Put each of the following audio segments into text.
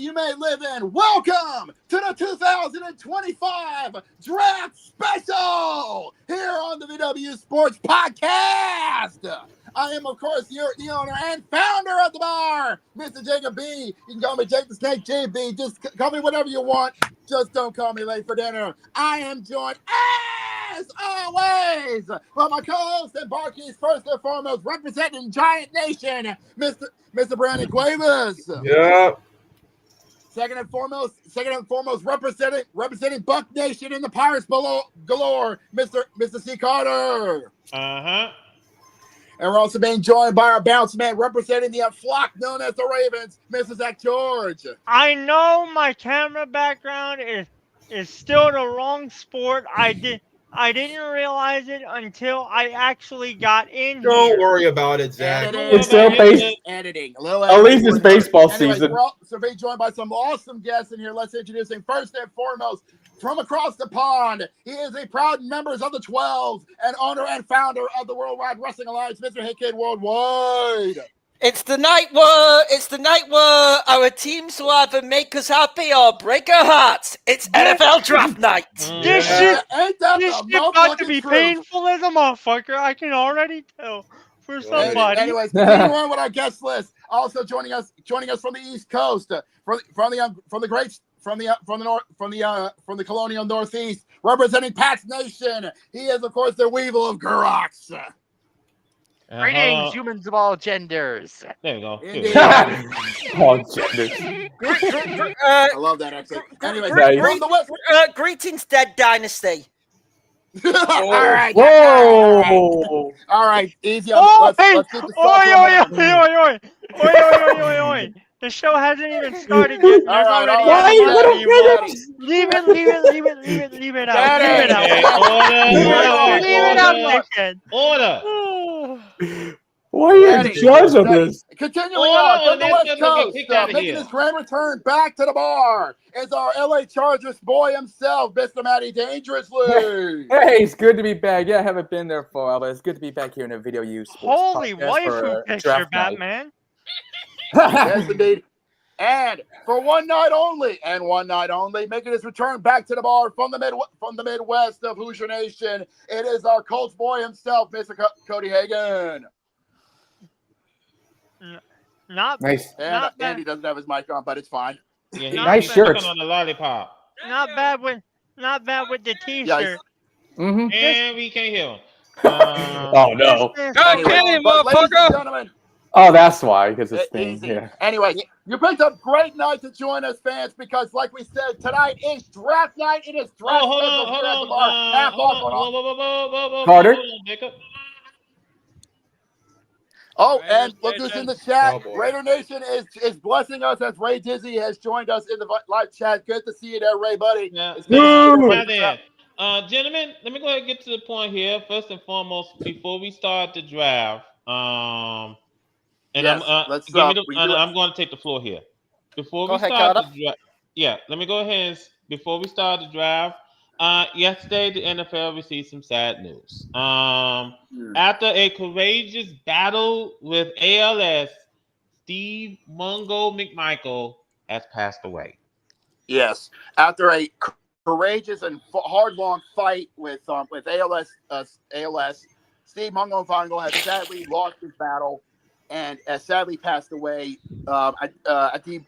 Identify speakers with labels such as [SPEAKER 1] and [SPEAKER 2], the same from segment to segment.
[SPEAKER 1] you may live in. Welcome to the 2025 Draft Special here on the VWU Sports Podcast. I am, of course, the owner and founder of the bar, Mr. Jacob B. You can call me Jake the Snake JB. Just call me whatever you want. Just don't call me late for dinner. I am joined, as always, by my co-host and Barkeys, first and foremost, representing Giant Nation, Mr. Brandon Cuevas.
[SPEAKER 2] Yeah.
[SPEAKER 1] Second and foremost, representing Buck Nation in the Pirates galore, Mr. C. Carter. And we're also being joined by our bounce man representing the flock known as the Ravens, Mr. Zach George.
[SPEAKER 3] I know my camera background is still the wrong sport. I didn't realize it until I actually got in here.
[SPEAKER 2] Don't worry about it, Zach.
[SPEAKER 4] It's still
[SPEAKER 1] editing.
[SPEAKER 4] At least it's baseball season.
[SPEAKER 1] We're also being joined by some awesome guests in here. Let's introduce him first and foremost. From across the pond, he is a proud member of the 12 and owner and founder of the Worldwide Wrestling Alliance, Mr. Hey Kid Worldwide.
[SPEAKER 5] It's the night where our teams will either make us happy or break our hearts. It's NFL draft night.
[SPEAKER 3] This shit about to be painful as a motherfucker. I can already tell for somebody.
[SPEAKER 1] Anyways, continuing on with our guest list. Also joining us from the East Coast, from the colonial Northeast, representing Pat's Nation. He is, of course, the Weevil of Gurox.
[SPEAKER 6] Greetings, humans of all genders.
[SPEAKER 7] There you go.
[SPEAKER 4] All genders.
[SPEAKER 1] I love that accent. Anyway,
[SPEAKER 5] Greetings, Dead Dynasty.
[SPEAKER 1] All right.
[SPEAKER 4] Whoa!
[SPEAKER 1] All right, easy.
[SPEAKER 3] Oh,
[SPEAKER 1] Let's get the
[SPEAKER 3] Oi. The show hasn't even started yet.
[SPEAKER 1] All right,
[SPEAKER 3] Leave it out.
[SPEAKER 7] Order.
[SPEAKER 4] Why are you in charge of this?
[SPEAKER 1] Continuing on from the West Coast, making his grand return back to the bar is our LA Chargers boy himself, Mr. Matty Dangerously.
[SPEAKER 4] Hey, it's good to be back. Yeah, I haven't been there for a while, but it's good to be back here in the VWU Sports
[SPEAKER 3] Holy
[SPEAKER 4] Podcast for
[SPEAKER 3] waifu picture,
[SPEAKER 4] draft night.
[SPEAKER 3] Batman.
[SPEAKER 1] Yes, indeed. And for one night only, making his return back to the bar from the Midwest of Hoosier Nation, it is our Colts boy himself, Mr. Cody Hagan.
[SPEAKER 4] Nice.
[SPEAKER 1] And Andy doesn't have his mic on, but it's fine.
[SPEAKER 7] Yeah,
[SPEAKER 4] Nice shirt.
[SPEAKER 7] On the lollipop.
[SPEAKER 3] Not bad with the t-shirt.
[SPEAKER 4] Mm-hmm.
[SPEAKER 7] And we can't hear him.
[SPEAKER 4] Oh no!
[SPEAKER 1] Okay, motherfucker.
[SPEAKER 4] Oh, that's why, because it's thing. Yeah.
[SPEAKER 1] Anyway, you picked a great night to join us, fans, because like we said, tonight is draft night. It is draft night.
[SPEAKER 7] Hold on.
[SPEAKER 4] Carter.
[SPEAKER 1] Oh, and look who's in the chat. Raider Nation is blessing us as Ray Dizzy has joined us in the live chat. Good to see you there, Ray, buddy.
[SPEAKER 7] Yeah. Gentlemen, let me go ahead and get to the point here. First and foremost, before we start the draft, I'm going to take the floor here. Before we start the draft, let me go ahead. Before we start the draft, yesterday the NFL received some sad news. After a courageous battle with ALS, Steve Mungo McMichael has passed away.
[SPEAKER 1] Yes, after a courageous and hard-long fight with ALS, Steve Mungo McMichael has sadly lost his battle and sadly passed away at the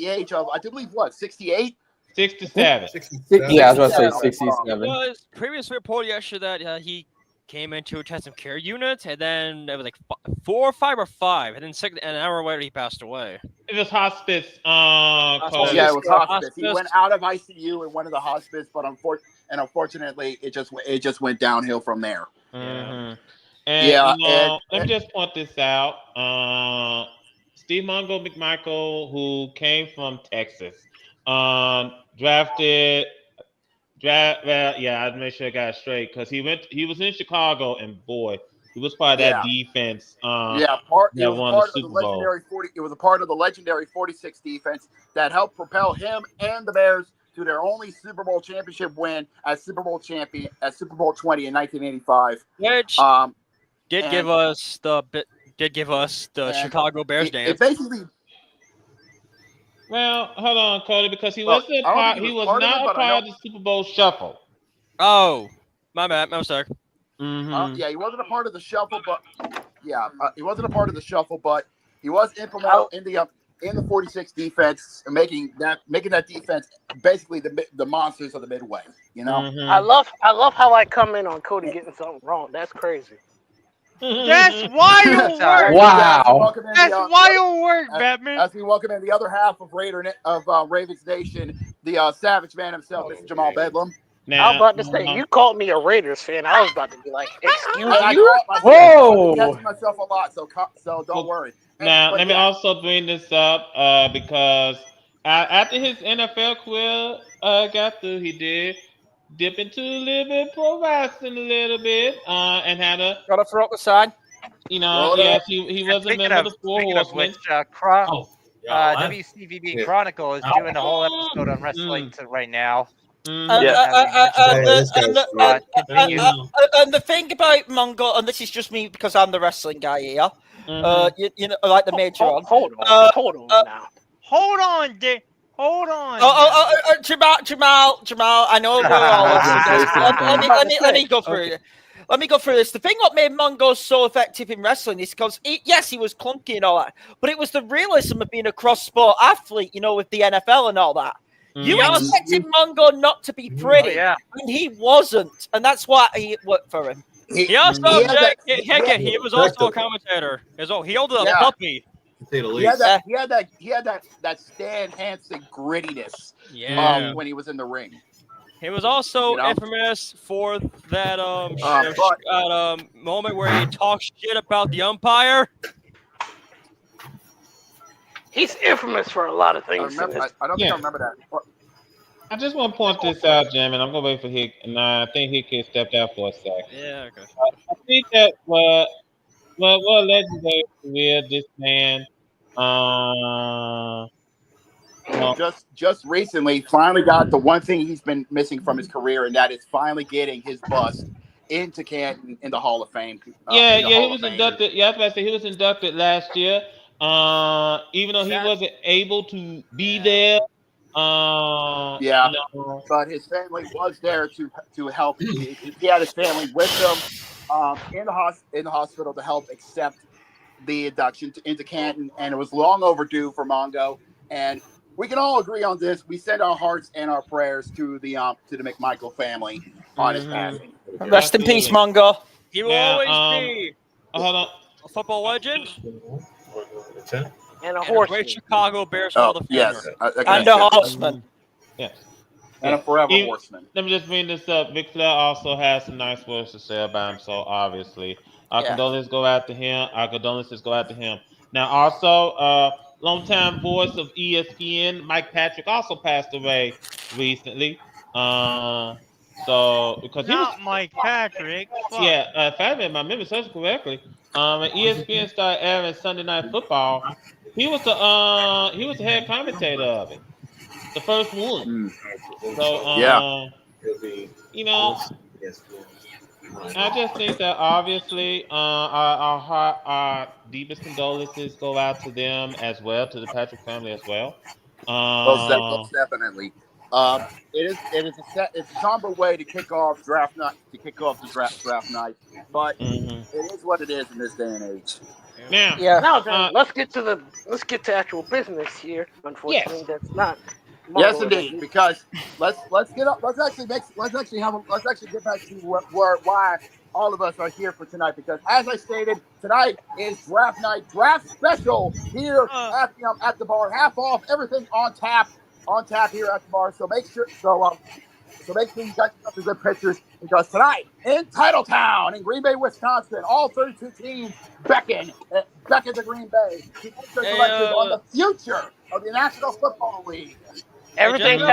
[SPEAKER 1] age of, I do believe, 68?
[SPEAKER 7] 67.
[SPEAKER 4] Yeah, I was about to say 67.
[SPEAKER 6] Was previous report yesterday that he came into a intensive care unit, and then it was like 4 or 5 or 5, and then an hour later he passed away.
[SPEAKER 7] It was hospice.
[SPEAKER 1] It was hospice. He went out of ICU and went to the hospice, but unfortunately, it just went downhill from there.
[SPEAKER 7] Mm-hmm. And let me just point this out. Steve Mungo McMichael, who came from Texas, drafted. I'd make sure I got it straight because he was in Chicago, and boy, he was part of that defense. It
[SPEAKER 1] was a part of the legendary 46 defense that helped propel him and the Bears to their only Super Bowl championship win as Super Bowl champion at Super Bowl 20 in 1985.
[SPEAKER 6] Which did give us the Chicago Bears dance.
[SPEAKER 1] It basically
[SPEAKER 7] Well, hold on, Cody, because he wasn't a part. He was not a part of the Super Bowl shuffle.
[SPEAKER 6] Oh, my bad. I'm sorry.
[SPEAKER 1] Yeah, he wasn't a part of the shuffle, but he wasn't a part of the shuffle, but he was implemented in the 46 defense, making that defense basically the monsters of the Midway. You know,
[SPEAKER 2] I love how I come in on Cody getting something wrong. That's crazy.
[SPEAKER 3] That's wild work.
[SPEAKER 4] Wow.
[SPEAKER 3] That's wild work, Batman.
[SPEAKER 1] As we welcome in the other half of Ravens Nation, the Savage Man himself, Mr. Jamal Bedlam.
[SPEAKER 2] Now, I was about to say, you called me a Raiders fan. I was about to be like, excuse you?
[SPEAKER 1] Whoa! I catch myself a lot, so don't worry.
[SPEAKER 7] Now, let me also bring this up because after his NFL career got through, he did dip into a little bit pro wrestling a little bit and had a...
[SPEAKER 5] Got to throw up the sign.
[SPEAKER 7] You know, yes, he was a member of the Four Horsemen.
[SPEAKER 8] WCVB Chronicle is doing a whole episode on wrestling right now.
[SPEAKER 5] And the thing about Mongo, and this is just me because I'm the wrestling guy here, you know, like the major on.
[SPEAKER 2] Hold on now.
[SPEAKER 3] Hold on, Dick. Hold on.
[SPEAKER 5] Jamal, I know we're all let me go through it. Let me go through this. The thing what made Mongo so effective in wrestling is because, yes, he was clunky and all that, but it was the realism of being a cross-sport athlete, you know, with the NFL and all that. You expected Mongo not to be pretty, and he wasn't, and that's why he worked for him.
[SPEAKER 6] He was also a commentator. He held a puppy.
[SPEAKER 1] He had that Stan Hansen grittiness when he was in the ring.
[SPEAKER 6] He was also infamous for that moment where he talked shit about the umpire.
[SPEAKER 2] He's infamous for a lot of things.
[SPEAKER 1] I don't think I remember that.
[SPEAKER 7] I just want to point this out, Jim, and I'm going to wait for Hick, and I think Hick can step out for a second.
[SPEAKER 6] Yeah, okay.
[SPEAKER 7] I think that what legendary career this man
[SPEAKER 1] just recently finally got the one thing he's been missing from his career, and that is finally getting his bust into Canton in the Hall of Fame.
[SPEAKER 7] He was inducted. Yeah, I was about to say he was inducted last year. Even though he wasn't able to be there.
[SPEAKER 1] But his family was there to help. He had his family with him in the hospital to help accept the induction into Canton, and it was long overdue for Mongo. And we can all agree on this. We send our hearts and our prayers to the McMichael family on his passing.
[SPEAKER 5] Rest in peace, Mongo.
[SPEAKER 6] He will always be a football legend.
[SPEAKER 2] And a horseman.
[SPEAKER 6] Great Chicago Bears Hall of Famer.
[SPEAKER 1] Yes.
[SPEAKER 5] And a horseman.
[SPEAKER 7] Yes.
[SPEAKER 1] And a forever horseman.
[SPEAKER 7] Let me just bring this up. Vic Flair also has some nice words to say about him, so obviously. Our condolences go out to him. Now, also, longtime voice of ESPN, Mike Patrick, also passed away recently. Because he was
[SPEAKER 3] Mike Patrick. Fuck.
[SPEAKER 7] if I remember correctly, when ESPN started airing Sunday Night Football, he was the head commentator of it, the first one. So you know, I just think that obviously our deepest condolences go out to them as well, to the Patrick family as well.
[SPEAKER 1] Most definitely. It's a somber way to kick off draft night, draft night, but it is what it is in this day and age.
[SPEAKER 2] Now, let's get to actual business here. Unfortunately, that's not.
[SPEAKER 1] Yes, indeed. Because let's actually get back to why all of us are here for tonight. Because as I stated, tonight is draft night, draft special here at the bar. Half off, everything on tap here at the bar. So make sure you got some good pictures, because tonight in Titletown in Green Bay, Wisconsin, all 32 teams beckon to Green Bay to make their selections on the future of the National Football League.
[SPEAKER 2] Everything's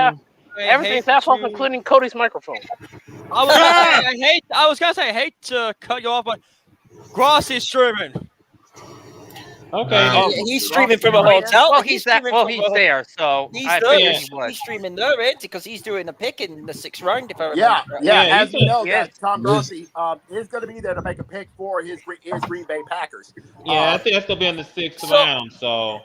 [SPEAKER 2] half off, including Cody's microphone.
[SPEAKER 6] I was gonna say I hate to cut you off, but Gross is streaming.
[SPEAKER 5] Okay, he's streaming from a hotel.
[SPEAKER 8] Well, he's there, so
[SPEAKER 5] he's streaming there, right? Because he's doing a pick in the 6th round. If I remember.
[SPEAKER 1] As you know, Tom Rossi is going to be there to make a pick for his Green Bay Packers.
[SPEAKER 7] I think that's going to be in the 6th round. So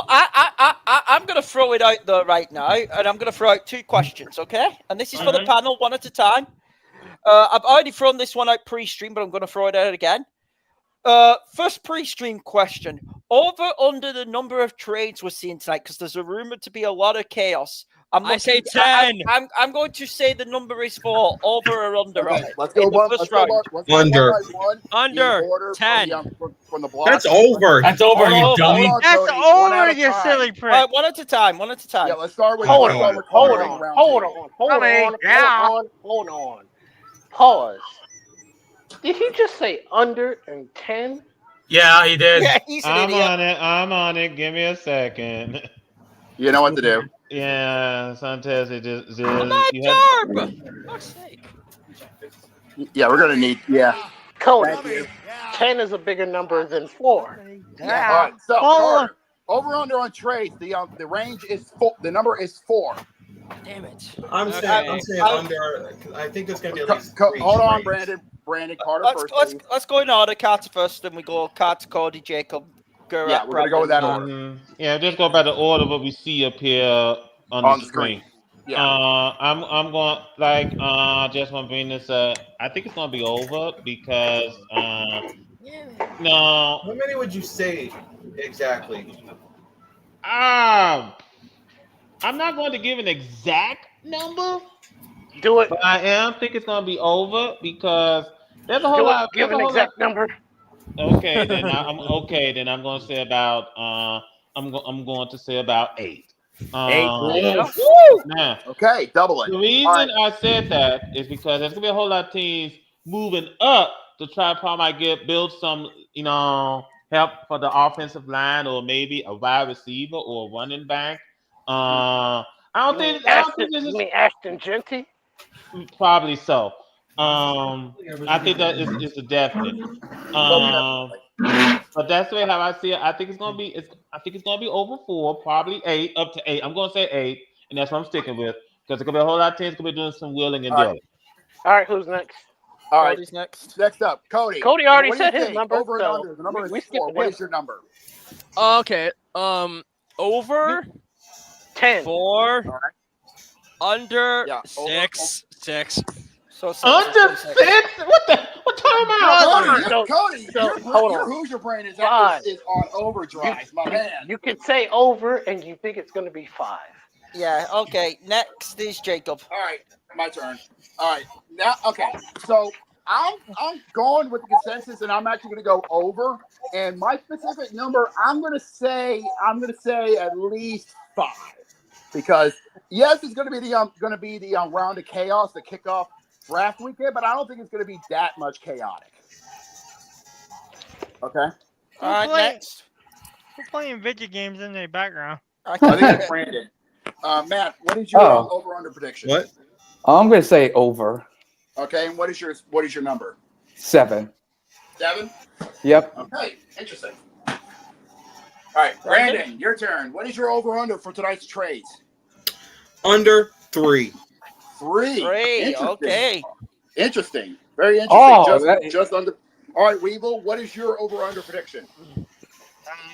[SPEAKER 5] I'm I'm going to throw it out there right now, and I'm going to throw out 2 questions, okay? And this is for the panel, one at a time. I've already thrown this one out pre-stream, but I'm going to throw it out again. First pre-stream question. Over under the number of trades we're seeing tonight, because there's a rumored to be a lot of chaos.
[SPEAKER 6] I say 10.
[SPEAKER 5] I'm going to say the number is 4. Over or under?
[SPEAKER 1] Okay, let's go one. Let's go
[SPEAKER 9] under.
[SPEAKER 6] Under 10.
[SPEAKER 1] From the block.
[SPEAKER 9] That's over.
[SPEAKER 10] That's over, you dummy.
[SPEAKER 3] That's over, you silly prick.
[SPEAKER 5] All right, one at a time.
[SPEAKER 1] Yeah, let's start with.
[SPEAKER 2] Hold on. Pause. Did he just say under and 10?
[SPEAKER 10] Yeah, he did.
[SPEAKER 5] Yeah, he's an idiot.
[SPEAKER 7] I'm on it. Give me a second.
[SPEAKER 1] You know what to do.
[SPEAKER 7] Yeah, sometimes it just.
[SPEAKER 1] Yeah, we're gonna need. Yeah.
[SPEAKER 2] Cody, 10 is a bigger number than 4.
[SPEAKER 1] Yeah. All right. So Carter, over under on trades. The range is 4. The number is 4.
[SPEAKER 6] Damn it.
[SPEAKER 9] I'm saying under. I think it's gonna be at least 3.
[SPEAKER 1] Hold on, Brandon. Carter first.
[SPEAKER 5] Let's go in order. Carter first, then we go Carter, Cody, Jacob.
[SPEAKER 1] Yeah, we're gonna go with that order.
[SPEAKER 7] Yeah, just go by the order of what we see up here on the screen.
[SPEAKER 1] Yeah.
[SPEAKER 7] I'm going like just want to bring this up. I think it's gonna be over because no.
[SPEAKER 9] How many would you say exactly?
[SPEAKER 7] I'm not going to give an exact number.
[SPEAKER 2] Do it.
[SPEAKER 7] But I think it's gonna be over because there's a whole lot.
[SPEAKER 2] Give an exact number.
[SPEAKER 7] Okay, then I'm going to say about I'm going to say about 8.
[SPEAKER 2] 8.
[SPEAKER 7] Now,
[SPEAKER 1] okay, double it.
[SPEAKER 7] The reason I said that is because there's gonna be a whole lot of teams moving up to try to probably build some, help for the offensive line or maybe a wide receiver or a running back. I don't think this is
[SPEAKER 2] Ashton Genty.
[SPEAKER 7] Probably so. I think that is a definite. But that's the way how I see it. I think it's gonna be over 4, probably 8, up to 8. I'm gonna say 8, and that's what I'm sticking with because it's gonna be a whole lot of teams gonna be doing some wheeling and dealing.
[SPEAKER 2] All right, who's next?
[SPEAKER 1] All right,
[SPEAKER 5] Cody's next.
[SPEAKER 1] Next up, Cody.
[SPEAKER 2] Cody already said his number.
[SPEAKER 1] Over and under. The number is 4. What is your number?
[SPEAKER 6] Okay. Over
[SPEAKER 2] 10.
[SPEAKER 6] 4.
[SPEAKER 1] All right.
[SPEAKER 6] Under
[SPEAKER 1] Yeah,
[SPEAKER 6] 6. 6.
[SPEAKER 5] So
[SPEAKER 7] Under 6? What time out?
[SPEAKER 1] Cody, your Hoosier brain is on overdrive, my man.
[SPEAKER 2] You could say over, and you think it's going to be 5.
[SPEAKER 5] Yeah. Okay. Next is Jacob.
[SPEAKER 1] All right, my turn. All right, now so I'm going with the consensus, and I'm actually going to go over. And my specific number, I'm going to say at least 5, because yes, it's going to be the round of chaos, the kickoff draft weekend, but I don't think it's going to be that much chaotic. Okay.
[SPEAKER 5] All right, next.
[SPEAKER 3] We're playing video games in the background.
[SPEAKER 1] I think it's Brandon. Matt, what is your over/under prediction?
[SPEAKER 4] What? I'm going to say over.
[SPEAKER 1] Okay, and what is your number?
[SPEAKER 4] 7.
[SPEAKER 1] 7?
[SPEAKER 4] Yep.
[SPEAKER 1] Okay, interesting. All right, Brandon, your turn. What is your over/under for tonight's trades?
[SPEAKER 9] Under 3.
[SPEAKER 1] 3.
[SPEAKER 3] Okay.
[SPEAKER 1] Interesting. Very interesting.
[SPEAKER 4] Oh,
[SPEAKER 1] just under. All right, Weevil, what is your over/under prediction?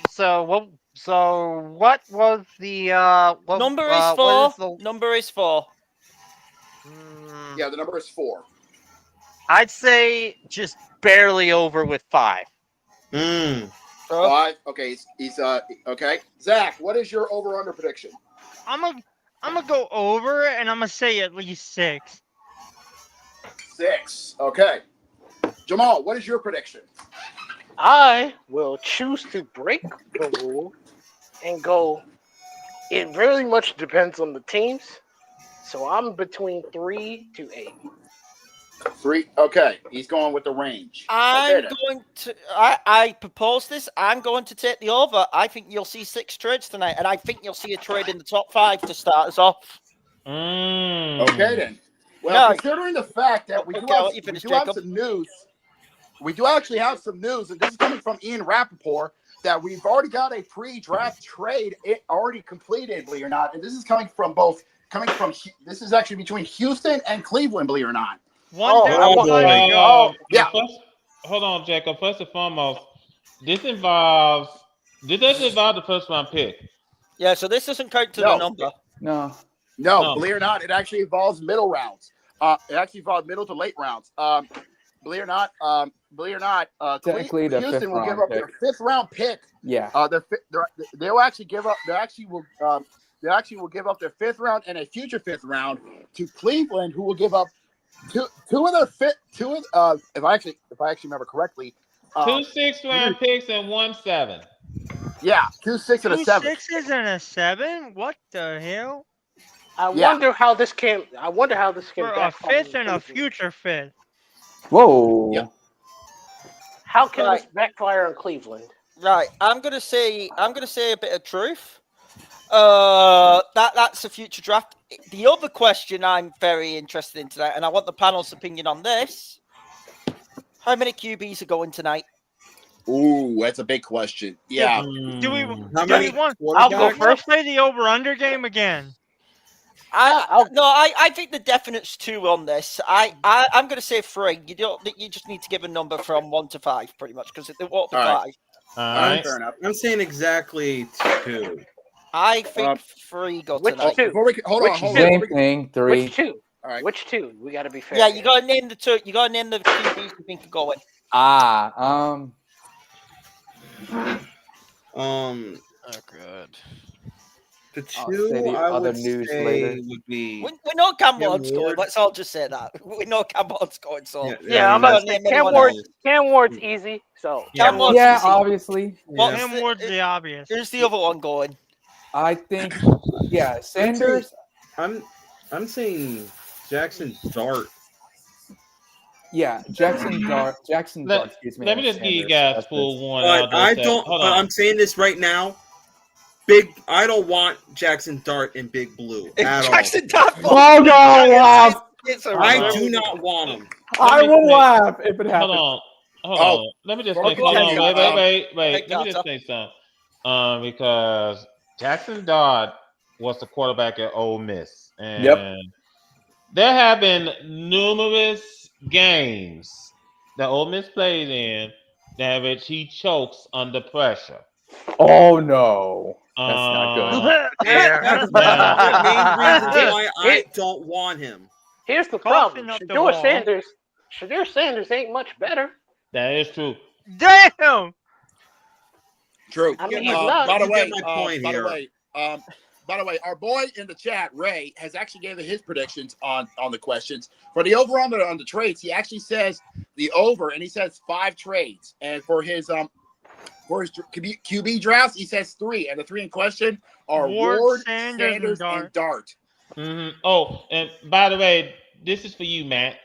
[SPEAKER 8] So what was the
[SPEAKER 5] number is 4. Number is 4.
[SPEAKER 1] Yeah, the number is 4.
[SPEAKER 8] I'd say just barely over with 5.
[SPEAKER 1] 5. Okay, he's okay. Zach, what is your over/under prediction?
[SPEAKER 3] I'm gonna go over, and I'm gonna say at least 6.
[SPEAKER 1] 6. Okay. Jamal, what is your prediction?
[SPEAKER 2] I will choose to break the rule and go. It really much depends on the teams, so I'm between 3 to 8.
[SPEAKER 1] 3. Okay, he's going with the range.
[SPEAKER 5] I propose this. I'm going to take the over. I think you'll see 6 trades tonight, and I think you'll see a trade in the top 5 to start us off.
[SPEAKER 1] Okay, then. Well, considering the fact that we do have some news, we do actually have some news, and this is coming from Ian Rappaport, that we've already got a pre-draft trade already completed, believe it or not, and this is this is actually between Houston and Cleveland, believe it or not.
[SPEAKER 7] Yeah. Hold on, Jacob. First and foremost, this doesn't involve the first round pick.
[SPEAKER 5] Yeah, so this doesn't count to the number.
[SPEAKER 1] No, believe it or not, it actually involves middle rounds. It actually involves middle to late rounds. Believe it or not,
[SPEAKER 4] Technically, the
[SPEAKER 1] Houston will
[SPEAKER 4] fifth-round
[SPEAKER 1] give up
[SPEAKER 4] pick.
[SPEAKER 1] their fifth-round pick.
[SPEAKER 4] Yeah.
[SPEAKER 1] They'll actually give up. They actually will give up their fifth round and a future fifth round to Cleveland, who will give up two of their fifth. If I actually remember correctly,
[SPEAKER 7] 2 6th-round picks and 1 7.
[SPEAKER 1] Yeah, 2 6 and a 7.
[SPEAKER 3] 2 6s and a 7. What the hell?
[SPEAKER 2] I wonder how this came.
[SPEAKER 3] For a fifth and a future fifth.
[SPEAKER 4] Whoa.
[SPEAKER 1] Yep.
[SPEAKER 2] How can this backfire on Cleveland?
[SPEAKER 5] Right, I'm gonna say a bit of truth. That's a future draft. The other question I'm very interested in tonight, and I want the panel's opinion on this: how many QBs are going tonight?
[SPEAKER 1] Ooh, that's a big question. Yeah.
[SPEAKER 3] Do we
[SPEAKER 7] How many
[SPEAKER 3] want
[SPEAKER 2] I'll go
[SPEAKER 3] to
[SPEAKER 2] first.
[SPEAKER 3] play the over/under game again?
[SPEAKER 5] I think the definite's 2 on this. I'm going to say 3. You just need to give a number from 1 to 5, pretty much, because it won't be 5.
[SPEAKER 7] All right.
[SPEAKER 1] Fair enough.
[SPEAKER 11] I'm saying exactly 2.
[SPEAKER 5] I think 3 go
[SPEAKER 2] Which
[SPEAKER 5] tonight.
[SPEAKER 2] 2?
[SPEAKER 1] Hold on.
[SPEAKER 4] Same thing. 3.
[SPEAKER 2] Which 2?
[SPEAKER 1] All right.
[SPEAKER 2] Which 2? We got to be fair.
[SPEAKER 5] Yeah, you got to name the 2. You got to name the QBs you think are going.
[SPEAKER 11] Oh,
[SPEAKER 6] good.
[SPEAKER 11] The
[SPEAKER 4] I'll
[SPEAKER 11] 2
[SPEAKER 4] say the
[SPEAKER 11] I
[SPEAKER 4] other
[SPEAKER 11] would
[SPEAKER 4] news
[SPEAKER 11] say
[SPEAKER 4] later.
[SPEAKER 11] would be.
[SPEAKER 5] We know Cam Ward's
[SPEAKER 11] Ward.
[SPEAKER 5] going. Let's all just say that. We know Cam Ward's going. So
[SPEAKER 2] Yeah, I'm about to say Cam Ward's easy. So
[SPEAKER 5] Cam Ward's
[SPEAKER 4] Yeah,
[SPEAKER 5] easy.
[SPEAKER 4] obviously.
[SPEAKER 3] Cam Ward's the obvious.
[SPEAKER 5] Who's the other one going?
[SPEAKER 4] I think, Sanders.
[SPEAKER 11] I'm saying Jackson Dart.
[SPEAKER 4] Yeah, Jackson Dart. Excuse me.
[SPEAKER 7] Let me just give you guys full one.
[SPEAKER 11] But I'm saying this right now. I don't want Jackson Dart in Big Blue at
[SPEAKER 5] Jackson Dart.
[SPEAKER 4] Oh no!
[SPEAKER 11] I do not want him.
[SPEAKER 4] I will laugh if it happens.
[SPEAKER 7] Hold on. Let me just think. Hold on. Wait. Let me just say something. Because Jackson Dart was the quarterback at Ole Miss, and there have been numerous games that Ole Miss played in that which he chokes under pressure.
[SPEAKER 4] Oh no. That's not good.
[SPEAKER 11] That's one of the main reasons why I don't want him.
[SPEAKER 2] Here's the problem. Shadur Sanders ain't much better.
[SPEAKER 7] That is true.
[SPEAKER 3] Damn.
[SPEAKER 1] True.
[SPEAKER 2] I mean,
[SPEAKER 1] By the way, our boy in the chat, Ray, has actually given his predictions on the questions. For the over on the trades, he actually says the over, and he says 5 trades. And for his QB drafts, he says 3. And the 3 in question are Ward, Sanders, and Dart.
[SPEAKER 7] Mm-hmm. Oh, and by the way, this is for you, Matt.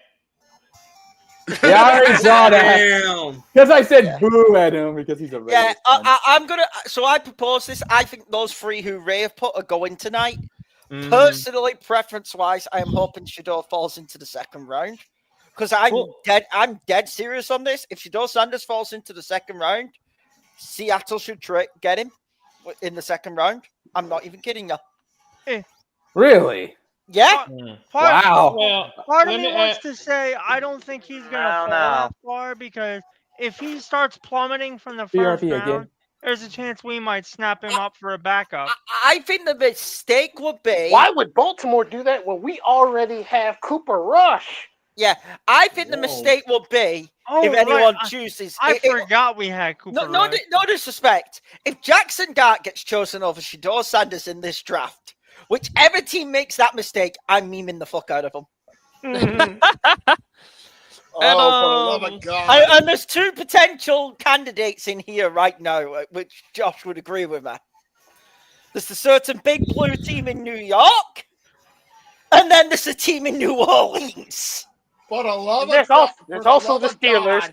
[SPEAKER 4] Yeah, I already saw that. Because I said boo at him because he's a Raiders fan.
[SPEAKER 5] I'm gonna. So I propose this. I think those 3 who Ray have put are going tonight. Personally, preference-wise, I am hoping Shador falls into the second round because I'm dead serious on this. If Shador Sanders falls into the second round, Seattle should get him in the second round. I'm not even kidding you.
[SPEAKER 4] Really?
[SPEAKER 5] Yeah.
[SPEAKER 4] Wow.
[SPEAKER 3] Part of me wants to say I don't think he's going to fall that far because if he starts plummeting from the first round, there's a chance we might snap him up for a backup.
[SPEAKER 5] I think the mistake would be...
[SPEAKER 2] Why would Baltimore do that when we already have Cooper Rush?
[SPEAKER 5] Yeah, I think the mistake will be if anyone chooses...
[SPEAKER 3] I forgot we had Cooper Rush.
[SPEAKER 5] No disrespect. If Jackson Dart gets chosen over Shador Sanders in this draft, whichever team makes that mistake, I'm memeing the fuck out of them.
[SPEAKER 1] For the love of God.
[SPEAKER 5] And there's 2 potential candidates in here right now, which Josh would agree with me. There's a certain big blue team in New York, and then there's a team in New Orleans.
[SPEAKER 1] For the love
[SPEAKER 2] of
[SPEAKER 1] God.
[SPEAKER 2] There's also the Steelers.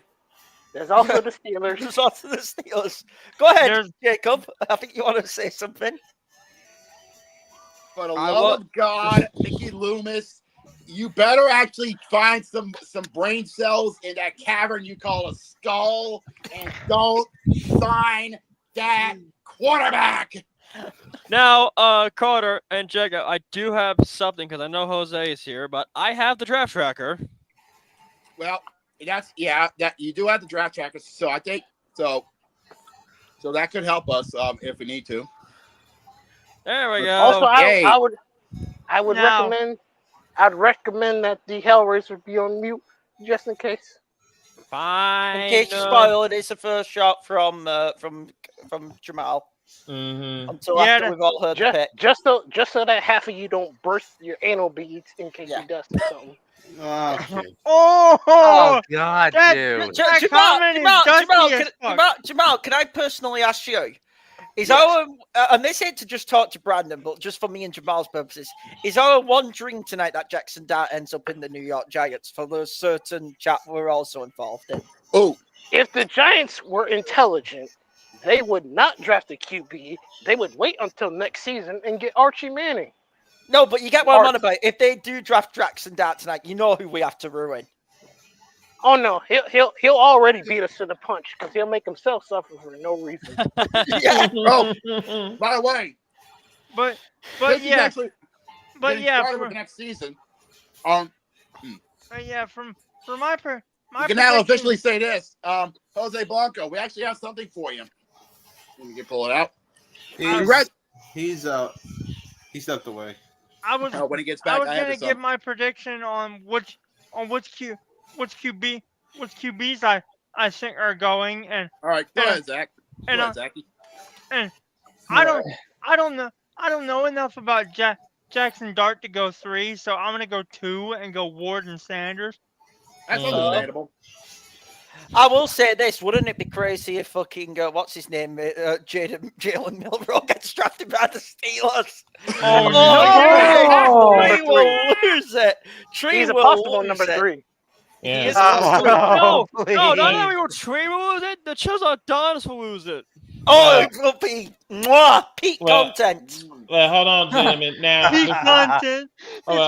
[SPEAKER 2] There's also the Steelers.
[SPEAKER 5] There's also the Steelers. Go ahead, Jacob. I think you want to say something.
[SPEAKER 1] For the love of God, Mickey Loomis, you better actually find some brain cells in that cavern you call a skull and don't sign that quarterback.
[SPEAKER 6] Now, Carter and Jacob, I do have something because I know Jose is here, but I have the draft tracker.
[SPEAKER 1] Well, that you do have the draft tracker, so I think so that could help us if we need to.
[SPEAKER 6] There we go.
[SPEAKER 2] Also, I would
[SPEAKER 3] Now-
[SPEAKER 2] recommend. I'd recommend that the Hellraiser be on mute just in case.
[SPEAKER 6] Fine.
[SPEAKER 5] In case you spoil it, it's the first shot from Jamal. Until after we've all heard the pick.
[SPEAKER 2] Just so that half of you don't burst your anal beads in case he does something.
[SPEAKER 3] Oh,
[SPEAKER 8] God,
[SPEAKER 3] that-
[SPEAKER 8] dude.
[SPEAKER 3] that comment is dusty as fuck.
[SPEAKER 5] Jamal, can I personally ask you? Is our and this ain't to just talk to Brandon, but just for me and Jamal's purposes, is our one dream tonight that Jackson Dart ends up in the New York Giants for the certain chat we're also involved in?
[SPEAKER 2] Oh, if the Giants were intelligent, they would not draft a QB. They would wait until next season and get Archie Manning.
[SPEAKER 5] No, but you get what I'm on about. If they do draft Jackson Dart tonight, you know who we have to ruin.
[SPEAKER 2] Oh no, he'll already beat us to the punch because he'll make himself suffer for no reason.
[SPEAKER 5] Yeah.
[SPEAKER 1] Oh, by the way,
[SPEAKER 3] but
[SPEAKER 1] this is
[SPEAKER 3] yeah,
[SPEAKER 1] actually
[SPEAKER 3] but
[SPEAKER 1] getting
[SPEAKER 3] yeah,
[SPEAKER 1] started
[SPEAKER 3] for,
[SPEAKER 1] with next season.
[SPEAKER 3] but yeah, for my
[SPEAKER 1] You can now officially say this, Jose Blanco. We actually have something for you. Let me pull it out.
[SPEAKER 11] He's stepped away.
[SPEAKER 3] I was
[SPEAKER 1] when he gets back,
[SPEAKER 3] I was gonna give my prediction on which QBs I think are going, and
[SPEAKER 1] all right, go ahead, Zach. Go ahead, Zachy.
[SPEAKER 3] And I don't know enough about Jackson Dart to go 3, so I'm gonna go 2 and go Ward and Sanders.
[SPEAKER 1] That's understandable.
[SPEAKER 5] I will say this: wouldn't it be crazy if fucking what's his name, Jalen Milroe gets drafted by the Steelers? Tree will lose it.
[SPEAKER 2] He's a possible number 3.
[SPEAKER 7] Yeah.
[SPEAKER 6] No, not that we were Tree will lose it. The Chills are Dons will lose it.
[SPEAKER 5] Oh, it will be peak content.
[SPEAKER 7] Well, hold on, gentlemen. Now,
[SPEAKER 3] peak content.
[SPEAKER 7] Hold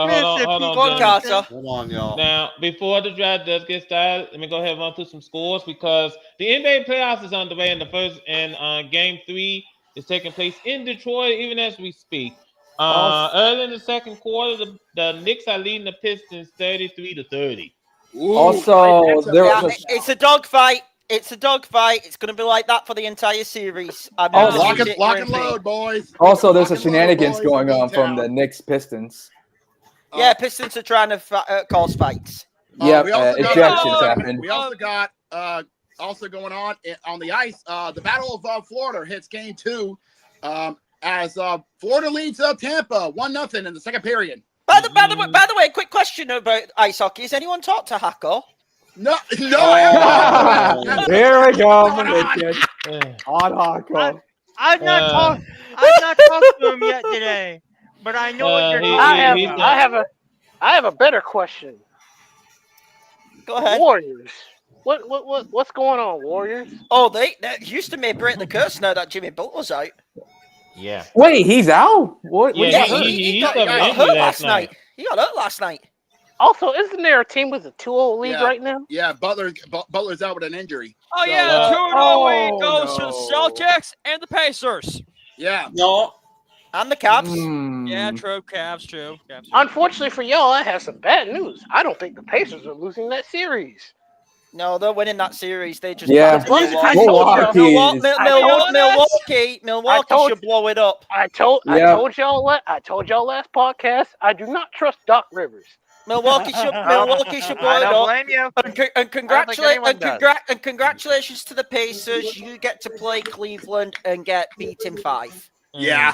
[SPEAKER 7] on,
[SPEAKER 11] y'all.
[SPEAKER 7] Now, before the draft does get started, let me go ahead and run through some scores because the NBA playoffs is underway in the first, and Game 3 is taking place in Detroit even as we speak. Early in the second quarter, the Knicks are leading the Pistons 33-30.
[SPEAKER 4] Also, there was
[SPEAKER 5] it's a dogfight. It's a dogfight. It's going to be like that for the entire series.
[SPEAKER 1] Lock and load, boys.
[SPEAKER 4] Also, there's a shenanigans going on from the Knicks Pistons.
[SPEAKER 5] Yeah, Pistons are trying to cause fights.
[SPEAKER 4] Yeah, ejections happened.
[SPEAKER 1] We also got also going on the ice. The Battle of Florida hits Game 2 as Florida leads Tampa 1-0 in the second period.
[SPEAKER 5] By the way, quick question about ice hockey. Has anyone talked to Hako?
[SPEAKER 1] No.
[SPEAKER 4] Here we go, on Hako.
[SPEAKER 3] I've not talked to him yet today, but I know what you're talking about.
[SPEAKER 2] I have a better question.
[SPEAKER 5] Go ahead.
[SPEAKER 2] Warriors. What's going on, Warriors?
[SPEAKER 5] Oh, they Houston may break the curse now that Jimmy Butler's out.
[SPEAKER 7] Yeah.
[SPEAKER 4] Wait, he's out? What?
[SPEAKER 5] Yeah, he got hurt last night. He got hurt last night.
[SPEAKER 2] Also, isn't there a team with a 2-0 lead right now?
[SPEAKER 1] Yeah, Butler's out with an injury.
[SPEAKER 6] Oh, yeah, the 2-0 lead goes to the Celtics and the Pacers.
[SPEAKER 1] Yeah.
[SPEAKER 11] No.
[SPEAKER 5] And the Cavs.
[SPEAKER 6] Yeah, true. Cavs, true.
[SPEAKER 2] Unfortunately for y'all, I have some bad news. I don't think the Pacers are losing that series.
[SPEAKER 5] No, they're winning that series. They just Milwaukee should blow it up.
[SPEAKER 2] I told y'all last podcast. I do not trust Doc Rivers.
[SPEAKER 5] Milwaukee should blow it up. Blame you. And congratulations to the Pacers. You get to play Cleveland and get beat in 5.
[SPEAKER 1] Yeah.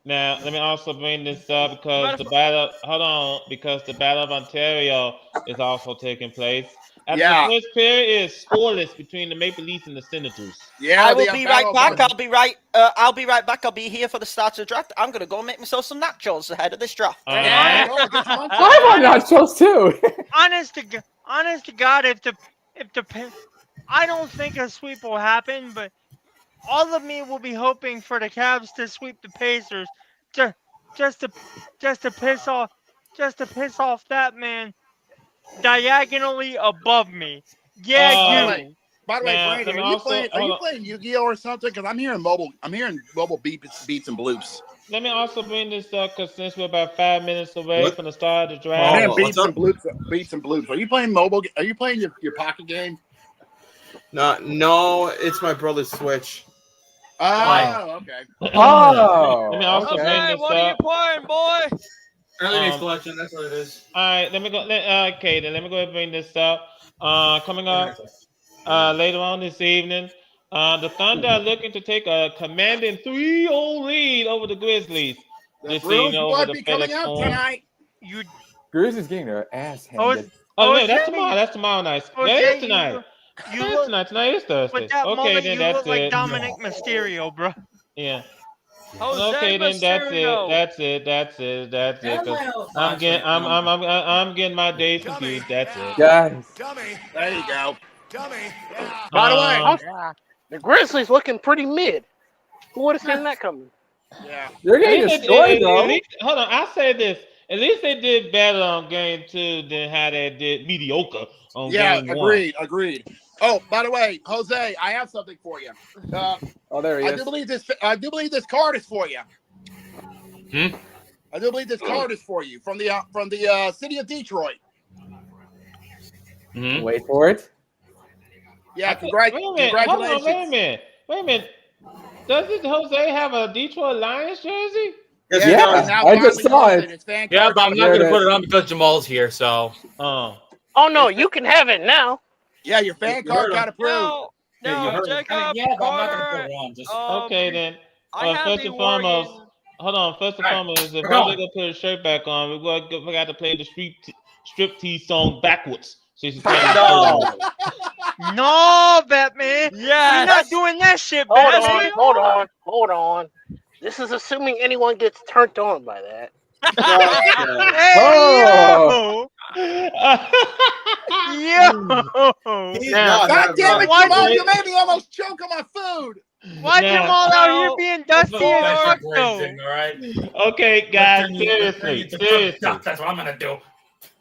[SPEAKER 7] Now, let me also bring this up because the battle of Ontario is also taking place. After the first period is scoreless between the Maple Leafs and the Senators.
[SPEAKER 5] Yeah, I will be right back. I'll be right back. I'll be here for the start of the draft. I'm gonna go make myself some nachos ahead of this draft.
[SPEAKER 4] I want nachos too.
[SPEAKER 3] Honest to God, if the I don't think a sweep will happen, but all of me will be hoping for the Cavs to sweep the Pacers, just to piss off that man diagonally above me. Yeah, you.
[SPEAKER 1] By the way, Brandon, are you playing Yu-Gi-Oh or something? Because I'm hearing mobile beats and bloops.
[SPEAKER 7] Let me also bring this up because since we're about 5 minutes away from the start of the draft.
[SPEAKER 1] Beats and bloops. Are you playing mobile? Are you playing your pocket game?
[SPEAKER 11] No, it's my brother's Switch.
[SPEAKER 1] Oh, okay.
[SPEAKER 4] Oh,
[SPEAKER 7] Let me also
[SPEAKER 6] Okay,
[SPEAKER 7] bring this
[SPEAKER 6] what are you
[SPEAKER 7] up.
[SPEAKER 6] playing, boy?
[SPEAKER 11] Early day selection, that's what it is.
[SPEAKER 7] All right, let me go. Okay, then let me go ahead and bring this up. Coming up later on this evening, the Thunder are looking to take a commanding 3-0 lead over the Grizzlies.
[SPEAKER 1] The Bruins might be coming out tonight.
[SPEAKER 4] Grizzlies getting their ass
[SPEAKER 3] Oh,
[SPEAKER 4] handed.
[SPEAKER 7] Oh, no, that's tomorrow. That's tomorrow night.
[SPEAKER 3] Oh,
[SPEAKER 7] No, it
[SPEAKER 3] Jay,
[SPEAKER 7] is tonight.
[SPEAKER 3] you
[SPEAKER 7] It is
[SPEAKER 3] look,
[SPEAKER 7] tonight. Tonight is Thursday.
[SPEAKER 3] with that
[SPEAKER 7] Okay,
[SPEAKER 3] mullet,
[SPEAKER 7] then
[SPEAKER 3] you
[SPEAKER 7] that's
[SPEAKER 3] look like
[SPEAKER 7] it.
[SPEAKER 3] Dominic Mysterio, bro.
[SPEAKER 7] Yeah.
[SPEAKER 6] Jose
[SPEAKER 7] Okay, then that's it.
[SPEAKER 6] Mysterio.
[SPEAKER 7] That's it. That's it. That's it. 'Cause I'm getting my days confused. That's it.
[SPEAKER 4] Guys.
[SPEAKER 1] There you go. By the way,
[SPEAKER 2] the Grizzlies looking pretty mid. Who would have seen that coming?
[SPEAKER 1] Yeah.
[SPEAKER 4] They're getting destroyed, though.
[SPEAKER 7] At least, hold on, I'll say this. At least they did better on game 2 than how they did mediocre on game 1.
[SPEAKER 1] Agreed. Oh, by the way, Jose, I have something for you.
[SPEAKER 4] There he is.
[SPEAKER 1] I do believe this card is for you.
[SPEAKER 10] Hmm?
[SPEAKER 1] I do believe this card is for you from the city of Detroit.
[SPEAKER 10] Mm-hmm.
[SPEAKER 4] Wait for it.
[SPEAKER 1] Yeah,
[SPEAKER 7] Congratulations. Hold on, wait a minute. Doesn't Jose have a Detroit Lions jersey?
[SPEAKER 4] Yeah, I just saw it.
[SPEAKER 10] Yeah, but I'm not going to put it on because Jamal's here, so.
[SPEAKER 2] Oh no, you can have it now.
[SPEAKER 1] Yeah, your fan card got approved.
[SPEAKER 6] No, Jacob,
[SPEAKER 9] yeah, but I'm not
[SPEAKER 6] Carter,
[SPEAKER 9] gonna put it on. Just
[SPEAKER 7] Okay, then.
[SPEAKER 6] I have
[SPEAKER 7] First
[SPEAKER 6] been
[SPEAKER 7] and foremost,
[SPEAKER 6] working.
[SPEAKER 7] hold on. First and foremost, if
[SPEAKER 9] We're
[SPEAKER 7] Jose
[SPEAKER 9] going.
[SPEAKER 7] gonna put his shirt back on, we got to play the strip tease song backwards. So you can
[SPEAKER 3] No, Batman.
[SPEAKER 6] Yes.
[SPEAKER 3] We're not doing that shit,
[SPEAKER 2] Hold
[SPEAKER 3] Batman.
[SPEAKER 2] on, hold on. This is assuming anyone gets turned on by that.
[SPEAKER 3] Hey, yo!
[SPEAKER 1] God damn it, Jamal, you made me almost choke on my food.
[SPEAKER 3] Why Jamal out here being dusty and Arco?
[SPEAKER 7] Okay, guys, seriously.
[SPEAKER 9] That's what I'm gonna do.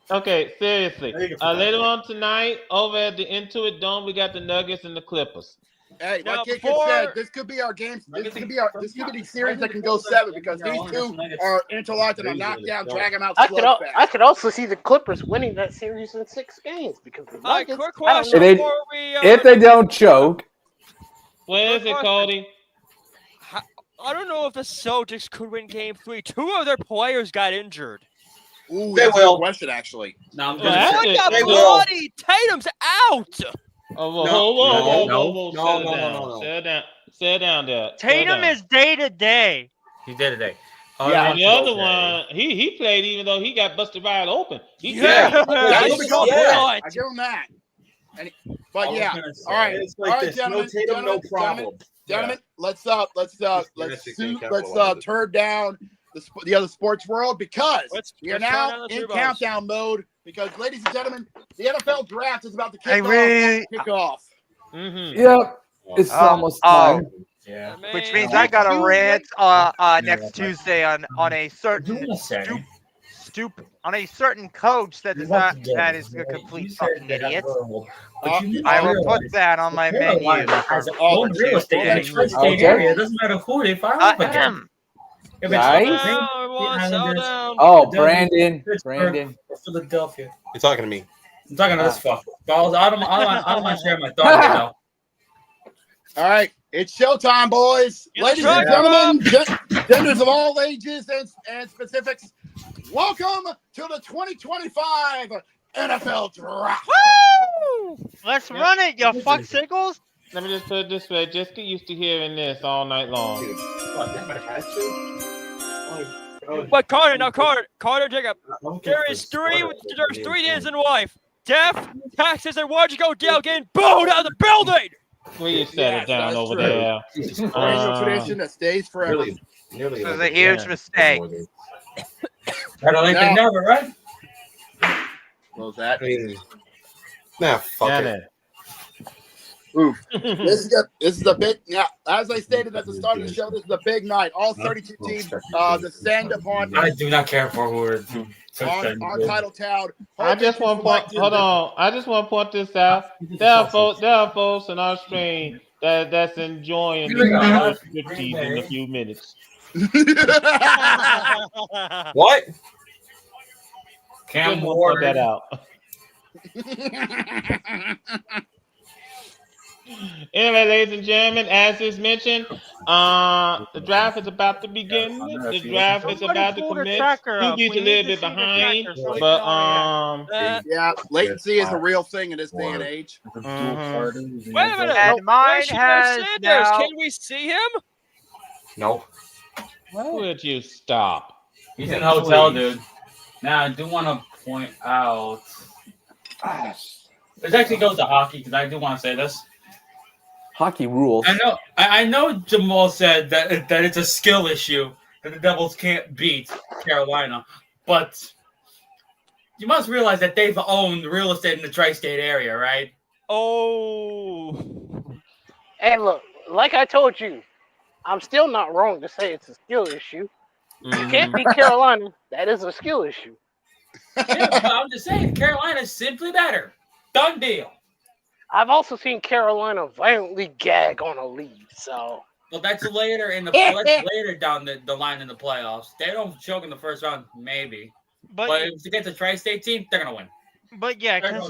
[SPEAKER 7] Okay, seriously. Later on tonight, over at the Intuit Dome, we got the Nuggets and the Clippers.
[SPEAKER 1] Hey, like Kikin said, this could be our game. This could be the series that can go 7 because these two are interlocked and knockdown, drag them out.
[SPEAKER 2] I could also see the Clippers winning that series in 6 games because the Nuggets.
[SPEAKER 6] Quick question
[SPEAKER 4] if they don't choke.
[SPEAKER 7] Where is it, Cody?
[SPEAKER 6] I don't know if the Celtics could win Game 3. 2 of their players got injured.
[SPEAKER 1] Ooh, that's a good question, actually.
[SPEAKER 11] No,
[SPEAKER 6] They got bloody. Tatum's out.
[SPEAKER 7] Whoa. Settle down there.
[SPEAKER 3] Tatum is day to day.
[SPEAKER 10] He's day to day.
[SPEAKER 7] And the other one, he played even though he got busted wide open.
[SPEAKER 1] I give him that. But yeah, all right,
[SPEAKER 11] It's like this. No Tatum, no problem.
[SPEAKER 1] Gentlemen, let's turn down the other sports world because we are now in countdown mode. Because, ladies and gentlemen, the NFL draft is about to kick off.
[SPEAKER 4] Mm-hmm. Yep, it's almost time.
[SPEAKER 12] Yeah. Which means I got a rant next Tuesday on a certain on a certain coach that is a complete fucking idiot. I will put that on my menu.
[SPEAKER 9] Real estate in a tri-state area. It doesn't matter who they file up against.
[SPEAKER 4] Oh, Brandon.
[SPEAKER 9] Philadelphia.
[SPEAKER 10] You're talking to me.
[SPEAKER 9] I'm talking to this fuck. I don't want to share my thoughts right now.
[SPEAKER 1] All right, it's showtime, boys. Ladies and gentlemen, genders of all ages and specifics, welcome to the 2025 NFL Draft.
[SPEAKER 3] Woo! Let's run it, you fuck sickles.
[SPEAKER 7] Let me just put it this way. Just get used to hearing this all night long.
[SPEAKER 6] But Carter, Jacob. There's 3 days in life. Death, taxes, and why'd you go down getting booed out of the building?
[SPEAKER 7] Please settle down over there.
[SPEAKER 1] Tradition that stays forever.
[SPEAKER 12] This is a huge mistake.
[SPEAKER 9] Better late than never, right?
[SPEAKER 1] What was that?
[SPEAKER 10] Fuck it.
[SPEAKER 1] Oof. This is a big. Yeah, as I stated at the start of the show, this is a big night. All 32 teams descend upon.
[SPEAKER 9] I do not care for who are
[SPEAKER 1] on title town.
[SPEAKER 7] I just want to point. Hold on. I just want to point this out. There are folks in Australia that's enjoying the striptease in a few minutes.
[SPEAKER 10] What?
[SPEAKER 9] Cam
[SPEAKER 7] Ward that out. Anyway, ladies and gentlemen, as is mentioned, the draft is about to begin. The draft is
[SPEAKER 3] Somebody
[SPEAKER 7] about to
[SPEAKER 3] pull the
[SPEAKER 7] commence.
[SPEAKER 3] tracker up.
[SPEAKER 7] Fuji's
[SPEAKER 3] We
[SPEAKER 7] a
[SPEAKER 3] need
[SPEAKER 7] little
[SPEAKER 3] to
[SPEAKER 7] bit
[SPEAKER 3] see the
[SPEAKER 7] behind,
[SPEAKER 3] tracker so we
[SPEAKER 7] but
[SPEAKER 3] can react.
[SPEAKER 1] Yeah, latency is a real thing in this day and age.
[SPEAKER 6] Wait a minute.
[SPEAKER 12] And mine
[SPEAKER 6] Where's Sheriff
[SPEAKER 12] has
[SPEAKER 6] Sanders?
[SPEAKER 12] now.
[SPEAKER 6] Can we see him?
[SPEAKER 10] No.
[SPEAKER 7] Would you stop?
[SPEAKER 4] He's in the hotel, dude. Now, I do want to point out. This actually goes to hockey because I do want to say this.
[SPEAKER 13] Hockey rules.
[SPEAKER 4] I know Jamal said that it's a skill issue that the Devils can't beat Carolina, but you must realize that they've owned real estate in the tri-state area, right?
[SPEAKER 6] Oh.
[SPEAKER 2] Hey, look, like I told you, I'm still not wrong to say it's a skill issue. You can't beat Carolina. That is a skill issue.
[SPEAKER 4] Yeah, but I'm just saying, Carolina's simply better. Done deal.
[SPEAKER 2] I've also seen Carolina violently gag on a lead, so.
[SPEAKER 4] Well, that's later that's later down the line in the playoffs. They don't choke in the first round, maybe. But if they get the tri-state team, they're gonna win.
[SPEAKER 3] But yeah, can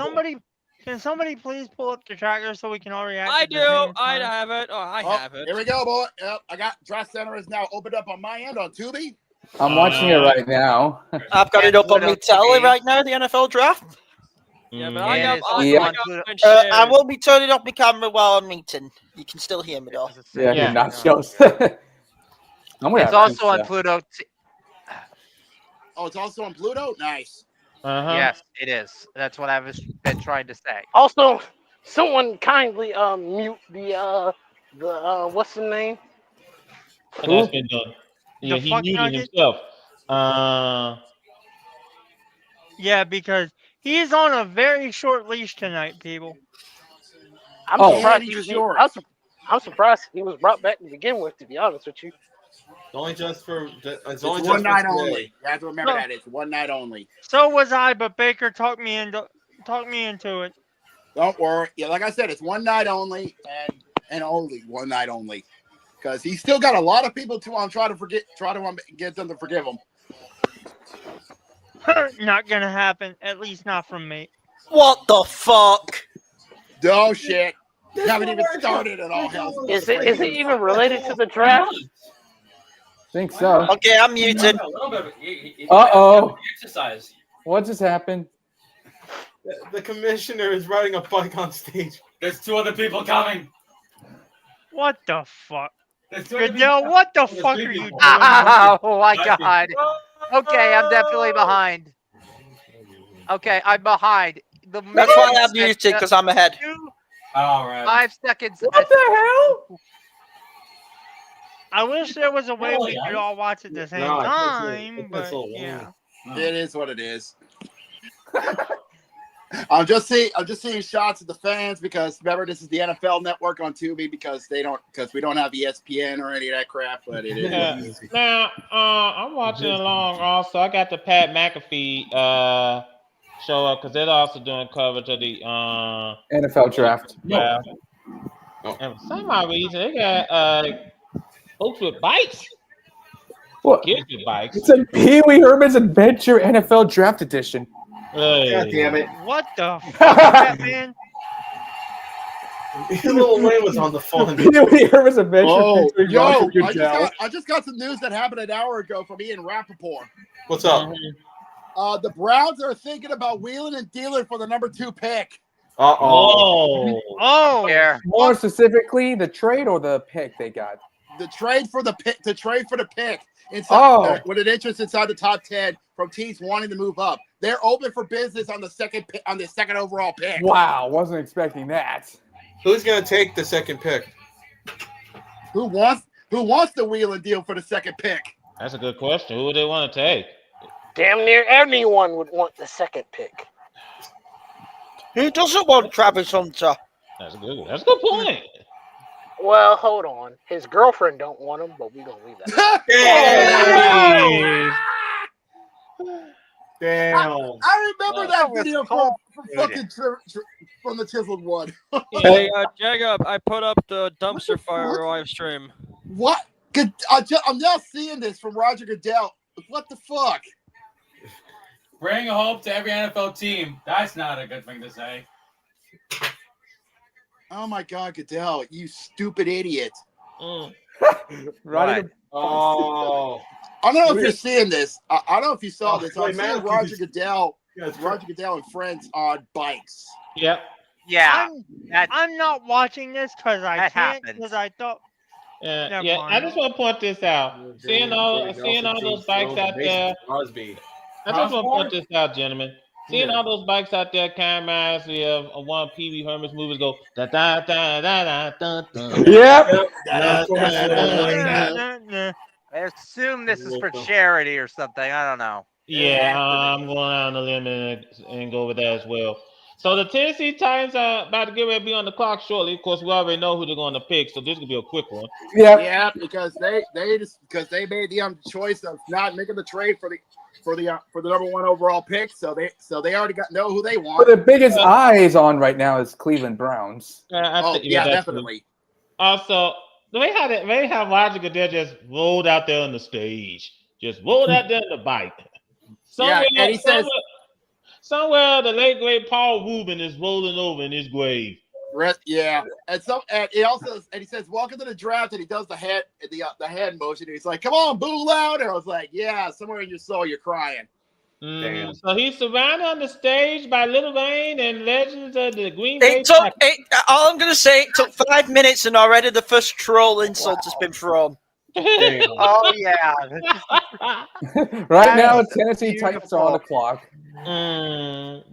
[SPEAKER 3] somebody please pull up the tracker so we can all react?
[SPEAKER 6] I
[SPEAKER 3] at the
[SPEAKER 6] do.
[SPEAKER 3] same
[SPEAKER 6] I
[SPEAKER 3] time?
[SPEAKER 6] have it. Oh, I have it.
[SPEAKER 1] Here we go, boy. Yep, I got Draft Center is now opened up on my end on Tubi.
[SPEAKER 13] I'm watching it right now.
[SPEAKER 5] I've got it up on my telly right now, the NFL draft.
[SPEAKER 6] Yeah, but
[SPEAKER 5] I will be turning off my camera while I'm eating. You can still hear me though.
[SPEAKER 13] Yeah, nachos.
[SPEAKER 12] It's also on Pluto.
[SPEAKER 1] Oh, it's also on Pluto? Nice.
[SPEAKER 12] Yes, it is. That's what I've been trying to say.
[SPEAKER 2] Also, someone kindly mute the what's the name?
[SPEAKER 7] That's been done. Yeah, he muted himself.
[SPEAKER 3] Yeah, because he's on a very short leash tonight, people.
[SPEAKER 2] I'm surprised he was short. I'm surprised he was brought back to begin with. To be honest with you,
[SPEAKER 11] only just for it's
[SPEAKER 1] only one night only. You have to remember that it's one night only.
[SPEAKER 3] So was I, but Baker talked me into it.
[SPEAKER 1] Don't worry. Yeah, like I said, it's one night only, and only one night only, because he's still got a lot of people to try to get them to forgive him.
[SPEAKER 3] Not gonna happen. At least not from me.
[SPEAKER 5] What the fuck?
[SPEAKER 1] Oh shit! You haven't even started at all. Hell.
[SPEAKER 2] Is it even related to the draft?
[SPEAKER 13] I think so.
[SPEAKER 5] Okay, I'm muted.
[SPEAKER 13] Uh-oh.
[SPEAKER 4] Exercise.
[SPEAKER 13] What just happened?
[SPEAKER 11] The commissioner is riding a bike on stage.
[SPEAKER 4] There's two other people coming.
[SPEAKER 3] What the fuck? Goodell, what the fuck are you doing?
[SPEAKER 12] Oh my god. Okay, I'm definitely behind. Okay, I'm behind.
[SPEAKER 5] That's why I'm muted, because I'm ahead.
[SPEAKER 4] All right.
[SPEAKER 12] 5 seconds.
[SPEAKER 13] What the hell?
[SPEAKER 3] I wish there was a way we could all watch at the same time, but yeah.
[SPEAKER 1] It is what it is. I'm just seeing shots of the fans because remember this is the NFL Network on Tubi because we don't have ESPN or any of that crap, but it is.
[SPEAKER 7] Now I'm watching along also. I got the Pat McAfee show up because they're also doing coverage of the
[SPEAKER 13] NFL draft.
[SPEAKER 7] Yeah. And for some odd reason they got folks with bikes.
[SPEAKER 13] What?
[SPEAKER 7] Kids with bikes.
[SPEAKER 13] It's a Pee Wee Herman's Adventure NFL Draft Edition.
[SPEAKER 11] God damn it!
[SPEAKER 3] What the fuck, man?
[SPEAKER 11] Lil Wayne was on the phone.
[SPEAKER 13] Pee Wee Herman's Adventure.
[SPEAKER 1] Oh, yo!
[SPEAKER 13] I
[SPEAKER 1] I just got some news that happened an hour ago from Ian Rappaport.
[SPEAKER 11] What's up?
[SPEAKER 1] The Browns are thinking about wheeling and dealing for the number 2 pick.
[SPEAKER 3] Oh,
[SPEAKER 12] yeah.
[SPEAKER 13] More specifically, the trade or the pick they got?
[SPEAKER 1] The trade for the pick. The trade for the pick. With an interest inside the top 10 from teams wanting to move up. They're open for business on the second overall pick.
[SPEAKER 13] Wow, wasn't expecting that.
[SPEAKER 11] Who's gonna take the second pick?
[SPEAKER 1] Who wants the wheel and deal for the second pick?
[SPEAKER 7] That's a good question. Who would they want to take?
[SPEAKER 2] Damn near anyone would want the second pick.
[SPEAKER 5] Who doesn't want Travis Hunter?
[SPEAKER 7] That's a good point.
[SPEAKER 2] Well, hold on. His girlfriend don't want him, but we gonna leave that.
[SPEAKER 11] Damn.
[SPEAKER 1] I remember that video from fucking from the Chiseled One.
[SPEAKER 6] Hey, Jacob, I put up the dumpster fire live stream.
[SPEAKER 1] What? I'm now seeing this from Roger Goodell. What the fuck?
[SPEAKER 4] Bring hope to every NFL team. That's not a good thing to say.
[SPEAKER 1] Oh my God, Goodell, you stupid idiot!
[SPEAKER 13] Right.
[SPEAKER 10] Oh.
[SPEAKER 1] I don't know if you're seeing this. I don't know if you saw this. I'm
[SPEAKER 10] Clay
[SPEAKER 1] seeing
[SPEAKER 10] Matthews.
[SPEAKER 1] Roger Goodell and friends on bikes.
[SPEAKER 7] Yep.
[SPEAKER 12] Yeah.
[SPEAKER 3] I'm not watching this because I
[SPEAKER 12] That
[SPEAKER 3] can't.
[SPEAKER 12] happens.
[SPEAKER 3] Because I thought. Never
[SPEAKER 7] Yeah.
[SPEAKER 3] mind.
[SPEAKER 7] I just want to point this out. Seeing all those bikes out there.
[SPEAKER 10] Crosby.
[SPEAKER 7] I just want to point this out, gentlemen. Seeing all those bikes out there kind of reminds me of one of Pee Wee Herman's movies. Go da da da da da da.
[SPEAKER 13] Yep.
[SPEAKER 12] I assume this is for charity or something. I don't know.
[SPEAKER 7] Yeah, I'm going out on a limb and go with that as well. So the Tennessee Titans are about to get ready to be on the clock shortly. Of course, we already know who they're going to pick, so this is gonna be a quick one.
[SPEAKER 1] Yeah, because they made the choice of not making the trade for the number 1 overall pick. So they already know who they want.
[SPEAKER 13] But the biggest eyes on right now is Cleveland Browns.
[SPEAKER 1] Definitely.
[SPEAKER 7] Also, the way how Roger Goodell just rolled out there on the stage, just rolled out there on the bike. Somewhere,
[SPEAKER 1] and he says,
[SPEAKER 7] somewhere the late great Paul Rubin is rolling over in his grave.
[SPEAKER 1] Yeah, and he says, "Welcome to the draft," and he does the hand motion. And he's like, "Come on, boo louder!" I was like, "Yeah, somewhere in your soul, you're crying."
[SPEAKER 7] Damn. So he's surrounded on the stage by Lil Wayne and legends of the Green Bay.
[SPEAKER 5] All I'm going to say, it took 5 minutes, and already the first troll insult has been thrown.
[SPEAKER 12] Oh yeah.
[SPEAKER 13] Right now, Tennessee Titans are on the clock.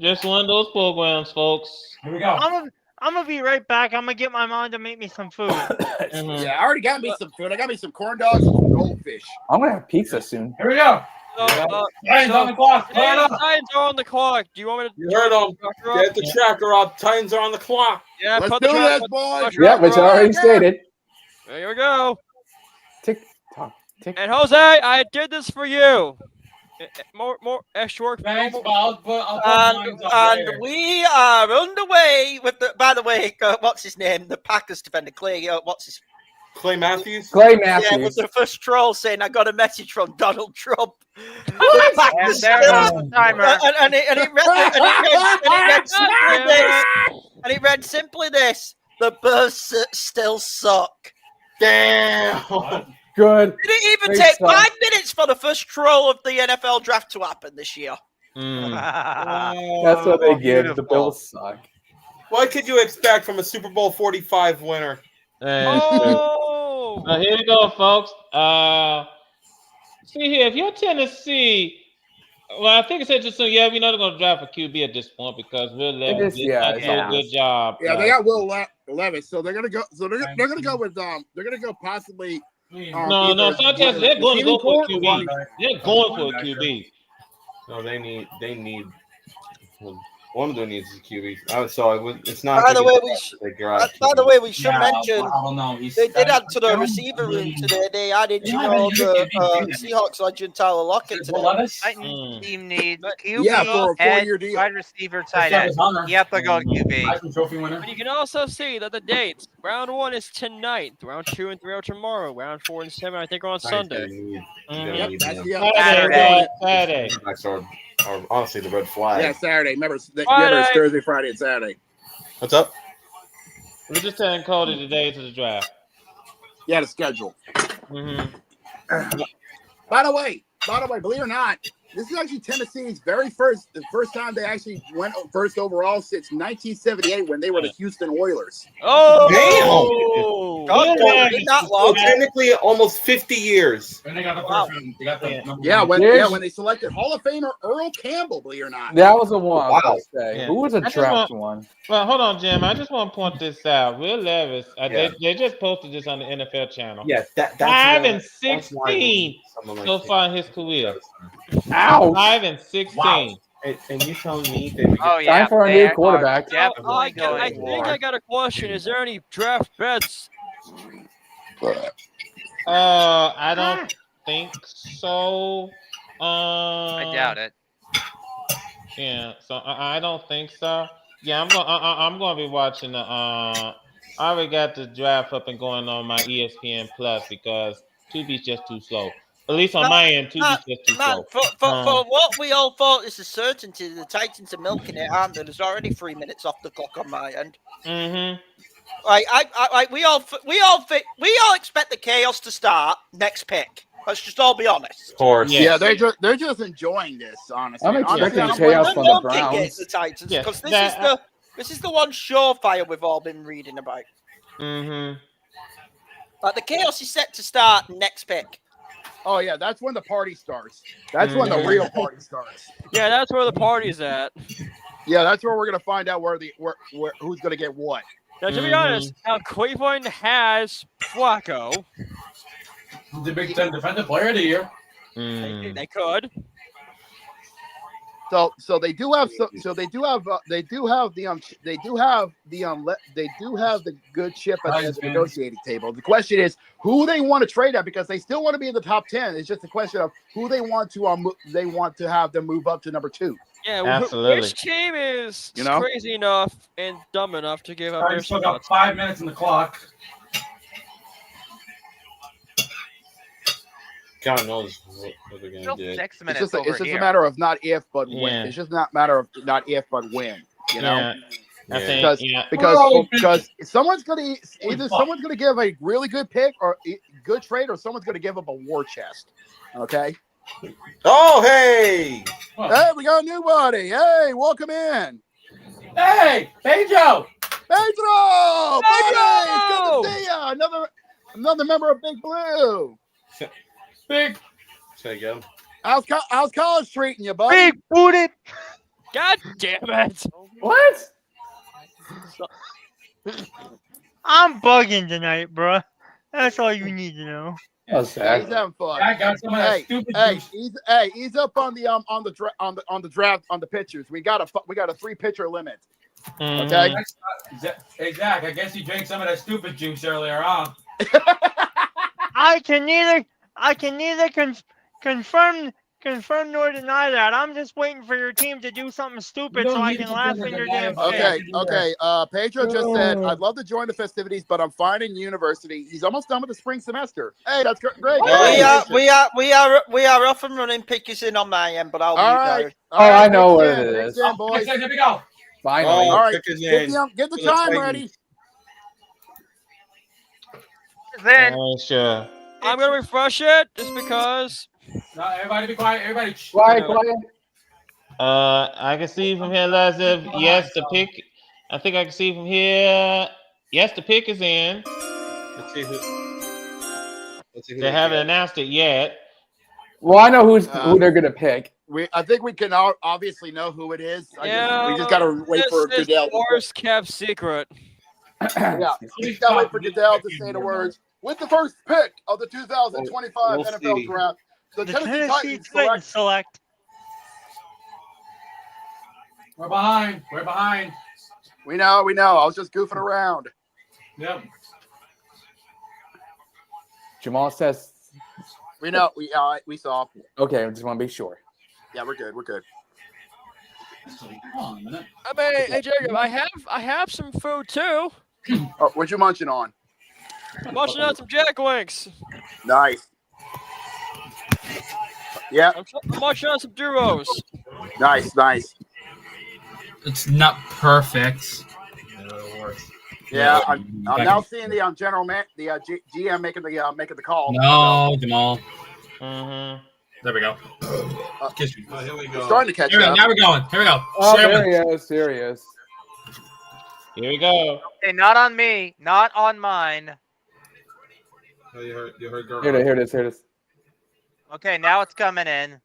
[SPEAKER 7] Just one of those programs, folks.
[SPEAKER 13] Here we go.
[SPEAKER 3] I'm gonna be right back. I'm gonna get my mom to make me some food.
[SPEAKER 1] Yeah, I already got me some food. I got me some corn dogs and some goldfish.
[SPEAKER 13] I'm gonna have pizza soon.
[SPEAKER 4] Here we go.
[SPEAKER 13] Titans
[SPEAKER 4] on the clock.
[SPEAKER 6] Titans are on the clock. Do you want me to?
[SPEAKER 10] You heard them. Get the tracker up. Titans are on the clock.
[SPEAKER 6] Yeah,
[SPEAKER 1] let's
[SPEAKER 6] put
[SPEAKER 1] do
[SPEAKER 6] the
[SPEAKER 1] this, boys.
[SPEAKER 13] Yeah, it's already stated.
[SPEAKER 6] There we go.
[SPEAKER 13] Tick tock, tick.
[SPEAKER 6] And Jose, I did this for you. More extra work.
[SPEAKER 4] Thanks, Bob.
[SPEAKER 5] And we are underway with the. By the way, what's his name? The Packers defender, Clay.
[SPEAKER 10] Clay Matthews?
[SPEAKER 13] Clay Matthews.
[SPEAKER 5] Yeah, with the first troll saying, "I got a message from Donald Trump."
[SPEAKER 12] And there goes the timer.
[SPEAKER 5] And it read simply this: "The Bears still suck."
[SPEAKER 10] Damn.
[SPEAKER 13] Good.
[SPEAKER 5] Did it even
[SPEAKER 13] Great
[SPEAKER 5] take
[SPEAKER 13] stuff.
[SPEAKER 5] 5 minutes for the first troll of the NFL draft to happen this year?
[SPEAKER 13] That's what they get. The Bills suck.
[SPEAKER 10] What could you expect from a Super Bowl 45 winner?
[SPEAKER 6] Oh!
[SPEAKER 7] Here we go, folks. See here, if you're Tennessee, well, I think it's interesting. Yeah, we know they're going to draft a QB at this point because Will Levis did a good job.
[SPEAKER 1] Yeah, they got Will Levis, so they're gonna go. So they're gonna go with They're gonna go possibly.
[SPEAKER 7] No, Sanchez, they're going to go for a QB. They're going for a QB.
[SPEAKER 10] No, they need. Well, one of them needs a QB. So it's not.
[SPEAKER 5] By the way, we should mention they did add to the receiver room today. They added, the Seahawks legend Tyler Lockett today.
[SPEAKER 12] Titans team needs QB,
[SPEAKER 1] for a 4-year deal.
[SPEAKER 12] wide receiver, tight end. You have to go QB.
[SPEAKER 6] But you can also see that the dates. Round 1 is tonight. Round 2 and 3 are tomorrow. Round 4 and 7, I think, are on Sunday.
[SPEAKER 7] Saturday.
[SPEAKER 10] Or honestly, the red flag.
[SPEAKER 1] Yeah, Saturday. Remember, it's Thursday, Friday, and Saturday.
[SPEAKER 10] What's up?
[SPEAKER 7] We're just telling Cody the day to the draft.
[SPEAKER 1] Yeah, the schedule. By the way, believe it or not, this is actually Tennessee's the first time they actually went first overall since 1978 when they were the Houston Oilers.
[SPEAKER 5] Oh,
[SPEAKER 10] So technically, almost 50 years.
[SPEAKER 4] And they got the first round. They got the
[SPEAKER 1] when they selected Hall of Famer Earl Campbell, believe it or not.
[SPEAKER 13] That was the one.
[SPEAKER 10] Wow.
[SPEAKER 13] I was gonna say. Who was a draft one?
[SPEAKER 7] Well, hold on, Jim. I just want to point this out. Will Levis, they just posted this on the NFL channel.
[SPEAKER 10] Yeah, that's
[SPEAKER 7] 5 and 16 so far in his career.
[SPEAKER 13] Ouch.
[SPEAKER 7] 5 and 16.
[SPEAKER 10] Wow. And you telling me that
[SPEAKER 13] time for a new quarterback.
[SPEAKER 6] I think I got a question. Is there any draft bets?
[SPEAKER 7] I don't think so.
[SPEAKER 12] I doubt it.
[SPEAKER 7] Yeah, so I don't think so. Yeah, I'm going to be watching the. I already got the draft up and going on my ESPN Plus because Tubi's just too slow. At least on my end, Tubi's just too slow.
[SPEAKER 5] For what we all thought is a certainty, the Titans are milking it, aren't they? There's already 3 minutes off the clock on my end. Right, we all expect the chaos to start next pick. Let's just all be honest.
[SPEAKER 10] Of course.
[SPEAKER 1] Yeah, they're just enjoying this. Honestly,
[SPEAKER 13] I'm expecting
[SPEAKER 1] honestly,
[SPEAKER 13] chaos from the
[SPEAKER 5] Don't pick
[SPEAKER 13] Browns.
[SPEAKER 5] the Titans
[SPEAKER 7] Yes,
[SPEAKER 5] because
[SPEAKER 7] that-
[SPEAKER 5] this is the one surefire we've all been reading about.
[SPEAKER 7] Mm-hmm.
[SPEAKER 5] Like the chaos is set to start next pick.
[SPEAKER 1] Oh yeah, that's when the party starts. That's when the real party starts.
[SPEAKER 6] Yeah, that's where the party's at.
[SPEAKER 1] Yeah, that's where we're gonna find out where who's gonna get what.
[SPEAKER 6] Now, to be honest, now Cleveland has Flacco.
[SPEAKER 4] The Big Ten Defensive Player of the Year.
[SPEAKER 6] They could.
[SPEAKER 1] So they do have they do have the good chip at the negotiating table. The question is who they want to trade at because they still want to be in the top 10. It's just a question of who they want to have them move up to number 2.
[SPEAKER 6] Yeah,
[SPEAKER 7] absolutely.
[SPEAKER 6] Which team is crazy enough and dumb enough to give up their
[SPEAKER 4] Still got 5 minutes on the clock.
[SPEAKER 10] God knows what they're gonna do.
[SPEAKER 12] 6 minutes
[SPEAKER 1] It's just
[SPEAKER 12] here.
[SPEAKER 1] a matter of not if but when.
[SPEAKER 7] Yeah.
[SPEAKER 1] It's just not a matter of not if but when. You know.
[SPEAKER 7] Yeah.
[SPEAKER 1] Because someone's gonna give a really good pick or good trade, or someone's gonna give up a war chest. Okay.
[SPEAKER 10] Oh hey!
[SPEAKER 1] Hey, we got a new buddy. Hey, welcome in.
[SPEAKER 4] Hey, Pedro!
[SPEAKER 1] Pedro! Buddy, good to see you. Another member of Big Blue.
[SPEAKER 4] Big.
[SPEAKER 10] Say again.
[SPEAKER 1] How's college treating you, buddy?
[SPEAKER 12] Big booted.
[SPEAKER 6] God damn it!
[SPEAKER 13] What?
[SPEAKER 3] I'm bugging tonight, bruh. That's all you need to know.
[SPEAKER 1] He's having fun.
[SPEAKER 4] I got some of that stupid juice.
[SPEAKER 1] He's up on the draft on the pitchers. We got a 3-pitcher limit. Okay.
[SPEAKER 4] Hey Zach, I guess you drank some of that stupid juice earlier on.
[SPEAKER 3] I can neither confirm nor deny that. I'm just waiting for your team to do something stupid so I can laugh in your damn face.
[SPEAKER 1] Okay. Pedro just said, "I'd love to join the festivities, but I'm fine in university." He's almost done with the spring semester. Hey, that's great.
[SPEAKER 5] We are off and running. Pick is in on my end, but I'll be there.
[SPEAKER 13] I know what it is.
[SPEAKER 1] Boys.
[SPEAKER 4] Here we go.
[SPEAKER 13] Finally.
[SPEAKER 1] All right, get the time ready.
[SPEAKER 12] Then
[SPEAKER 7] Sure.
[SPEAKER 6] I'm gonna refresh it just because.
[SPEAKER 4] No, everybody be quiet. Everybody.
[SPEAKER 13] Quiet.
[SPEAKER 7] I can see from here, Lazarus. Yes, the pick. I think I can see from here. Yes, the pick is in.
[SPEAKER 10] Let's see who
[SPEAKER 7] They haven't announced it yet.
[SPEAKER 13] Well, I know who they're gonna pick.
[SPEAKER 1] I think we can obviously know who it is. We just gotta wait for
[SPEAKER 6] This is
[SPEAKER 1] Goodell.
[SPEAKER 6] the worst kept secret.
[SPEAKER 1] Yeah, we just gotta wait for Goodell to say the words. With the first pick of the 2025 NFL Draft, the Tennessee Titans
[SPEAKER 3] select.
[SPEAKER 4] We're behind.
[SPEAKER 1] We know. I was just goofing around.
[SPEAKER 4] Yep.
[SPEAKER 13] Jamal says.
[SPEAKER 1] We know. We saw.
[SPEAKER 13] Okay, I just want to be sure.
[SPEAKER 1] Yeah, we're good.
[SPEAKER 6] I mean, hey Jacob, I have some food too.
[SPEAKER 1] Oh, what you munching on?
[SPEAKER 6] I'm munching on some Jack Links.
[SPEAKER 1] Nice. Yeah.
[SPEAKER 6] I'm munching on some duos.
[SPEAKER 1] Nice.
[SPEAKER 4] It's not perfect.
[SPEAKER 1] Yeah, I'm now seeing the general man, the GM making the call.
[SPEAKER 4] No, Jamal.
[SPEAKER 7] Mm-hmm.
[SPEAKER 4] There we go.
[SPEAKER 10] Here we go.
[SPEAKER 1] Starting to catch up.
[SPEAKER 4] Now we're going. Here we go.
[SPEAKER 13] Oh, there he is.
[SPEAKER 7] Here we go.
[SPEAKER 12] Okay, not on me, not on mine.
[SPEAKER 10] Oh, you heard girl.
[SPEAKER 13] Here it is.
[SPEAKER 12] Okay, now it's coming in.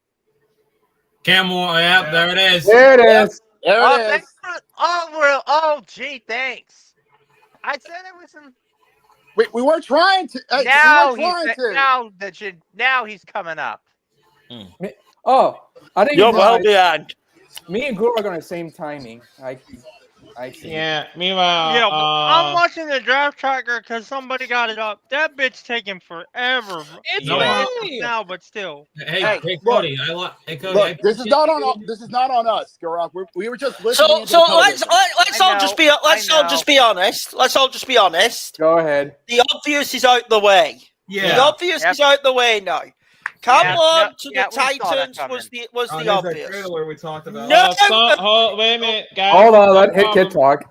[SPEAKER 4] Camel. Yeah, there it is.
[SPEAKER 13] There it is.
[SPEAKER 12] Thanks gee, thanks. I said it was some.
[SPEAKER 1] We weren't trying to.
[SPEAKER 12] Now he's coming up.
[SPEAKER 13] Oh, I think
[SPEAKER 5] you're well behind.
[SPEAKER 13] Me and Guru are on the same timing. I see.
[SPEAKER 7] Yeah. Meanwhile,
[SPEAKER 3] Yeah, but I'm watching the draft tracker because somebody got it up. That bitch taking forever. It's
[SPEAKER 4] me
[SPEAKER 3] now, but still.
[SPEAKER 4] Hey, Cody.
[SPEAKER 1] Look, this is not on us, Garak. We were just listening.
[SPEAKER 5] So let's all just be honest. Let's all just be honest.
[SPEAKER 13] Go ahead.
[SPEAKER 5] The obvious is out the way.
[SPEAKER 4] Yeah.
[SPEAKER 5] The obvious is out the way now. Come to the Titans was the obvious.
[SPEAKER 10] Where we talked about.
[SPEAKER 5] No,
[SPEAKER 7] wait a minute, guys.
[SPEAKER 13] Hold on, let Kid talk.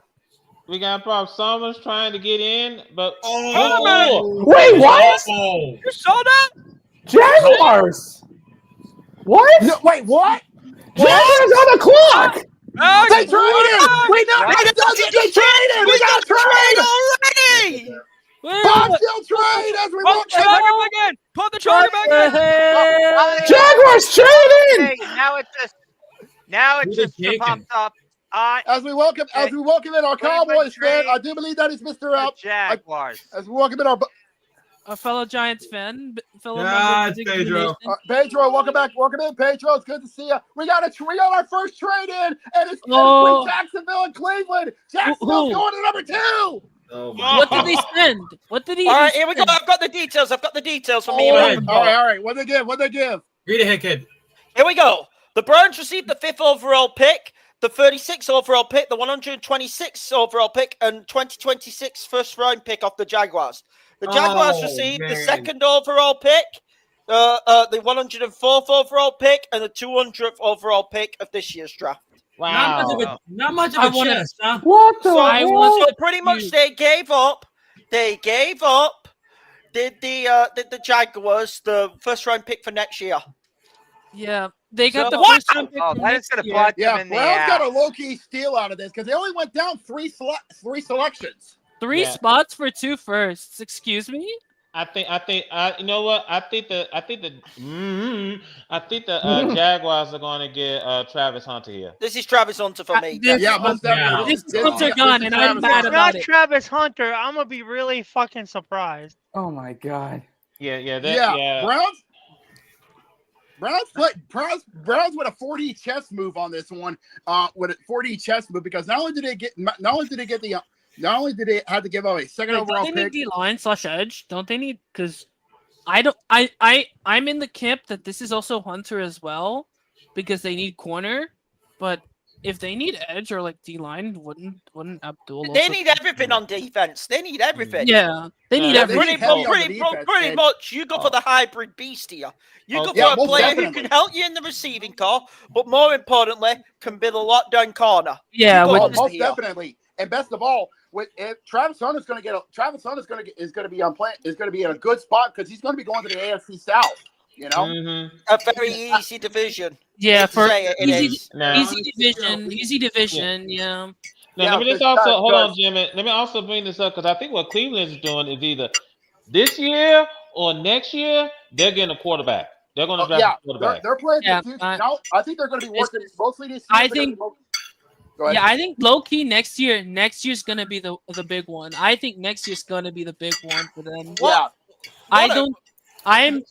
[SPEAKER 7] We got Bob Summers trying to get in, but
[SPEAKER 13] Wait, what?
[SPEAKER 6] You saw that?
[SPEAKER 13] Jaguars. What?
[SPEAKER 1] No, wait, what?
[SPEAKER 13] Jaguars on the clock.
[SPEAKER 1] They traded. We know it doesn't get traded. We got a trade
[SPEAKER 5] already.
[SPEAKER 1] Bombshell trade as we
[SPEAKER 6] Put
[SPEAKER 1] walk
[SPEAKER 6] the trigger back in. Put the trigger back in.
[SPEAKER 13] Jaguars trading.
[SPEAKER 12] Now it just popped up.
[SPEAKER 1] As we welcome in our Cowboys fan, I do believe that is Mr.
[SPEAKER 12] Jaguars.
[SPEAKER 1] As we welcome in our
[SPEAKER 14] fellow Giants fan, fellow
[SPEAKER 10] it's Pedro.
[SPEAKER 1] Pedro, welcome back. Welcome in, Pedro. It's good to see you. We got our first trade in, and it's between Jacksonville and Cleveland. Jacksonville's going to number 2.
[SPEAKER 10] Oh
[SPEAKER 14] what did they spend? What did he?
[SPEAKER 5] All right, here we go. I've got the details from me.
[SPEAKER 1] All right. What they give?
[SPEAKER 4] Read it, kid.
[SPEAKER 5] Here we go. The Browns received the 5th overall pick, the 36th overall pick, the 126th overall pick, and 2026 first-round pick off the Jaguars. The Jaguars received the 2nd overall pick, the 104th overall pick, and the 200th overall pick of this year's draft.
[SPEAKER 7] Wow.
[SPEAKER 4] Not much of a chance, huh?
[SPEAKER 13] What the
[SPEAKER 5] So pretty much they gave up the Jaguars the first-round pick for next year.
[SPEAKER 14] Yeah, they got the
[SPEAKER 5] what?
[SPEAKER 14] first round pick.
[SPEAKER 12] That is going to bite them in the
[SPEAKER 1] Browns got a
[SPEAKER 12] ass.
[SPEAKER 1] low-key steal out of this because they only went down three selections.
[SPEAKER 14] 3 spots for 2 firsts. Excuse me.
[SPEAKER 7] I think you know what? I think the Jaguars are going to get Travis Hunter here.
[SPEAKER 5] This is Travis Hunter for me.
[SPEAKER 14] This is Hunter Gunn, and I'm mad about it.
[SPEAKER 3] Travis Hunter, I'm gonna be really fucking surprised.
[SPEAKER 13] Oh my god.
[SPEAKER 1] Browns with a 4D chess move on this one. With a 4D chess move because not only did they have to give up a second overall pick.
[SPEAKER 14] Don't they need D-line/edge? Don't they need? Because I'm in the camp that this is also Hunter as well, because they need corner. But if they need edge or like D-line, wouldn't Abdul?
[SPEAKER 5] They need everything on defense. They need everything.
[SPEAKER 14] Yeah, they need everything.
[SPEAKER 5] Pretty much. You go for the hybrid beast here. You go for a player who can help you in the receiving core, but more importantly, can be the lockdown corner.
[SPEAKER 14] Yeah,
[SPEAKER 1] most definitely. And best of all, Travis Hunter is going to be in a good spot because he's going to be going to the AFC South. You know,
[SPEAKER 5] a very easy division.
[SPEAKER 14] Yeah, for
[SPEAKER 3] easy division. Yeah.
[SPEAKER 7] Now, let me just also hold on, Jimmy. Let me also bring this up because I think what Cleveland's doing is either this year or next year they're getting a quarterback. They're going to draft a quarterback.
[SPEAKER 1] They're playing the future. Now, I think they're going to be working mostly this year.
[SPEAKER 14] I think low key next year's gonna be the big one. I think next year's gonna be the big one for them.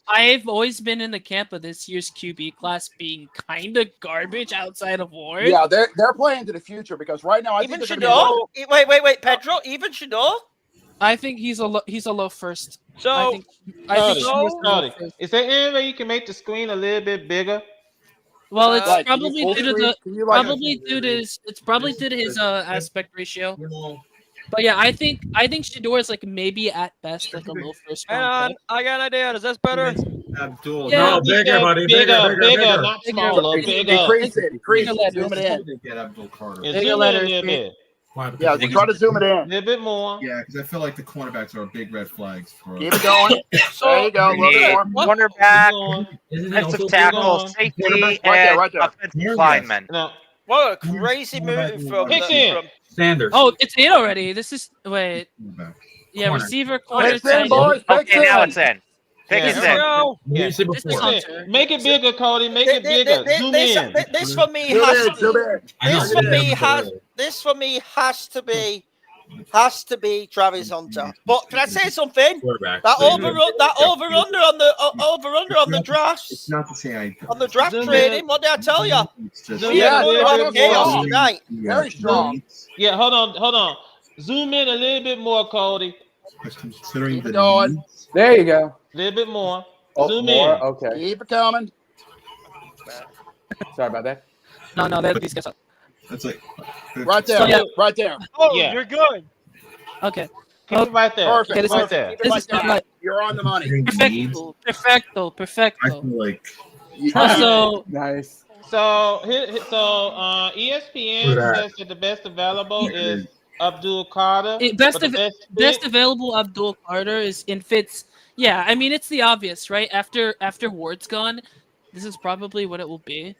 [SPEAKER 14] I've always been in the camp of this year's QB class being kind of garbage outside of Ward.
[SPEAKER 1] Yeah, they're playing to the future because right now
[SPEAKER 5] even Shador. Wait, Pedro. Even Shador.
[SPEAKER 14] I think he's a low first.
[SPEAKER 7] So
[SPEAKER 14] I think
[SPEAKER 7] is there any way you can make the screen a little bit bigger?
[SPEAKER 14] Well, it's probably due to his aspect ratio. But yeah, I think Shador is like maybe at best like a low first round.
[SPEAKER 6] I got an idea. Is this better?
[SPEAKER 10] Abdul,
[SPEAKER 14] yeah,
[SPEAKER 10] no, bigger, buddy,
[SPEAKER 7] bigger, not smaller, bigger.
[SPEAKER 1] Increase it, zoom it in.
[SPEAKER 10] Get Abdul Carter.
[SPEAKER 1] Bigger letters. Yeah, try to zoom it in.
[SPEAKER 7] A little bit more.
[SPEAKER 10] Yeah, because I feel like the cornerbacks are big red flags.
[SPEAKER 1] Keep it going. There you go.
[SPEAKER 12] Cornerback, defensive tackle, safety, and offensive lineman.
[SPEAKER 5] What a crazy move from
[SPEAKER 10] Sanders.
[SPEAKER 14] Oh, it's in already. This is wait. Yeah,
[SPEAKER 10] Corner.
[SPEAKER 14] Receiver, corner.
[SPEAKER 12] Okay, now it's in. Pick it in.
[SPEAKER 7] Make it bigger, Cody. Make it bigger. Zoom in.
[SPEAKER 5] This for me has to be Travis Hunter. But can I say something? That over under on the draft.
[SPEAKER 10] It's not to say
[SPEAKER 5] on the draft trading. What did I tell you?
[SPEAKER 7] Chaos
[SPEAKER 5] tonight.
[SPEAKER 1] Very strong.
[SPEAKER 7] Yeah, hold on. Zoom in a little bit more, Cody.
[SPEAKER 10] Considering
[SPEAKER 1] Keep it going.
[SPEAKER 13] There you go.
[SPEAKER 7] A little bit more.
[SPEAKER 13] Oh,
[SPEAKER 7] Zoom
[SPEAKER 13] more?
[SPEAKER 7] in.
[SPEAKER 13] Okay.
[SPEAKER 1] Keep it coming.
[SPEAKER 13] Sorry about that.
[SPEAKER 14] No, these guys up.
[SPEAKER 10] That's like
[SPEAKER 1] right there.
[SPEAKER 14] So,
[SPEAKER 1] right there.
[SPEAKER 3] Oh, you're good.
[SPEAKER 14] Okay.
[SPEAKER 7] Keep it right there.
[SPEAKER 1] Perfect.
[SPEAKER 7] Right there.
[SPEAKER 1] Keep it like that. You're on the money.
[SPEAKER 14] Perfecto.
[SPEAKER 10] I feel like
[SPEAKER 14] Also,
[SPEAKER 13] nice.
[SPEAKER 7] So ESPN says that the best available is Abdul Carter.
[SPEAKER 14] Best available Abdul Carter is in fits. Yeah, I mean it's the obvious, right? After Ward's gone, this is probably what it will be.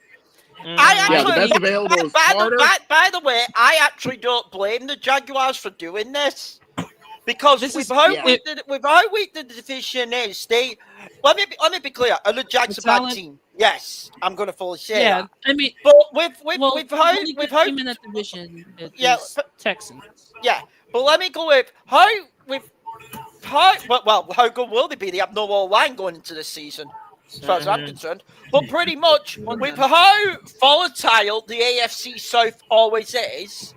[SPEAKER 5] I actually,
[SPEAKER 1] the best available is Carter.
[SPEAKER 5] By the way, I actually don't blame the Jaguars for doing this because with how weak the division is, they. Let me be clear. Are the Jags a bad team? Yes, I'm going to fully say that.
[SPEAKER 14] I mean,
[SPEAKER 5] but with how
[SPEAKER 14] team in that division, Texans.
[SPEAKER 5] Yeah, but let me go with how good will they be? They have no O-line going into this season, as far as I'm concerned. But pretty much with how volatile the AFC South always is,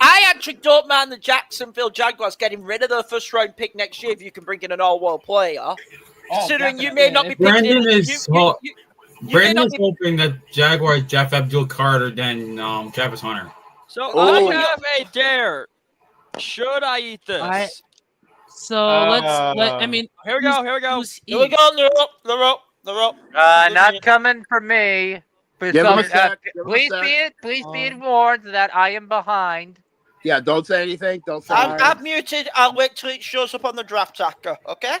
[SPEAKER 5] I actually don't mind the Jacksonville Jaguars getting rid of their first round pick next year if you can bring in an all-world player. Considering you may not be picking
[SPEAKER 4] Brandon is hoping that Jaguars Jeff Abdul Carter than Travis Hunter.
[SPEAKER 6] So I have a dare. Should I eat this?
[SPEAKER 14] I mean,
[SPEAKER 6] here we go.
[SPEAKER 5] The rope.
[SPEAKER 12] Not coming for me. Please be warned that I am behind.
[SPEAKER 1] Yeah, don't say anything. Don't say anything.
[SPEAKER 5] I've muted. I'll wait till it shows up on the draft tracker. Okay.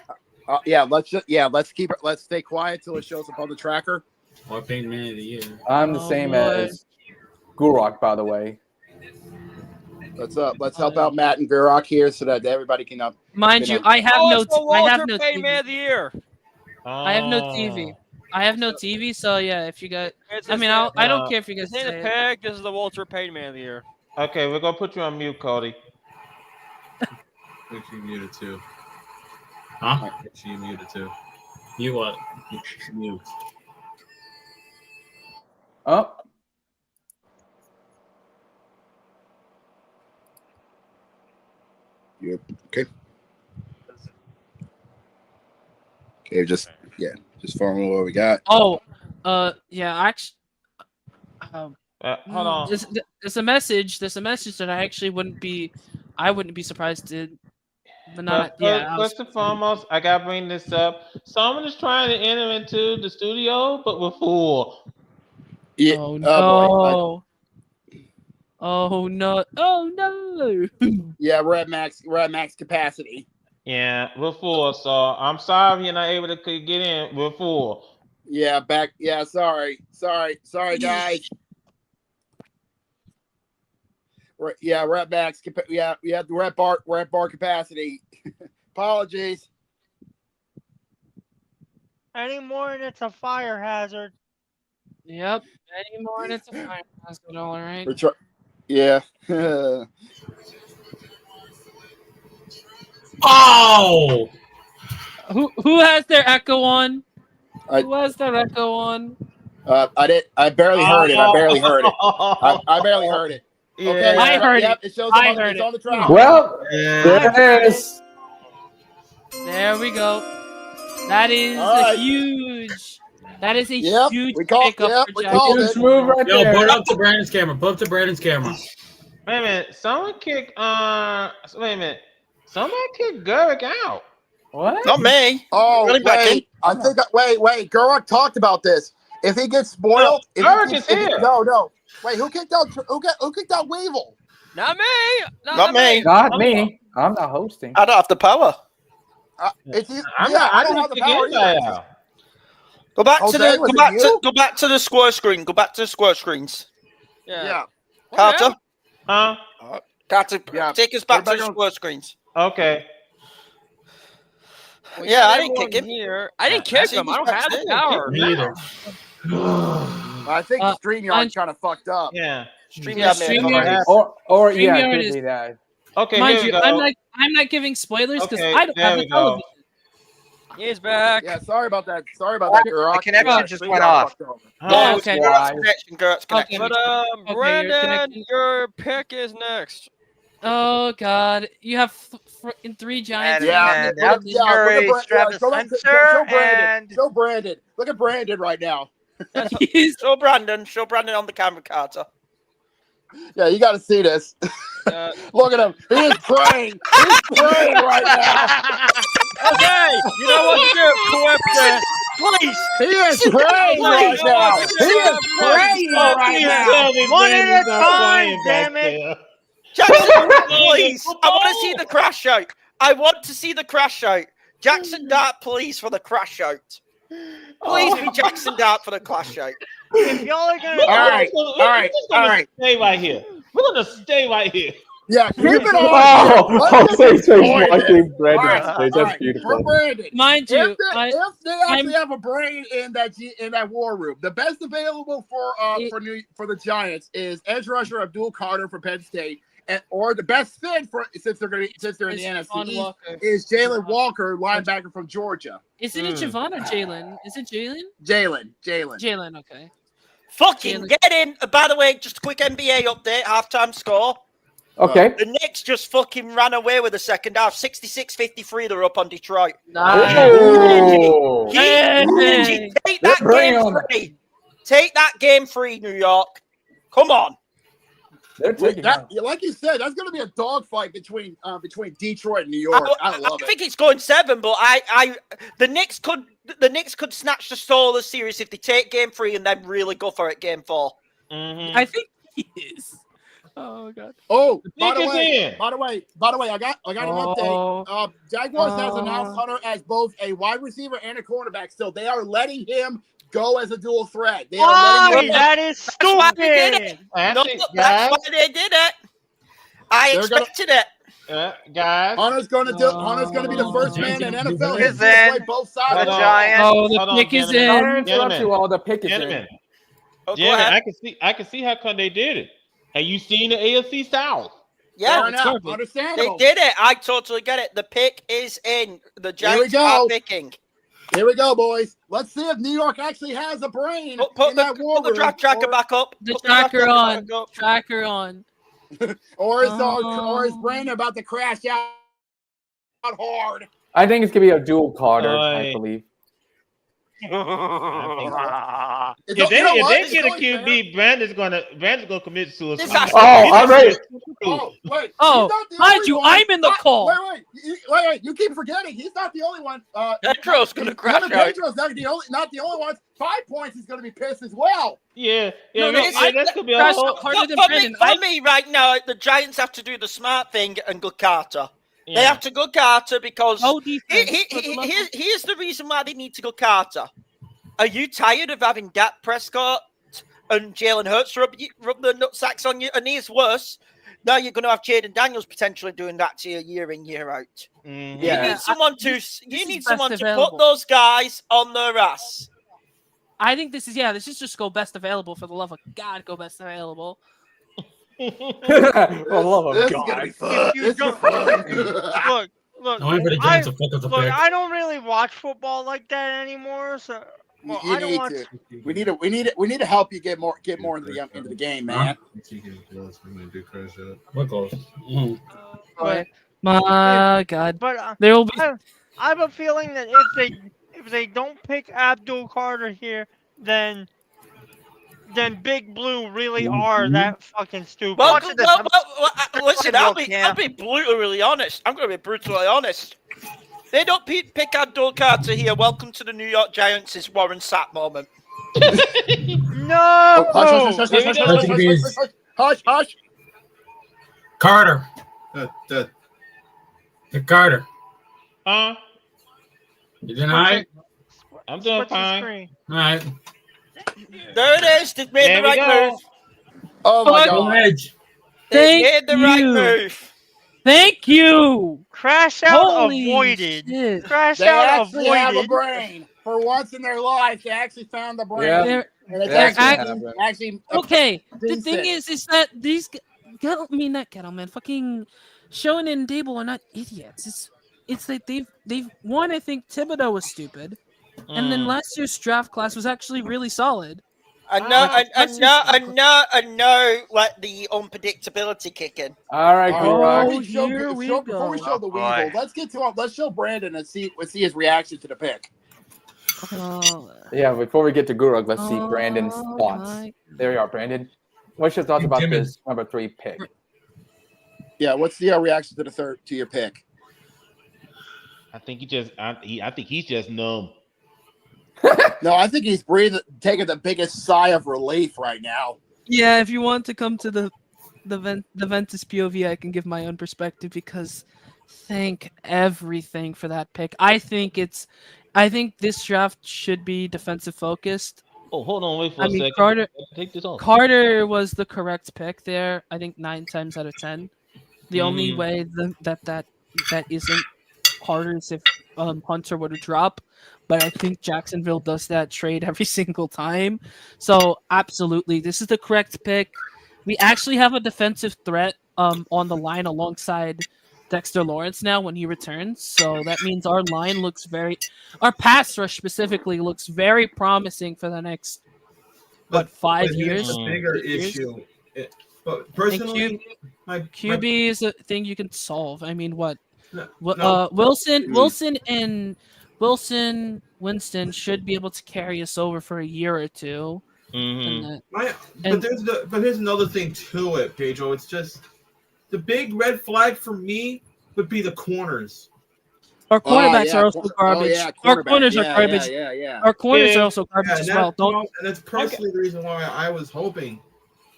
[SPEAKER 1] Let's keep it. Let's stay quiet till it shows up on the tracker.
[SPEAKER 4] What paid man of the year?
[SPEAKER 13] I'm the same as Gurok, by the way.
[SPEAKER 1] Let's help out Matt and Gurok here so that everybody can up.
[SPEAKER 14] Mind you, I have no TV.
[SPEAKER 6] Man of the year.
[SPEAKER 14] I have no TV. I have no TV, so yeah. If you guys, I don't care if you guys say it.
[SPEAKER 6] Peg, this is the Walter Payton Man of the year.
[SPEAKER 7] Okay, we're gonna put you on mute, Cody.
[SPEAKER 10] Make you muted too.
[SPEAKER 4] Huh?
[SPEAKER 10] Make you muted too.
[SPEAKER 4] You what?
[SPEAKER 10] Mute.
[SPEAKER 13] Oh.
[SPEAKER 1] Yep. Okay. Okay, just following what we got.
[SPEAKER 14] Yeah. Actually,
[SPEAKER 7] hold on.
[SPEAKER 14] There's a message that I actually wouldn't be surprised to. But not.
[SPEAKER 7] First and foremost, I gotta bring this up. Someone is trying to enter into the studio, but we're full.
[SPEAKER 1] Yeah.
[SPEAKER 14] Oh no. Oh no! Oh no!
[SPEAKER 1] Yeah, we're at max capacity.
[SPEAKER 7] Yeah, we're full. So I'm sorry you're not able to get in. We're full.
[SPEAKER 1] Yeah, back. Yeah, sorry, guys. We're at max. We're at bar capacity. Apologies.
[SPEAKER 3] Any more and it's a fire hazard.
[SPEAKER 14] Yep. Any more and it's a fire hazard. All right.
[SPEAKER 1] Yeah.
[SPEAKER 4] Oh!
[SPEAKER 14] Who has their echo on? Who has their echo on?
[SPEAKER 1] I barely heard it. I barely heard it.
[SPEAKER 14] Yeah.
[SPEAKER 1] Okay.
[SPEAKER 14] I heard it.
[SPEAKER 1] It shows up it's on the track.
[SPEAKER 13] Well, there it is.
[SPEAKER 14] There we go. That is a huge. That is a huge pickup for Jackson.
[SPEAKER 13] Put
[SPEAKER 4] it up to Brandon's camera. Put up to Brandon's camera.
[SPEAKER 7] Wait a minute. Someone kicked Somebody kicked Gurk out.
[SPEAKER 5] What? Not me.
[SPEAKER 1] Oh, wait. I think. Wait. Gurk talked about this. If he gets spoiled,
[SPEAKER 7] Gurk is here.
[SPEAKER 1] No. Wait, who kicked out Weevil?
[SPEAKER 6] Not me.
[SPEAKER 5] Not me.
[SPEAKER 13] Not me. I'm not hosting.
[SPEAKER 5] I don't have the power.
[SPEAKER 1] I don't have the power either.
[SPEAKER 5] Go back to the square screen. Go back to the square screens.
[SPEAKER 1] Yeah.
[SPEAKER 5] Carter.
[SPEAKER 7] Huh?
[SPEAKER 5] Carter, take us back to the square screens.
[SPEAKER 7] Okay.
[SPEAKER 5] Yeah, I didn't kick him.
[SPEAKER 6] Here. I didn't kick him. I don't have the power.
[SPEAKER 4] Me either.
[SPEAKER 1] I think StreamYard kind of fucked up.
[SPEAKER 7] Yeah.
[SPEAKER 5] StreamYard.
[SPEAKER 13] Or yeah, could be that.
[SPEAKER 7] Okay.
[SPEAKER 14] Mind you, I'm not giving spoilers because I don't have the television.
[SPEAKER 6] He's back.
[SPEAKER 1] Yeah, sorry about that. Gurok.
[SPEAKER 12] The connection just went off.
[SPEAKER 14] Oh, okay.
[SPEAKER 5] Connection.
[SPEAKER 6] But Brandon, your pick is next.
[SPEAKER 14] Oh God, you have in 3 Giants.
[SPEAKER 1] Show Brandon. Look at Brandon right now.
[SPEAKER 5] Show Brandon on the camera, Carter.
[SPEAKER 1] Yeah, you got to see this. Look at him. He is praying. He's praying right now.
[SPEAKER 6] Okay, you know what to do.
[SPEAKER 5] Please.
[SPEAKER 1] He is praying right now. He is praying right now.
[SPEAKER 12] One at a time, damn it.
[SPEAKER 5] Jackson, please. I want to see the crash out. I want to see the crash out. Jackson Dart, please, for the crash out. Please be Jackson Dart for the crash out.
[SPEAKER 3] If y'all are gonna,
[SPEAKER 1] All right.
[SPEAKER 7] Stay right here. We're gonna stay right here.
[SPEAKER 1] Yeah, keep it on.
[SPEAKER 13] Oh, Sage watching Brandon
[SPEAKER 1] All
[SPEAKER 13] stage. That's beautiful.
[SPEAKER 1] For Brandon,
[SPEAKER 14] Mind you,
[SPEAKER 1] if they actually have a brain in that war room, the best available for the Giants is edge rusher Abdul Carter from Penn State, or the best fit for since they're in the NFC East is Jalen Walker, linebacker from Georgia.
[SPEAKER 14] Is it Javon or Jalen? Is it Jalen?
[SPEAKER 1] Jalen.
[SPEAKER 14] Okay.
[SPEAKER 5] Fucking get in. By the way, just a quick NBA update. Halftime score.
[SPEAKER 13] Okay.
[SPEAKER 5] The Knicks just fucking ran away with the second half. 66-53, they're up on Detroit.
[SPEAKER 14] Nice.
[SPEAKER 5] Unity. Take that game free. Take that game free, New York. Come on.
[SPEAKER 1] Like you said, that's going to be a dogfight between Detroit and New York. I love it.
[SPEAKER 5] I think it's going 7, but the Knicks could snatch the stall of the series if they take game 3 and then really go for it game 4.
[SPEAKER 7] Mm-hmm.
[SPEAKER 14] I think he is. Oh god.
[SPEAKER 1] Oh, by the way, I got an update. Jaguars has announced Hunter as both a wide receiver and a cornerback. So they are letting him go as a dual threat. They are letting him.
[SPEAKER 3] That is stupid.
[SPEAKER 5] That's why they did it. I expected it.
[SPEAKER 7] Guys,
[SPEAKER 1] Hunter's gonna be the first man in NFL
[SPEAKER 12] Is
[SPEAKER 1] history to
[SPEAKER 12] in
[SPEAKER 1] play both sides.
[SPEAKER 12] the Giants.
[SPEAKER 14] Oh, the pick is in.
[SPEAKER 13] The pick is in.
[SPEAKER 7] Gentlemen, I can see how come they did it. Have you seen the AFC South?
[SPEAKER 5] Yeah,
[SPEAKER 1] understandable.
[SPEAKER 5] They did it. I totally get it. The pick is in. The Giants are picking.
[SPEAKER 1] Here we go, boys. Let's see if New York actually has a brain.
[SPEAKER 5] Put the tracker back up.
[SPEAKER 14] The tracker on. Tracker on.
[SPEAKER 1] or is Brandon about to crash out hard?
[SPEAKER 13] I think it's gonna be a dual Carter. I believe.
[SPEAKER 7] If they get a QB, Brandon's gonna commit suicide.
[SPEAKER 13] Oh, all right.
[SPEAKER 1] Oh, wait.
[SPEAKER 14] Mind you, I'm in the call.
[SPEAKER 1] Wait. You keep forgetting. He's not the only one.
[SPEAKER 5] Pedro's gonna crash out.
[SPEAKER 1] Pedro's not the only one. 5 points is gonna be pissed as well.
[SPEAKER 7] Yeah.
[SPEAKER 5] That's
[SPEAKER 7] gonna be a whole.
[SPEAKER 5] For me, right now, the Giants have to do the smart thing and go Carter. They have to go Carter because here's the reason why they need to go Carter. Are you tired of having Dak Prescott and Jalen Hurts rub the nutsacks on you? And here's worse. Now you're going to have Jaden Daniels potentially doing that to you year in, year out.
[SPEAKER 7] Mm-hmm.
[SPEAKER 5] You need someone to put those guys on their ass.
[SPEAKER 14] I think this is just go best available for the love of God. Go best available.
[SPEAKER 13] For the love of God.
[SPEAKER 3] Look, I don't really watch football like that anymore, so I don't watch.
[SPEAKER 1] We need to help you get more into the game, man.
[SPEAKER 9] What goes?
[SPEAKER 14] My God.
[SPEAKER 3] But
[SPEAKER 14] there will be.
[SPEAKER 3] I have a feeling that if they don't pick Abdul Carter here, then Big Blue really are that fucking stupid.
[SPEAKER 5] Listen, I'll be brutally honest. I'm going to be brutally honest. They don't pick Abdul Carter here. Welcome to the New York Giants' Warren Sapp moment.
[SPEAKER 3] No!
[SPEAKER 1] Hush.
[SPEAKER 9] Carter. Carter.
[SPEAKER 7] Huh?
[SPEAKER 9] You doing all right?
[SPEAKER 7] I'm doing fine.
[SPEAKER 9] All right.
[SPEAKER 5] There it is. They made the right move.
[SPEAKER 1] Oh my God.
[SPEAKER 5] They made the right move.
[SPEAKER 14] Thank you.
[SPEAKER 3] Crash out
[SPEAKER 14] Holy
[SPEAKER 3] avoided.
[SPEAKER 14] Shit.
[SPEAKER 3] Crash
[SPEAKER 1] They
[SPEAKER 3] out
[SPEAKER 1] actually
[SPEAKER 3] avoided.
[SPEAKER 1] have a brain. For once in their life, they actually found the brain.
[SPEAKER 13] Yeah.
[SPEAKER 1] And it's actually
[SPEAKER 14] okay. The thing is that these Gettleman, fucking Schoen and Dable are not idiots. It's like they've won. I think Thibodeau was stupid, and then last year's draft class was actually really solid.
[SPEAKER 5] I know, let the unpredictability kick in.
[SPEAKER 13] All right,
[SPEAKER 1] Before we show the Weevil, let's show Brandon and see his reaction to the pick.
[SPEAKER 13] Yeah, before we get to Guruk, let's see Brandon's thoughts. There you are, Brandon. What's your thoughts about this number 3 pick?
[SPEAKER 1] Yeah, what's the reaction to your pick?
[SPEAKER 7] I think he's just numb.
[SPEAKER 1] No, I think he's taking the biggest sigh of relief right now.
[SPEAKER 14] Yeah, if you want to come to the the Ventus POV, I can give my own perspective because thank everything for that pick. I think this draft should be defensive focused.
[SPEAKER 7] Oh, hold on, wait for a second. Take this off.
[SPEAKER 14] Carter was the correct pick there. I think 9 times out of 10. The only way that isn't Carter is if Hunter were to drop, but I think Jacksonville does that trade every single time. So absolutely, this is the correct pick. We actually have a defensive threat on the line alongside Dexter Lawrence now when he returns. So that means our line looks our pass rush specifically looks very promising for the next 5 years.
[SPEAKER 11] The bigger issue. But personally,
[SPEAKER 14] QB is a thing you can solve. I mean, what?
[SPEAKER 11] No.
[SPEAKER 14] Winston should be able to carry us over for a year or two.
[SPEAKER 11] But here's another thing to it, Pedro. It's just the big red flag for me would be the corners.
[SPEAKER 14] Our cornerbacks are also garbage. Our corners are garbage. Our corners are also garbage as well.
[SPEAKER 11] And that's personally the reason why I was hoping.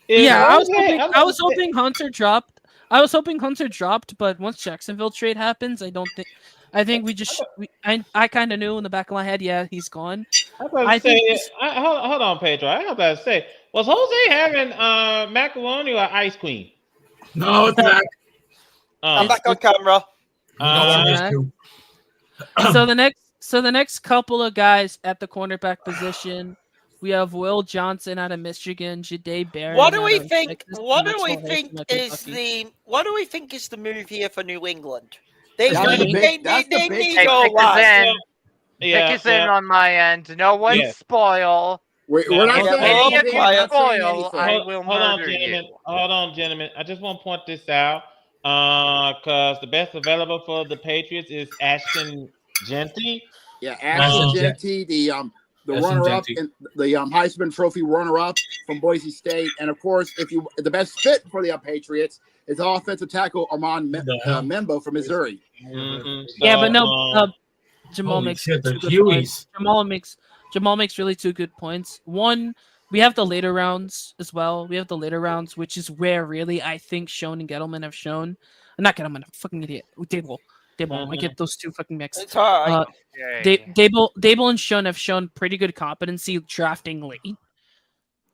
[SPEAKER 14] I was hoping Hunter dropped. But once Jacksonville trade happens, I think I kind of knew in the back of my head, yeah, he's gone.
[SPEAKER 7] Hold on, Pedro. I have to say, was Jose having macaroni or ice cream?
[SPEAKER 11] No, it's not.
[SPEAKER 5] I'm back on camera.
[SPEAKER 14] So the next couple of guys at the cornerback position, we have Will Johnson out of Michigan, Jahdae Barron.
[SPEAKER 5] What do we think? What do we think is the move here for New England? They need
[SPEAKER 12] to Pick is in on my end. No one spoil.
[SPEAKER 1] We're not
[SPEAKER 12] spoil. I will
[SPEAKER 7] Hold on, gentlemen. I just want to point this out because the best available for the Patriots is Ashton Genty.
[SPEAKER 1] Yeah, Ashton Genty, the runner-up, in the Heisman Trophy runner-up from Boise State, and of course, the best fit for the Patriots is offensive tackle Armand Membo from Missouri.
[SPEAKER 14] Jamal makes two good points. Jamal makes really two good points. One, we have the later rounds as well. We have the later rounds, which is where really I think Schoen and Gettleman have shown. Not Gettleman, I'm a fucking idiot. Dable. I get those two fucking mixed.
[SPEAKER 5] It's all right.
[SPEAKER 14] Dable and Schoen have shown pretty good competency drafting late,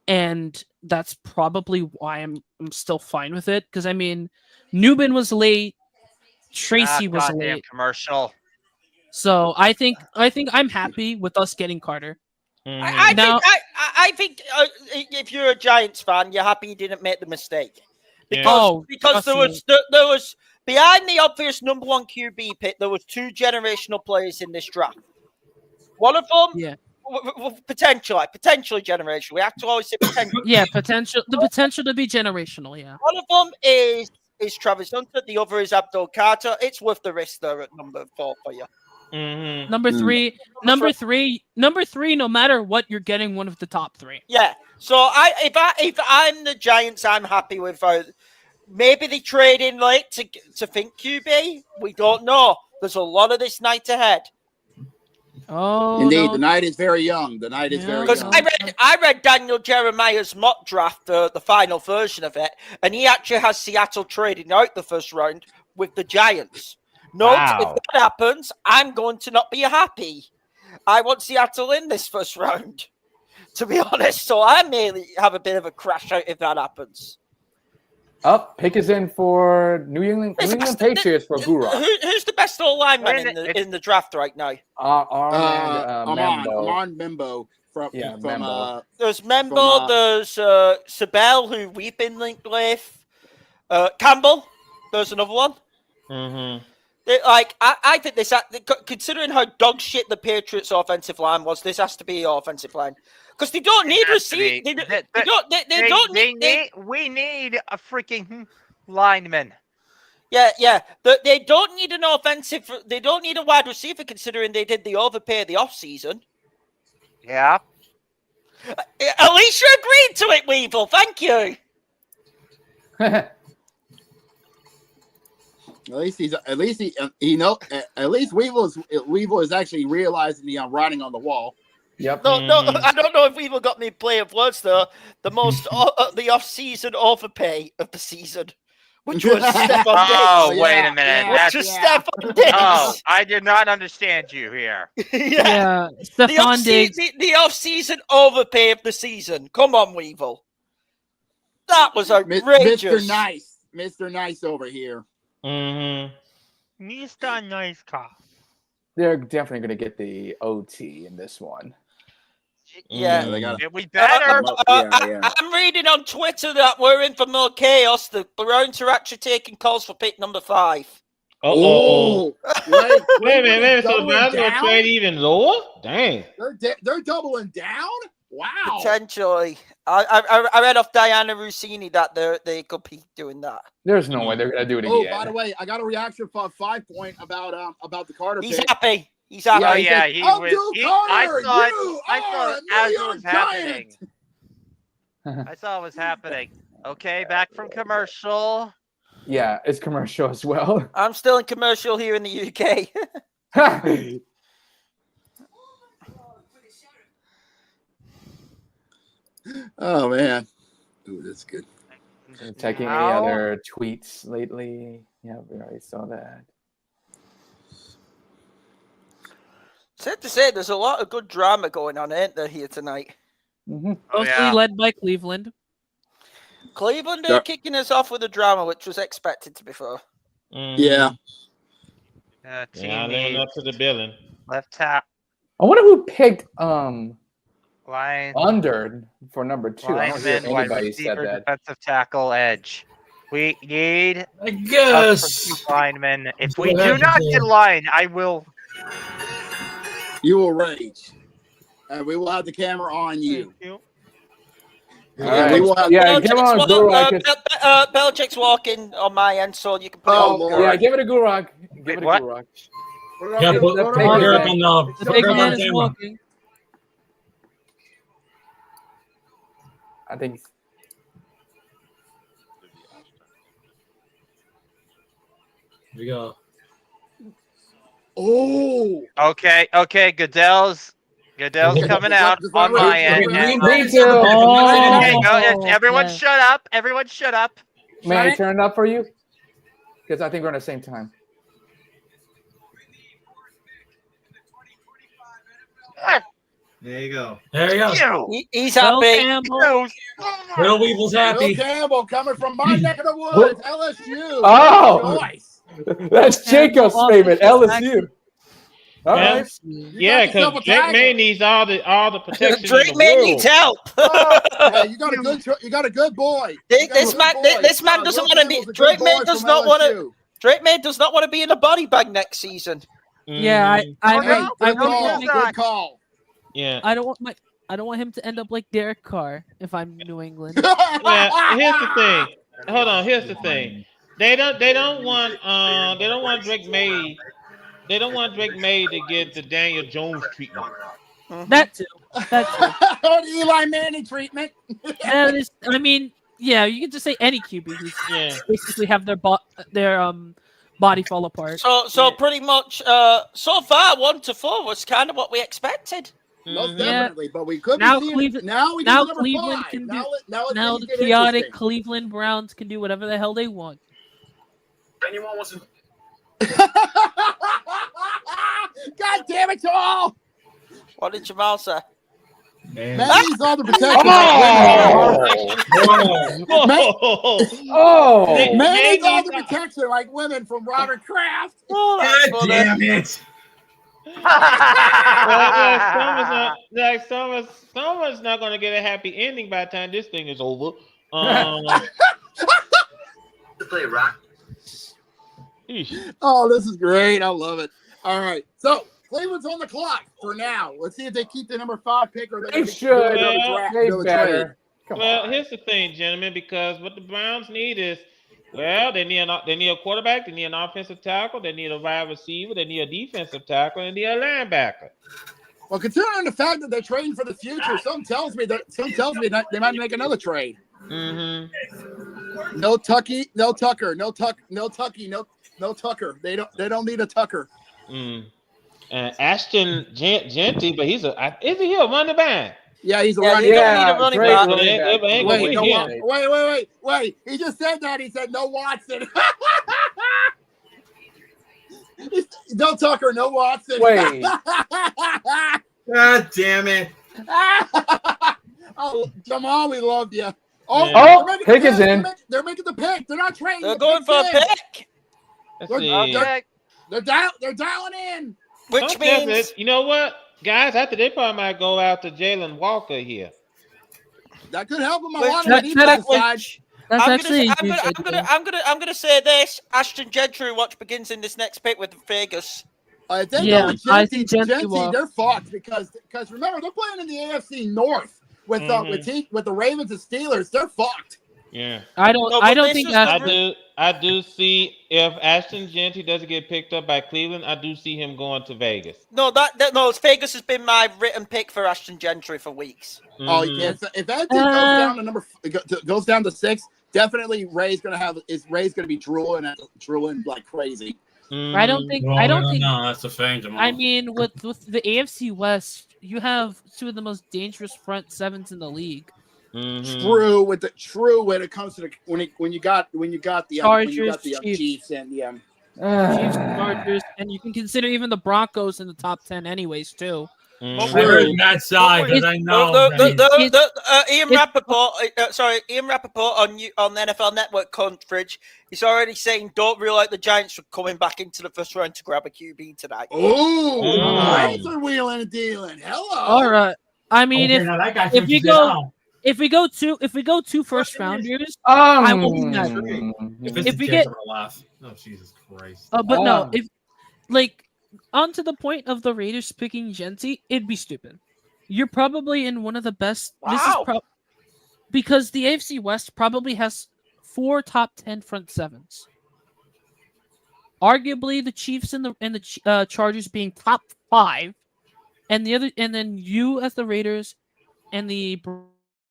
[SPEAKER 14] and that's probably why I'm still fine with it. Because I mean, Newman was late, Tracy was late.
[SPEAKER 12] Commercial.
[SPEAKER 14] So I think I'm happy with us getting Carter.
[SPEAKER 5] I think if you're a Giants fan, you're happy you didn't make the mistake because there was behind the obvious number one QB pick, there was two generational players in this draft. One of them, potentially generational. We have to always say potential.
[SPEAKER 14] Potential. The potential to be generational. Yeah.
[SPEAKER 5] One of them is Travis Hunter. The other is Abdul Carter. It's worth the risk there at number 4 for you.
[SPEAKER 14] Number three. No matter what, you're getting one of the top 3.
[SPEAKER 5] Yeah. So if I'm the Giants, I'm happy with. Maybe they trade in late to think QB. We don't know. There's a lot of this night ahead.
[SPEAKER 14] Oh,
[SPEAKER 1] indeed, the night is very young. Because
[SPEAKER 5] I read Daniel Jeremiah's mock draft, the final version of it, and he actually has Seattle trading out the first round with the Giants. If that happens, I'm going to not be happy. I want Seattle in this first round, to be honest. So I may have a bit of a crash out if that happens.
[SPEAKER 13] Pick is in for New England Patriots for Gura.
[SPEAKER 5] Who's the best lineman in the draft right now?
[SPEAKER 1] Armand Membo from
[SPEAKER 5] there's Membo, there's Sabel, who we've been linked with. Campbell, there's another one. I think this, considering how dog shit the Patriots' offensive line was, this has to be the offensive line because they don't need receive. We
[SPEAKER 12] need a freaking lineman.
[SPEAKER 5] Yeah. They don't need an offensive. They don't need a wide receiver considering they did the overpay the offseason.
[SPEAKER 12] Yeah.
[SPEAKER 5] Alicia agreed to it, Weevil. Thank you.
[SPEAKER 1] At least Weevil is actually realizing the writing on the wall.
[SPEAKER 13] Yep.
[SPEAKER 5] No, I don't know if Weevil got me play of words though. The most the off-season overpay of the season, which was Stephon Diggs.
[SPEAKER 12] Oh, wait a minute.
[SPEAKER 5] Which was Stephon Diggs.
[SPEAKER 12] Oh, I did not understand you here.
[SPEAKER 14] Yeah, Stephon Diggs.
[SPEAKER 5] The off-season overpay of the season. Come on, Weevil. That was outrageous.
[SPEAKER 1] Mr. Nice over here.
[SPEAKER 3] Mr. Nice Car.
[SPEAKER 13] They're definitely going to get the OT in this one.
[SPEAKER 5] Yeah,
[SPEAKER 12] we better.
[SPEAKER 5] I'm reading on Twitter that we're in for more chaos. The Browns are actually taking calls for pick number 5.
[SPEAKER 7] Wait a minute. So the
[SPEAKER 1] doubling
[SPEAKER 7] Browns will
[SPEAKER 1] down?
[SPEAKER 7] trade even lower? Dang.
[SPEAKER 1] They're doubling down? Wow.
[SPEAKER 5] Potentially. I read off Diana Rossini that they could be doing that.
[SPEAKER 13] There's no way they're going to do it
[SPEAKER 1] Oh,
[SPEAKER 13] again.
[SPEAKER 1] by the way, I got a reaction from 5 Point about the Carter
[SPEAKER 5] He's
[SPEAKER 1] pick.
[SPEAKER 5] happy. He's happy.
[SPEAKER 12] Oh, yeah, he was.
[SPEAKER 1] Carter,
[SPEAKER 12] I saw it as it was happening. I saw it was happening. Okay, back from commercial.
[SPEAKER 13] Yeah, it's commercial as well.
[SPEAKER 5] I'm still in commercial here in the UK.
[SPEAKER 1] Oh, man. Ooh, that's good.
[SPEAKER 13] Checking any other tweets lately? Yeah, we already saw that.
[SPEAKER 5] Sad to say, there's a lot of good drama going on, ain't there, here tonight?
[SPEAKER 14] Mostly led by Cleveland.
[SPEAKER 5] Cleveland are kicking us off with the drama, which was expected, to be fair.
[SPEAKER 1] Yeah.
[SPEAKER 12] Team
[SPEAKER 7] living up to the billing.
[SPEAKER 12] Left tap.
[SPEAKER 13] I wonder who picked
[SPEAKER 12] Line.
[SPEAKER 13] under for number 2. I don't hear
[SPEAKER 12] Lineman, wide
[SPEAKER 13] anybody said
[SPEAKER 12] receiver,
[SPEAKER 13] that.
[SPEAKER 12] defensive tackle, edge. We need
[SPEAKER 9] I guess.
[SPEAKER 12] linemen. If we do not get line, I will.
[SPEAKER 1] You will rage. And we will have the camera on you.
[SPEAKER 13] All right.
[SPEAKER 1] We will have
[SPEAKER 13] Come on, Gurok.
[SPEAKER 5] Belichick's walking on my end, so you can put
[SPEAKER 1] Oh,
[SPEAKER 5] it on.
[SPEAKER 1] Lord.
[SPEAKER 13] Yeah, give it a Gurok. Give it a
[SPEAKER 12] what?
[SPEAKER 13] Gurok.
[SPEAKER 9] Yeah, put Gurok on
[SPEAKER 14] The big man is
[SPEAKER 9] camera.
[SPEAKER 14] walking.
[SPEAKER 13] I think.
[SPEAKER 9] Here we go.
[SPEAKER 1] Oh.
[SPEAKER 12] Okay. Goodell's coming out on my end.
[SPEAKER 13] Me too.
[SPEAKER 12] Okay, go. Everyone shut up. Everyone shut up.
[SPEAKER 13] May I turn it up for you? Because I think we're on the same time.
[SPEAKER 11] There you go.
[SPEAKER 9] There you go.
[SPEAKER 5] He's happy.
[SPEAKER 9] Will Weevil's happy.
[SPEAKER 1] Bill Campbell coming from my neck of the woods, LSU.
[SPEAKER 13] Oh.
[SPEAKER 1] Nice.
[SPEAKER 13] That's Jacob's favorite, LSU. All right.
[SPEAKER 7] Yeah, because Drake May needs all the protection.
[SPEAKER 5] Drake May needs help.
[SPEAKER 1] Hey, you got a good boy.
[SPEAKER 5] This man doesn't want to be. Drake May does not want to. Drake May does not want to be in a body bag next season.
[SPEAKER 14] Yeah, I
[SPEAKER 1] good call.
[SPEAKER 7] Yeah.
[SPEAKER 14] I don't want him to end up like Derek Carr if I'm New England.
[SPEAKER 7] Well, here's the thing. Hold on. Here's the thing. They don't want Drake May. They don't want Drake May to get the Daniel Jones treatment.
[SPEAKER 14] That too.
[SPEAKER 1] Or the Eli Manning treatment.
[SPEAKER 14] That is, I mean, yeah, you can just say any QB who's basically have their body fall apart.
[SPEAKER 5] So pretty much, so far 1-4 was kind of what we expected.
[SPEAKER 1] Most definitely, but we could
[SPEAKER 14] now
[SPEAKER 1] be
[SPEAKER 14] Cleveland.
[SPEAKER 1] now
[SPEAKER 14] Cleveland
[SPEAKER 1] 5.
[SPEAKER 14] can do.
[SPEAKER 1] Now
[SPEAKER 14] the chaotic Cleveland Browns can do whatever the hell they want.
[SPEAKER 9] Anyone wants to?
[SPEAKER 1] God damn it, y'all!
[SPEAKER 5] What did Jamal say?
[SPEAKER 1] Man needs all the protection. Man needs all the protection like women from Robert Kraft.
[SPEAKER 9] God damn it!
[SPEAKER 7] Someone's not going to get a happy ending by the time this thing is over.
[SPEAKER 9] To play rock.
[SPEAKER 1] Oh, this is great. I love it. All right. So, Cleveland's on the clock for now. Let's see if they keep the number 5 pick or
[SPEAKER 13] they should.
[SPEAKER 7] Well, here's the thing, gentlemen, because what the Browns need is, they need a quarterback, they need an offensive tackle, they need a wide receiver, they need a defensive tackle, and they need a linebacker.
[SPEAKER 1] Well, considering the fact that they're trading for the future, some tells me that they might make another trade.
[SPEAKER 7] Mm-hmm.
[SPEAKER 1] No Tucky, no Tucker, no Tucky, no Tucker. They don't need a Tucker.
[SPEAKER 7] Ashton Genty, but isn't he a running back?
[SPEAKER 1] Yeah, he's a
[SPEAKER 5] Yeah,
[SPEAKER 1] running
[SPEAKER 5] you don't
[SPEAKER 1] back.
[SPEAKER 5] need a running
[SPEAKER 11] great
[SPEAKER 5] back.
[SPEAKER 11] running back.
[SPEAKER 1] Wait. He just said that. He said no Watson. No Tucker, no Watson.
[SPEAKER 13] Wait.
[SPEAKER 11] God damn it.
[SPEAKER 1] Oh, Jamal, we love you.
[SPEAKER 13] Pick is in.
[SPEAKER 1] They're making the pick. They're not trading.
[SPEAKER 5] They're going for a pick.
[SPEAKER 1] They're dialing in.
[SPEAKER 5] Which means,
[SPEAKER 7] you know what, guys? After they probably might go out to Jalen Walker here.
[SPEAKER 1] That could help them a
[SPEAKER 5] Which-
[SPEAKER 1] lot on the defensive side.
[SPEAKER 5] I'm gonna say this: Ashton Gentry watch begins in this next pick with Vegas.
[SPEAKER 1] I think Genty, they're fucked because remember they're playing in the AFC North with the Ravens and Steelers. They're fucked.
[SPEAKER 7] Yeah,
[SPEAKER 14] I don't think
[SPEAKER 7] I do see if Ashton Genty doesn't get picked up by Cleveland, I do see him going to Vegas.
[SPEAKER 5] No, Vegas has been my written pick for Ashton Gentry for weeks.
[SPEAKER 1] Oh, yes. If that thing goes down to 6, definitely Ray's gonna be drooling like crazy.
[SPEAKER 14] I don't think.
[SPEAKER 4] No, that's the thing, Jamal.
[SPEAKER 14] I mean, with the AFC West, you have two of the most dangerous front sevens in the league.
[SPEAKER 1] True when it comes to when you got the
[SPEAKER 14] Chargers,
[SPEAKER 1] Chiefs and the
[SPEAKER 14] Chiefs, Chargers, and you can consider even the Broncos in the top 10 anyways too.
[SPEAKER 4] I heard Matt side because I know.
[SPEAKER 5] Ian Rappaport on the NFL Network coverage, he's already saying don't rule out the Giants from coming back into the first round to grab a QB tonight.
[SPEAKER 1] Giants are wheeling and dealing. Hello.
[SPEAKER 14] All right. I mean, if we go two first rounders, I will be mad. If we get,
[SPEAKER 10] oh Jesus Christ!
[SPEAKER 14] but no, if on to the point of the Raiders picking Genty, it'd be stupid. You're probably in one of the best.
[SPEAKER 5] Wow.
[SPEAKER 14] This is because the AFC West probably has 4 top 10 front sevens. Arguably, the Chiefs and the Chargers being top 5, and then you as the Raiders and the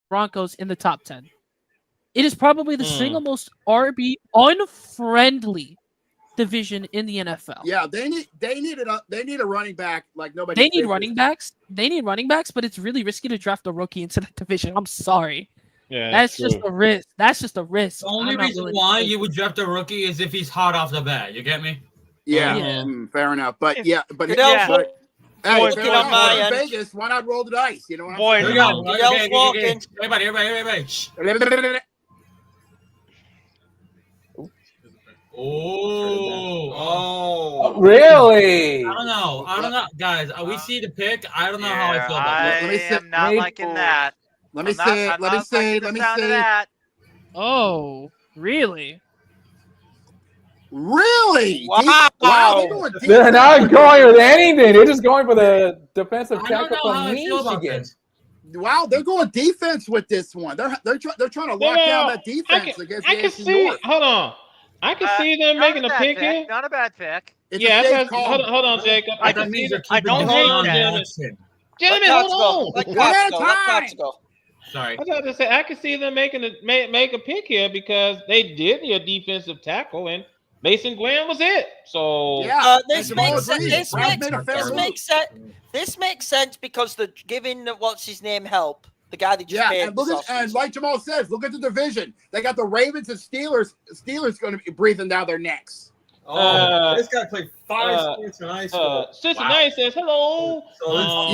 [SPEAKER 14] Broncos in the top 10. It is probably the single most RB unfriendly division in the NFL.
[SPEAKER 1] Yeah, they need a running back like nobody.
[SPEAKER 14] They need running backs. But it's really risky to draft a rookie into that division. I'm sorry.
[SPEAKER 7] Yeah,
[SPEAKER 14] that's just a risk. The
[SPEAKER 4] only reason why you would draft a rookie is if he's hot off the bat. You get me?
[SPEAKER 1] Yeah. Fair enough. But Hey, Vegas, why not roll the dice? You know what I'm saying?
[SPEAKER 5] Walking.
[SPEAKER 4] Everybody. Oh,
[SPEAKER 13] really?
[SPEAKER 4] I don't know, guys. We see the pick. I don't know how I feel about
[SPEAKER 12] that. I am not liking that.
[SPEAKER 1] Let me say.
[SPEAKER 14] Oh, really?
[SPEAKER 1] Really?
[SPEAKER 13] Wow. They're not going with anything. They're just going for the defensive tackle from Michigan.
[SPEAKER 1] Wow, they're going defense with this one. They're trying to lock down that defense against the AFC North.
[SPEAKER 7] Hold on. I can see them making a pick here.
[SPEAKER 12] Not a bad pick.
[SPEAKER 7] Hold on, Jacob. I don't hate that. Gentlemen, hold on.
[SPEAKER 4] Sorry.
[SPEAKER 7] I was about to say I can see them make a pick here because they did need a defensive tackle and Mason Graham was it. So
[SPEAKER 5] this makes sense because they're giving what's his name help. The guy that just paid.
[SPEAKER 1] And like Jamal says, look at the division. They got the Ravens and Steelers. Steelers going to be breathing down their necks.
[SPEAKER 10] This guy played 5 sports in high school.
[SPEAKER 7] Cincinnati says hello.
[SPEAKER 5] Although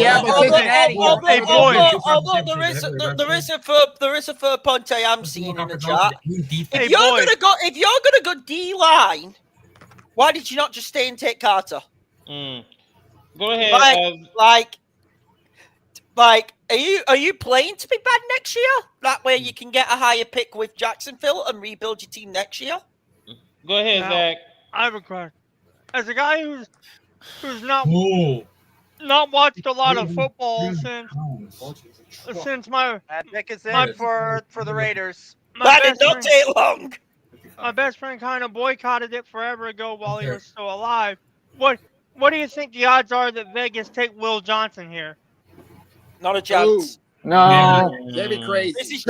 [SPEAKER 5] there is a third point I am seeing in the chat. If you're gonna go D line, why did you not just stay and take Carter?
[SPEAKER 7] Go ahead.
[SPEAKER 5] Are you playing to be bad next year? That way you can get a higher pick with Jacksonville and rebuild your team next year.
[SPEAKER 7] Go ahead, Zach.
[SPEAKER 3] I have a question. As a guy who's not watched a lot of football since my
[SPEAKER 12] pick is in for the Raiders.
[SPEAKER 5] That did not take long.
[SPEAKER 3] My best friend kind of boycotted it forever ago while he was still alive. What do you think the odds are that Vegas take Will Johnson here?
[SPEAKER 5] Not a chance.
[SPEAKER 13] No.
[SPEAKER 1] That'd be crazy.
[SPEAKER 5] This is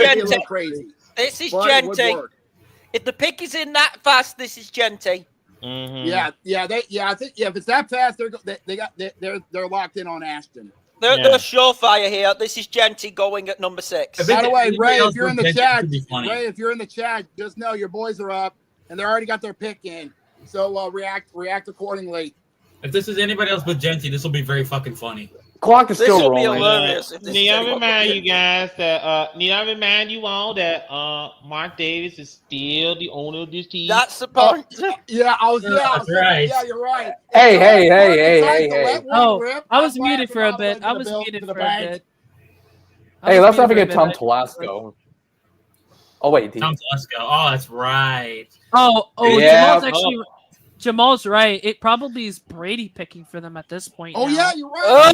[SPEAKER 1] crazy.
[SPEAKER 5] This is Genty. If the pick is in that fast, this is Genty.
[SPEAKER 1] Yeah. I think if it's that fast, they're locked in on Ashton.
[SPEAKER 5] They're surefire here. This is Genty going at number 6.
[SPEAKER 1] By the way, Ray, if you're in the chat, just know your boys are up and they already got their pick in. So react accordingly.
[SPEAKER 4] If this is anybody else but Genty, this will be very fucking funny.
[SPEAKER 13] Clock is still rolling.
[SPEAKER 7] Need I remind you guys that that Mark Davis is still the owner of this team.
[SPEAKER 5] That's the point.
[SPEAKER 1] That's
[SPEAKER 4] right.
[SPEAKER 1] Yeah, you're right.
[SPEAKER 13] Hey.
[SPEAKER 14] Oh, I was muted for a bit.
[SPEAKER 13] Hey, let's not forget Tom Telesco. Oh wait,
[SPEAKER 4] Tom Telesco. Oh, that's right.
[SPEAKER 14] Yeah. Jamal's right. It probably is Brady picking for them at this point.
[SPEAKER 1] Oh
[SPEAKER 14] now.
[SPEAKER 1] yeah, you're right.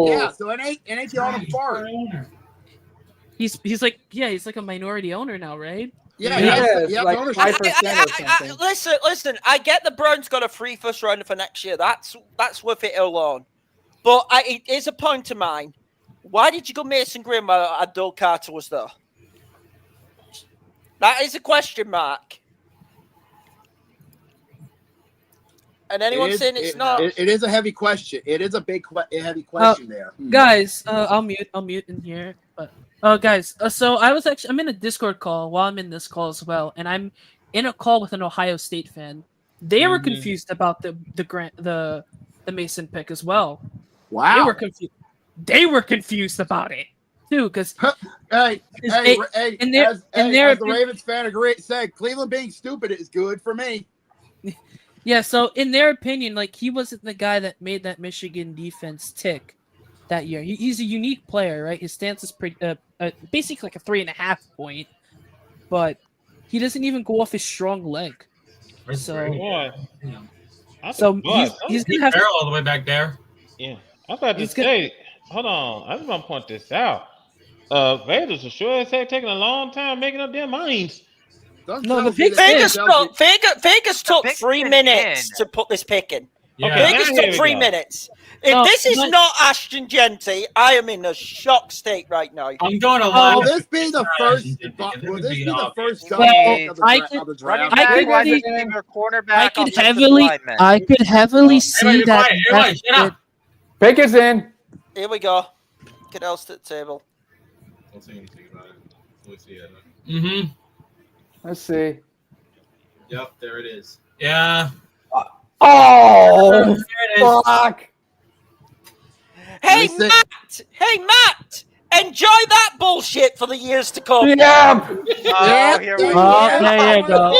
[SPEAKER 1] Yeah, so it ain't the autumn fart.
[SPEAKER 14] He's like a minority owner now, right?
[SPEAKER 5] Yeah, like 5% or something. Listen. I get the Browns got a free first rounder for next year. That's worth it alone. But it is a point of mine. Why did you go Mason Graham while Abdul Carter was there? That is a question mark. And anyone saying it's not?
[SPEAKER 1] It is a heavy question. It is a heavy question there.
[SPEAKER 14] Guys, I'll mute in here. But guys, so I'm in a Discord call while I'm in this call as well, and I'm in a call with an Ohio State fan. They were confused about the Mason pick as well.
[SPEAKER 1] Wow,
[SPEAKER 14] they were confused about it too, because
[SPEAKER 1] as the Ravens fan said, Cleveland being stupid is good for me.
[SPEAKER 14] Yeah, so in their opinion, like he wasn't the guy that made that Michigan defense tick that year. He's a unique player, right? His stance is pretty, basically like a 3.5 point, but he doesn't even go off his strong leg. So he's gonna have
[SPEAKER 4] barrel all the way back there.
[SPEAKER 7] Yeah, I was about to say. Hold on, I just want to point this out. Raiders are sure as heck taking a long time making up their minds.
[SPEAKER 14] No, the
[SPEAKER 5] Vegas took 3 minutes to put this pick in.
[SPEAKER 7] Yeah.
[SPEAKER 5] Vegas took 3 minutes. If this is not Ashton Genty, I am in a shock state right now.
[SPEAKER 4] I'm going to lie.
[SPEAKER 1] Will this be the first? Will this be the first?
[SPEAKER 14] I could heavily see that.
[SPEAKER 13] Pick is in.
[SPEAKER 5] Here we go. Get else to the table.
[SPEAKER 10] Don't say anything about it. Let's see it.
[SPEAKER 4] Mm-hmm.
[SPEAKER 13] Let's see.
[SPEAKER 10] Yep, there it is.
[SPEAKER 4] Yeah.
[SPEAKER 13] Oh, fuck.
[SPEAKER 5] Hey, Matt. Enjoy that bullshit for the years to come.
[SPEAKER 13] Yeah.
[SPEAKER 14] There you go.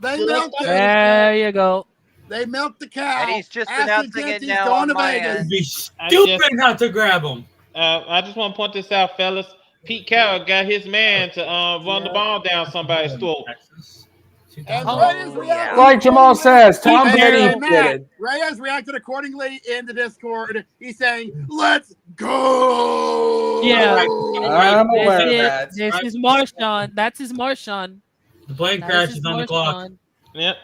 [SPEAKER 14] There you go.
[SPEAKER 1] They milked the cow.
[SPEAKER 12] And he's just announcing it now
[SPEAKER 1] going
[SPEAKER 12] on
[SPEAKER 1] to
[SPEAKER 12] my
[SPEAKER 1] Vegas.
[SPEAKER 12] end.
[SPEAKER 4] It'd be stupid not to grab him.
[SPEAKER 7] I just want to point this out, fellas. Pete Carroll got his man to run the ball down somebody's throat.
[SPEAKER 13] Like Jamal says, Tom Brady did it.
[SPEAKER 1] Ray has reacted accordingly in the Discord. He's saying, "Let's go."
[SPEAKER 14] Yeah,
[SPEAKER 13] I'm aware of that.
[SPEAKER 14] This is Marshawn. That's his Marshawn.
[SPEAKER 4] The plane crash is on the clock.
[SPEAKER 7] Yep.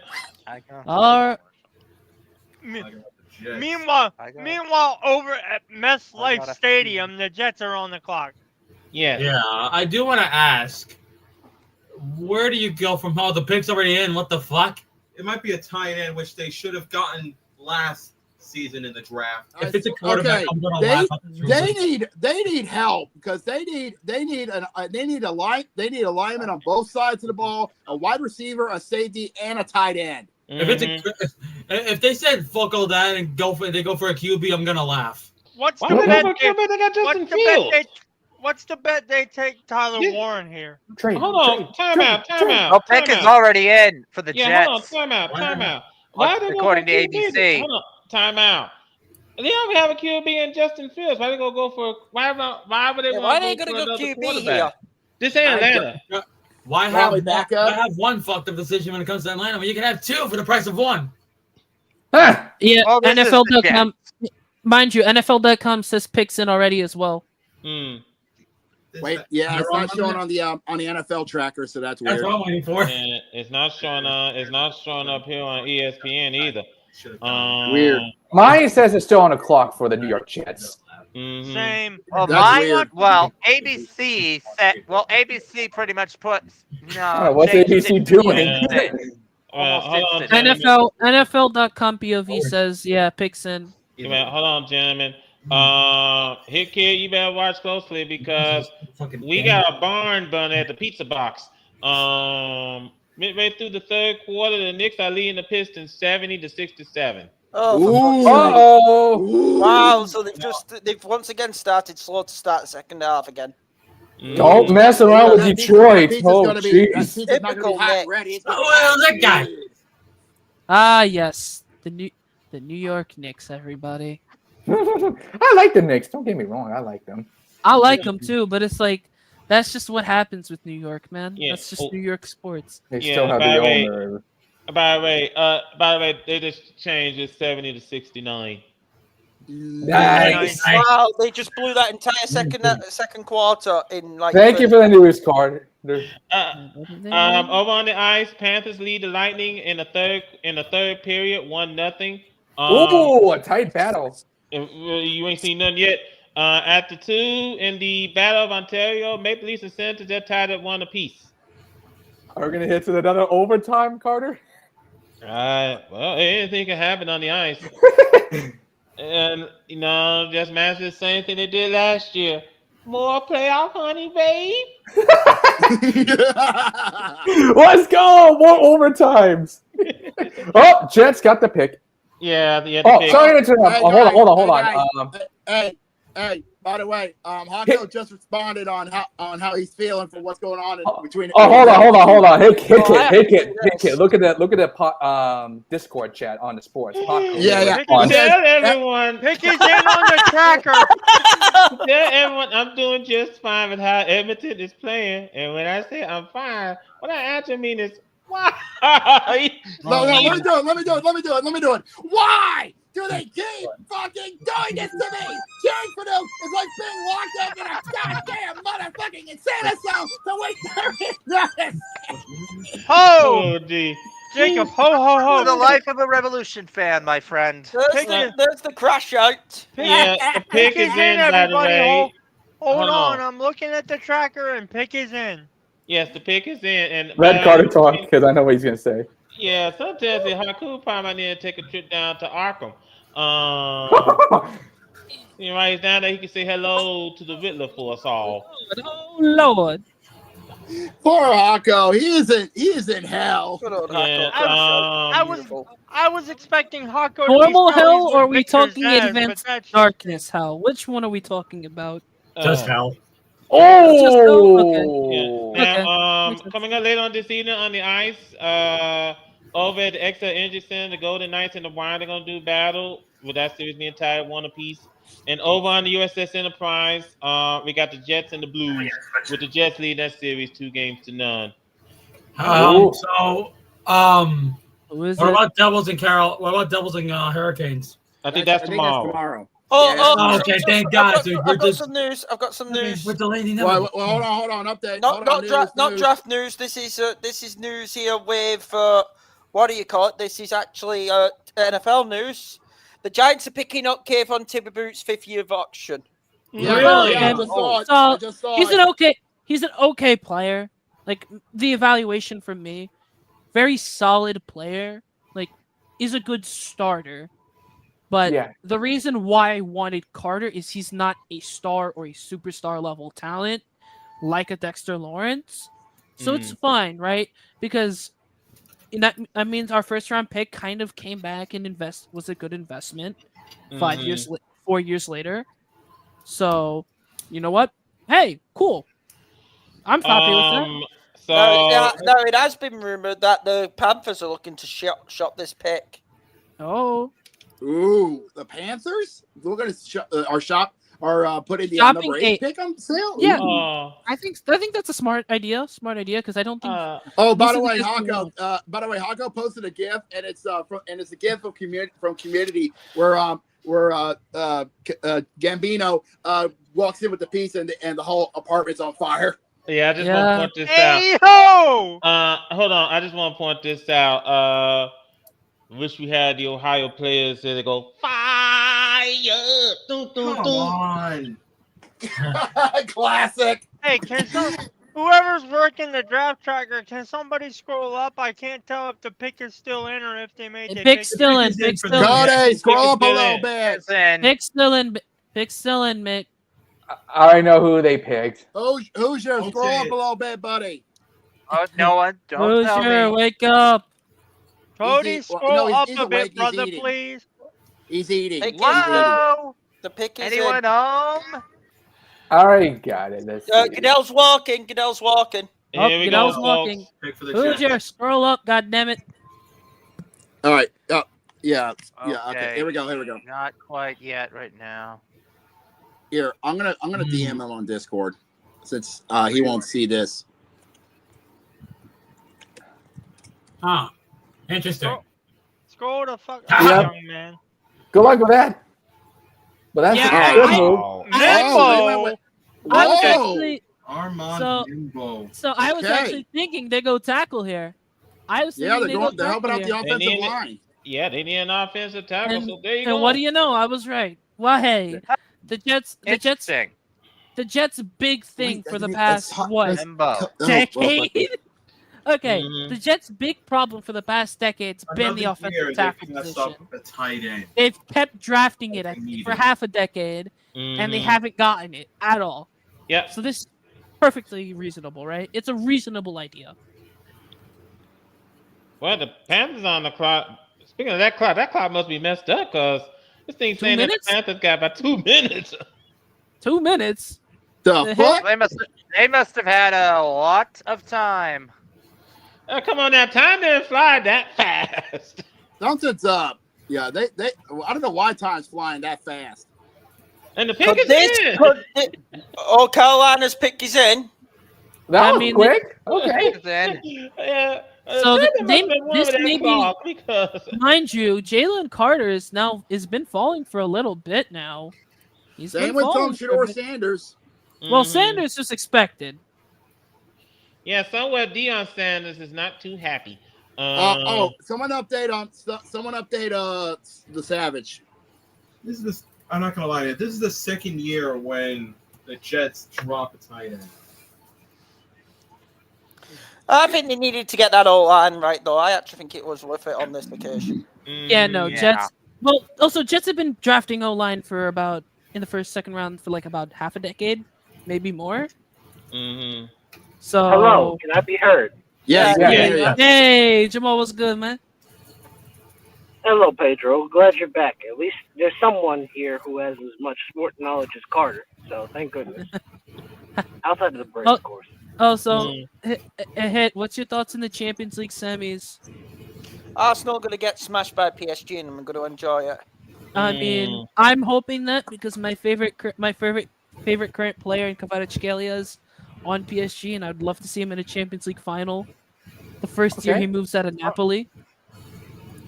[SPEAKER 3] Meanwhile, over at MetLife Stadium, the Jets are on the clock.
[SPEAKER 7] Yeah.
[SPEAKER 4] I do want to ask, where do you go from all the picks already in? What the fuck?
[SPEAKER 11] It might be a tight end, which they should have gotten last season in the draft.
[SPEAKER 4] If it's a quarterback, I'm gonna laugh.
[SPEAKER 1] They need help because they need a lineman on both sides of the ball, a wide receiver, a safety, and a tight end.
[SPEAKER 4] If they said fuck all that and they go for a QB, I'm gonna laugh.
[SPEAKER 3] What's the bet they take Tyler Warren here?
[SPEAKER 7] Hold on, time out.
[SPEAKER 12] Oh, pick is already in for the Jets.
[SPEAKER 7] Hold on, time out.
[SPEAKER 12] According to ABC.
[SPEAKER 7] Hold on, time out. They already have a QB in Justin Fields. Why they gonna go for? Why would they?
[SPEAKER 5] Why they gonna go QB here?
[SPEAKER 7] This ain't Atlanta.
[SPEAKER 4] Why have one fucked up decision when it comes to Atlanta when you can have two for the price of one?
[SPEAKER 14] Yeah, NFL.com. Mind you, NFL.com says picks in already as well.
[SPEAKER 1] Wait, yeah, it's not showing on the NFL tracker, so that's weird.
[SPEAKER 4] That's what I'm waiting for.
[SPEAKER 7] And it's not showing up here on ESPN either.
[SPEAKER 13] Weird. Mine says it's still on the clock for the New York Jets.
[SPEAKER 3] Same.
[SPEAKER 12] Well, ABC pretty much puts No,
[SPEAKER 13] what's
[SPEAKER 12] change
[SPEAKER 13] ABC
[SPEAKER 12] it.
[SPEAKER 13] doing?
[SPEAKER 12] Almost instant.
[SPEAKER 14] NFL.com.pov says, yeah, picks in.
[SPEAKER 7] Hold on, gentlemen. Here, kid, you better watch closely because we got a barn burner at the pizza box. Midway through the third quarter, the Knicks are leading the Pistons 70-67.
[SPEAKER 5] Wow! So they've once again started slow to start the second half again.
[SPEAKER 13] Don't mess around with Detroit. Oh, jeez.
[SPEAKER 5] Typical Knicks.
[SPEAKER 9] that guy.
[SPEAKER 14] Ah, yes, the New York Knicks. Everybody,
[SPEAKER 13] I like the Knicks. Don't get me wrong. I like them.
[SPEAKER 14] I like them too, but it's like that's just what happens with New York, man.
[SPEAKER 7] Yeah.
[SPEAKER 14] That's just New York sports.
[SPEAKER 13] They still have the owner.
[SPEAKER 7] By the way, they just changed it 70-69.
[SPEAKER 5] Nice. Wow, they just blew that entire second quarter in like.
[SPEAKER 13] Thank you for the news, Carter.
[SPEAKER 7] Over on the ice, Panthers lead the Lightning in the third period, 1-0.
[SPEAKER 13] Ooh, a tight battle.
[SPEAKER 7] You ain't seen nothing yet. After 2 in the Battle of Ontario, Maple Leafs and Senators, they're tied at 1 apiece.
[SPEAKER 13] Are we gonna hit to another overtime, Carter?
[SPEAKER 7] Well, anything can happen on the ice. And, just match the same thing they did last year. More playoff honey, babe.
[SPEAKER 13] Let's go! More overtimes. Oh, Jets got the pick.
[SPEAKER 7] Yeah.
[SPEAKER 13] Sorry to interrupt. Hold on.
[SPEAKER 1] Hey, by the way, Hako just responded on how he's feeling for what's going on between.
[SPEAKER 13] Hold on. Hey, kid. Look at that Discord chat on the sports.
[SPEAKER 1] Yeah.
[SPEAKER 7] Tell everyone.
[SPEAKER 3] Pick his in on the tracker.
[SPEAKER 7] Tell everyone I'm doing just fine with how Edmonton is playing, and when I say I'm fine, what I actually mean is why.
[SPEAKER 1] No, let me do it. Why do they keep fucking doing this to me? Cheering for them is like being locked up in a goddamn motherfucking insane asylum to wait there.
[SPEAKER 12] Ho!
[SPEAKER 3] Jacob, ho.
[SPEAKER 12] For the life of a Revolution fan, my friend.
[SPEAKER 5] There's the crash out.
[SPEAKER 7] Yeah, the pick is in, by the way.
[SPEAKER 3] Hold on, I'm looking at the tracker and pick is in.
[SPEAKER 7] Yes, the pick is in. And
[SPEAKER 13] Red Carter talk, because I know what he's going to say.
[SPEAKER 7] Yeah, sometimes the Haku probably might need to take a trip down to Arkham. Right down there, he can say hello to the Riddler for us all.
[SPEAKER 14] Oh, Lord.
[SPEAKER 1] Poor Hako, he is in hell.
[SPEAKER 7] Yeah,
[SPEAKER 3] I was expecting Hako.
[SPEAKER 14] Normal hell, or are we talking advanced darkness hell? Which one are we talking about?
[SPEAKER 9] Just hell.
[SPEAKER 13] Oh!
[SPEAKER 7] Okay. Now, coming up later on this evening on the ice, over at the Extra Energy Center, the Golden Knights and the Wild are going to do battle with that series being tied 1 apiece. And over on the USS Enterprise, we got the Jets and the Blues, with the Jets leading that series 2-0.
[SPEAKER 9] What about Devils and Hurricanes?
[SPEAKER 7] I think that's tomorrow.
[SPEAKER 9] Okay, thank God.
[SPEAKER 5] I've got some news.
[SPEAKER 9] We're delaying them.
[SPEAKER 1] Well, hold on. Update.
[SPEAKER 5] Not draft news. This is news here with what do you call it? This is actually NFL news. The Giants are picking up Kayvon Thibodeau's 5th year of auction.
[SPEAKER 14] Really?
[SPEAKER 1] I just saw it.
[SPEAKER 14] He's an okay player. Like the evaluation from me, very solid player. Like, is a good starter. But the reason why I wanted Carter is he's not a star or a superstar level talent like a Dexter Lawrence. So it's fine, right? Because that means our first round pick kind of came back and was a good investment 4 years later. So, you know what? Hey, cool. I'm happy with that.
[SPEAKER 5] Now, it has been rumored that the Panthers are looking to shop this pick.
[SPEAKER 14] Oh.
[SPEAKER 1] Ooh, the Panthers? We're going to putting the number 8 pick on sale?
[SPEAKER 14] Yeah. I think that's a smart idea because I don't think
[SPEAKER 1] by the way, Hako posted a GIF and it's a GIF from Community where Gambino walks in with the piece and the whole apartment's on fire.
[SPEAKER 7] Yeah, I just want to point this out. Hold on, I just want to point this out. Wish we had the Ohio players there to go fire. Come
[SPEAKER 1] on. Classic.
[SPEAKER 3] Hey, can Whoever's working the draft tracker, can somebody scroll up? I can't tell if the pick is still in or if they made the
[SPEAKER 14] Pick's still in. Pick's still in.
[SPEAKER 1] Cody, scroll up a little bit.
[SPEAKER 14] Pick's still in. Pick's still in, Mick.
[SPEAKER 13] I already know who they picked.
[SPEAKER 1] Who's your scroll up a little bit, buddy?
[SPEAKER 12] Oh, no one. Don't tell
[SPEAKER 14] Hoosier,
[SPEAKER 12] me.
[SPEAKER 14] wake up.
[SPEAKER 3] Cody, scroll up a bit, brother, please.
[SPEAKER 1] He's eating.
[SPEAKER 12] Whoa!
[SPEAKER 5] The pick is
[SPEAKER 12] Anyone
[SPEAKER 5] in.
[SPEAKER 12] home?
[SPEAKER 13] I already got it. Let's see.
[SPEAKER 5] Goodell's walking. Goodell's walking.
[SPEAKER 14] Oh, Goodell's walking. Hoosier, scroll up, goddammit.
[SPEAKER 1] All right. Yeah. Okay. Here we go.
[SPEAKER 12] Not quite yet right now.
[SPEAKER 1] Here, I'm gonna DM him on Discord since he won't see this.
[SPEAKER 4] Huh. Interesting.
[SPEAKER 3] Scroll the fuck
[SPEAKER 13] Yep.
[SPEAKER 3] up, young man.
[SPEAKER 13] Good luck with that. But that's a good move.
[SPEAKER 14] I was actually
[SPEAKER 11] Armand Nimbo.
[SPEAKER 14] so I was actually thinking they go tackle here. I was thinking
[SPEAKER 1] they're helping out the offensive line.
[SPEAKER 7] Yeah, they need an offensive tackle.
[SPEAKER 14] And,
[SPEAKER 7] so there you
[SPEAKER 14] and
[SPEAKER 7] go.
[SPEAKER 14] what do you know? I was right. Well, hey, the Jets' big thing for the past decade. Okay, the Jets' big problem for the past decade's been the offensive tackle position.
[SPEAKER 11] Tight end.
[SPEAKER 14] They've kept drafting it for half a decade, and they haven't gotten it at all.
[SPEAKER 7] Yeah.
[SPEAKER 14] So this is perfectly reasonable, right? It's a reasonable idea.
[SPEAKER 7] Well, the Panthers on the clock. Speaking of that clock must be messed up because this thing's saying that the Panthers got about 2 minutes.
[SPEAKER 14] 2 minutes?
[SPEAKER 1] The fuck?
[SPEAKER 12] They must have had a lot of time.
[SPEAKER 7] Oh, come on now, time didn't fly that fast.
[SPEAKER 1] Something's up. Yeah, they I don't know why time's flying that fast.
[SPEAKER 7] And the pick is in.
[SPEAKER 5] Oh, Carolina's pick is in.
[SPEAKER 13] That was quick. Okay.
[SPEAKER 7] Yeah.
[SPEAKER 14] So this may be, mind you, Jalen Carter has been falling for a little bit now. He's
[SPEAKER 1] Same
[SPEAKER 14] been
[SPEAKER 1] with
[SPEAKER 14] falling
[SPEAKER 1] Tom
[SPEAKER 14] for a
[SPEAKER 1] Shador
[SPEAKER 14] bit.
[SPEAKER 1] Sanders.
[SPEAKER 14] Well, Sanders just expected.
[SPEAKER 7] Yeah, somewhere Deion Sanders is not too happy.
[SPEAKER 1] Someone update the Savage.
[SPEAKER 11] I'm not gonna lie to you. This is the second year when the Jets drop a tight end.
[SPEAKER 5] I think they needed to get that O-line right, though. I actually think it was worth it on this occasion.
[SPEAKER 14] Yeah, no, Jets. Well, also Jets have been drafting O-line for about in the second round for like about half a decade, maybe more.
[SPEAKER 7] Mm-hmm.
[SPEAKER 14] So
[SPEAKER 15] hello, can I be heard?
[SPEAKER 1] Yes.
[SPEAKER 14] Yeah. Hey, Jamal, what's good, man?
[SPEAKER 15] Hello, Pedro. Glad you're back. At least there's someone here who has as much sport knowledge as Carter. So thank goodness. Outside of the break, of course.
[SPEAKER 14] Oh, so hit. What's your thoughts on the Champions League semis?
[SPEAKER 5] Arsenal going to get smashed by PSG, and I'm going to enjoy it.
[SPEAKER 14] I mean, I'm hoping that because my favorite current player in Kvaratskhelia is on PSG, and I'd love to see him in a Champions League final. The first year he moves out of Napoli.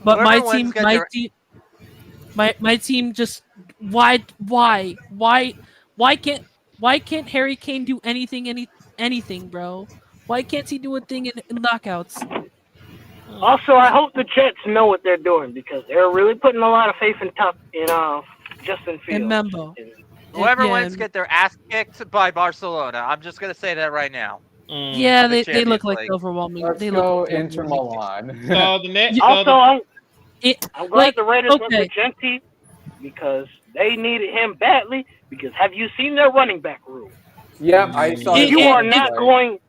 [SPEAKER 14] But my team just why can't Harry Kane do anything, bro? Why can't he do a thing in knockouts?
[SPEAKER 15] Also, I hope the Jets know what they're doing because they're really putting a lot of faith in Justin Fields.
[SPEAKER 14] And Membo.
[SPEAKER 12] Whoever wins get their ass kicked by Barcelona. I'm just gonna say that right now.
[SPEAKER 14] Yeah, they look like overwhelming.
[SPEAKER 13] Let's go Inter Milan.
[SPEAKER 15] I'm glad the Raiders went for Genti because they needed him badly. Because have you seen their running back room?
[SPEAKER 13] Yep, I saw.
[SPEAKER 15] You are not playing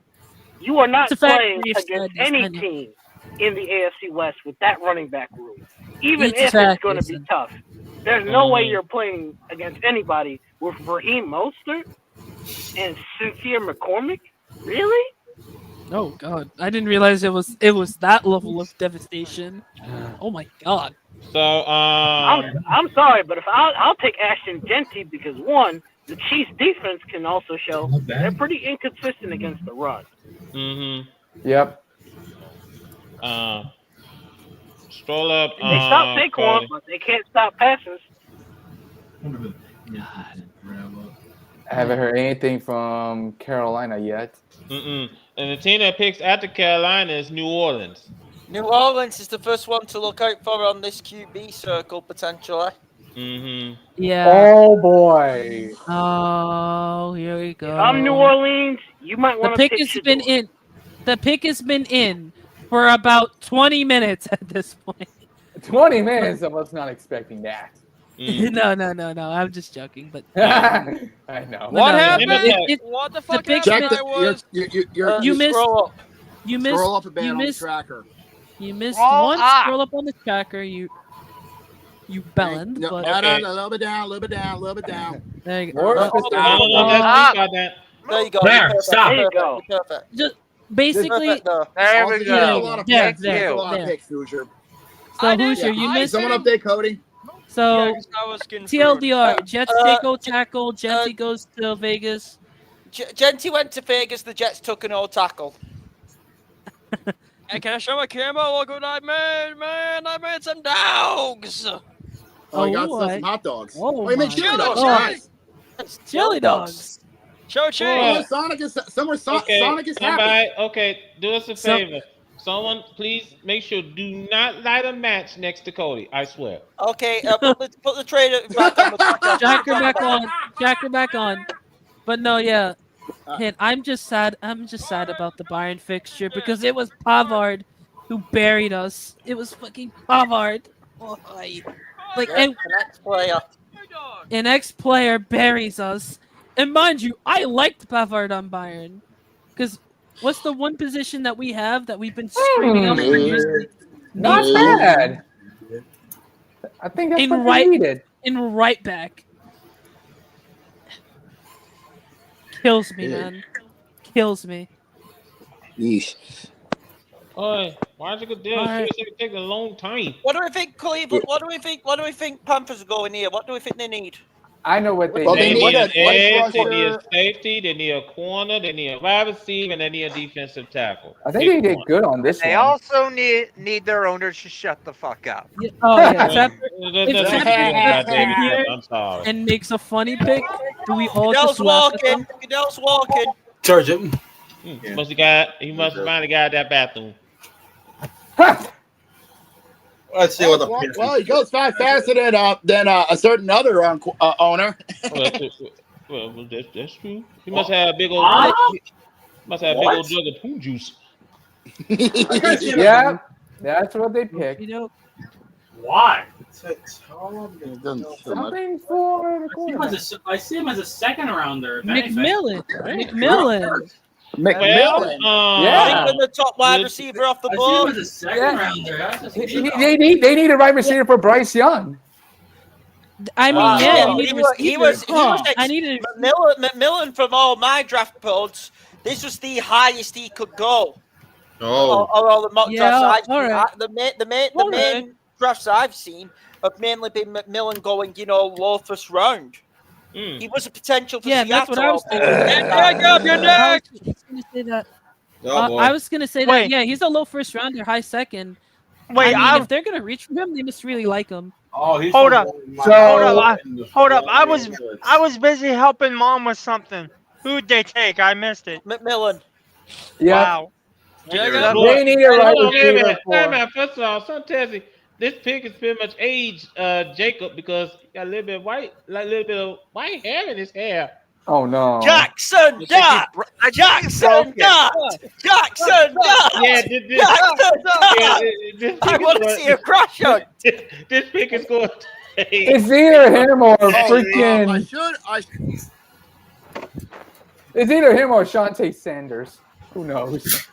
[SPEAKER 15] against any team in the AFC West with that running back room, even if it's going to be tough. There's no way you're playing against anybody with Raheem Mostert and Sincere McCormick. Really?
[SPEAKER 14] Oh God, I didn't realize it was that level of devastation. Oh my God.
[SPEAKER 7] So
[SPEAKER 15] I'm sorry, but if I'll take Ashton Genti because one, the Chiefs defense can also show they're pretty inconsistent against the run.
[SPEAKER 7] Mm-hmm.
[SPEAKER 13] Yep.
[SPEAKER 7] Stroll up.
[SPEAKER 15] They stop Saquon, but they can't stop passes.
[SPEAKER 13] I haven't heard anything from Carolina yet.
[SPEAKER 7] And the team that picks after Carolina is New Orleans.
[SPEAKER 5] New Orleans is the first one to look out for on this QB circle, potentially.
[SPEAKER 7] Mm-hmm.
[SPEAKER 14] Yeah.
[SPEAKER 13] Oh boy.
[SPEAKER 14] Oh, here we go.
[SPEAKER 15] If I'm New Orleans, you might want to pick
[SPEAKER 14] been
[SPEAKER 15] Shador.
[SPEAKER 14] in. The pick has been in for about 20 minutes at this point.
[SPEAKER 13] 20 minutes. I was not expecting that.
[SPEAKER 14] No. I'm just joking, but
[SPEAKER 13] I know.
[SPEAKER 6] What happened?
[SPEAKER 14] It,
[SPEAKER 6] What the fuck
[SPEAKER 14] pick's
[SPEAKER 6] happened?
[SPEAKER 14] been-
[SPEAKER 6] I was.
[SPEAKER 14] you missed. You missed.
[SPEAKER 1] Scroll up a bit
[SPEAKER 14] you
[SPEAKER 1] on
[SPEAKER 14] missed.
[SPEAKER 1] the tracker.
[SPEAKER 14] You missed
[SPEAKER 15] Scroll
[SPEAKER 14] one.
[SPEAKER 15] up.
[SPEAKER 14] Scroll up on the tracker. You bellend.
[SPEAKER 1] No,
[SPEAKER 14] but
[SPEAKER 1] no, a little bit down, a little bit down, a little bit down.
[SPEAKER 14] There you
[SPEAKER 13] More
[SPEAKER 14] go.
[SPEAKER 13] specific.
[SPEAKER 5] There you go.
[SPEAKER 9] There,
[SPEAKER 5] You're perfect.
[SPEAKER 9] stop.
[SPEAKER 15] There you go.
[SPEAKER 5] You're perfect.
[SPEAKER 14] Just basically.
[SPEAKER 5] Perfect, though.
[SPEAKER 12] There we
[SPEAKER 1] Also,
[SPEAKER 12] go.
[SPEAKER 1] there's a lot of
[SPEAKER 14] There,
[SPEAKER 1] picks. There's a lot of picks, Hoosier.
[SPEAKER 14] So Hoosier, you missed.
[SPEAKER 1] Someone update Cody.
[SPEAKER 14] So
[SPEAKER 6] Yeah, 'cause I was getting
[SPEAKER 14] TLDR,
[SPEAKER 5] food.
[SPEAKER 14] Jets take O tackle. Genty goes to Vegas.
[SPEAKER 5] Genty went to Vegas. The Jets took an old tackle.
[SPEAKER 6] Hey, can I show my camera? Look what I made, man! I made some dogs.
[SPEAKER 1] Oh, you got
[SPEAKER 14] what?
[SPEAKER 1] some hot dogs.
[SPEAKER 14] Oh,
[SPEAKER 1] Oh, you made
[SPEAKER 14] my
[SPEAKER 1] chili
[SPEAKER 6] God.
[SPEAKER 1] dogs.
[SPEAKER 14] Oh.
[SPEAKER 1] Nice.
[SPEAKER 14] Chili dogs.
[SPEAKER 6] Show change.
[SPEAKER 1] Somewhere
[SPEAKER 7] Okay,
[SPEAKER 1] Sonic is happy.
[SPEAKER 7] somebody, okay, do us a
[SPEAKER 14] So-
[SPEAKER 7] favor. Someone, please make sure do not light a match next to Cody. I swear.
[SPEAKER 5] Okay, put the trader back on the podcast.
[SPEAKER 14] Jack her back on. Jack her back on. But no, yeah. Hit. I'm just sad about the Bayern fixture because it was Pavard who buried us. It was fucking Pavard. Like
[SPEAKER 5] Yeah, the next player.
[SPEAKER 14] an ex-player buries us. And mind you, I liked Pavard on Bayern. Because what's the one position that we have that we've been screaming of for years?
[SPEAKER 13] Not bad. I think that's what they needed.
[SPEAKER 14] In right back. Kills me, man. Kills me.
[SPEAKER 1] Yeesh.
[SPEAKER 7] Oi, why'd you go there?
[SPEAKER 14] Alright.
[SPEAKER 7] It take a long time.
[SPEAKER 5] What do we think, Cleveland? What do we think Panthers are going here? What do we think they need?
[SPEAKER 13] I know what they
[SPEAKER 1] Well,
[SPEAKER 7] They
[SPEAKER 1] they
[SPEAKER 7] need
[SPEAKER 1] need
[SPEAKER 7] an
[SPEAKER 1] a edge
[SPEAKER 7] edge, they need a
[SPEAKER 1] rusher.
[SPEAKER 7] safety, they need a corner, they need a wide receiver, and they need a defensive tackle.
[SPEAKER 13] I think they did good on this
[SPEAKER 12] They
[SPEAKER 13] one.
[SPEAKER 12] also need their owners to shut the fuck up.
[SPEAKER 14] Yeah, oh, yeah. Chapter,
[SPEAKER 7] There's
[SPEAKER 14] if
[SPEAKER 7] nothing
[SPEAKER 14] Chapter
[SPEAKER 7] to do with that,
[SPEAKER 14] gets in
[SPEAKER 7] David.
[SPEAKER 14] here
[SPEAKER 7] I'm sorry.
[SPEAKER 14] and makes a funny pick, do we all
[SPEAKER 5] Goodell's
[SPEAKER 14] just laugh at
[SPEAKER 5] walking.
[SPEAKER 14] him?
[SPEAKER 5] Goodell's walking.
[SPEAKER 9] Charge him.
[SPEAKER 7] He must have finally got that bathroom.
[SPEAKER 10] Let's see what the
[SPEAKER 1] Well, he goes faster than a certain other owner.
[SPEAKER 7] Well, that's true. He must have a big old jug of poon juice.
[SPEAKER 13] Yeah, that's what they picked.
[SPEAKER 14] You know,
[SPEAKER 9] Why?
[SPEAKER 1] It doesn't feel much.
[SPEAKER 13] Something for the quarterback.
[SPEAKER 9] I see him as a second rounder. if anything.
[SPEAKER 14] McMillan.
[SPEAKER 7] Well,
[SPEAKER 13] Yeah.
[SPEAKER 5] Taking the top wide receiver off the
[SPEAKER 9] I see him
[SPEAKER 5] board.
[SPEAKER 9] as a second rounder. That's just
[SPEAKER 13] They need a right receiver for Bryce Young.
[SPEAKER 14] I mean,
[SPEAKER 5] Wow.
[SPEAKER 14] yeah,
[SPEAKER 5] He
[SPEAKER 14] we need a
[SPEAKER 5] was- he was
[SPEAKER 14] receiver. I needed
[SPEAKER 5] McMillan from all my draft boards. This was the highest he could go.
[SPEAKER 10] Oh.
[SPEAKER 5] Or all the mock
[SPEAKER 14] Yeah,
[SPEAKER 5] drafts I've
[SPEAKER 14] all
[SPEAKER 5] seen.
[SPEAKER 14] right.
[SPEAKER 5] The main drafts I've seen have mainly been McMillan going, low first round. He was a potential for
[SPEAKER 14] Yeah,
[SPEAKER 5] Seattle.
[SPEAKER 14] that's what I was thinking.
[SPEAKER 6] You're next.
[SPEAKER 14] I was gonna say that.
[SPEAKER 10] Oh, boy.
[SPEAKER 14] I was gonna say that.
[SPEAKER 15] Wait.
[SPEAKER 14] Yeah, he's a low first rounder, high second.
[SPEAKER 15] Wait,
[SPEAKER 14] I mean, if they're gonna reach for him, they must really like him.
[SPEAKER 10] Oh, he's
[SPEAKER 15] Hold up. Hold up. I was
[SPEAKER 3] was busy helping mom with something. Who'd they take? I missed it.
[SPEAKER 5] McMillan.
[SPEAKER 13] Yeah.
[SPEAKER 3] Wow.
[SPEAKER 13] They need a right
[SPEAKER 7] Hold on, wait a
[SPEAKER 13] receiver
[SPEAKER 7] minute. Wait a
[SPEAKER 13] for.
[SPEAKER 7] minute. First of all, something tells me this pick is pretty much aged Jacob because he got a little bit of white hair in his hair.
[SPEAKER 13] Oh no.
[SPEAKER 5] Jackson Dart! Jackson Dart! Jackson Dart!
[SPEAKER 7] Yeah,
[SPEAKER 5] Jackson Dart!
[SPEAKER 7] this
[SPEAKER 5] I
[SPEAKER 7] pick
[SPEAKER 5] want to
[SPEAKER 7] is
[SPEAKER 5] see a crash on.
[SPEAKER 7] this pick is going to
[SPEAKER 13] It's either him or
[SPEAKER 1] I
[SPEAKER 13] freaking.
[SPEAKER 1] should.
[SPEAKER 13] It's either him or Shantae Sanders. Who knows?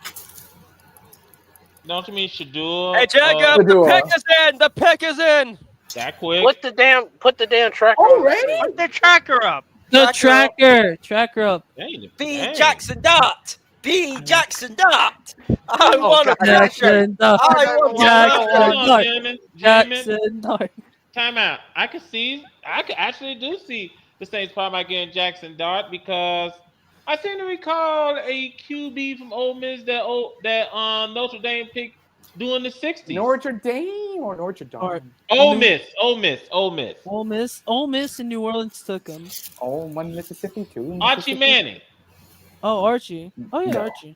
[SPEAKER 7] Don't you mean Shador?
[SPEAKER 6] Hey, Jacob, the pick is in. The pick is in.
[SPEAKER 7] That quick?
[SPEAKER 2] Put the damn tracker.
[SPEAKER 13] Already?
[SPEAKER 3] Put the tracker up.
[SPEAKER 14] The tracker up.
[SPEAKER 5] B. Jackson Dart! B. Jackson Dart! I want a crash
[SPEAKER 14] Jackson Dart.
[SPEAKER 5] I want
[SPEAKER 14] Jackson Dart.
[SPEAKER 7] Gentlemen,
[SPEAKER 14] Jackson Dart.
[SPEAKER 7] time out. I could actually do see the Saints probably might get Jackson Dart because I seem to recall a QB from Ole Miss that Notre Dame picked during the 60s.
[SPEAKER 13] Notre Dame or Notre Dame?
[SPEAKER 7] Ole Miss,
[SPEAKER 14] in New Orleans took him.
[SPEAKER 13] Oh, one Mississippi too.
[SPEAKER 7] Archie Manning.
[SPEAKER 14] Oh, Archie. Oh yeah,
[SPEAKER 13] No.
[SPEAKER 14] Archie.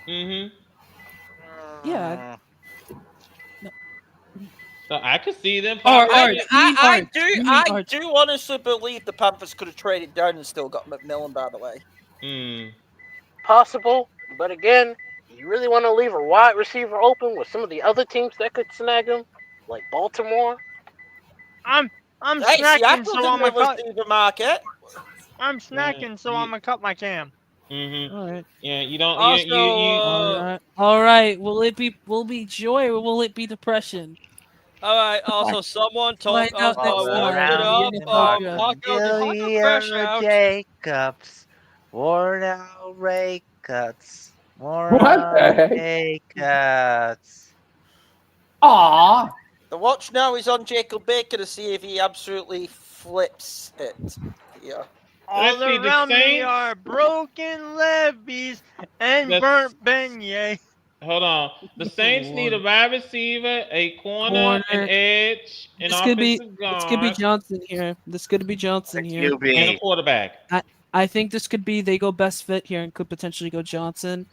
[SPEAKER 7] Mm-hmm.
[SPEAKER 14] Yeah.
[SPEAKER 7] So I could see them.
[SPEAKER 5] I do honestly believe the Panthers could have traded down and still got McMillan, by the way.
[SPEAKER 2] Possible, but again, you really want to leave a wide receiver open with some of the other teams that could snag him, like Baltimore.
[SPEAKER 3] I'm snacking, so I'm gonna cut
[SPEAKER 5] the market.
[SPEAKER 3] I'm snacking, so I'm gonna cut my cam.
[SPEAKER 7] All
[SPEAKER 14] right.
[SPEAKER 7] Yeah, you don't.
[SPEAKER 14] All right. Will it be joy or will it be depression?
[SPEAKER 6] All right. Also, someone told
[SPEAKER 14] Find out next time.
[SPEAKER 12] Julio Jacobs, worn out Ray Cuts, worn
[SPEAKER 13] What the
[SPEAKER 12] out
[SPEAKER 13] heck?
[SPEAKER 12] Ray Cuts.
[SPEAKER 13] Aww.
[SPEAKER 5] The watch now is on Jacob Baker to see if he absolutely flips it. Yeah.
[SPEAKER 3] All around me are broken levees and burnt beignets.
[SPEAKER 7] Hold on. The Saints need a wide receiver, a corner, an edge, an offensive guard.
[SPEAKER 14] This could be Johnson here. This could be Johnson here.
[SPEAKER 7] and a quarterback.
[SPEAKER 14] I think this could be they go best fit here and could potentially go Johnson.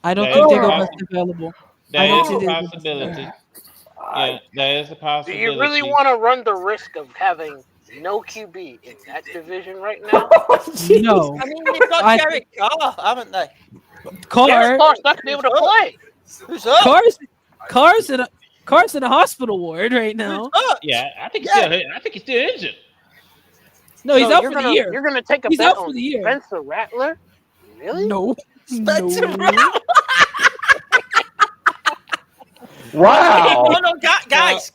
[SPEAKER 14] I
[SPEAKER 7] that
[SPEAKER 14] don't
[SPEAKER 7] is
[SPEAKER 14] think they
[SPEAKER 7] a
[SPEAKER 14] go
[SPEAKER 7] poss-
[SPEAKER 14] best available.
[SPEAKER 7] That
[SPEAKER 14] I don't
[SPEAKER 7] is
[SPEAKER 14] think
[SPEAKER 7] a
[SPEAKER 14] they go best
[SPEAKER 7] possibility. Yeah, that is a
[SPEAKER 2] Do
[SPEAKER 7] possibility.
[SPEAKER 2] you really want to run the risk of having no QB in that division right now?
[SPEAKER 14] No.
[SPEAKER 5] I mean, they've got Derek Carr, haven't they?
[SPEAKER 2] Derek Carr's not going to be able to play.
[SPEAKER 5] Who's up?
[SPEAKER 14] Carr's in a hospital ward right now.
[SPEAKER 7] Yeah, I think he's still injured.
[SPEAKER 14] No, he's
[SPEAKER 2] So
[SPEAKER 14] out
[SPEAKER 2] you're
[SPEAKER 14] for the
[SPEAKER 2] gonna-
[SPEAKER 14] year.
[SPEAKER 2] You're going to take a
[SPEAKER 14] He's
[SPEAKER 2] bet
[SPEAKER 14] out for
[SPEAKER 2] on
[SPEAKER 14] the year.
[SPEAKER 2] Spencer Rattler? Really?
[SPEAKER 14] No.
[SPEAKER 5] Spencer
[SPEAKER 14] No.
[SPEAKER 5] Rattler.
[SPEAKER 13] Wow.
[SPEAKER 5] No, guys.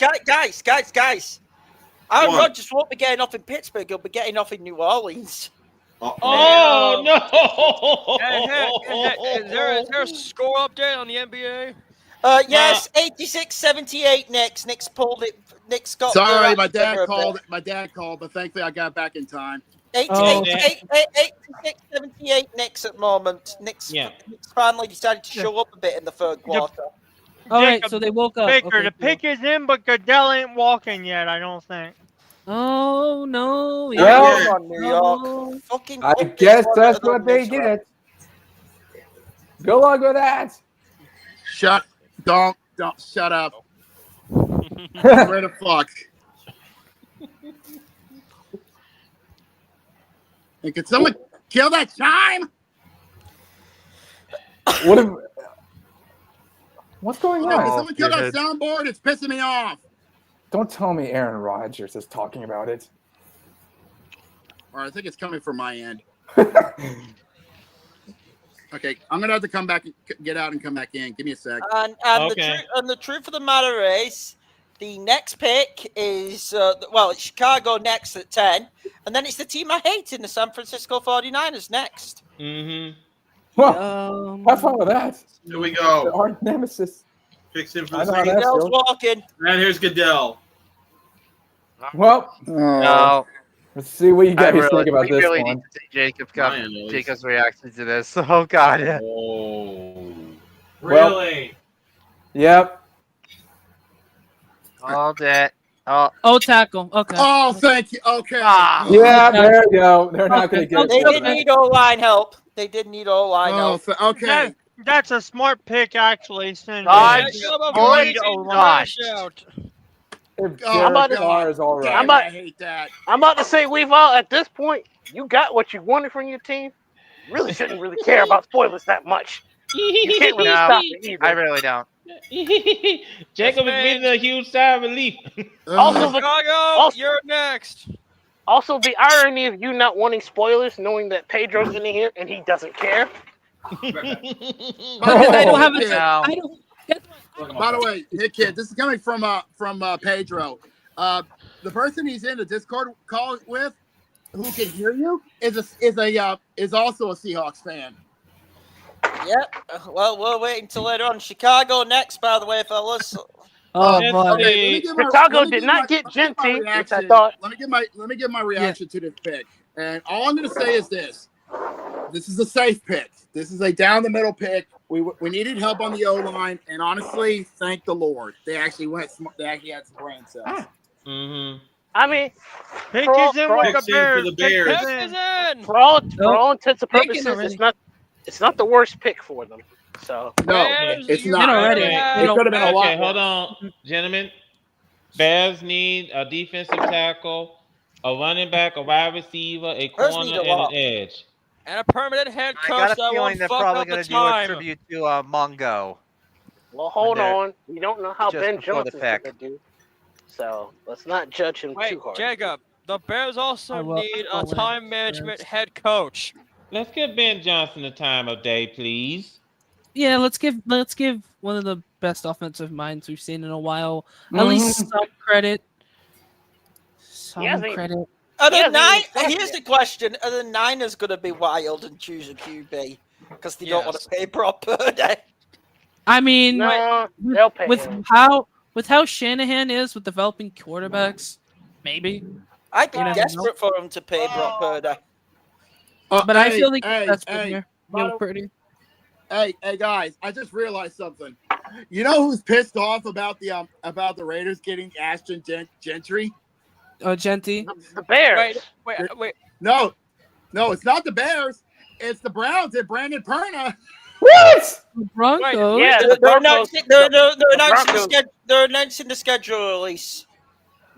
[SPEAKER 5] Aaron
[SPEAKER 11] What?
[SPEAKER 5] Rodgers won't be getting off in Pittsburgh. He'll be getting off in New Orleans.
[SPEAKER 7] Oh no!
[SPEAKER 6] Hey, is there a score update on the NBA?
[SPEAKER 5] Yes, 86-78. Nick's pulled it. Nick's got.
[SPEAKER 1] Sorry,
[SPEAKER 5] the
[SPEAKER 1] my dad
[SPEAKER 5] a bit.
[SPEAKER 1] called. My dad called, but thankfully I got back in time.
[SPEAKER 5] 86-78 Knicks at the moment. Knicks finally decided to show up a bit in the third quarter.
[SPEAKER 14] All right, so they woke up.
[SPEAKER 3] Baker,
[SPEAKER 14] Okay,
[SPEAKER 3] the pick is in, but Goodell ain't walking yet, I don't think.
[SPEAKER 14] Oh no!
[SPEAKER 5] Yeah. Come on, New York. Fucking
[SPEAKER 13] I guess that's what they did. Good luck with that.
[SPEAKER 1] Don't shut up. Where the fuck? Hey, can someone kill that chime?
[SPEAKER 13] What's going
[SPEAKER 1] Can
[SPEAKER 13] on?
[SPEAKER 1] someone kill that soundboard? It's pissing me off.
[SPEAKER 13] Don't tell me Aaron Rodgers is talking about it.
[SPEAKER 1] Or I think it's coming from my end. Okay, I'm gonna have to come back and get out and come back in. Give me a sec.
[SPEAKER 5] And the truth of the matter is, the next pick is it's Chicago next at 10, and then it's the team I hate in the San Francisco 49ers next.
[SPEAKER 13] Well, have fun with that.
[SPEAKER 11] Here we go.
[SPEAKER 13] Our nemesis.
[SPEAKER 11] Fix him for
[SPEAKER 13] I
[SPEAKER 11] the
[SPEAKER 13] know how
[SPEAKER 11] Saints.
[SPEAKER 13] that
[SPEAKER 5] Goodell's
[SPEAKER 13] feels.
[SPEAKER 5] walking.
[SPEAKER 11] And here's Goodell.
[SPEAKER 13] Well,
[SPEAKER 12] No.
[SPEAKER 13] let's see what you guys
[SPEAKER 12] we
[SPEAKER 13] think about this
[SPEAKER 12] really
[SPEAKER 13] one.
[SPEAKER 12] need to see
[SPEAKER 11] Ryan knows.
[SPEAKER 12] Jacob's reaction to this. Oh God.
[SPEAKER 11] Oh.
[SPEAKER 13] Well,
[SPEAKER 9] Really?
[SPEAKER 13] Yep.
[SPEAKER 12] All that. Oh.
[SPEAKER 14] Oh, tackle. Okay.
[SPEAKER 1] Oh, thank you. Okay.
[SPEAKER 13] Yeah, there you go. They're not going to get
[SPEAKER 5] They
[SPEAKER 13] it.
[SPEAKER 5] did need O-line help. They did need O-line help.
[SPEAKER 1] Okay.
[SPEAKER 3] That's a smart pick, actually. Since
[SPEAKER 12] Dodge.
[SPEAKER 3] going
[SPEAKER 12] Dodge.
[SPEAKER 13] If
[SPEAKER 2] I'm about
[SPEAKER 13] Derek
[SPEAKER 2] to-
[SPEAKER 13] Carr is all right.
[SPEAKER 1] I hate that.
[SPEAKER 2] I'm about to say, we've all, at this point, you got what you wanted from your team. You really shouldn't really care about spoilers that much. You can't really stop it either.
[SPEAKER 12] I really don't.
[SPEAKER 7] Jacob is getting a huge sigh of relief.
[SPEAKER 2] Also,
[SPEAKER 6] Chicago, you're next.
[SPEAKER 2] Also, the irony of you not wanting spoilers, knowing that Pedro's in here and he doesn't care.
[SPEAKER 14] I don't have a.
[SPEAKER 12] No.
[SPEAKER 14] I don't.
[SPEAKER 1] By the way, hey kid, this is coming from Pedro. The person he's in the Discord call with, who can hear you, is also a Seahawks fan.
[SPEAKER 5] Yep. Well, we'll wait until later on. Chicago next, by the way, fellas.
[SPEAKER 14] Oh,
[SPEAKER 7] Let's
[SPEAKER 14] boy.
[SPEAKER 7] see.
[SPEAKER 2] Chicago did not get Genty, which I thought.
[SPEAKER 1] Let me give my reaction to this pick. And all I'm going to say is this: this is a safe pick. This is a down the middle pick. We needed help on the O line, and honestly, thank the Lord, they actually went. They actually had some brain cells.
[SPEAKER 2] I mean,
[SPEAKER 3] Pick
[SPEAKER 2] for all-
[SPEAKER 3] is in
[SPEAKER 2] for all-
[SPEAKER 3] with the Bears.
[SPEAKER 11] the Bears.
[SPEAKER 3] Pick is in.
[SPEAKER 2] for all intents and
[SPEAKER 14] Taken
[SPEAKER 2] purposes,
[SPEAKER 14] already.
[SPEAKER 2] it's not the worst pick for them. So
[SPEAKER 1] No,
[SPEAKER 6] Bears,
[SPEAKER 1] it's
[SPEAKER 6] you're
[SPEAKER 1] not.
[SPEAKER 14] already.
[SPEAKER 1] It could have been a lot.
[SPEAKER 7] Okay, hold
[SPEAKER 1] worse.
[SPEAKER 7] on, gentlemen. Bears need a defensive tackle, a running back, a wide receiver, a
[SPEAKER 5] Bears
[SPEAKER 7] corner,
[SPEAKER 5] need a
[SPEAKER 7] and
[SPEAKER 5] lot.
[SPEAKER 7] an edge.
[SPEAKER 6] And a permanent head
[SPEAKER 12] I
[SPEAKER 6] coach
[SPEAKER 12] got a
[SPEAKER 6] that
[SPEAKER 12] feeling
[SPEAKER 6] won't
[SPEAKER 12] they're
[SPEAKER 6] fuck
[SPEAKER 12] probably
[SPEAKER 6] up the
[SPEAKER 12] going to do a
[SPEAKER 6] time.
[SPEAKER 12] tribute to Mungo.
[SPEAKER 2] Well, hold on. We don't know how
[SPEAKER 12] Just
[SPEAKER 2] Ben
[SPEAKER 12] before the
[SPEAKER 2] Johnson's going
[SPEAKER 12] pick.
[SPEAKER 2] to do. So let's not judge him
[SPEAKER 6] Wait,
[SPEAKER 2] too hard.
[SPEAKER 6] Jacob, the Bears also need a time management head coach.
[SPEAKER 7] Let's give Ben Johnson the time of day, please.
[SPEAKER 14] Yeah, let's give one of the best offensive minds we've seen in a while at least some credit. Some credit.
[SPEAKER 5] Are the here's the question: are the Niners going to be wild and choose a QB because they don't want to pay Brock Purdy?
[SPEAKER 14] I mean,
[SPEAKER 2] No, they'll pay him.
[SPEAKER 14] with how Shanahan is with developing quarterbacks, maybe.
[SPEAKER 5] I'd be
[SPEAKER 14] You never
[SPEAKER 5] desperate
[SPEAKER 14] know.
[SPEAKER 5] for him to pay Brock Purdy.
[SPEAKER 14] But I feel like that's
[SPEAKER 1] hey,
[SPEAKER 14] pretty.
[SPEAKER 1] Hey, guys! I just realized something. You know who's pissed off about the Raiders getting Ashton Gentry?
[SPEAKER 14] Oh, Genty.
[SPEAKER 2] The Bears.
[SPEAKER 6] Wait.
[SPEAKER 1] No, it's not the Bears. It's the Browns and Brandon Perna.
[SPEAKER 13] What?
[SPEAKER 14] The Broncos.
[SPEAKER 2] Yeah,
[SPEAKER 5] They're announcing the schedule release.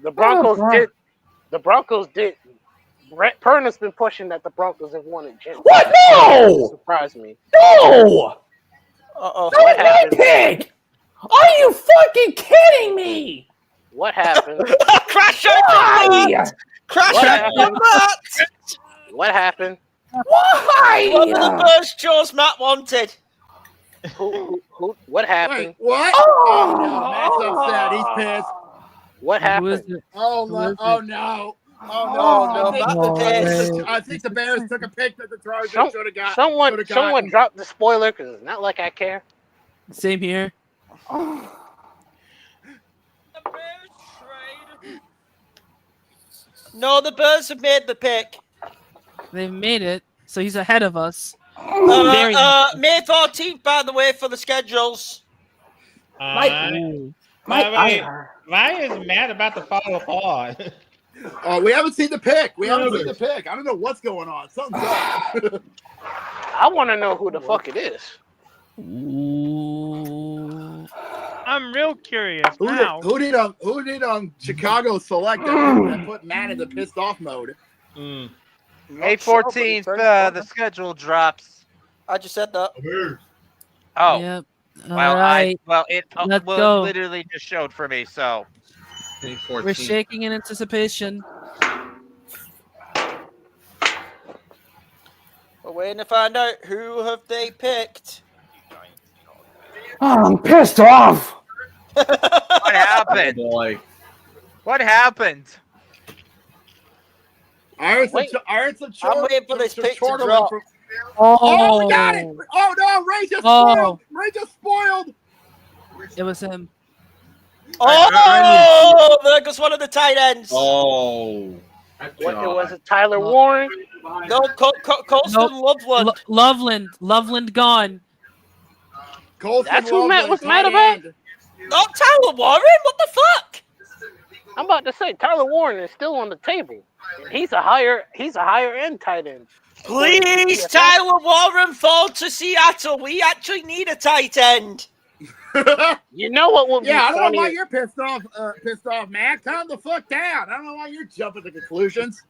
[SPEAKER 2] The Broncos did. The Broncos did. Perna's been pushing that the Broncos have wanted Gentry.
[SPEAKER 13] What? No!
[SPEAKER 2] Surprised me.
[SPEAKER 13] No!
[SPEAKER 5] Uh-oh.
[SPEAKER 2] What happened?
[SPEAKER 13] Pick! Are you fucking kidding me?
[SPEAKER 2] What happened?
[SPEAKER 5] Crash
[SPEAKER 13] Why?
[SPEAKER 5] Crash
[SPEAKER 2] What happened?
[SPEAKER 13] Why?
[SPEAKER 5] One of the Bears chose Matt wanted.
[SPEAKER 2] Who? What happened?
[SPEAKER 1] Wait, what? Oh no, Matt's upset. He's pissed.
[SPEAKER 2] What happened?
[SPEAKER 1] Oh no! Oh no! I think the Bears took a pick that the Chargers should have got.
[SPEAKER 2] Someone dropped the spoiler because it's not like I care.
[SPEAKER 14] Same here.
[SPEAKER 5] No, the Bears have made the pick.
[SPEAKER 14] They've made it, so he's ahead of us.
[SPEAKER 5] May 14th, by the way, for the schedules.
[SPEAKER 7] Ryan is mad about to fall apart.
[SPEAKER 1] We haven't seen the pick. I don't know what's going on. Something's up.
[SPEAKER 2] I want to know who the fuck it is.
[SPEAKER 3] I'm real curious now.
[SPEAKER 1] Who did Chicago select that put Matt in the pissed off mode?
[SPEAKER 12] May 14th, the schedule drops.
[SPEAKER 5] I just said that.
[SPEAKER 12] Oh.
[SPEAKER 14] Yep.
[SPEAKER 12] Well, it
[SPEAKER 14] Let's go.
[SPEAKER 12] literally just showed for me, so.
[SPEAKER 14] We're shaking in anticipation.
[SPEAKER 5] We're waiting to find out who have they picked.
[SPEAKER 13] Oh, I'm pissed off.
[SPEAKER 12] What happened? What happened?
[SPEAKER 5] I'm waiting for this pick to drop.
[SPEAKER 1] Oh, we got it! Oh no, Ray just spoiled! Ray just spoiled!
[SPEAKER 14] It was him.
[SPEAKER 5] Oh, there goes one of the tight ends.
[SPEAKER 10] Oh.
[SPEAKER 2] Was it Tyler Warren?
[SPEAKER 5] No, Colston Loveland.
[SPEAKER 14] Loveland gone.
[SPEAKER 2] That's who Matt was mad about?
[SPEAKER 5] Not Tyler Warren. What the fuck?
[SPEAKER 2] I'm about to say Tyler Warren is still on the table. He's a higher end tight end.
[SPEAKER 5] Please, Tyler Warren, fall to Seattle. We actually need a tight end.
[SPEAKER 2] You know what would be
[SPEAKER 1] I don't
[SPEAKER 2] funny?
[SPEAKER 1] know why you're pissed off, Matt. Calm the fuck down. I don't know why you're jumping to conclusions.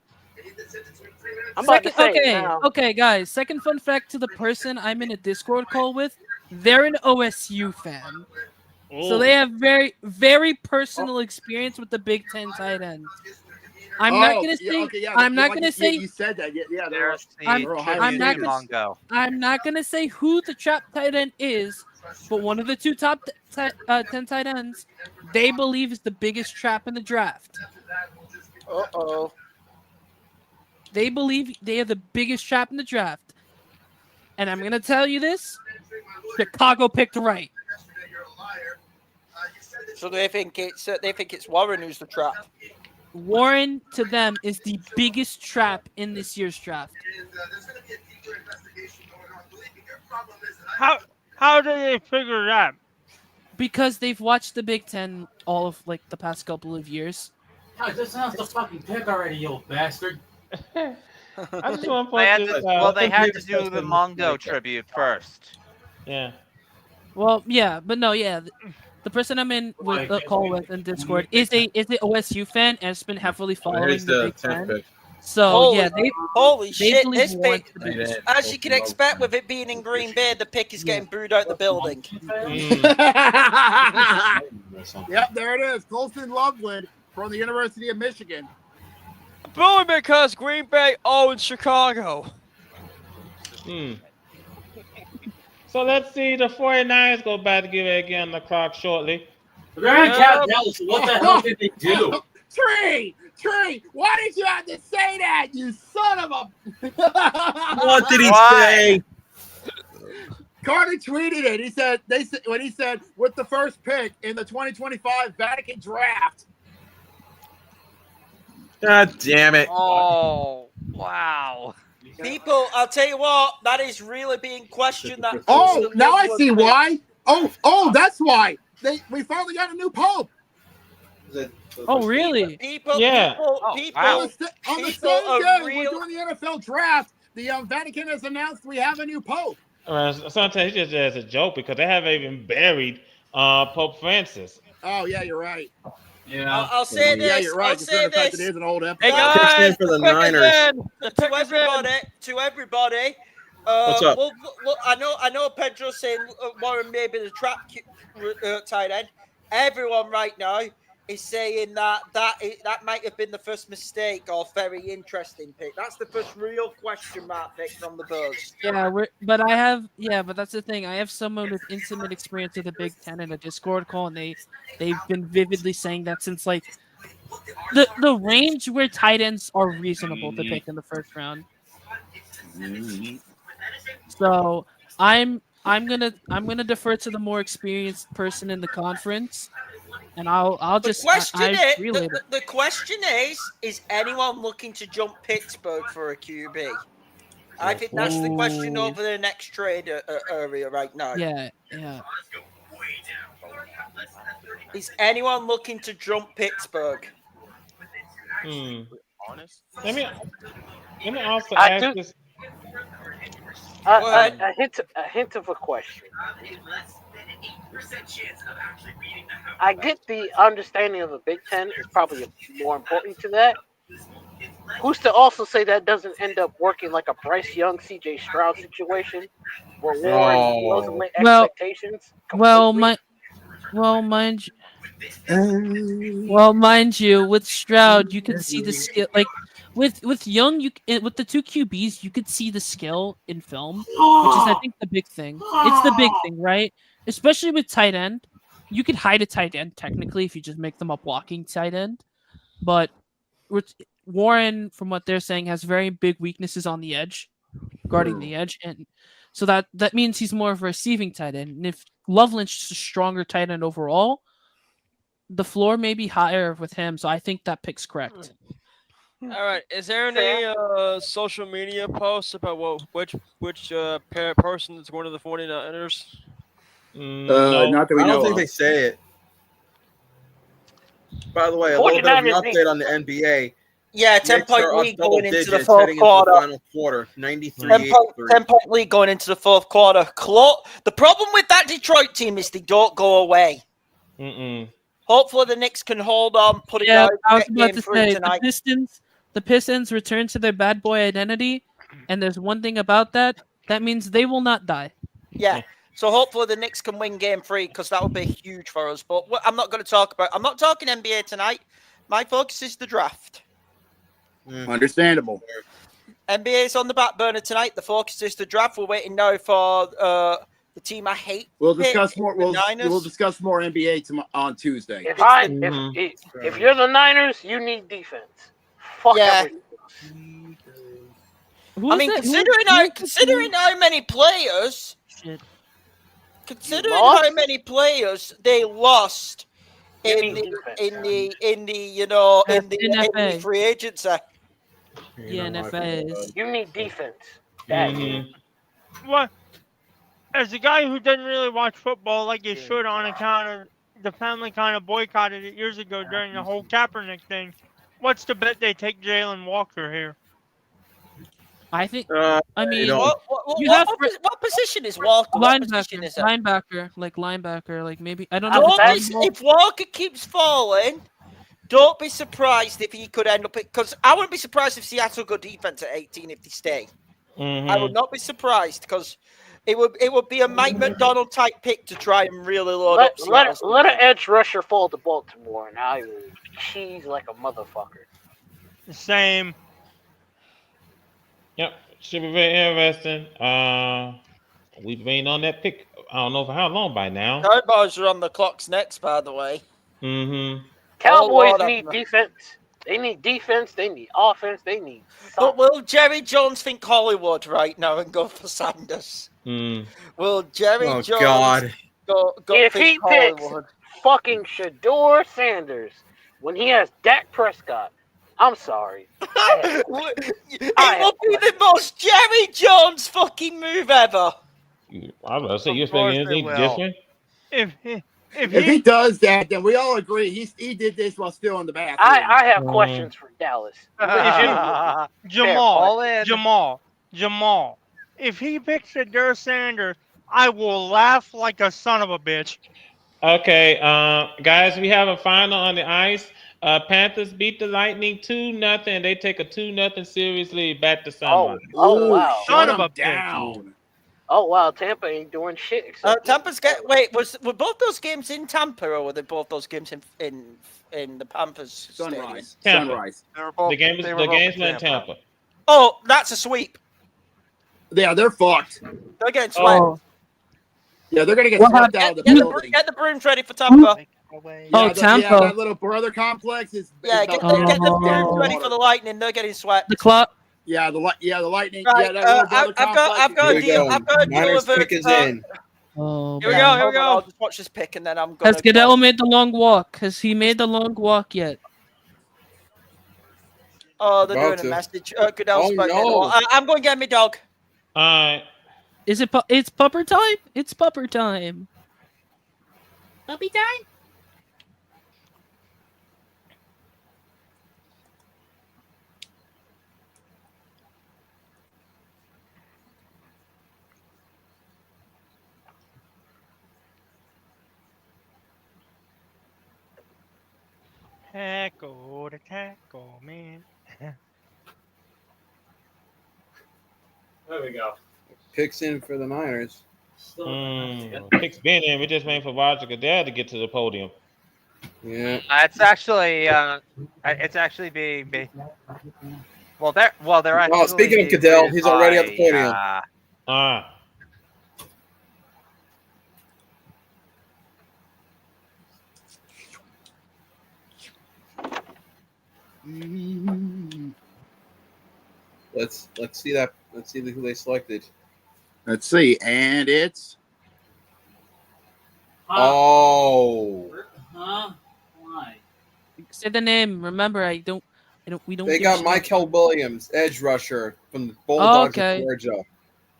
[SPEAKER 2] I'm about to say
[SPEAKER 14] Okay, guys. Second fun fact to the person I'm in a Discord call with. They're an OSU fan. So they have very, very personal experience with the Big Ten tight ends. I'm not gonna say. I'm not gonna say.
[SPEAKER 1] You said that. Yeah.
[SPEAKER 14] I'm not gonna say who the trap tight end is, but one of the two top 10 tight ends, they believe is the biggest trap in the draft.
[SPEAKER 5] Uh-oh.
[SPEAKER 14] They believe they are the biggest trap in the draft. And I'm gonna tell you this: Chicago picked right.
[SPEAKER 5] So they think it's Warren who's the trap.
[SPEAKER 14] Warren to them is the biggest trap in this year's draft.
[SPEAKER 3] How do they figure that?
[SPEAKER 14] Because they've watched the Big Ten all of the past couple of years.
[SPEAKER 9] God, this sounds the fucking pick already, you old bastard.
[SPEAKER 7] I just want
[SPEAKER 12] they had to do the Mongo tribute first.
[SPEAKER 7] Yeah.
[SPEAKER 14] Well, yeah, but no, yeah. The person I'm in with the call with in Discord is a OSU fan and has been heavily following the Big Ten. So yeah,
[SPEAKER 5] holy
[SPEAKER 14] they
[SPEAKER 5] shit!
[SPEAKER 14] believe
[SPEAKER 5] This
[SPEAKER 14] Warren's
[SPEAKER 5] pick,
[SPEAKER 14] the biggest.
[SPEAKER 5] as you can expect, with it being in Green Bay, the pick is getting booed out the building.
[SPEAKER 1] Yep, there it is. Colson Loveland from the University of Michigan.
[SPEAKER 6] Booing because Green Bay owns Chicago.
[SPEAKER 7] So let's see. The 49ers go back to give it again on the clock shortly.
[SPEAKER 9] They're in Cat Dallas. What the hell did they do?
[SPEAKER 1] Tree, why did you have to say that, you son of a...
[SPEAKER 11] What did he say?
[SPEAKER 1] Carter tweeted it. He said, when he said, with the first pick in the 2025 Vatican draft.
[SPEAKER 11] God damn it.
[SPEAKER 12] Oh, wow.
[SPEAKER 5] People, I'll tell you what, that is really being questioned. That
[SPEAKER 1] Now I see why. Oh, that's why. We finally got a new pope.
[SPEAKER 14] Oh, really?
[SPEAKER 5] People,
[SPEAKER 1] on the same day we're doing the NFL draft, the Vatican has announced we have a new pope.
[SPEAKER 7] Sometimes it's just as a joke because they haven't even buried Pope Francis.
[SPEAKER 1] Oh yeah, you're right.
[SPEAKER 5] Yeah, I'll say this.
[SPEAKER 1] Yeah, you're right.
[SPEAKER 5] I'll say this.
[SPEAKER 1] It is an old episode.
[SPEAKER 5] Hey guys,
[SPEAKER 11] for the Niners.
[SPEAKER 5] To everybody.
[SPEAKER 11] What's up?
[SPEAKER 5] Well, look, I know. Pedro's saying Warren may be the trap tight end. Everyone right now is saying that might have been the first mistake or very interesting pick. That's the first real question mark pick from the Bears.
[SPEAKER 14] Yeah, but that's the thing. I have someone with intimate experience with the Big Ten in a Discord call, and they've been vividly saying that since like the range where tight ends are reasonable to pick in the first round. So I'm gonna defer to the more experienced person in the conference. And I'll just
[SPEAKER 5] the question is anyone looking to jump Pittsburgh for a QB? I think that's the question over the next trade area right now.
[SPEAKER 14] Yeah.
[SPEAKER 5] Is anyone looking to jump Pittsburgh?
[SPEAKER 7] Honest. Let me also ask this.
[SPEAKER 15] A hint of a question. I get the understanding of the Big Ten is probably more important to that. Who's to also say that doesn't end up working like a Bryce Young, C.J. Stroud situation, where Warren wasn't met expectations?
[SPEAKER 14] Mind you, with Stroud, you could see the skill. Like with Young, with the two QBs, you could see the skill in film, which is I think the big thing. It's the big thing, right? Especially with tight end, you could hide a tight end technically if you just make them a blocking tight end. But Warren, from what they're saying, has very big weaknesses on the edge, guarding the edge, and so that means he's more of a receiving tight end. And if Loveland's a stronger tight end overall, the floor may be higher with him. So I think that pick's correct.
[SPEAKER 6] All right. Is there any social media posts about which person is going to the 49ers?
[SPEAKER 1] No. Not that we know.
[SPEAKER 11] I don't think they say it. By the way, a little bit of an update on the NBA.
[SPEAKER 5] Yeah, 10-point lead going into the fourth quarter.
[SPEAKER 11] Final quarter, 93.
[SPEAKER 5] 10-point lead going into the fourth quarter. The problem with that Detroit team is they don't go away. Hopefully the Knicks can hold on, put it out.
[SPEAKER 14] I was about to say the Pistons return to their bad boy identity, and there's one thing about that. That means they will not die.
[SPEAKER 5] Yeah. So hopefully the Knicks can win Game 3 because that would be huge for us. But I'm not going to talk about. I'm not talking NBA tonight. My focus is the draft.
[SPEAKER 1] Understandable.
[SPEAKER 5] NBA is on the back burner tonight. The focus is the draft. We're waiting now for the team I hate.
[SPEAKER 1] We'll discuss more. We'll discuss more NBA on Tuesday.
[SPEAKER 15] If you're the Niners, you need defense. Fuck everything.
[SPEAKER 5] I mean, considering how many players. Considering how many players they lost in the free agency.
[SPEAKER 15] You need defense.
[SPEAKER 3] Well, as a guy who doesn't really watch football like you should on account of the family kind of boycotted it years ago during the whole Kaepernick thing, what's the bet they take Jalen Walker here?
[SPEAKER 14] I think. I mean,
[SPEAKER 5] what position is Walker? What position is it?
[SPEAKER 14] Linebacker, like maybe I don't know.
[SPEAKER 5] If Walker keeps falling, don't be surprised if he could end up. Because I wouldn't be surprised if Seattle go defense at 18 if they stay. I would not be surprised because it would be a Mike McDonald type pick to try and really load up.
[SPEAKER 2] Let an edge rusher fall to Baltimore, and I will cheese like a motherfucker.
[SPEAKER 3] Same.
[SPEAKER 7] Yep, should be very interesting. We've been on that pick. I don't know for how long by now.
[SPEAKER 5] Cowboys are on the clocks next, by the way.
[SPEAKER 7] Mm-hmm.
[SPEAKER 2] Cowboys need defense. They need defense. They need offense. They need.
[SPEAKER 5] But will Jerry Jones think Hollywood right now and go for Sanders? Will Jerry Jones go
[SPEAKER 2] if
[SPEAKER 5] think
[SPEAKER 2] he
[SPEAKER 5] Hollywood?
[SPEAKER 2] picks fucking Shador Sanders when he has Dak Prescott, I'm sorry.
[SPEAKER 5] It will be the most Jerry Jones fucking move ever.
[SPEAKER 7] I was about to say, you expect anything different?
[SPEAKER 1] If he does that, then we all agree he did this while still in the bathroom.
[SPEAKER 2] I have questions for Dallas.
[SPEAKER 3] Jamal. If he picks Shador Sanders, I will laugh like a son of a bitch.
[SPEAKER 7] Okay, guys, we have a final on the ice. Panthers beat the Lightning 2-0. They take a 2-0 series lead back to Sunlight.
[SPEAKER 2] Oh wow!
[SPEAKER 3] Son of a
[SPEAKER 2] down. Oh wow! Tampa ain't doing shit.
[SPEAKER 5] Tampa's were both those games in Tampa or were they both those games in the Panthers stadium?
[SPEAKER 1] Sunrise.
[SPEAKER 7] The games were in Tampa.
[SPEAKER 5] Oh, that's a sweep.
[SPEAKER 1] Yeah, they're fucked.
[SPEAKER 5] They're getting swept.
[SPEAKER 1] Oh. Yeah, they're gonna get swept out of the building.
[SPEAKER 5] Get the brooms ready for Tampa.
[SPEAKER 14] Tampa.
[SPEAKER 1] Yeah, that little brother complex is.
[SPEAKER 5] Get the brooms ready for the Lightning. They're getting swept.
[SPEAKER 14] The clock.
[SPEAKER 1] Yeah, the Lightning.
[SPEAKER 5] Right,
[SPEAKER 1] Yeah, that
[SPEAKER 5] I've got a deal
[SPEAKER 10] Niners
[SPEAKER 5] with
[SPEAKER 10] pick is in.
[SPEAKER 14] Oh,
[SPEAKER 5] here we go. I'll just watch this pick and then I'm going.
[SPEAKER 14] Has Goodell made the long walk? Has he made the long walk yet?
[SPEAKER 5] Oh, they're doing a message. Goodell's I'm going to get me dog.
[SPEAKER 7] All right.
[SPEAKER 14] Is it? It's pupper time. It's pupper time. Puppy time.
[SPEAKER 3] Tackle the tackle, man.
[SPEAKER 9] There we go.
[SPEAKER 10] Picks in for the Niners.
[SPEAKER 7] Picks been in. We're just waiting for Roger Goodell to get to the podium.
[SPEAKER 10] Yeah.
[SPEAKER 12] It's actually being. Well, they're actually.
[SPEAKER 10] Oh, speaking of Goodell, he's already at the podium. Let's see that. Let's see who they selected.
[SPEAKER 1] Let's see, and it's.
[SPEAKER 10] Oh.
[SPEAKER 14] Huh? Why? Say the name. Remember, we don't.
[SPEAKER 10] They got Michael Williams, edge rusher from the Bulldogs of Georgia.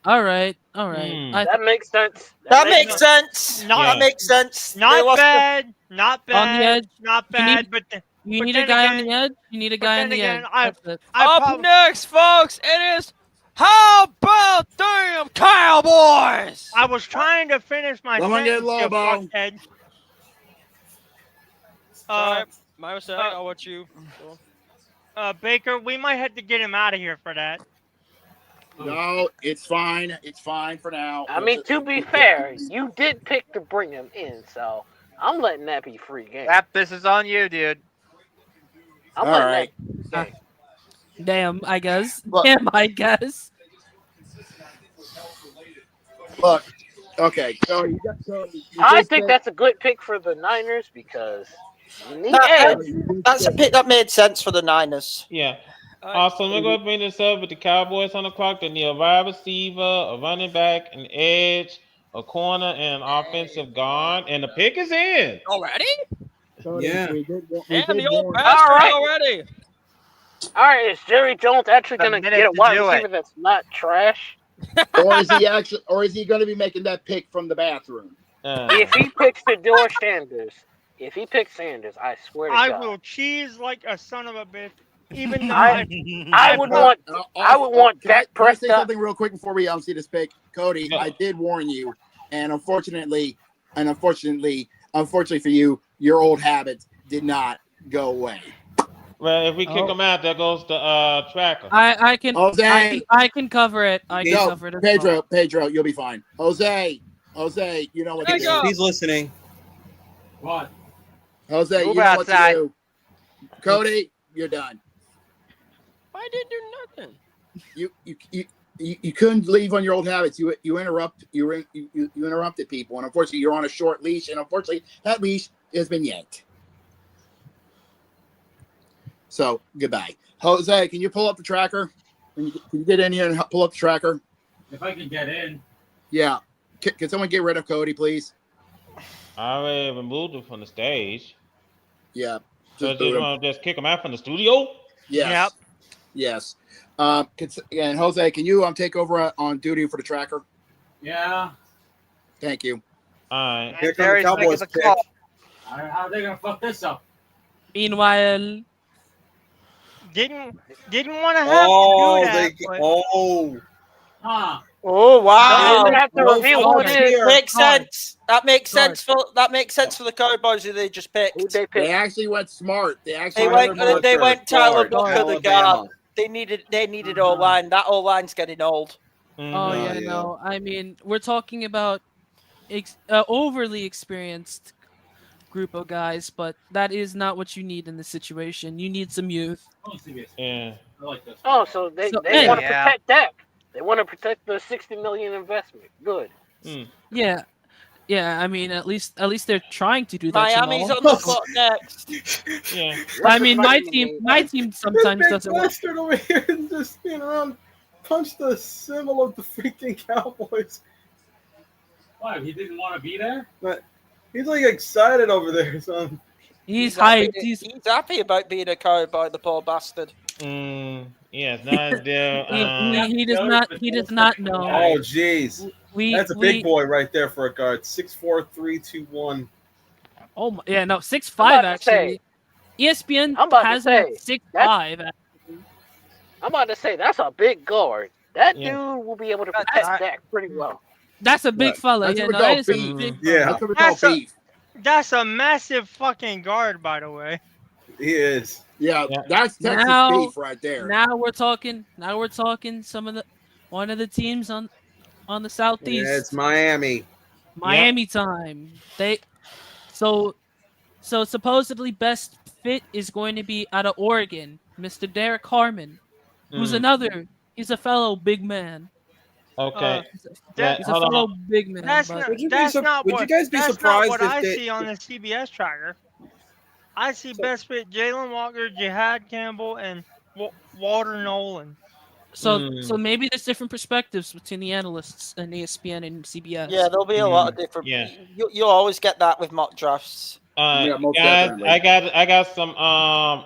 [SPEAKER 14] All right.
[SPEAKER 2] That makes sense.
[SPEAKER 5] That makes sense. That makes sense.
[SPEAKER 3] Not bad. Not bad.
[SPEAKER 14] On the edge.
[SPEAKER 3] Not bad.
[SPEAKER 14] You need a guy on the edge. You need a guy on the edge.
[SPEAKER 6] Up next, folks, it is how about damn Cowboys?
[SPEAKER 3] I was trying to finish my sentence, you fuckhead.
[SPEAKER 6] My mistake. I'll let you.
[SPEAKER 3] Baker, we might have to get him out of here for that.
[SPEAKER 1] No, it's fine. It's fine for now.
[SPEAKER 2] I mean, to be fair, you did pick to bring him in, so I'm letting that be free game.
[SPEAKER 12] This is on you, dude.
[SPEAKER 2] I'm
[SPEAKER 1] all right.
[SPEAKER 14] Damn, I guess.
[SPEAKER 1] Look.
[SPEAKER 14] Damn, I guess.
[SPEAKER 1] Look, okay. So
[SPEAKER 2] I think that's a good pick for the Niners because you need
[SPEAKER 5] that's a pick that made sense for the Niners.
[SPEAKER 7] Yeah. Also, we're going to bring this up with the Cowboys on the clock. They need a wide receiver, a running back, an edge, a corner, and an offensive guard. And the pick is in.
[SPEAKER 6] Already?
[SPEAKER 10] Yeah.
[SPEAKER 6] Damn, the old bastard already.
[SPEAKER 2] All right, is Jerry Jones actually going to get a wide receiver that's not trash?
[SPEAKER 1] or is he going to be making that pick from the bathroom?
[SPEAKER 2] If he picks Sanders, I swear to God.
[SPEAKER 3] I will cheese like a son of a bitch. Even though
[SPEAKER 15] I would want Dak
[SPEAKER 1] Can I say
[SPEAKER 15] Prescott.
[SPEAKER 1] something real quick before we see this pick? Cody, I did warn you, and unfortunately for you, your old habits did not go away.
[SPEAKER 7] Well, if we kick him out, there goes the tracker.
[SPEAKER 14] I can
[SPEAKER 1] Jose.
[SPEAKER 14] I can cover it. I can cover it. As well.
[SPEAKER 1] Pedro, you'll be fine. Jose, you know what to do.
[SPEAKER 11] He's listening.
[SPEAKER 10] What?
[SPEAKER 1] Jose,
[SPEAKER 12] Move
[SPEAKER 1] you know
[SPEAKER 12] outside.
[SPEAKER 1] what to do. Cody, you're done.
[SPEAKER 6] I didn't do nothing.
[SPEAKER 1] You couldn't leave on your old habits. You interrupted people, and unfortunately, you're on a short leash, and unfortunately, that leash has been yanked. So goodbye, Jose. Can you pull up the tracker? Can you get in here and pull up the tracker?
[SPEAKER 9] If I can get in.
[SPEAKER 1] Yeah. Can someone get rid of Cody, please?
[SPEAKER 7] I already removed him from the stage.
[SPEAKER 1] Yeah.
[SPEAKER 7] So you want to just kick him out from the studio?
[SPEAKER 1] Yes. Yes. And Jose, can you take over on duty for the tracker?
[SPEAKER 9] Yeah.
[SPEAKER 1] Thank you.
[SPEAKER 7] All right.
[SPEAKER 11] Here come the Cowboys pick.
[SPEAKER 9] How are they gonna fuck this up?
[SPEAKER 14] Meanwhile,
[SPEAKER 3] didn't want to have to do that.
[SPEAKER 5] Oh wow!
[SPEAKER 15] They have to reveal who it is.
[SPEAKER 5] Makes sense. That makes sense for the Cowboys who they just picked.
[SPEAKER 1] They actually went smart. They
[SPEAKER 5] went Tyler Booker, the guard. They needed O-line. That O-line's getting old.
[SPEAKER 14] Oh yeah, no. I mean, we're talking about overly experienced group of guys, but that is not what you need in this situation. You need some youth.
[SPEAKER 7] Yeah.
[SPEAKER 9] I like this.
[SPEAKER 15] Oh, so they want to protect Dak. They want to protect the $60 million investment. Good.
[SPEAKER 14] Yeah. I mean, at least they're trying to do that.
[SPEAKER 5] Miami's on the spot next.
[SPEAKER 7] Yeah.
[SPEAKER 14] I mean, my team sometimes doesn't.
[SPEAKER 11] Bastard over here and just spin around, punch the symbol of the freaking Cowboys.
[SPEAKER 9] Why? He didn't want to be there?
[SPEAKER 11] But he's like excited over there, son.
[SPEAKER 14] He's hyped.
[SPEAKER 5] He's happy about being a Cowboy, the poor bastard.
[SPEAKER 7] Yes, not there.
[SPEAKER 14] He does not know.
[SPEAKER 11] Oh, jeez. That's a big boy right there for a guard. 6'4", 321.
[SPEAKER 14] Oh my, yeah, no, 6'5" actually. ESPN has him 6'5".
[SPEAKER 15] I'm about to say that's a big guard. That dude will be able to protect Dak pretty well.
[SPEAKER 14] That's a big fella. Yeah, no, that is a big.
[SPEAKER 11] Yeah,
[SPEAKER 3] that's a massive fucking guard, by the way.
[SPEAKER 11] He is.
[SPEAKER 1] Yeah, that's Texas beef right there.
[SPEAKER 14] Now we're talking. One of the teams on the southeast.
[SPEAKER 11] Yeah, it's Miami.
[SPEAKER 14] Miami time. So supposedly best fit is going to be out of Oregon, Mr. Derek Harmon, who's he's a fellow big man.
[SPEAKER 7] Okay.
[SPEAKER 14] He's a fellow big man.
[SPEAKER 3] That's not what I see on the CBS tracker. I see best fit Jalen Walker, Jihad Campbell, and Walter Nolan.
[SPEAKER 14] So maybe there's different perspectives between the analysts and ESPN and CBS.
[SPEAKER 5] Yeah, there'll be a lot of different.
[SPEAKER 7] Yeah.
[SPEAKER 5] You'll always get that with mock drafts.
[SPEAKER 7] Guys, I got some.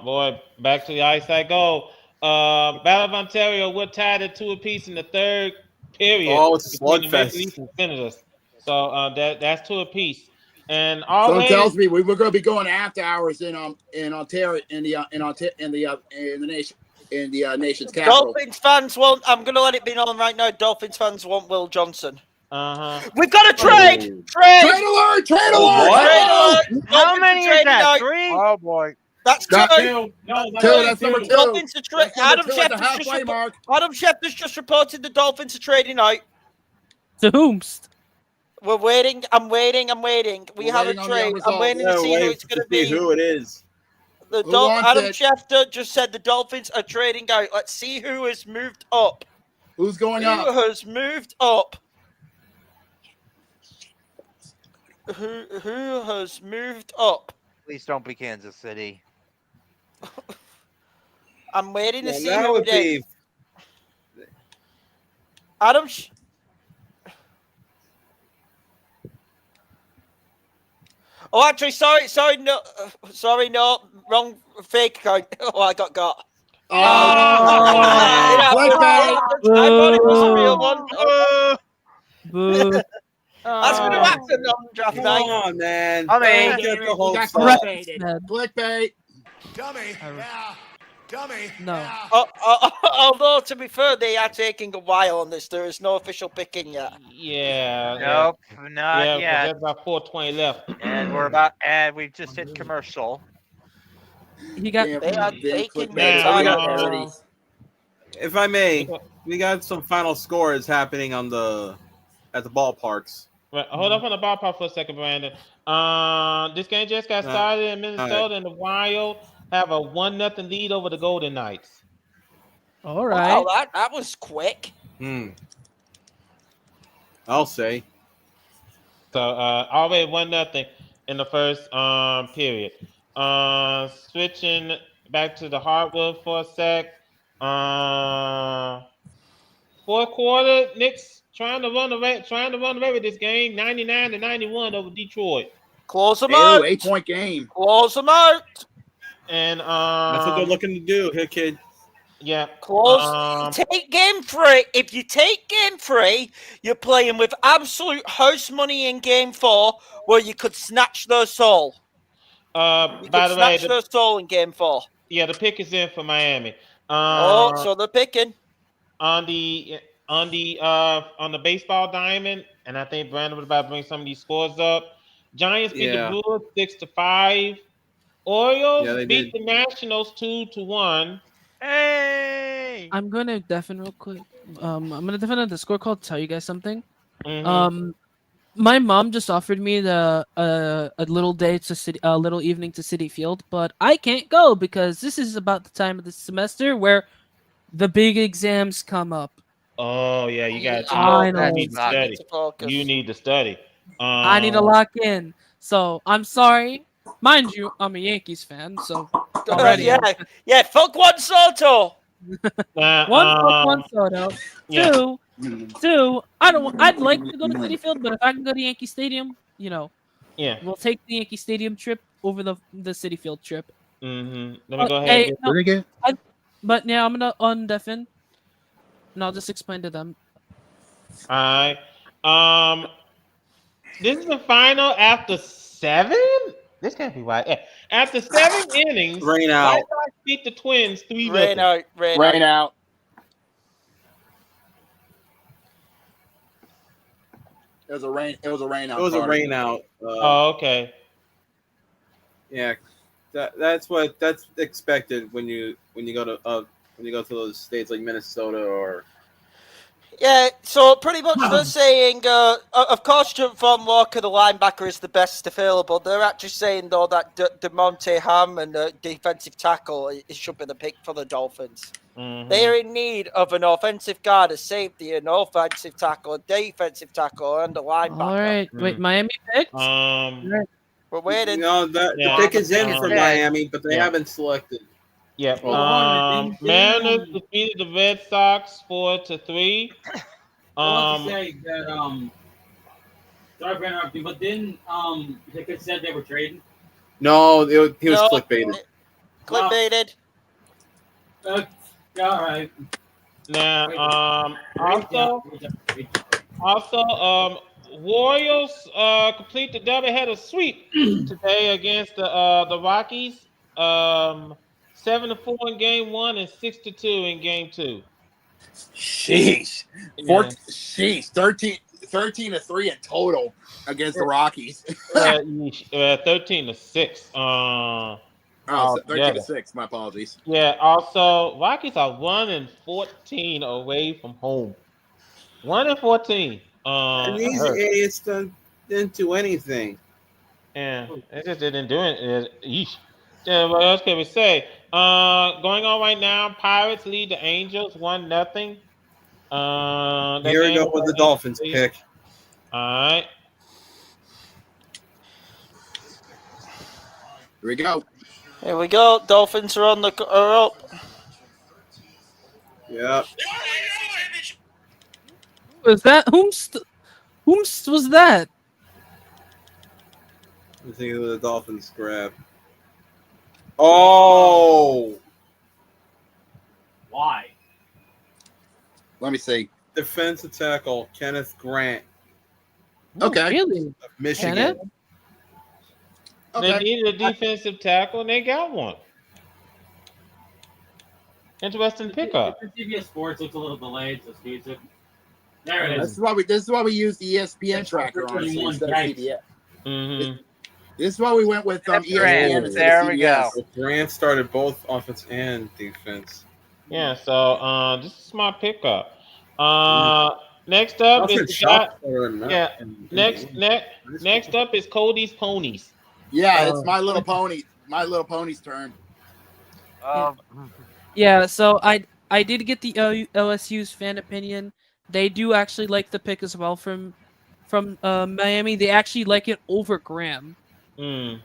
[SPEAKER 7] Boy, back to the ice I go. Battle of Ontario, we're tied at 2 apiece in the third period.
[SPEAKER 11] Oh, it's a slugfest.
[SPEAKER 7] So that's 2 apiece. And
[SPEAKER 1] someone tells me we're going to be going after hours in Ontario in the nation's capital.
[SPEAKER 5] Dolphins fans won't. I'm going to let it be known right now. Dolphins fans want Will Johnson.
[SPEAKER 7] We've
[SPEAKER 5] got a trade.
[SPEAKER 1] Trade alert! Trade alert!
[SPEAKER 3] How many is that? 3?
[SPEAKER 12] Oh boy.
[SPEAKER 5] That's 2.
[SPEAKER 1] No, that's number 2.
[SPEAKER 5] Dolphins are Adam Schefter's just reported the Dolphins are trading out.
[SPEAKER 14] To whom?
[SPEAKER 5] We're waiting. I'm waiting. We have a trade. I'm waiting to see who it's going to be.
[SPEAKER 11] Who it is.
[SPEAKER 5] Adam Schefter just said the Dolphins are trading out. Let's see who has moved up.
[SPEAKER 1] Who's going up?
[SPEAKER 5] Who has moved up? Who has moved up?
[SPEAKER 12] Please don't be Kansas City.
[SPEAKER 5] I'm waiting to see who it is. Adam. Oh, actually, sorry, no, wrong fake account. Oh, I got. I thought it was a real one. That's going to happen on draft night.
[SPEAKER 11] Come on, man.
[SPEAKER 12] I mean,
[SPEAKER 1] Clickbait. Dummy. Yeah. Dummy.
[SPEAKER 14] No.
[SPEAKER 5] Although, to be fair, they are taking a while on this. There is no official picking yet.
[SPEAKER 7] Yeah.
[SPEAKER 12] Nope, not
[SPEAKER 7] Yeah,
[SPEAKER 12] yet.
[SPEAKER 7] there's about 4:20 left.
[SPEAKER 12] And we've just hit commercial.
[SPEAKER 14] He got.
[SPEAKER 5] They are taking their
[SPEAKER 7] Now,
[SPEAKER 5] time.
[SPEAKER 10] If I may, we got some final scores happening at the ballparks.
[SPEAKER 7] Right, hold up on the ballpark for a second, Brandon. This game just got started in Minnesota, and the Wild have a 1-0 lead over the Golden Knights.
[SPEAKER 14] All right.
[SPEAKER 5] Wow, that was quick.
[SPEAKER 10] I'll say.
[SPEAKER 7] So already 1-0 in the first period. Switching back to the hardwood for a sec. Fourth quarter, Knicks trying to run away with this game, 99-91 over Detroit.
[SPEAKER 5] Close them out.
[SPEAKER 1] 8-point game.
[SPEAKER 5] Close them out.
[SPEAKER 7] And
[SPEAKER 10] that's what they're looking to do here, kid.
[SPEAKER 7] Yeah.
[SPEAKER 5] Take game 3. If you take game 3, you're playing with absolute house money in game 4, where you could snatch their soul.
[SPEAKER 7] By the way,
[SPEAKER 5] their soul in game 4.
[SPEAKER 7] Yeah, the pick is in for Miami.
[SPEAKER 5] So they're picking
[SPEAKER 7] on the baseball diamond, and I think Brandon was about to bring some of these scores up. Giants beat the Brewers 6-5. Orioles beat the Nationals 2-1.
[SPEAKER 12] Hey!
[SPEAKER 14] I'm gonna deafen real quick. I'm gonna deafen the score call to tell you guys something. My mom just offered me a little evening to City Field, but I can't go because this is about the time of the semester where the big exams come up.
[SPEAKER 7] Oh yeah, you got
[SPEAKER 14] to
[SPEAKER 7] study. You need to study.
[SPEAKER 14] I need to lock in. So I'm sorry. Mind you, I'm a Yankees fan, so already.
[SPEAKER 5] Fuck Juan Soto.
[SPEAKER 14] One Soto. Two. I'd like to go to Citi Field, but if I can go to Yankee Stadium, we'll take the Yankee Stadium trip over the Citi Field trip.
[SPEAKER 7] Let me go ahead.
[SPEAKER 14] But yeah, I'm gonna undeafen, and I'll just explain to them.
[SPEAKER 7] All right. This is the final after 7. This can't be right. Yeah. After 7 innings,
[SPEAKER 10] Rain out.
[SPEAKER 7] White Sox beat the Twins 3-0.
[SPEAKER 5] Rain out.
[SPEAKER 1] It was a rain out.
[SPEAKER 10] It was a rain out.
[SPEAKER 7] Okay.
[SPEAKER 10] Yeah, that's expected when you go to those states like Minnesota or.
[SPEAKER 5] Yeah, so pretty much they're saying, of course, Von Walker, the linebacker, is the best available. They're actually saying, though, that DeMonte Ham and the defensive tackle should be the pick for the Dolphins. They are in need of an offensive guard, a safety, an offensive tackle, a defensive tackle, and a linebacker.
[SPEAKER 14] All right. Wait, Miami picked?
[SPEAKER 5] We're waiting.
[SPEAKER 10] No, the pick is in for Miami, but they haven't selected.
[SPEAKER 7] Yeah. Mariners defeated the Red Sox 4-3.
[SPEAKER 9] I want to say that sorry for interrupting, but didn't Hickett said they were trading?
[SPEAKER 10] No, he was clickbaited.
[SPEAKER 5] Clickbaited.
[SPEAKER 9] All right.
[SPEAKER 7] Now, also, Warriors complete the doubleheader sweep today against the Rockies. 7-4 in game 1 and 6-2 in game 2.
[SPEAKER 1] Sheesh. 13-3 in total against the Rockies.
[SPEAKER 7] 13-6.
[SPEAKER 1] 13-6. My apologies.
[SPEAKER 7] Yeah. Also, Rockies are 1-14 away from home. 1-14.
[SPEAKER 10] And these idiots didn't do anything.
[SPEAKER 7] Yeah, they just didn't do it. Yeesh. Yeah, what else can we say? Going on right now, Pirates lead the Angels 1-0.
[SPEAKER 10] Here we go with the Dolphins pick.
[SPEAKER 7] All right.
[SPEAKER 1] Here we go.
[SPEAKER 5] Here we go. Dolphins are up.
[SPEAKER 10] Yeah.
[SPEAKER 14] Was that whomst was that?
[SPEAKER 10] I think it was the Dolphins grab. Oh.
[SPEAKER 9] Why?
[SPEAKER 1] Let me see.
[SPEAKER 10] Defensive tackle Kenneth Grant.
[SPEAKER 1] Okay.
[SPEAKER 14] Really?
[SPEAKER 10] Of Michigan.
[SPEAKER 14] Kenneth?
[SPEAKER 7] They needed a defensive tackle, and they got one. Interesting pickup.
[SPEAKER 9] The CBS Sports looks a little delayed, so excuse it. There it
[SPEAKER 1] This
[SPEAKER 9] is.
[SPEAKER 1] is why we use the ESPN tracker honestly instead of CBS.
[SPEAKER 7] Mm-hmm.
[SPEAKER 1] This is why we went with ESPN instead
[SPEAKER 12] There
[SPEAKER 1] of
[SPEAKER 12] we
[SPEAKER 1] CBS.
[SPEAKER 12] go.
[SPEAKER 10] Durant started both offense and defense.
[SPEAKER 7] Yeah, so this is my pickup. Next up is the guy. Yeah, next up is Cody's Ponies.
[SPEAKER 1] Yeah, it's My Little Pony. My Little Pony's turn.
[SPEAKER 14] Yeah, so I did get the LSU's fan opinion. They do actually like the pick as well from Miami. They actually like it over Graham.
[SPEAKER 7] Mm.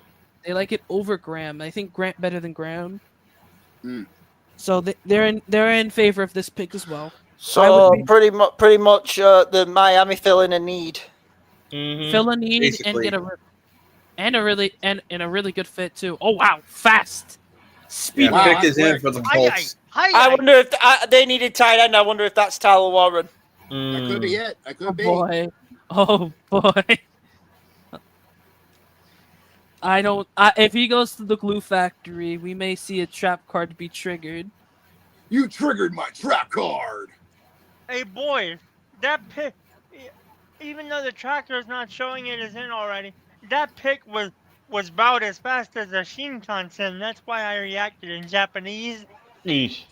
[SPEAKER 14] They like it over Graham. I think Grant better than Graham.
[SPEAKER 1] Mm.
[SPEAKER 14] So they're in favor of this pick as well.
[SPEAKER 5] So pretty much the Miami filling a need.
[SPEAKER 7] Mm-hmm.
[SPEAKER 14] Fill a need
[SPEAKER 10] Basically.
[SPEAKER 14] and a really good fit too. Oh wow, fast. Speed.
[SPEAKER 10] Yeah, pick is in for the Colts.
[SPEAKER 5] I wonder if they needed tight end. I wonder if that's Tyler Warren.
[SPEAKER 1] That could be it. That could be.
[SPEAKER 14] Boy. Oh boy. I don't. If he goes to the glue factory, we may see a trap card be triggered.
[SPEAKER 1] You triggered my trap card.
[SPEAKER 3] Hey boy, that pick. Even though the tracker is not showing it as in already, that pick was about as fast as a Shinkansen. That's why I reacted in Japanese.
[SPEAKER 7] Eesh.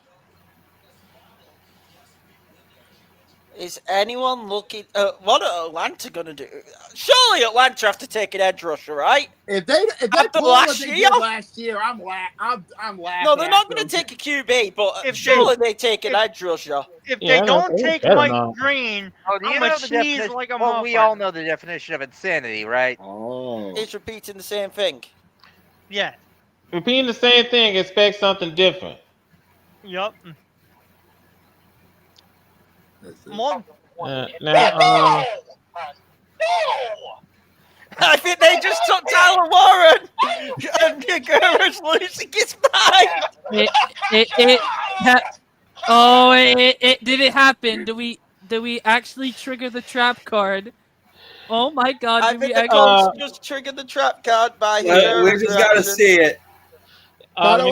[SPEAKER 5] Is anyone looking? What are Atlanta gonna do? Surely Atlanta have to take an edge rusher, right?
[SPEAKER 1] If they
[SPEAKER 5] After
[SPEAKER 1] pull what
[SPEAKER 5] last
[SPEAKER 1] they
[SPEAKER 5] year?
[SPEAKER 1] did last year, I'm laughing.
[SPEAKER 5] No, they're not going to take a QB, but surely they take an edge rusher.
[SPEAKER 3] If they don't take Mike Green,
[SPEAKER 12] Oh, do you
[SPEAKER 3] I'm
[SPEAKER 12] know
[SPEAKER 3] a
[SPEAKER 12] the
[SPEAKER 3] cheese
[SPEAKER 12] definition?
[SPEAKER 3] like a
[SPEAKER 12] Well, we all know the definition of insanity, right?
[SPEAKER 1] Oh.
[SPEAKER 5] He's repeating the same thing.
[SPEAKER 3] Yeah.
[SPEAKER 7] Repeating the same thing, expect something different.
[SPEAKER 3] Yup.
[SPEAKER 7] Now,
[SPEAKER 5] I think they just took Tyler Warren and Gurus losing his mind.
[SPEAKER 14] Did it happen? Do we actually trigger the trap card? Oh my god!
[SPEAKER 5] I think the Colts just triggered the trap card by
[SPEAKER 10] we just gotta see it.
[SPEAKER 1] By the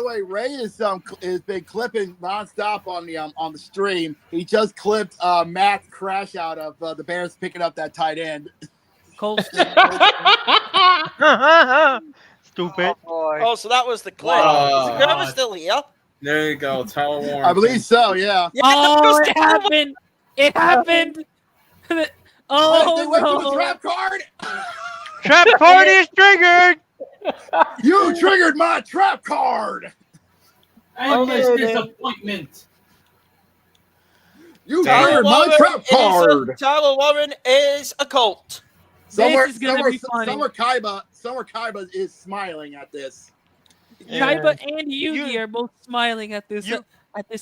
[SPEAKER 1] way, Ray has been clipping nonstop on the stream. He just clipped Matt's crash out of the Bears picking up that tight end.
[SPEAKER 14] Colts.
[SPEAKER 3] Stupid.
[SPEAKER 5] Oh, so that was the clip.
[SPEAKER 10] Wow.
[SPEAKER 5] Is the Gerber still here?
[SPEAKER 10] There you go, Tyler Warren.
[SPEAKER 1] I believe so. Yeah.
[SPEAKER 14] Oh, it happened! It happened! Oh
[SPEAKER 1] they went
[SPEAKER 14] no!
[SPEAKER 1] to the trap card.
[SPEAKER 3] Trap card is triggered.
[SPEAKER 1] You triggered my trap card.
[SPEAKER 9] Endless disappointment.
[SPEAKER 1] You triggered my trap card.
[SPEAKER 5] Tyler Warren is a Colt.
[SPEAKER 1] Somewhere Kaiba is smiling at this.
[SPEAKER 14] Kaiba and Yugi are both smiling at this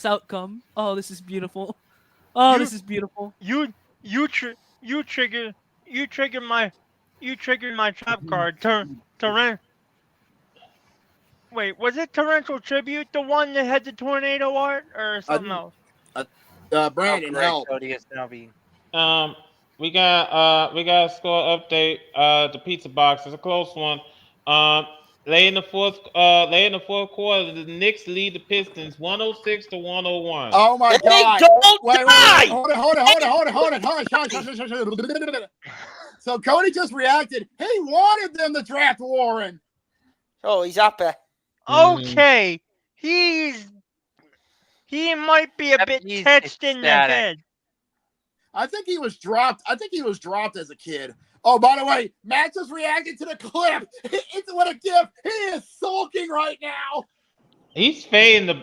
[SPEAKER 14] outcome. Oh, this is beautiful. Oh, this is beautiful.
[SPEAKER 3] You triggered my trap card. Wait, was it Torrential Tribute the one that had the tornado art or something else?
[SPEAKER 1] Brandon, help.
[SPEAKER 7] We got a score update. The pizza box is a close one. Late in the fourth quarter, the Knicks lead the Pistons 106 to 101.
[SPEAKER 1] Oh my God!
[SPEAKER 5] Wait,
[SPEAKER 1] hold on. So Cody just reacted. He wanted them to draft Warren.
[SPEAKER 5] Oh, he's happy.
[SPEAKER 3] Okay, he might be a bit touched in the head.
[SPEAKER 1] I think he was dropped. As a kid. Oh, by the way, Matt just reacted to the clip. It's what a gift. He is sulking right now.
[SPEAKER 7] He's fading the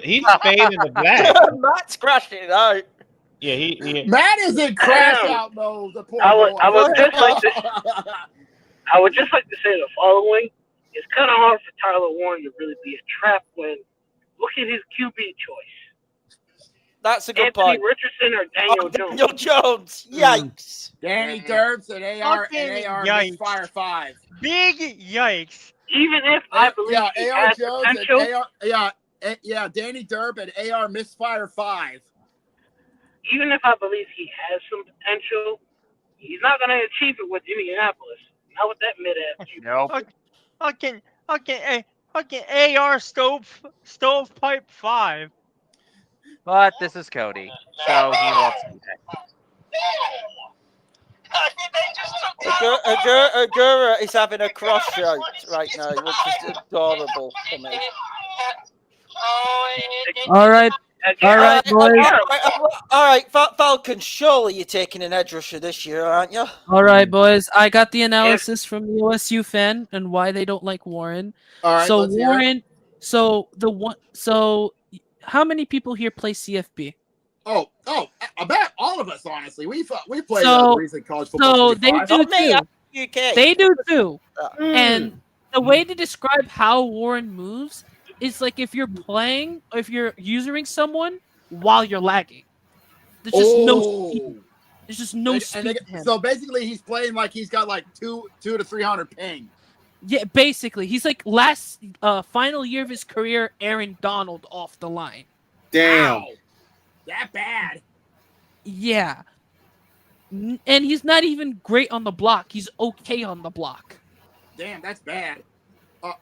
[SPEAKER 7] black.
[SPEAKER 5] Matt's crashing it out.
[SPEAKER 7] Yeah, he
[SPEAKER 1] Matt is in crash out mode.
[SPEAKER 15] I would just like to say the following. It's kind of hard for Tyler Warren to really be a trap when look at his QB choice.
[SPEAKER 5] That's a good
[SPEAKER 15] Anthony
[SPEAKER 5] point.
[SPEAKER 15] Richardson or Daniel Jones.
[SPEAKER 5] Daniel Jones. Yikes.
[SPEAKER 1] Danny Derbs and AR Misfire 5.
[SPEAKER 3] Big yikes.
[SPEAKER 15] Even if I believe he
[SPEAKER 1] AR
[SPEAKER 15] has
[SPEAKER 1] Jones
[SPEAKER 15] potential.
[SPEAKER 1] and Danny Derb and AR Misfire 5.
[SPEAKER 15] Even if I believe he has some potential, he's not going to achieve it with Indianapolis. Not with that mid-ass.
[SPEAKER 3] Okay. fucking AR stovepipe 5.
[SPEAKER 12] But this is Cody, so he won't see that.
[SPEAKER 5] Agura is having a cross show right now, which is adorable for me.
[SPEAKER 14] All right, boys.
[SPEAKER 5] All right, Falcon. Surely you're taking an edge rusher this year, aren't you?
[SPEAKER 14] All right, boys. I got the analysis from the OSU fan and why they don't like Warren.
[SPEAKER 1] All right,
[SPEAKER 14] so
[SPEAKER 1] let's hear it.
[SPEAKER 14] Warren. So how many people here play CFB?
[SPEAKER 1] Oh, about all of us, honestly. We played recent college
[SPEAKER 14] So
[SPEAKER 1] football.
[SPEAKER 14] they do too. They do too. And the way to describe how Warren moves is like if you're playing, or if you're using someone while you're lagging. There's just no speed. There's just no speed.
[SPEAKER 1] So basically, he's playing like he's got like 200 to 300 ping.
[SPEAKER 14] Yeah, basically, he's like final year of his career, Aaron Donald off the line.
[SPEAKER 10] Damn.
[SPEAKER 1] Wow. That bad.
[SPEAKER 14] Yeah. And he's not even great on the block. He's okay on the block.
[SPEAKER 1] Damn, that's bad.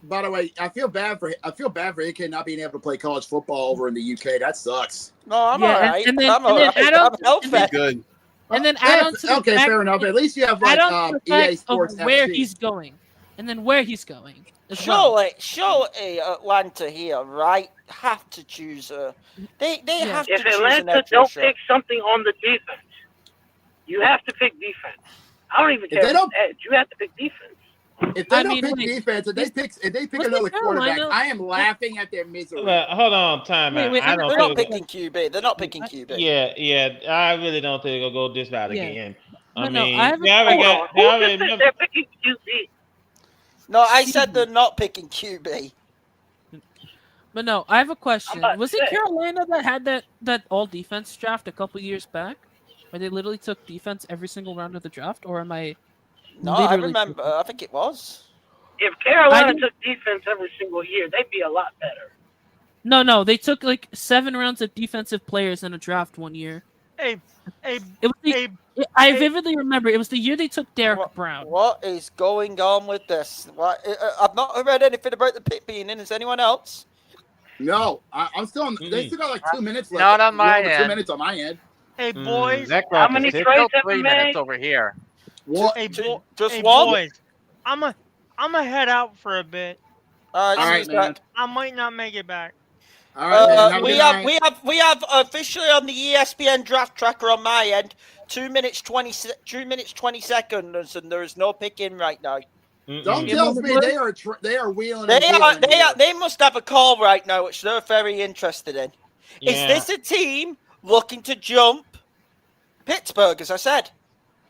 [SPEAKER 1] By the way, I feel bad for AK not being able to play college football over in the UK. That sucks.
[SPEAKER 5] No, I'm all right.
[SPEAKER 14] And then
[SPEAKER 5] I'm healthy.
[SPEAKER 10] Good.
[SPEAKER 14] And then add on to the
[SPEAKER 1] okay,
[SPEAKER 14] fact,
[SPEAKER 1] fair enough. At least you have like EA Sports
[SPEAKER 14] of where
[SPEAKER 1] FC.
[SPEAKER 14] he's going, and then where he's going.
[SPEAKER 5] Surely Atlanta here, right? Have to choose a. They have to
[SPEAKER 15] If
[SPEAKER 5] choose an
[SPEAKER 15] Atlanta
[SPEAKER 5] edge
[SPEAKER 15] don't
[SPEAKER 5] rusher.
[SPEAKER 15] pick something on the defense, you have to pick defense. I don't even
[SPEAKER 1] If
[SPEAKER 15] care
[SPEAKER 1] they
[SPEAKER 15] if
[SPEAKER 1] don't-
[SPEAKER 15] it's edge. You have to pick defense.
[SPEAKER 1] If they don't pick defense, if they pick another quarterback,
[SPEAKER 14] Carolina?
[SPEAKER 1] I am laughing at their misery.
[SPEAKER 7] Hold on, time out.
[SPEAKER 5] They're
[SPEAKER 7] I don't
[SPEAKER 5] not
[SPEAKER 7] think
[SPEAKER 5] picking QB. They're not picking QB.
[SPEAKER 7] Yeah. I really don't think it'll go this route again. I mean,
[SPEAKER 14] I have
[SPEAKER 7] they already got. They already
[SPEAKER 15] They're picking QB.
[SPEAKER 5] No, I said they're not picking QB.
[SPEAKER 14] But no, I have a question.
[SPEAKER 15] about
[SPEAKER 14] Was
[SPEAKER 15] to
[SPEAKER 14] it
[SPEAKER 15] say.
[SPEAKER 14] Carolina that had that all defense draft a couple years back, where they literally took defense every single round of the draft? Or am I?
[SPEAKER 5] No, I
[SPEAKER 14] literally
[SPEAKER 5] remember. I think it was.
[SPEAKER 15] If Carolina took defense every single year, they'd be a lot better.
[SPEAKER 14] No, they took like 7 rounds of defensive players in a draft one year. I vividly remember it was the year they took Derek Brown.
[SPEAKER 5] What is going on with this? I've not read anything about the pick being in. Is anyone else?
[SPEAKER 1] No, I'm still on. They still got like 2 minutes left.
[SPEAKER 12] Not on my end.
[SPEAKER 1] 2 minutes on my end.
[SPEAKER 3] Hey boys,
[SPEAKER 15] How many
[SPEAKER 12] It's
[SPEAKER 15] trades
[SPEAKER 12] still
[SPEAKER 15] have
[SPEAKER 12] 3
[SPEAKER 15] we
[SPEAKER 12] minutes
[SPEAKER 15] made?
[SPEAKER 12] over here.
[SPEAKER 1] What?
[SPEAKER 5] Just one?
[SPEAKER 3] boys, I'm a head out for a bit.
[SPEAKER 5] All
[SPEAKER 1] right, man.
[SPEAKER 3] I might not make it back.
[SPEAKER 1] All right, man. Have a good night.
[SPEAKER 5] We have officially on the ESPN draft tracker on my end 2 minutes 20 seconds, and there is no pick in right now.
[SPEAKER 1] Don't tell me they are wheeling.
[SPEAKER 5] They must have a call right now, which they're very interested in.
[SPEAKER 7] Yeah.
[SPEAKER 5] Is this a team looking to jump Pittsburgh, as I said?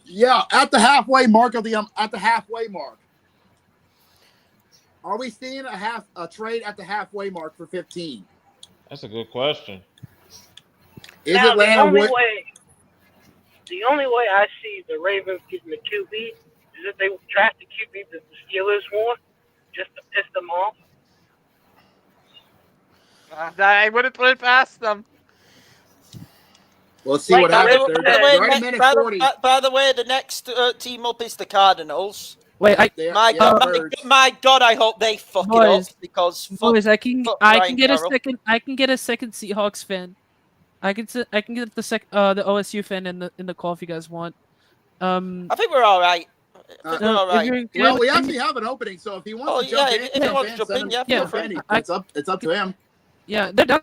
[SPEAKER 1] Yeah, at the halfway mark of at the halfway mark. Are we seeing a trade at the halfway mark for 15?
[SPEAKER 7] That's a good question.
[SPEAKER 1] Is
[SPEAKER 15] Now,
[SPEAKER 1] Atlanta
[SPEAKER 15] the only way I see the Ravens getting the QB is if they draft the QB that the Steelers want, just to piss them off.
[SPEAKER 12] I wouldn't put it past them.
[SPEAKER 1] We'll see what happens.
[SPEAKER 5] By the way, the next team up is the Cardinals.
[SPEAKER 14] Wait,
[SPEAKER 5] my God, I hope they fuck it up because
[SPEAKER 14] boys, I can
[SPEAKER 5] Ryan
[SPEAKER 14] get
[SPEAKER 5] Carroll.
[SPEAKER 14] I can get a second Seahawks fan. I can get the OSU fan in the call if you guys want.
[SPEAKER 5] I think we're all right.
[SPEAKER 1] Well, we actually have an opening, so if he wants to jump in,
[SPEAKER 5] if he wants to jump in, feel free.
[SPEAKER 1] It's up to him.
[SPEAKER 14] Yeah, they're down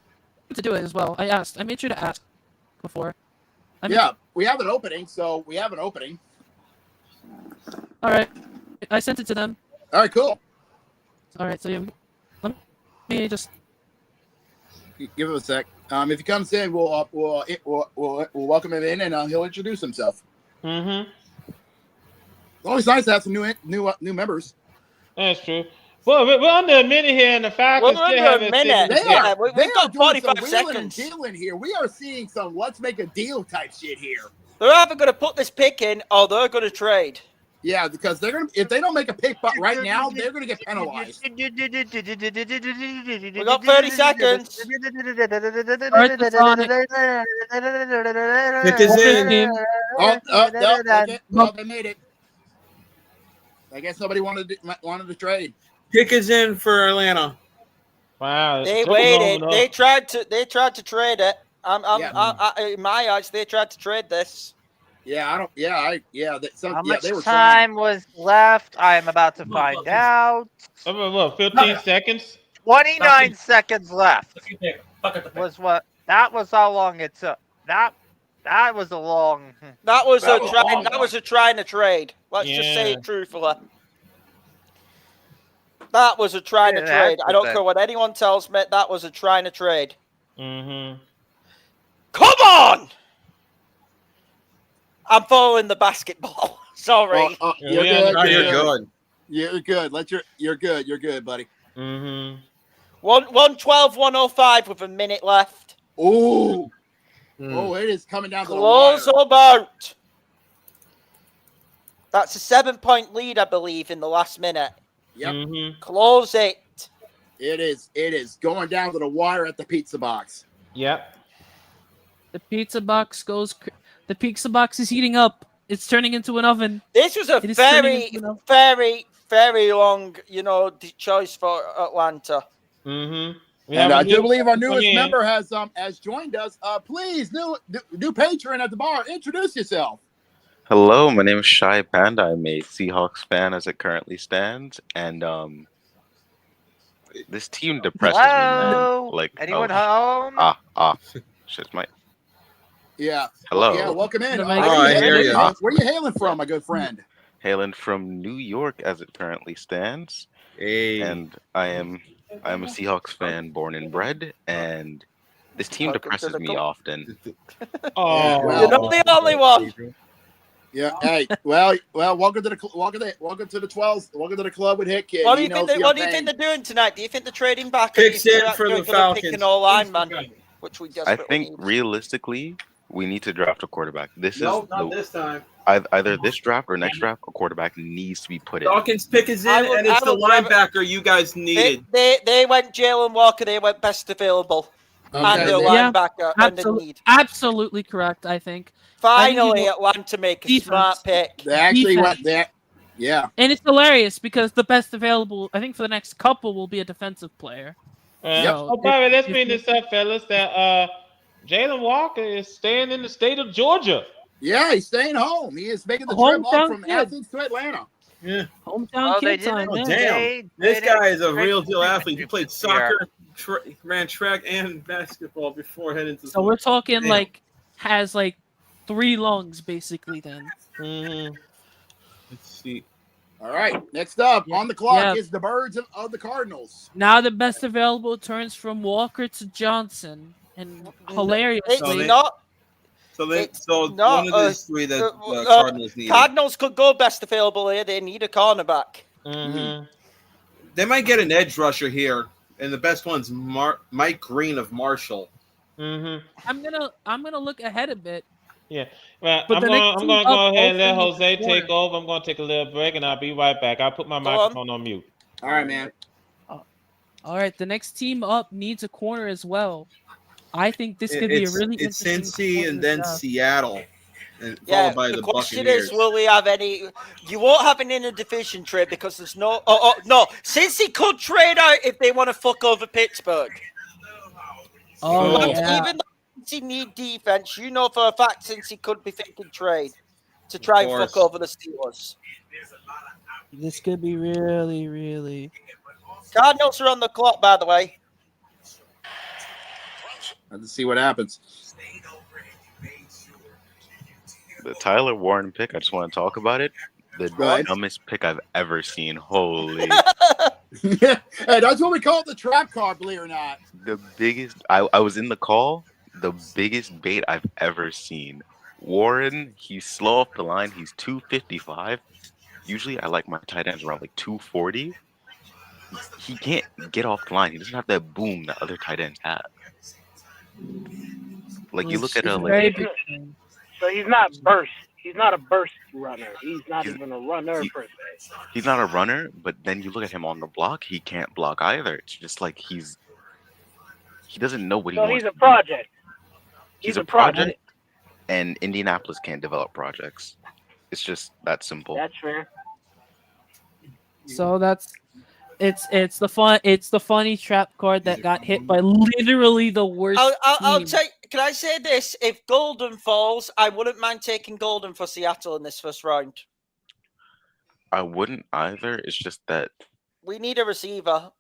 [SPEAKER 14] to do it as well. I made sure to ask before.
[SPEAKER 1] We have an opening, so we have an opening.
[SPEAKER 14] All right, I sent it to them.
[SPEAKER 1] All right, cool.
[SPEAKER 14] All right, so let me just
[SPEAKER 1] give him a sec. If he comes in, we'll welcome him in, and he'll introduce himself.
[SPEAKER 7] Mm-hmm.
[SPEAKER 1] It's always nice to have some new members.
[SPEAKER 7] That's true. Well, we're under a minute here, and the Falcons still haven't.
[SPEAKER 5] We've got 45
[SPEAKER 1] seconds.
[SPEAKER 5] seconds.
[SPEAKER 1] Deal in here. We are seeing some let's make a deal type shit here.
[SPEAKER 5] They're either going to put this pick in or they're going to trade.
[SPEAKER 1] Yeah, because they're gonna if they don't make a pick right now, they're gonna get penalized.
[SPEAKER 5] We got 30 seconds.
[SPEAKER 10] Pick is in.
[SPEAKER 1] Well, they made it. I guess nobody wanted to trade.
[SPEAKER 10] Pick is in for Atlanta.
[SPEAKER 7] Wow.
[SPEAKER 5] They waited. They tried to trade it. In my eyes, they tried to trade this.
[SPEAKER 1] Yeah, I don't. Yeah,
[SPEAKER 12] How
[SPEAKER 1] yeah,
[SPEAKER 12] much
[SPEAKER 1] they were
[SPEAKER 12] time was left? I am about to find out.
[SPEAKER 7] What, 15 seconds?
[SPEAKER 12] 29 seconds left. Was what? That was how long it took. That was a long.
[SPEAKER 5] That was a trying to trade. Let's just say it truthfully. That was a trying to trade. I don't care what anyone tells me. That was a trying to trade.
[SPEAKER 7] Mm-hmm.
[SPEAKER 5] Come on! I'm following the basketball. Sorry.
[SPEAKER 1] You're good.
[SPEAKER 10] You're good.
[SPEAKER 1] You're good. You're good. You're good, buddy.
[SPEAKER 7] Mm-hmm.
[SPEAKER 5] 112, 105 with a minute left.
[SPEAKER 1] Ooh. Oh, it is coming down to the
[SPEAKER 5] Close
[SPEAKER 1] wire.
[SPEAKER 5] about. That's a 7-point lead, I believe, in the last minute.
[SPEAKER 1] Yep.
[SPEAKER 7] Mm-hmm.
[SPEAKER 5] Close it.
[SPEAKER 1] It is going down to the wire at the pizza box.
[SPEAKER 7] Yep.
[SPEAKER 14] The pizza box is heating up. It's turning into an oven.
[SPEAKER 5] This was a very long, choice for Atlanta.
[SPEAKER 7] Mm-hmm.
[SPEAKER 1] And I do believe our newest member has joined us. Please, new patron at the bar, introduce yourself.
[SPEAKER 16] Hello, my name is Shai Panda. I'm a Seahawks fan as it currently stands, and this team depresses me, man. Like,
[SPEAKER 12] anyone home?
[SPEAKER 16] Shit's my.
[SPEAKER 1] Yeah.
[SPEAKER 16] Hello.
[SPEAKER 1] Yeah, welcome in.
[SPEAKER 10] I hear you.
[SPEAKER 1] Where are you hailing from, my good friend?
[SPEAKER 16] Hailing from New York as it currently stands.
[SPEAKER 10] Hey.
[SPEAKER 16] And I am a Seahawks fan, born and bred, and this team depresses me often.
[SPEAKER 5] Oh, you're not the only one.
[SPEAKER 1] Yeah. Hey. Well. Welcome to the 12s. Welcome to the club with Hit Kid.
[SPEAKER 5] What do you think they're doing tonight? Do you think they're trading back?
[SPEAKER 10] Picks in for the Falcons.
[SPEAKER 5] Pick an all-lineman, which we
[SPEAKER 16] I think realistically, we need to draft a quarterback.
[SPEAKER 11] Not this time.
[SPEAKER 16] Either this draft or next draft, a quarterback needs to be put in.
[SPEAKER 10] Dawkins' pick is in, and it's the linebacker you guys needed.
[SPEAKER 5] They went Jalen Walker. They went best available. And their linebacker under need.
[SPEAKER 14] Absolutely correct, I think.
[SPEAKER 5] Finally, Atlanta make a smart pick.
[SPEAKER 1] They actually went there. Yeah.
[SPEAKER 14] And it's hilarious because the best available, I think, for the next couple will be a defensive player.
[SPEAKER 7] By the way, let's bring this up, fellas, that Jalen Walker is staying in the state of Georgia.
[SPEAKER 1] Yeah, he's staying home. He is making the trip up from Athens to Atlanta.
[SPEAKER 10] Yeah.
[SPEAKER 14] Hometown kid time.
[SPEAKER 10] Oh, damn. This guy is a real deal athlete. He played soccer, ran track and basketball before heading to
[SPEAKER 14] So we're talking has 3 lungs basically then.
[SPEAKER 10] Mm-hmm. Let's see.
[SPEAKER 1] All right. Next up on the clock is the Birds of the Cardinals.
[SPEAKER 14] Now the best available turns from Walker to Johnson. And hilariously,
[SPEAKER 10] one of these three that Cardinals need.
[SPEAKER 5] Cardinals could go best available here. They need a cornerback.
[SPEAKER 10] Mm-hmm. They might get an edge rusher here, and the best one's Mike Green of Marshall.
[SPEAKER 7] Mm-hmm.
[SPEAKER 14] I'm gonna look ahead a bit.
[SPEAKER 7] Yeah, well,
[SPEAKER 14] But
[SPEAKER 7] I'm going to go ahead and let Jose
[SPEAKER 14] corner.
[SPEAKER 7] take over. I'm going to take a little break, and I'll be right back. I'll put my microphone on mute.
[SPEAKER 1] All right, man.
[SPEAKER 14] All right, the next team up needs a corner as well. I think this could be a really interesting.
[SPEAKER 10] It's Cincy and then Seattle, and
[SPEAKER 5] Yeah,
[SPEAKER 10] followed by
[SPEAKER 5] the
[SPEAKER 10] the
[SPEAKER 5] question
[SPEAKER 10] Buccaneers.
[SPEAKER 5] is, will we have any? You won't have an interdivision trade because there's no. No, Cincy could trade out if they want to fuck over Pittsburgh. Even though Cincy need defense, you know for a fact Cincy could be thinking trade to try and fuck over the Steelers.
[SPEAKER 14] This could be really, really.
[SPEAKER 5] Cardinals are on the clock, by the way.
[SPEAKER 1] Let's see what happens.
[SPEAKER 16] The Tyler Warren pick, I just want to talk about it. The dumbest pick I've ever seen. Holy.
[SPEAKER 1] Hey, that's what we call it, the trap card, believe it or not.
[SPEAKER 16] The biggest, I was in the call, the biggest bait I've ever seen. Warren, he's slow off the line. He's 255. Usually I like my tight ends around 240. He can't get off the line. He doesn't have that boom that other tight ends have. You look at
[SPEAKER 15] so he's not burst. He's not a burst runner. He's not even a runner per se.
[SPEAKER 16] He's not a runner, but then you look at him on the block, he can't block either. It's just like he doesn't know what he wants.
[SPEAKER 15] So he's a project.
[SPEAKER 16] He's a project, and Indianapolis can't develop projects. It's just that simple.
[SPEAKER 15] That's fair.
[SPEAKER 14] So that's It's the funny trap card that got hit by literally the worst.
[SPEAKER 5] I'll
[SPEAKER 14] team.
[SPEAKER 5] take. Can I say this? If Golden falls, I wouldn't mind taking Golden for Seattle in this first round.
[SPEAKER 16] I wouldn't either. It's just that
[SPEAKER 5] we need a receiver.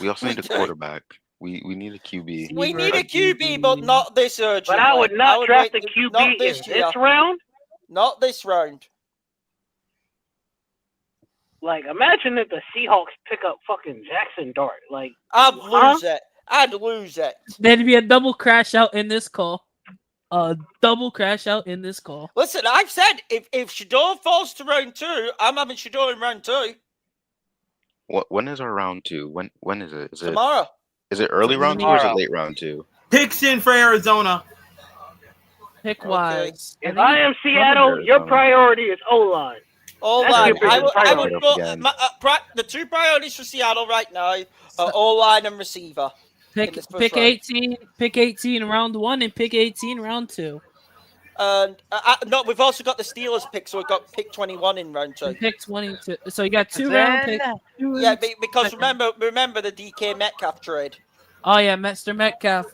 [SPEAKER 16] We also need a quarterback. We need a QB.
[SPEAKER 5] We need a QB, but not this urgent.
[SPEAKER 15] But I would not draft a QB in this round.
[SPEAKER 5] Not this round.
[SPEAKER 15] Like, imagine if the Seahawks pick up fucking Jackson Dart. Like,
[SPEAKER 5] I'd lose it. I'd lose it.
[SPEAKER 14] There'd be a double crash out in this call.
[SPEAKER 5] Listen, I've said if Shador falls to round 2, I'm having Shador in round 2.
[SPEAKER 16] When is our round 2? When is it? Is
[SPEAKER 5] tomorrow?
[SPEAKER 16] Is it early round 2 or is it late round 2?
[SPEAKER 10] Picks in for Arizona.
[SPEAKER 14] Pick wise.
[SPEAKER 15] If I am Seattle, your priority is O-line.
[SPEAKER 5] O-line. I would go. The 2 priorities for Seattle right now are O-line and receiver.
[SPEAKER 14] Pick 18. Pick 18 round 1 and pick 18 round 2.
[SPEAKER 5] And no, we've also got the Steelers pick, so we've got pick 21 in round 2.
[SPEAKER 14] Pick 22. So you got 2 round picks.
[SPEAKER 5] Yeah, because remember the DK Metcalf trade.
[SPEAKER 14] Oh yeah, Mr. Metcalf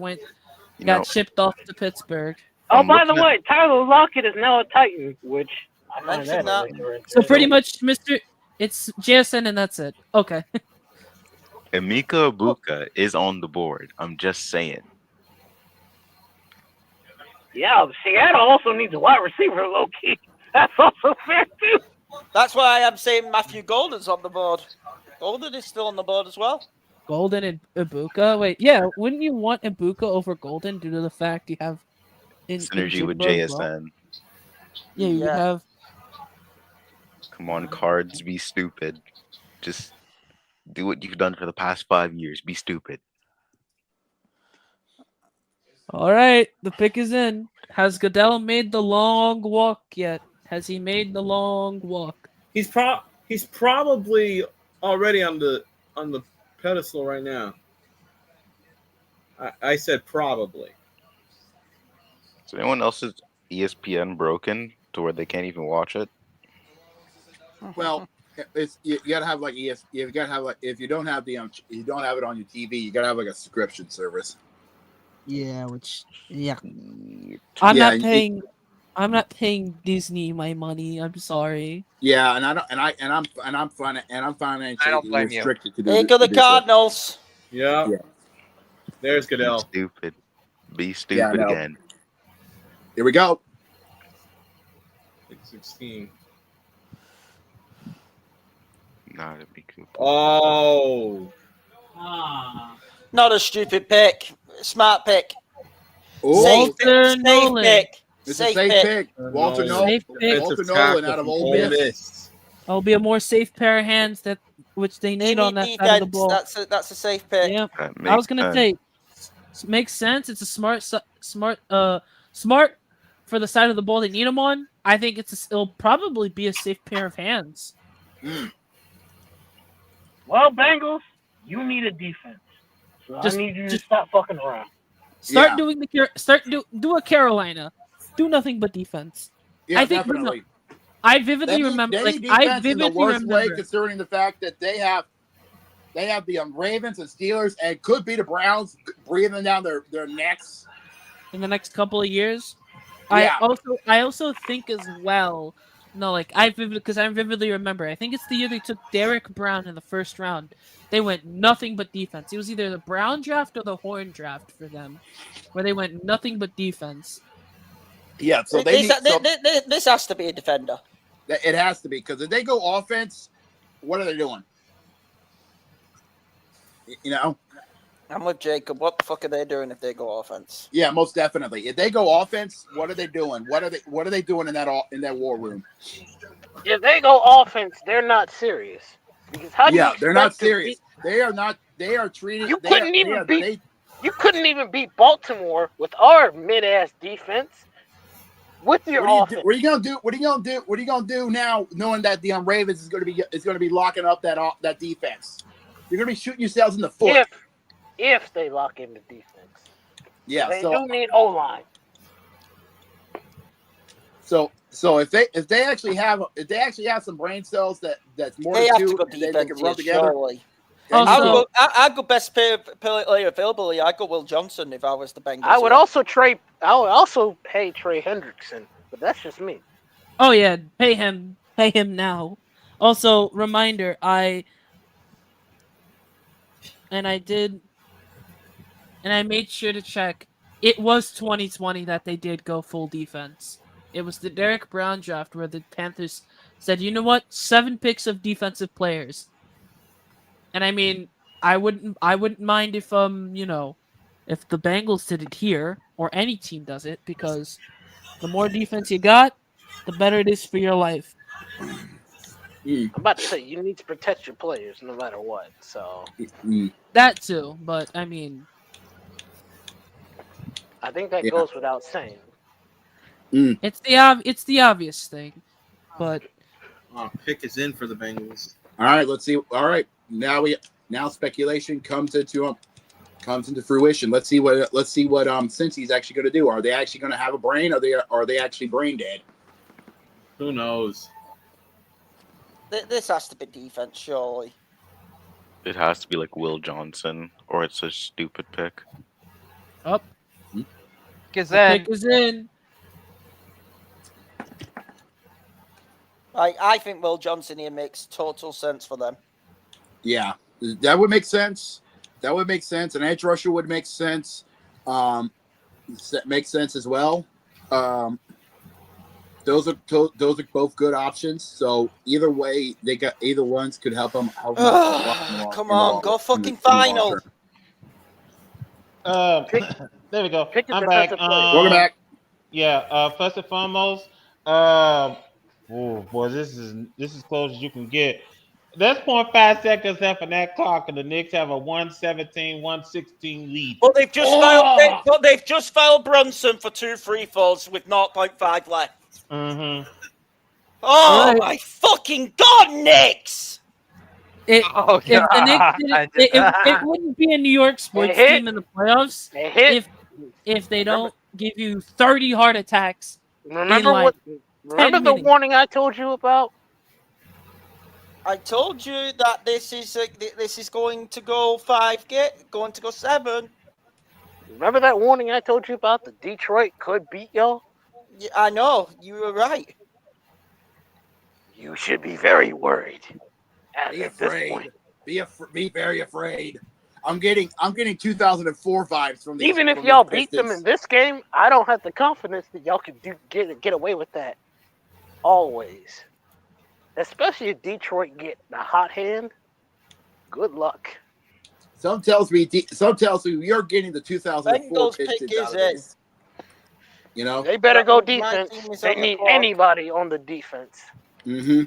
[SPEAKER 14] got shipped off to Pittsburgh.
[SPEAKER 15] Oh, by the way, Tyler Lockett is now a Titan, which I mentioned that.
[SPEAKER 14] So pretty much, it's JSN and that's it. Okay.
[SPEAKER 16] Emeka Ibuka is on the board. I'm just saying.
[SPEAKER 15] Yeah, Seattle also needs a wide receiver, low key. That's also fair too.
[SPEAKER 5] That's why I'm saying Matthew Golden's on the board. Golden is still on the board as well.
[SPEAKER 14] Golden and Ibuka. Wait, yeah, wouldn't you want Ibuka over Golden due to the fact you have
[SPEAKER 16] synergy with JSN?
[SPEAKER 14] Well? Yeah, you have.
[SPEAKER 16] Come on, cards, be stupid. Just do what you've done for the past 5 years. Be stupid.
[SPEAKER 14] All right, the pick is in. Has Goodell made the long walk yet? Has he made the long walk?
[SPEAKER 10] He's probably already on the pedestal right now. I said probably.
[SPEAKER 16] Is anyone else's ESPN broken to where they can't even watch it?
[SPEAKER 1] Well, it's you gotta have like you gotta have like if you don't have you don't have it on your TV, you gotta have like a subscription service.
[SPEAKER 17] Yeah,
[SPEAKER 14] I'm not paying Disney my money. I'm sorry.
[SPEAKER 1] Yeah, and I'm financially restricted to do.
[SPEAKER 5] There go the Cardinals.
[SPEAKER 10] Yeah. There's Goodell.
[SPEAKER 16] Be stupid again.
[SPEAKER 1] Here we go.
[SPEAKER 10] 16.
[SPEAKER 16] Not a big coup.
[SPEAKER 10] Oh.
[SPEAKER 5] Not a stupid pick. Smart pick.
[SPEAKER 14] Safe
[SPEAKER 5] pick.
[SPEAKER 1] It's a safe pick. Walter Nolan out of Ole Miss.
[SPEAKER 14] It'll be a more safe pair of hands which they need on that
[SPEAKER 5] defense.
[SPEAKER 14] side of the ball.
[SPEAKER 5] That's a safe pick.
[SPEAKER 14] Yeah, I was gonna say, makes sense. It's a smart for the side of the ball they need them on. I think it'll probably be a safe pair of hands.
[SPEAKER 15] Well, Bengals, you need a defense. So I need you to stop fucking around.
[SPEAKER 14] Do a Carolina. Do nothing but defense.
[SPEAKER 1] Yeah,
[SPEAKER 14] I think
[SPEAKER 1] definitely.
[SPEAKER 14] I vividly remember. I vividly remember.
[SPEAKER 1] Way, considering the fact that they have the Ravens and Steelers and could be the Browns breathing down their necks
[SPEAKER 14] in the next couple of years.
[SPEAKER 1] Yeah.
[SPEAKER 14] I also think as well. No, I vividly remember. I think it's the year they took Derek Brown in the first round. They went nothing but defense. It was either the Brown draft or the Horn draft for them, where they went nothing but defense.
[SPEAKER 1] Yeah, so
[SPEAKER 5] this has to be a defender.
[SPEAKER 1] It has to be, because if they go offense, what are they doing? You know?
[SPEAKER 5] I'm with Jacob. What the fuck are they doing if they go offense?
[SPEAKER 1] Yeah, most definitely. If they go offense, what are they doing? What are they doing in that war room?
[SPEAKER 15] If they go offense, they're not serious. Because
[SPEAKER 1] they're not serious. They are not. They are treated.
[SPEAKER 15] You couldn't even beat Baltimore with our mid-ass defense. With your offense.
[SPEAKER 1] What are you gonna do? What are you gonna do now, knowing that the Ravens is gonna be locking up that defense? You're gonna be shooting yourselves in the foot.
[SPEAKER 15] If they lock in the defense.
[SPEAKER 1] Yeah,
[SPEAKER 15] they do need O-line.
[SPEAKER 1] So if they actually have some brain cells that's more than two, they can rub together.
[SPEAKER 5] Surely. I'd go best player available. I'd go Will Johnson if I was the Bengals.
[SPEAKER 2] I would also Trey Hendrickson, but that's just me.
[SPEAKER 14] Oh yeah, pay him now. Also, reminder, I made sure to check. It was 2020 that they did go full defense. It was the Derek Brown draft where the Panthers said, "You know what? 7 picks of defensive players." And I mean, I wouldn't mind if if the Bengals did it here or any team does it, because the more defense you got, the better it is for your life.
[SPEAKER 2] I'm about to say you need to protect your players no matter what. So
[SPEAKER 14] that too, but I mean,
[SPEAKER 2] I think that goes without saying.
[SPEAKER 14] It's the obvious thing, but
[SPEAKER 10] pick is in for the Bengals.
[SPEAKER 1] All right, let's see. All right, now speculation comes into fruition. Let's see what Cincy's actually going to do. Are they actually going to have a brain? Are they actually brain dead?
[SPEAKER 10] Who knows?
[SPEAKER 5] This has to be defense, surely.
[SPEAKER 16] It has to be like Will Johnson, or it's a stupid pick.
[SPEAKER 14] Up.
[SPEAKER 12] Pick
[SPEAKER 14] is in.
[SPEAKER 5] I think Will Johnson here makes total sense for them.
[SPEAKER 1] Yeah, that would make sense. An edge rusher would make sense. Makes sense as well. Those are both good options. So either way, either ones could help them.
[SPEAKER 5] Come on, go fucking final.
[SPEAKER 7] There we go. I'm back.
[SPEAKER 1] Welcome back.
[SPEAKER 7] Yeah. First and foremost, oh boy, this is close as you can get. There's 0.5 seconds left in that clock, and the Knicks have a 117-116 lead.
[SPEAKER 5] But they've just fouled Brunson for 2 free falls with 0.5 left.
[SPEAKER 7] Mm-hmm.
[SPEAKER 5] Oh my fucking god, Knicks!
[SPEAKER 14] If the Knicks it wouldn't be a New York sports team in the playoffs if they don't give you 30 heart attacks.
[SPEAKER 2] Remember the warning I told you about?
[SPEAKER 5] I told you that this is going to go 5, going to go 7.
[SPEAKER 2] Remember that warning I told you about? The Detroit could beat y'all?
[SPEAKER 5] Yeah, I know. You were right.
[SPEAKER 2] You should be very worried.
[SPEAKER 1] Be afraid. Be very afraid. I'm getting 2004 vibes from these.
[SPEAKER 2] Even if y'all beat them in this game, I don't have the confidence that y'all can get away with that. Always. Especially if Detroit get the hot hand. Good luck.
[SPEAKER 1] Some tells me you're getting the 2004 Pistons out of this. You know,
[SPEAKER 2] they better go defense. They need anybody on the defense.
[SPEAKER 1] Mm-hmm.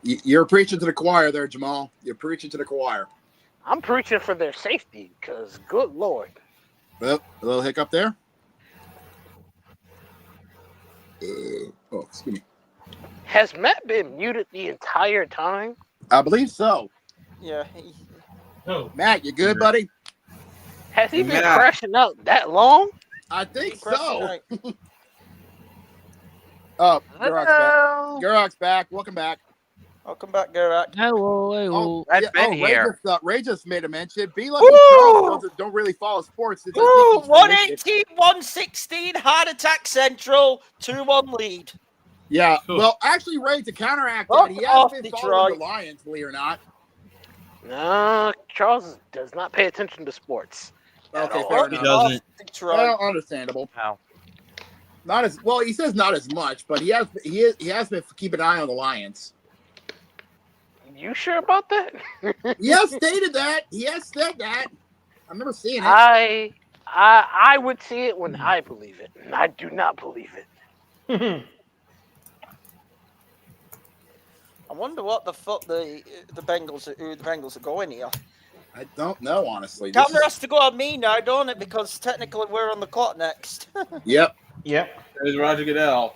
[SPEAKER 1] You're preaching to the choir there, Jamal. You're preaching to the choir.
[SPEAKER 2] I'm preaching for their safety, because good Lord.
[SPEAKER 1] Well, a little hiccup there. Excuse me.
[SPEAKER 2] Has Matt been muted the entire time?
[SPEAKER 1] I believe so.
[SPEAKER 5] Yeah.
[SPEAKER 1] Matt, you good, buddy?
[SPEAKER 2] Has he been crashing out that long?
[SPEAKER 1] I think so. Oh, Gurok's back. Welcome back.
[SPEAKER 5] Welcome back, Gurok.
[SPEAKER 14] Hello.
[SPEAKER 12] I've been here.
[SPEAKER 1] Ray just made a mention. Be lucky Charles don't really follow sports.
[SPEAKER 5] 118, 116, heart attack central, 2-1 lead.
[SPEAKER 1] Yeah, well, actually, Ray, to counteract that, he has been following the Lions, believe it or not.
[SPEAKER 2] No, Charles does not pay attention to sports.
[SPEAKER 1] Okay, fair enough.
[SPEAKER 10] He doesn't.
[SPEAKER 1] Well, understandable.
[SPEAKER 12] How?
[SPEAKER 1] Not as well. He says not as much, but he has been keeping an eye on the Lions.
[SPEAKER 2] You sure about that?
[SPEAKER 1] He has stated that. He has said that. I remember seeing it.
[SPEAKER 2] I would see it when I believe it, and I do not believe it.
[SPEAKER 5] I wonder what the fuck the Bengals are going here.
[SPEAKER 1] I don't know, honestly.
[SPEAKER 5] Camera has to go on me now, don't it? Because technically we're on the clock next.
[SPEAKER 1] Yep.
[SPEAKER 10] There's Roger Goodell.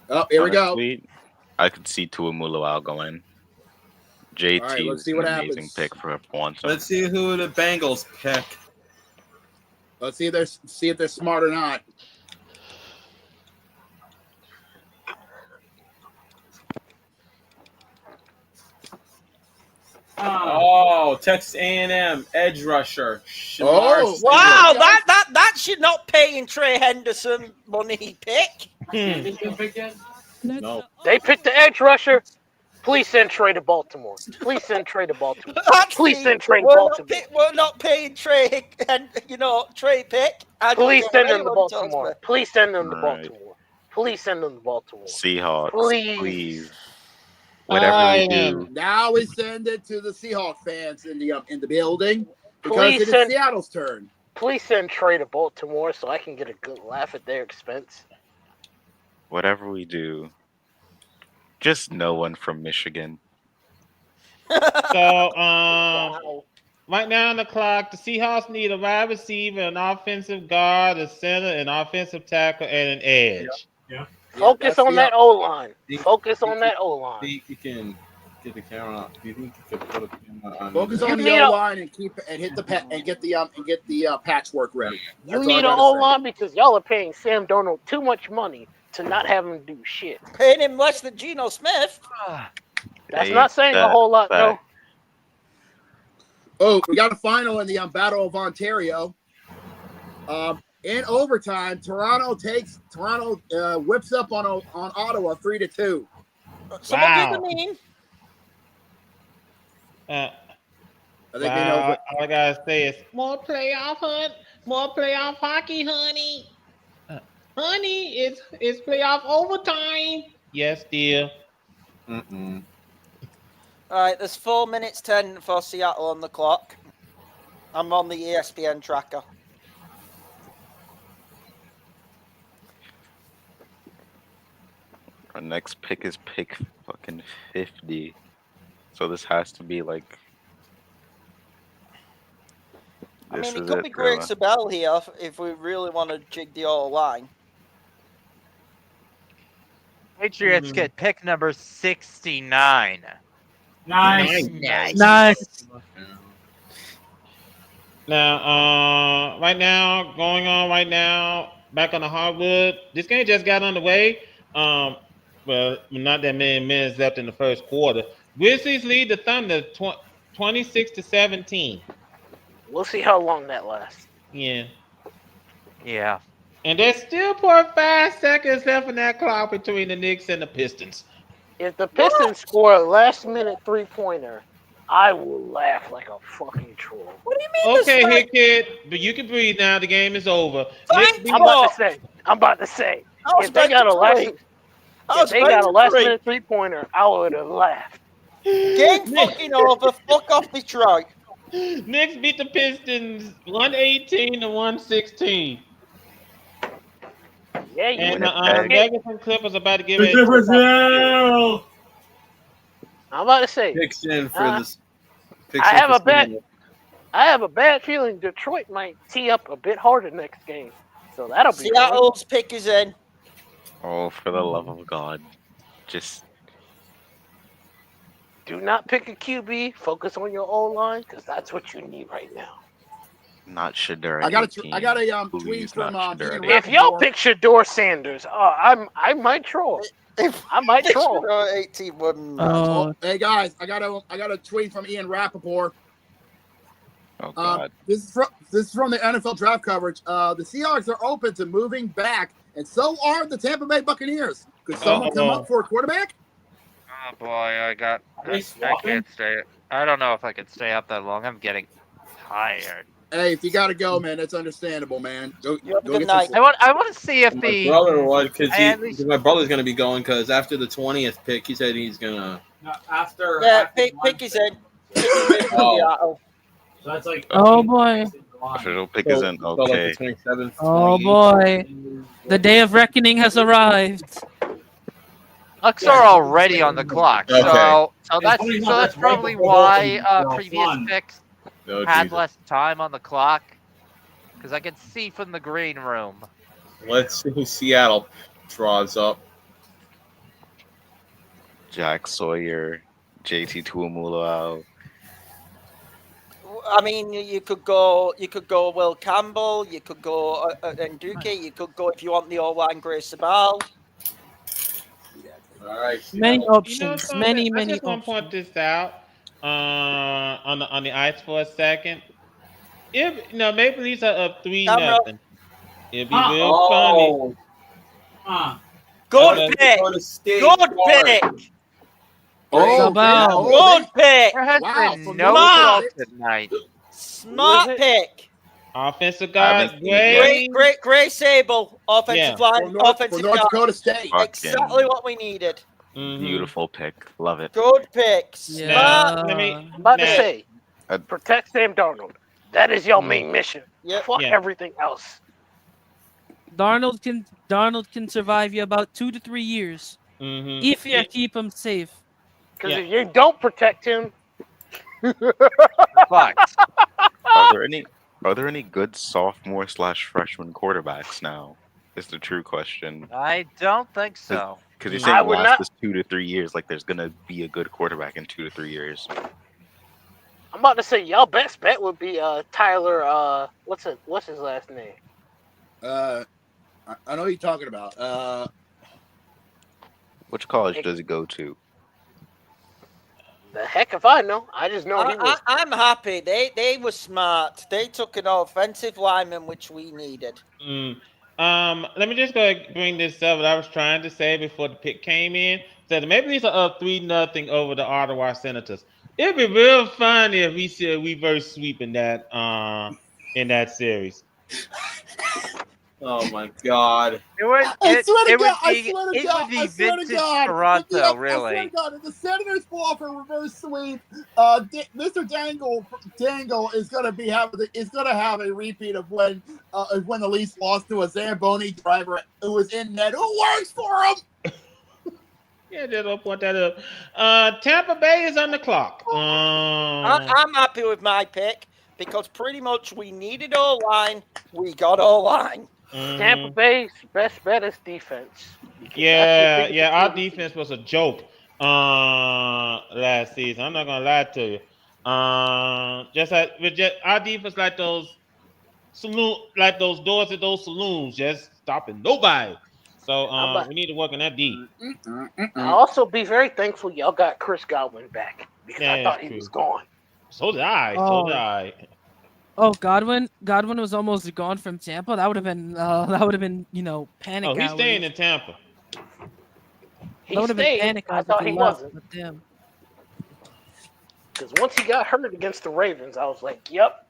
[SPEAKER 1] Oh, here we go.
[SPEAKER 16] I could see Tuamuluau going. JT
[SPEAKER 1] right, let's see
[SPEAKER 16] is
[SPEAKER 1] what
[SPEAKER 16] an
[SPEAKER 1] happens.
[SPEAKER 16] amazing pick for Swanson.
[SPEAKER 10] Let's see who the Bengals pick.
[SPEAKER 1] Let's see if they're smart or not.
[SPEAKER 10] Oh, Texas A&M edge rusher.
[SPEAKER 1] Oh,
[SPEAKER 5] wow! That should not pay in Trey Henderson money pick.
[SPEAKER 10] No.
[SPEAKER 2] They picked the edge rusher. Please send Trey to Baltimore. Please send Trey to Baltimore. Please send Trey to Baltimore.
[SPEAKER 5] We're not paying Trey, and Trey pick.
[SPEAKER 2] Please send them to Baltimore. Please send them to Baltimore. Please send them to Baltimore.
[SPEAKER 16] Seahawks,
[SPEAKER 2] Please.
[SPEAKER 16] Whatever we do.
[SPEAKER 1] Now we send it to the Seahawks fans in the building because
[SPEAKER 2] Please
[SPEAKER 1] it is
[SPEAKER 2] send-
[SPEAKER 1] Seattle's turn.
[SPEAKER 2] Please send Trey to Baltimore so I can get a good laugh at their expense.
[SPEAKER 16] Whatever we do, just no one from Michigan.
[SPEAKER 7] So, right now on the clock, the Seahawks need a wide receiver, an offensive guard, a center, an offensive tackle, and an edge.
[SPEAKER 11] Yeah.
[SPEAKER 2] Focus on that O-line. Focus on that O-line.
[SPEAKER 10] You can get the camera on. Do you think you could put a camera on?
[SPEAKER 1] Focus on the O-line and hit the and get the patchwork ready.
[SPEAKER 2] You need an O-line because y'all are paying Sam Darnold too much money to not have him do shit.
[SPEAKER 5] Paying him less than Geno Smith.
[SPEAKER 2] That's not saying a whole lot, though.
[SPEAKER 1] Oh, we got a final in the Battle of Ontario. In overtime, Toronto whips up on Ottawa 3-2.
[SPEAKER 5] Someone do the meme.
[SPEAKER 7] All I gotta say is more playoff hockey, honey. Honey, it's playoff overtime. Yes, dear.
[SPEAKER 10] Mm-mm.
[SPEAKER 5] All right, there's 4 minutes 10 for Seattle on the clock. I'm on the ESPN tracker.
[SPEAKER 16] Our next pick is pick fucking 50. So this has to be like.
[SPEAKER 5] I mean, it could be Greg Sabell here if we really want to jig the all line.
[SPEAKER 12] Patriots get pick number 69.
[SPEAKER 11] Nice.
[SPEAKER 7] Now, going on right now, back on the hardwood. This game just got underway. Well, not that many minutes left in the first quarter. Grizzlies lead the Thunder 26-17.
[SPEAKER 2] We'll see how long that lasts.
[SPEAKER 7] Yeah.
[SPEAKER 12] And
[SPEAKER 7] there's still 0.5 seconds left in that clock between the Knicks and the Pistons.
[SPEAKER 2] If the Pistons score a last-minute three-pointer, I will laugh like a fucking troll.
[SPEAKER 5] What do you mean?
[SPEAKER 7] Okay, here, kid, but you can breathe now. The game is over.
[SPEAKER 2] I'm about to say. If they got a last-minute three-pointer, I would have laughed.
[SPEAKER 5] Game fucking over. Fuck off Detroit.
[SPEAKER 7] Knicks beat the Pistons 118-116.
[SPEAKER 2] Yeah, you
[SPEAKER 7] and
[SPEAKER 2] Vegas
[SPEAKER 7] and Clippers about to give
[SPEAKER 11] it.
[SPEAKER 2] I'm about to say.
[SPEAKER 10] Picks in for this.
[SPEAKER 2] I have a bad feeling Detroit might tee up a bit harder next game, so that'll be.
[SPEAKER 5] Seattle's pick is in.
[SPEAKER 16] Oh, for the love of God, just.
[SPEAKER 2] Do not pick a QB. Focus on your O-line because that's what you need right now.
[SPEAKER 16] Not Shador.
[SPEAKER 1] I got a tweet from
[SPEAKER 2] if y'all pick Shador Sanders, I might troll. I might troll.
[SPEAKER 5] 18 wouldn't.
[SPEAKER 1] Oh, hey guys, I got a tweet from Ian Rappaport.
[SPEAKER 16] Oh God.
[SPEAKER 1] This is from the NFL draft coverage. The Seahawks are open to moving back, and so are the Tampa Bay Buccaneers. Could someone come up for a quarterback?
[SPEAKER 12] Oh boy, I can't stay. I don't know if I can stay up that long. I'm getting tired.
[SPEAKER 1] Hey, if you gotta go, man, that's understandable, man. Go get
[SPEAKER 12] night. I want to see if
[SPEAKER 10] my brother would, because my brother's gonna be going. Because after the 20th pick, he said he's gonna.
[SPEAKER 5] Pick is in.
[SPEAKER 9] So that's like.
[SPEAKER 14] Oh boy.
[SPEAKER 16] Official pick is in. Okay.
[SPEAKER 14] Oh boy. The day of reckoning has arrived.
[SPEAKER 12] Bucks are already on the clock, so that's probably why previous picks had less time on the clock, because I can see from the green room.
[SPEAKER 10] Let's see who Seattle draws up.
[SPEAKER 16] Jack Sawyer, JT Tuamula.
[SPEAKER 5] I mean, you could go Will Campbell, you could go Nduke, you could go if you want the O-line Grace Sabal.
[SPEAKER 10] All right.
[SPEAKER 14] Many options. Many
[SPEAKER 7] I just
[SPEAKER 14] options.
[SPEAKER 7] want to point this out. on the ice for a second. If Maple Leafs are up 3-0, it'd be real funny.
[SPEAKER 5] Good pick. Good pick. Good pick.
[SPEAKER 12] There has
[SPEAKER 1] Wow,
[SPEAKER 12] been
[SPEAKER 1] from
[SPEAKER 12] no
[SPEAKER 1] North
[SPEAKER 12] salt
[SPEAKER 1] Dakota.
[SPEAKER 12] tonight.
[SPEAKER 5] Smart pick.
[SPEAKER 7] Offensive
[SPEAKER 16] I
[SPEAKER 7] guy,
[SPEAKER 16] haven't seen it yet.
[SPEAKER 5] Great Sable. Offensive line.
[SPEAKER 1] From North
[SPEAKER 5] Offensive
[SPEAKER 1] Dakota
[SPEAKER 5] guard.
[SPEAKER 1] State.
[SPEAKER 5] Exactly what we needed.
[SPEAKER 16] Beautiful pick. Love it.
[SPEAKER 5] Good picks.
[SPEAKER 7] Now,
[SPEAKER 5] Smart.
[SPEAKER 2] I'm about to say, protect Sam Darnold. That is your main mission. Fuck everything else.
[SPEAKER 14] Darnold can survive you about 2 to 3 years if you keep him safe.
[SPEAKER 2] Because if you don't protect him,
[SPEAKER 12] fuck.
[SPEAKER 16] Are there any good sophomore/freshman quarterbacks now? Is the true question.
[SPEAKER 12] I don't think so.
[SPEAKER 16] Because you're saying last is 2 to 3 years, like there's gonna be a good quarterback in 2 to 3 years.
[SPEAKER 2] I'm about to say y'all best bet would be Tyler. What's his last name?
[SPEAKER 1] I know who you're talking about.
[SPEAKER 16] Which college does he go to?
[SPEAKER 2] The heck if I know. I just know he was.
[SPEAKER 5] I'm happy. They were smart. They took an offensive lineman, which we needed.
[SPEAKER 7] Let me just go ahead and bring this up. What I was trying to say before the pick came in. So the Maple Leafs are up 3-0 over the Ottawa Senators. It'd be real funny if we see a reverse sweep in that series.
[SPEAKER 10] Oh my God!
[SPEAKER 1] I swear
[SPEAKER 12] would be vintage Toronto, really.
[SPEAKER 1] I swear to God, if the Senators pull off a reverse sweep, Mr. Dangle is going to have a repeat of when the Leafs lost to a Zamboni driver who was in net who works for him.
[SPEAKER 7] Yeah, just point that up. Tampa Bay is on the clock.
[SPEAKER 5] I'm happy with my pick because pretty much we needed O-line. We got O-line.
[SPEAKER 2] Tampa Bay's best bet is defense.
[SPEAKER 7] Yeah, our defense was a joke last season. I'm not gonna lie to you. Our defense like those doors at those saloons, just stopping nobody. So we need to work on that D.
[SPEAKER 2] I'll also be very thankful y'all got Chris Godwin back because I thought he was gone.
[SPEAKER 7] So did I.
[SPEAKER 14] Oh, Godwin was almost gone from Tampa. That would have been panic.
[SPEAKER 7] Oh, he's staying in Tampa.
[SPEAKER 2] He stayed. I thought he wasn't. Because once he got hurt against the Ravens, I was like, "Yep,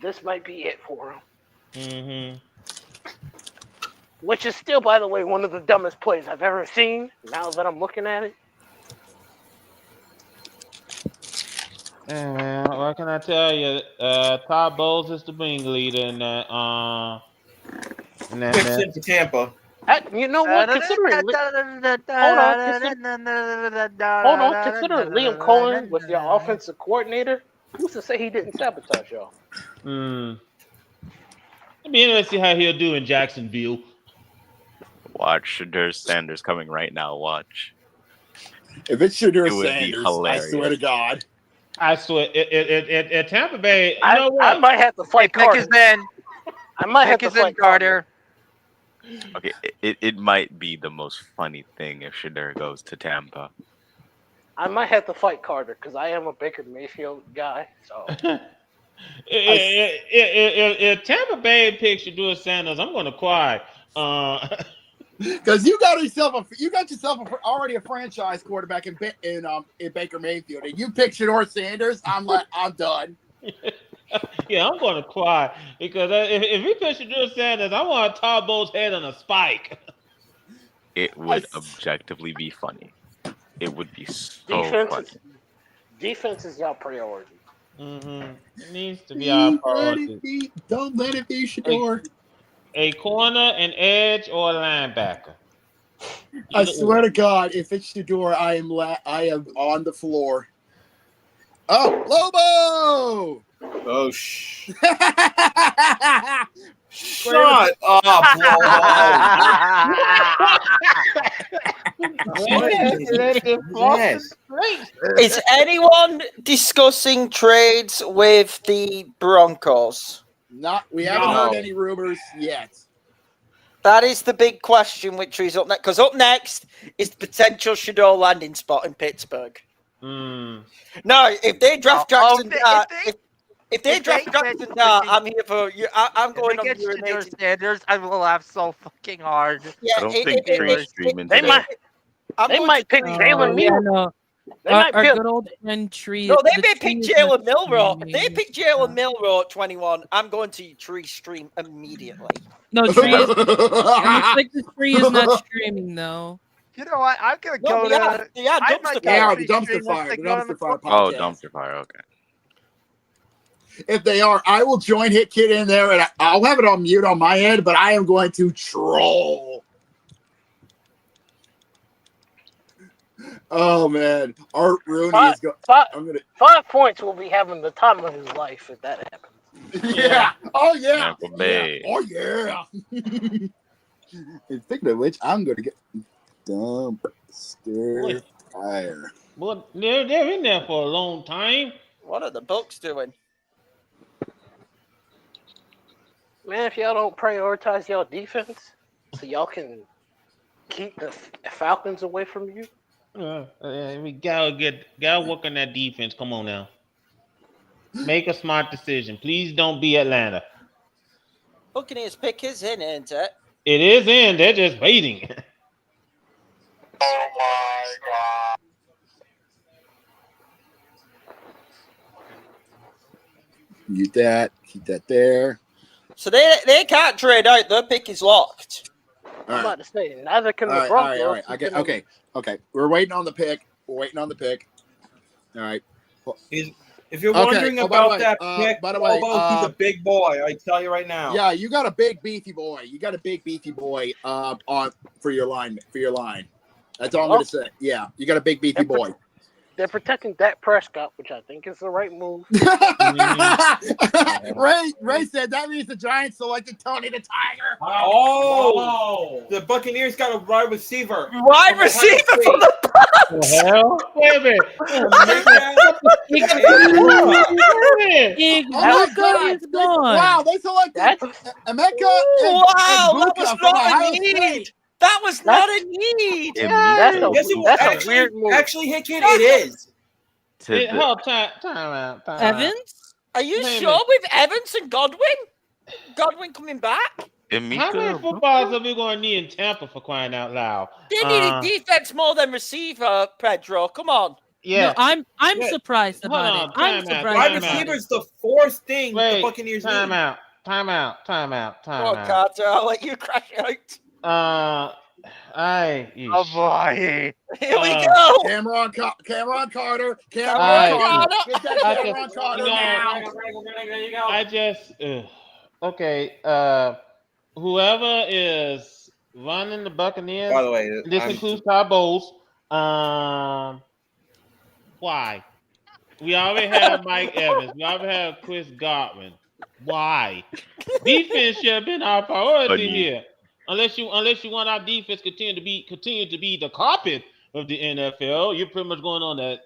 [SPEAKER 2] this might be it for him." Which is still, by the way, one of the dumbest plays I've ever seen. Now that I'm looking at it.
[SPEAKER 7] Hey man, what can I tell you? Todd Bowles is the ringleader in that.
[SPEAKER 10] Picks him to Tampa.
[SPEAKER 2] You know what? Considering Liam Cohen was your offensive coordinator, who's to say he didn't sabotage y'all?
[SPEAKER 7] It'll be interesting to see how he'll do in Jacksonville.
[SPEAKER 16] Watch Shadur Sanders coming right now. Watch.
[SPEAKER 1] If it's Shadur
[SPEAKER 16] It would
[SPEAKER 1] Sanders,
[SPEAKER 16] be hilarious.
[SPEAKER 1] I swear to God.
[SPEAKER 7] I swear, at Tampa Bay, you know what?
[SPEAKER 2] I might have to fight Carter. I might have to fight Carter.
[SPEAKER 16] Okay, it might be the most funny thing if Shadur goes to Tampa.
[SPEAKER 2] I might have to fight Carter because I am a Baker Mayfield guy. So
[SPEAKER 7] if Tampa Bay picks Shadur Sanders, I'm going to cry.
[SPEAKER 1] Because you got yourself already a franchise quarterback in Baker Mayfield, and you pick Shadur Sanders. I'm done.
[SPEAKER 7] Yeah, I'm going to cry because if we pick Shadur Sanders, I want Todd Bowles' head on a spike.
[SPEAKER 16] It would objectively be funny. It would be so funny.
[SPEAKER 2] Defense is your priority.
[SPEAKER 7] It needs to be our priority.
[SPEAKER 1] Don't let it be Shadur.
[SPEAKER 7] A corner, an edge, or a linebacker.
[SPEAKER 1] I swear to God, if it's Shadur, I am on the floor. Oh, Lobo!
[SPEAKER 10] Oh, Shut up,
[SPEAKER 5] Yes. Is anyone discussing trades with the Broncos?
[SPEAKER 1] We haven't heard any rumors yet.
[SPEAKER 5] That is the big question, which is up next. Because up next is the potential Shadur landing spot in Pittsburgh. No, if they draft Jackson Dart, if they draft Jackson Dart, I'm here for you. I'm going on
[SPEAKER 12] against Junior
[SPEAKER 5] urinating.
[SPEAKER 12] Sanders, I will laugh so fucking hard.
[SPEAKER 5] Yeah,
[SPEAKER 16] I don't think Tree's streaming
[SPEAKER 2] They
[SPEAKER 16] today.
[SPEAKER 2] might pick Jalen
[SPEAKER 14] yeah,
[SPEAKER 2] Milroe.
[SPEAKER 14] no.
[SPEAKER 2] They might
[SPEAKER 14] Our
[SPEAKER 2] pick.
[SPEAKER 14] good old entry.
[SPEAKER 5] No, they
[SPEAKER 14] the
[SPEAKER 5] may
[SPEAKER 14] tree
[SPEAKER 5] pick
[SPEAKER 14] is not
[SPEAKER 5] Jalen Milroe. If they
[SPEAKER 14] streaming.
[SPEAKER 5] pick Jalen Milroe at 21, I'm going to Tree stream immediately.
[SPEAKER 14] No, tree is. It looks like the tree is not streaming though.
[SPEAKER 12] You know what? I'm gonna
[SPEAKER 5] No,
[SPEAKER 12] go
[SPEAKER 5] they
[SPEAKER 12] to.
[SPEAKER 5] are. They are
[SPEAKER 12] I
[SPEAKER 5] dumpster
[SPEAKER 12] might
[SPEAKER 5] fire.
[SPEAKER 12] go
[SPEAKER 1] the
[SPEAKER 12] to
[SPEAKER 1] dumpster
[SPEAKER 12] stream
[SPEAKER 1] fire.
[SPEAKER 12] once
[SPEAKER 1] The
[SPEAKER 12] they go to
[SPEAKER 1] dumpster fire
[SPEAKER 16] Oh,
[SPEAKER 1] podcast.
[SPEAKER 16] dumpster fire. Okay.
[SPEAKER 1] If they are, I will join Hit Kid in there, and I'll have it on mute on my end, but I am going to troll. Oh man, Art Rooney is going. I'm gonna
[SPEAKER 2] 5 points will be having the time of his life if that happens.
[SPEAKER 1] Yeah. Oh yeah.
[SPEAKER 16] Tampa
[SPEAKER 1] Yeah.
[SPEAKER 16] Bay.
[SPEAKER 1] Oh yeah. And speaking of which, I'm gonna get dumpster fire.
[SPEAKER 7] Well, they're in there for a long time.
[SPEAKER 5] What are the Bucks doing?
[SPEAKER 2] Man, if y'all don't prioritize y'all defense, so y'all can keep the Falcons away from you.
[SPEAKER 7] We gotta work on that defense. Come on now. Make a smart decision. Please don't be Atlanta.
[SPEAKER 5] Buccaneers pick is in, ain't it?
[SPEAKER 7] It is in. They're just waiting.
[SPEAKER 1] Oh my god. Mute that. Keep that there.
[SPEAKER 5] So they can't trade out. Their pick is locked.
[SPEAKER 2] I'm about to say, neither can the
[SPEAKER 1] All
[SPEAKER 2] Broncos.
[SPEAKER 1] right. Okay. We're waiting on the pick. All right.
[SPEAKER 10] If you're
[SPEAKER 1] Okay,
[SPEAKER 10] wondering
[SPEAKER 1] oh, by the
[SPEAKER 10] about
[SPEAKER 1] way,
[SPEAKER 10] that pick,
[SPEAKER 1] by the way,
[SPEAKER 10] he's a big boy. I tell you right now.
[SPEAKER 1] Yeah, you got a big beefy boy. On for your line. That's all I'm gonna say. Yeah, you got a big beefy boy.
[SPEAKER 2] They're protecting Dak Prescott, which I think is the right move.
[SPEAKER 1] Ray said that means the Giants selected Tony the Tiger.
[SPEAKER 10] Oh, the Buccaneers got a wide receiver.
[SPEAKER 5] Wide receiver from the Bucks.
[SPEAKER 7] Hell, wait a minute.
[SPEAKER 1] Oh my God! Wow, they selected Emeka.
[SPEAKER 5] Wow, that was not a need. That was not a need.
[SPEAKER 12] That's a weird move.
[SPEAKER 10] Actually, Hit Kid, it is.
[SPEAKER 7] Hold time out.
[SPEAKER 5] Evans? Are you
[SPEAKER 7] Wait a
[SPEAKER 5] sure
[SPEAKER 7] minute.
[SPEAKER 5] with Evans and Godwin? Godwin coming back?
[SPEAKER 7] How many footballs are we going to need in Tampa for crying out loud?
[SPEAKER 5] They needed defense more than receiver, Pedro. Come on.
[SPEAKER 7] Yeah,
[SPEAKER 14] No, I'm surprised about it. I'm surprised.
[SPEAKER 10] Wide receiver is the fourth thing the
[SPEAKER 7] Wait,
[SPEAKER 10] Buccaneers
[SPEAKER 7] time
[SPEAKER 10] need.
[SPEAKER 7] out.
[SPEAKER 5] Come on, Carter. I'll let you crash out.
[SPEAKER 12] Oh boy.
[SPEAKER 5] Here we go.
[SPEAKER 1] Cameron Carter.
[SPEAKER 5] Cameron
[SPEAKER 1] Carter.
[SPEAKER 5] Carter.
[SPEAKER 1] Get that Cameron Carter now.
[SPEAKER 7] I just okay. Whoever is running the Buccaneers.
[SPEAKER 10] By the way,
[SPEAKER 7] this includes Todd Bowles. Why? We already have Mike Evans. We already have Chris Godwin. Why? Defense should have been our priority here. Unless you want our defense continue to be the carpet of the NFL, you're pretty much going in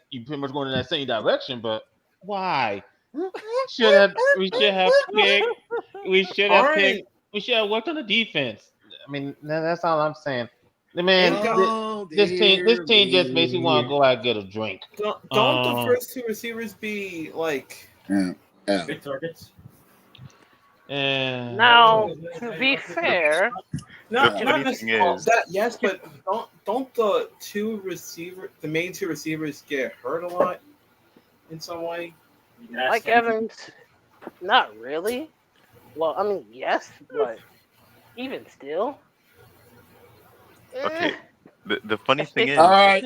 [SPEAKER 7] that same direction. But why? We should have worked on the defense. I mean, that's all I'm saying. Man, this team just makes me want to go out and get a drink.
[SPEAKER 10] Don't the first two receivers be like
[SPEAKER 9] big targets?
[SPEAKER 2] Now, to be fair,
[SPEAKER 10] not necessarily that. Yes, but don't the main two receivers get hurt a lot in some way?
[SPEAKER 2] Mike Evans, not really. Well, I mean, yes, but even still.
[SPEAKER 16] Okay. The funny thing is,
[SPEAKER 1] All right.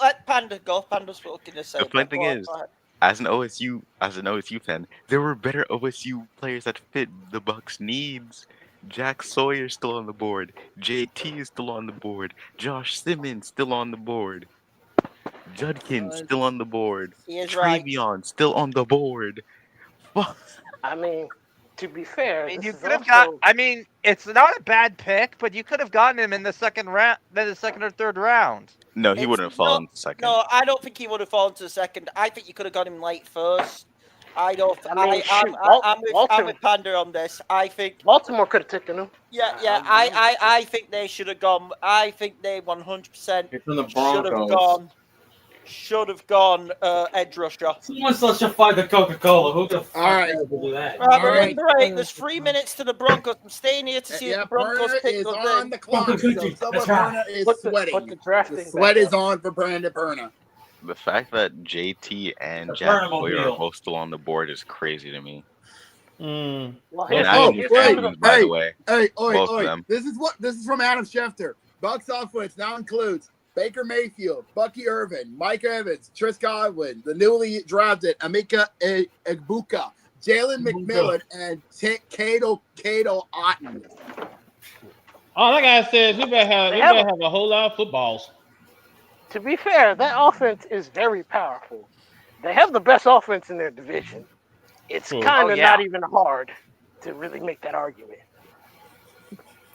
[SPEAKER 5] Let Panda go. Panda's looking to say.
[SPEAKER 16] the funny thing is, as an OSU fan, there were better OSU players that fit the Bucks' needs. Jack Sawyer's still on the board. JT is still on the board. Josh Simmons still on the board. Judkins still on the board. Travion still on the board.
[SPEAKER 2] I mean, to be fair,
[SPEAKER 12] You could have got. I mean, it's not a bad pick, but you could have gotten him in the second round, the second or third round.
[SPEAKER 16] No, he wouldn't have fallen second.
[SPEAKER 5] No, I don't think he would have fallen to the second. I think you could have got him late first. I don't. I'm with Panda on this. I think
[SPEAKER 2] Baltimore could have taken him.
[SPEAKER 5] Yeah. I think they should have gone. I think they 100%
[SPEAKER 10] From the
[SPEAKER 5] should have
[SPEAKER 10] Broncos.
[SPEAKER 5] gone should have gone edge rusher.
[SPEAKER 4] Someone let's just find the Coca-Cola. Who the fuck
[SPEAKER 1] right.
[SPEAKER 4] will do that?
[SPEAKER 5] Right, we're in break. There's 3 minutes to the Broncos. I'm staying here to see if the Broncos
[SPEAKER 1] Perna
[SPEAKER 5] pick
[SPEAKER 1] is
[SPEAKER 5] us
[SPEAKER 1] on
[SPEAKER 5] in.
[SPEAKER 1] the clock. So Silva Perna is sweating. The sweat is on for Brandon Perna.
[SPEAKER 16] The fact that JT and
[SPEAKER 4] The
[SPEAKER 16] Jack
[SPEAKER 4] Perna
[SPEAKER 16] Boyer are
[SPEAKER 4] mobile.
[SPEAKER 16] both still on the board is crazy to me.
[SPEAKER 2] Well,
[SPEAKER 16] And Adams by the way. Both of them.
[SPEAKER 1] This is from Adam Schefter. Bucks offense now includes Baker Mayfield, Bucky Irvin, Mike Evans, Tris Godwin, the newly drafted Emeka Egbuka, Jalen McMillan, and Cato Otten.
[SPEAKER 7] All I gotta say is we better have a whole lot of footballs.
[SPEAKER 2] To be fair, that offense is very powerful. They have the best offense in their division. It's kind of not even hard to really make that argument.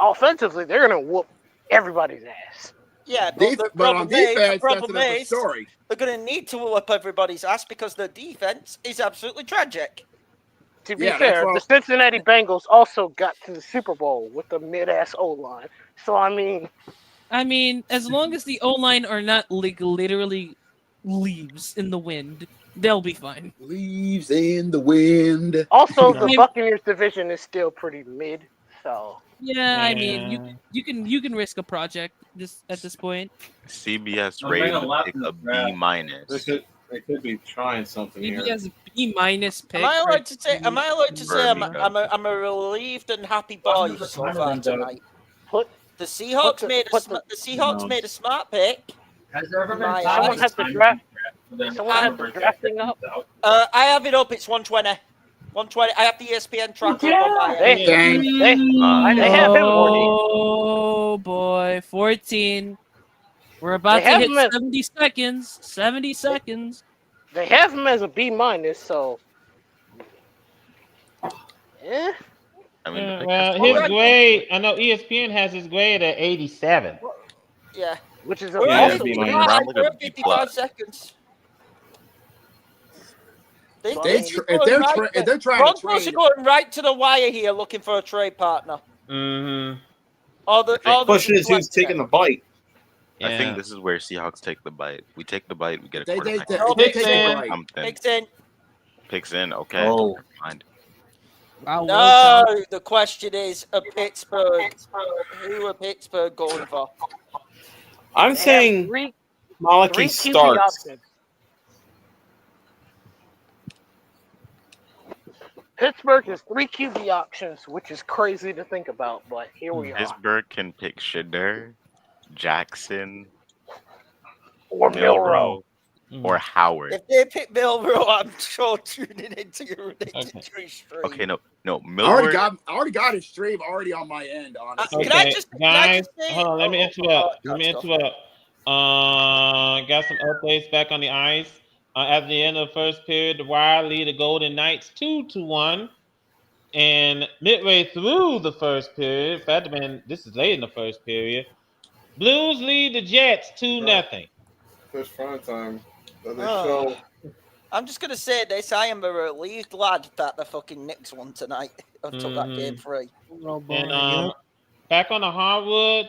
[SPEAKER 2] Offensively, they're going to whoop everybody's ass.
[SPEAKER 5] Yeah, but the problem is,
[SPEAKER 1] story.
[SPEAKER 5] They're going to need to whoop everybody's ass because their defense is absolutely tragic.
[SPEAKER 2] To be fair, the Cincinnati Bengals also got to the Super Bowl with the mid-ass O-line. So, I mean,
[SPEAKER 14] as long as the O-line are not literally leaves in the wind, they'll be fine.
[SPEAKER 1] Leaves in the wind.
[SPEAKER 2] Also, the Buccaneers division is still pretty mid, so...
[SPEAKER 14] Yeah, I mean, you can risk a project at this point.
[SPEAKER 16] CBS rated pick a B-.
[SPEAKER 10] They could be trying something here.
[SPEAKER 14] CBS B- pick.
[SPEAKER 5] Am I allowed to say? I'm a relieved and happy boy so far tonight. The Seahawks made a smart pick.
[SPEAKER 9] Has there ever been
[SPEAKER 2] someone has the draft? Someone has the drafting up.
[SPEAKER 5] I have it up. It's 120. 120. I have the ESPN track up on my
[SPEAKER 2] They have him.
[SPEAKER 14] Oh boy, 14. We're about to hit 70 seconds. 70 seconds.
[SPEAKER 2] They have him as a B-, so. Yeah.
[SPEAKER 16] I mean,
[SPEAKER 7] his grade. I know ESPN has his grade at 87.
[SPEAKER 5] Yeah,
[SPEAKER 2] which is
[SPEAKER 5] we're at 55 seconds.
[SPEAKER 1] If they're trying
[SPEAKER 5] Broncos
[SPEAKER 1] to trade,
[SPEAKER 5] are going right to the wire here, looking for a trade partner.
[SPEAKER 7] Mm-hmm.
[SPEAKER 10] Question is who's taking the bite.
[SPEAKER 16] I think this is where Seahawks take the bite. We take the bite. We get a quarterback. Picks in. Okay.
[SPEAKER 5] Oh.
[SPEAKER 16] Never mind.
[SPEAKER 14] Wow,
[SPEAKER 5] no, the question is, Pittsburgh. Who are Pittsburgh going for?
[SPEAKER 10] I'm saying Malachi starts.
[SPEAKER 2] Pittsburgh has 3 QB options, which is crazy to think about, but here we are.
[SPEAKER 16] Pittsburgh can pick Shedeur, Jackson,
[SPEAKER 2] or Milroe.
[SPEAKER 16] Or Howard.
[SPEAKER 5] If they pick Milroe, I'm sure tuning into your ridiculous stream.
[SPEAKER 16] Okay, no,
[SPEAKER 1] I already got his stream already on my end. Honestly,
[SPEAKER 7] guys, hold on. Let me interrupt. Got some updates back on the ice. At the end of the first period, the Wild lead the Golden Knights 2-1. And midway through the first period, in fact, this is late in the first period, Blues lead the Jets 2-0.
[SPEAKER 10] First front time.
[SPEAKER 5] I'm just going to say this. I am a relieved lad that the fucking Knicks won tonight and took that game free.
[SPEAKER 7] And back on the hardwood,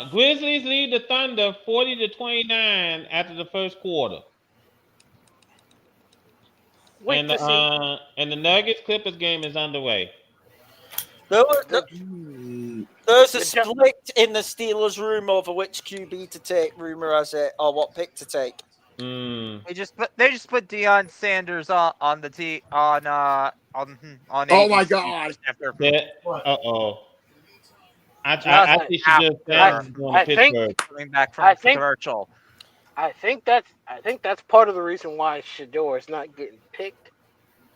[SPEAKER 7] Grizzlies lead the Thunder 40-29 after the first quarter. And the Nuggets Clippers game is underway.
[SPEAKER 5] There's a split in the Steelers room over which QB to take. Rumor has it, or what pick to take.
[SPEAKER 12] They just put Deion Sanders on the tee on.
[SPEAKER 1] Oh my God!
[SPEAKER 7] I think she just going to Pittsburgh.
[SPEAKER 12] Coming back from commercial.
[SPEAKER 2] I think that's part of the reason why Shedeur is not getting picked.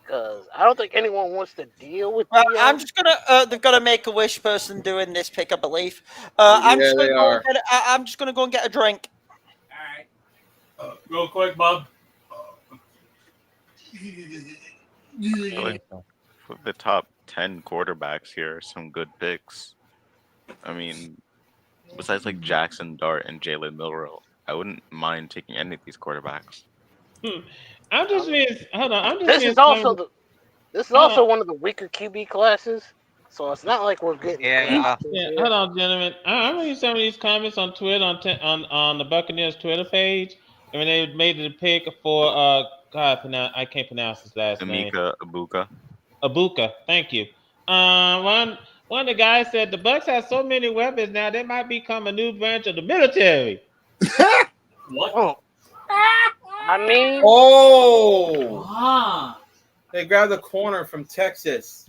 [SPEAKER 2] Because I don't think anyone wants to deal with.
[SPEAKER 5] I'm just gonna. They've got to make a wish person doing this pick, I believe. I'm just gonna go and get a drink.
[SPEAKER 4] All right. Real quick, Bob.
[SPEAKER 16] For the top 10 quarterbacks here, some good picks. I mean, besides like Jackson Dart and Jalen Milroe, I wouldn't mind taking any of these quarterbacks.
[SPEAKER 7] I'm just being. Hold on.
[SPEAKER 2] This is also one of the weaker QB classes, so it's not like we're getting.
[SPEAKER 7] Yeah. Hold on, gentlemen. I'm reading some of these comments on Twitter on the Buccaneers Twitter page. And they made the pick for I can't pronounce his last name. Ibuka. Thank you. One of the guys said the Bucks have so many weapons now they might become a new branch of the military.
[SPEAKER 9] What?
[SPEAKER 15] Oh. I mean,
[SPEAKER 10] They grabbed the corner from Texas.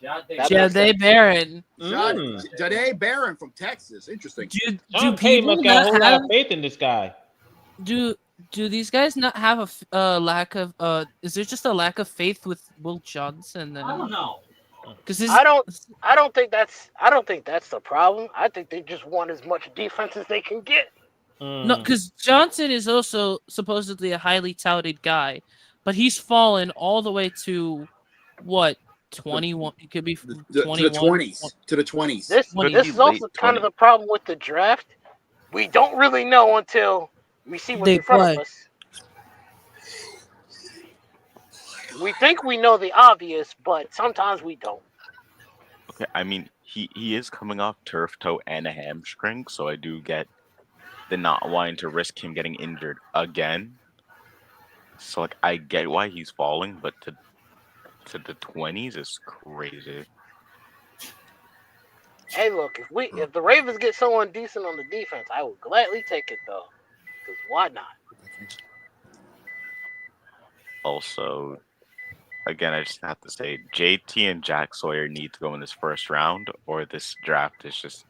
[SPEAKER 14] Jade Barron.
[SPEAKER 1] Jade Barron from Texas. Interesting.
[SPEAKER 7] John Payton must got a whole lot of faith in this guy.
[SPEAKER 14] Do these guys not have a lack of is there just a lack of faith with Will Johnson?
[SPEAKER 9] I don't know.
[SPEAKER 14] Because
[SPEAKER 2] I don't think that's the problem. I think they just want as much defense as they can get.
[SPEAKER 14] No, because Johnson is also supposedly a highly touted guy, but he's fallen all the way to what 21? It could be 21
[SPEAKER 1] to the 20s. To the 20s.
[SPEAKER 2] This is also kind of the problem with the draft. We don't really know until we see what's in front of us. We think we know the obvious, but sometimes we don't.
[SPEAKER 16] Okay, I mean, he is coming off turf toe and a hamstring, so I do get the not wanting to risk him getting injured again. So, like, I get why he's falling, but to the 20s is crazy.
[SPEAKER 2] Hey, look, if the Ravens get someone decent on the defense, I would gladly take it though. Because why not?
[SPEAKER 16] Also, again, I just have to say, JT and Jack Sawyer need to go in this first round, or this draft is just.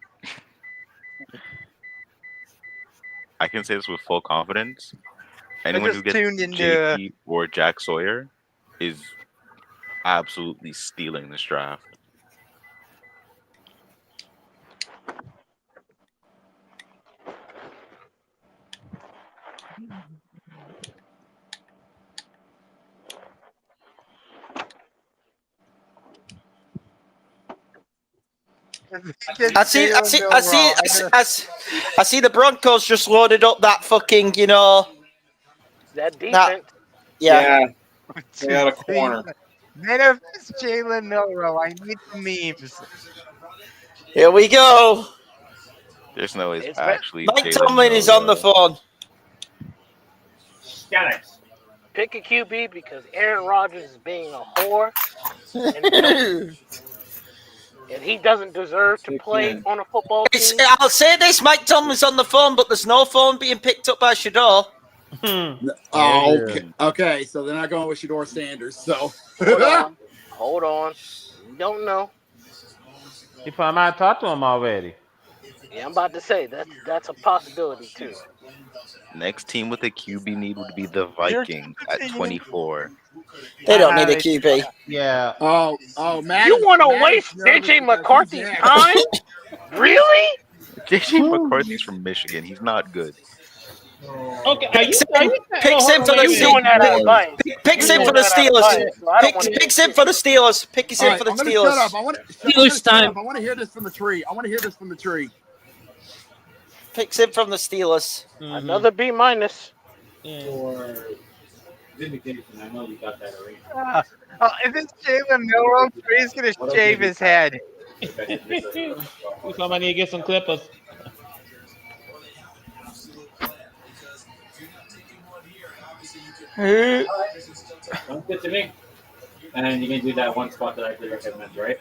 [SPEAKER 16] I can say this with full confidence. Anyone who gets JT or Jack Sawyer is absolutely stealing this draft.
[SPEAKER 5] I see the Broncos just loaded up that fucking,
[SPEAKER 2] that defense.
[SPEAKER 5] Yeah.
[SPEAKER 10] They got a corner.
[SPEAKER 12] Manifest Jalen Milrow. I need the memes.
[SPEAKER 5] Here we go.
[SPEAKER 16] There's no way actually.
[SPEAKER 5] Mike Tomlin is on the phone.
[SPEAKER 2] Pick a QB because Aaron Rodgers is being a whore. And he doesn't deserve to play on a football team.
[SPEAKER 5] I'll say this, Mike Tomlin's on the phone, but there's no phone being picked up by Shador.
[SPEAKER 1] Okay, so they're not going with Shador Sanders. So
[SPEAKER 2] hold on. We don't know.
[SPEAKER 7] If I might talk to him already.
[SPEAKER 2] Yeah, I'm about to say that's a possibility too.
[SPEAKER 16] Next team with a QB need would be the Vikings at 24.
[SPEAKER 5] They don't need a QB.
[SPEAKER 7] Yeah.
[SPEAKER 1] Oh, man.
[SPEAKER 2] You want to waste JJ McCarthy's time? Really?
[SPEAKER 16] JJ McCarthy's from Michigan. He's not good.
[SPEAKER 7] Okay,
[SPEAKER 5] Picks him for the Steelers. Picks him for the Steelers. Picks him for the Steelers. Picks him for the Steelers.
[SPEAKER 14] Steelers time.
[SPEAKER 1] I want to hear this from the tree.
[SPEAKER 5] Picks him from the Steelers.
[SPEAKER 2] Another B minus.
[SPEAKER 9] For vindication, I know you got that already.
[SPEAKER 12] If it's Jalen Milrow, he's gonna shave his head.
[SPEAKER 7] Somebody need to get some clippers.
[SPEAKER 9] Sounds good to me. And you can do that one spot that I did recommend, right?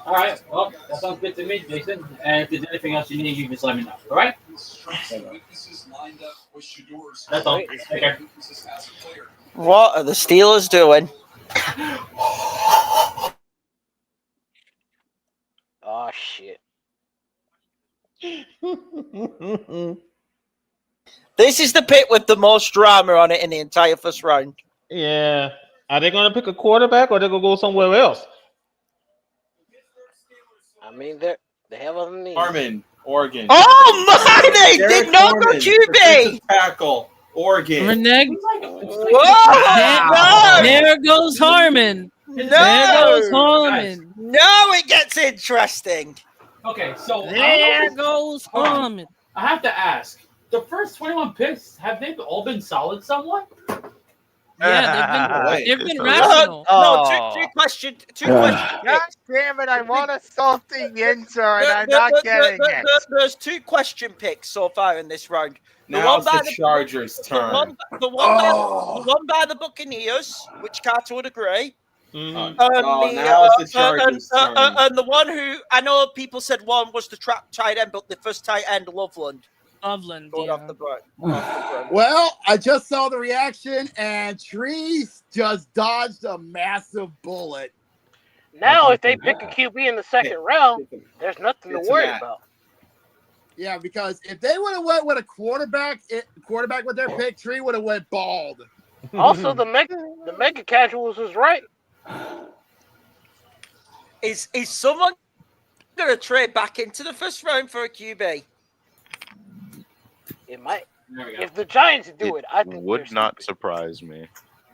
[SPEAKER 9] All right. Well, that sounds good to me, Jason. And if there's anything else you need, you just let me know. All right? That's all. Okay.
[SPEAKER 5] What are the Steelers doing?
[SPEAKER 2] Oh shit.
[SPEAKER 5] This is the pick with the most drama on it in the entire first round.
[SPEAKER 7] Yeah. Are they going to pick a quarterback or are they going to go somewhere else?
[SPEAKER 2] I mean, they have other needs.
[SPEAKER 10] Harmon, Oregon.
[SPEAKER 5] Oh my! They did not go QB.
[SPEAKER 10] Tackle, Oregon.
[SPEAKER 14] Reneg.
[SPEAKER 5] Whoa!
[SPEAKER 14] There goes Harmon.
[SPEAKER 5] No!
[SPEAKER 14] There goes Harmon.
[SPEAKER 5] No, it gets interesting.
[SPEAKER 9] Okay, so
[SPEAKER 14] There goes Harmon.
[SPEAKER 9] I have to ask. The first 21 picks, have they all been solid somewhat?
[SPEAKER 14] Yeah, they've been
[SPEAKER 16] No,
[SPEAKER 14] rational.
[SPEAKER 5] Two questions.
[SPEAKER 12] God damn it! I want a salty Yinzer, and I'm not getting it.
[SPEAKER 5] There's 2 question picks so far in this round.
[SPEAKER 10] Now it's the Chargers' turn.
[SPEAKER 5] The one by the Buccaneers, which Carter would agree.
[SPEAKER 10] Now it's the Chargers' turn.
[SPEAKER 5] And the one who I know people said one was the tight end, but the first tight end, Loveland.
[SPEAKER 14] Loveland,
[SPEAKER 5] going off the board.
[SPEAKER 1] Well, I just saw the reaction, and Trees just dodged a massive bullet.
[SPEAKER 2] Now, if they pick a QB in the second round, there's nothing to worry about.
[SPEAKER 1] Yeah, because if they would have went with a quarterback with their pick, Tree would have went bald.
[SPEAKER 2] Also, the mega casuals is right.
[SPEAKER 5] Is someone going to trade back into the first round for a QB?
[SPEAKER 2] It might. If the Giants do it, I think
[SPEAKER 16] would not surprise me.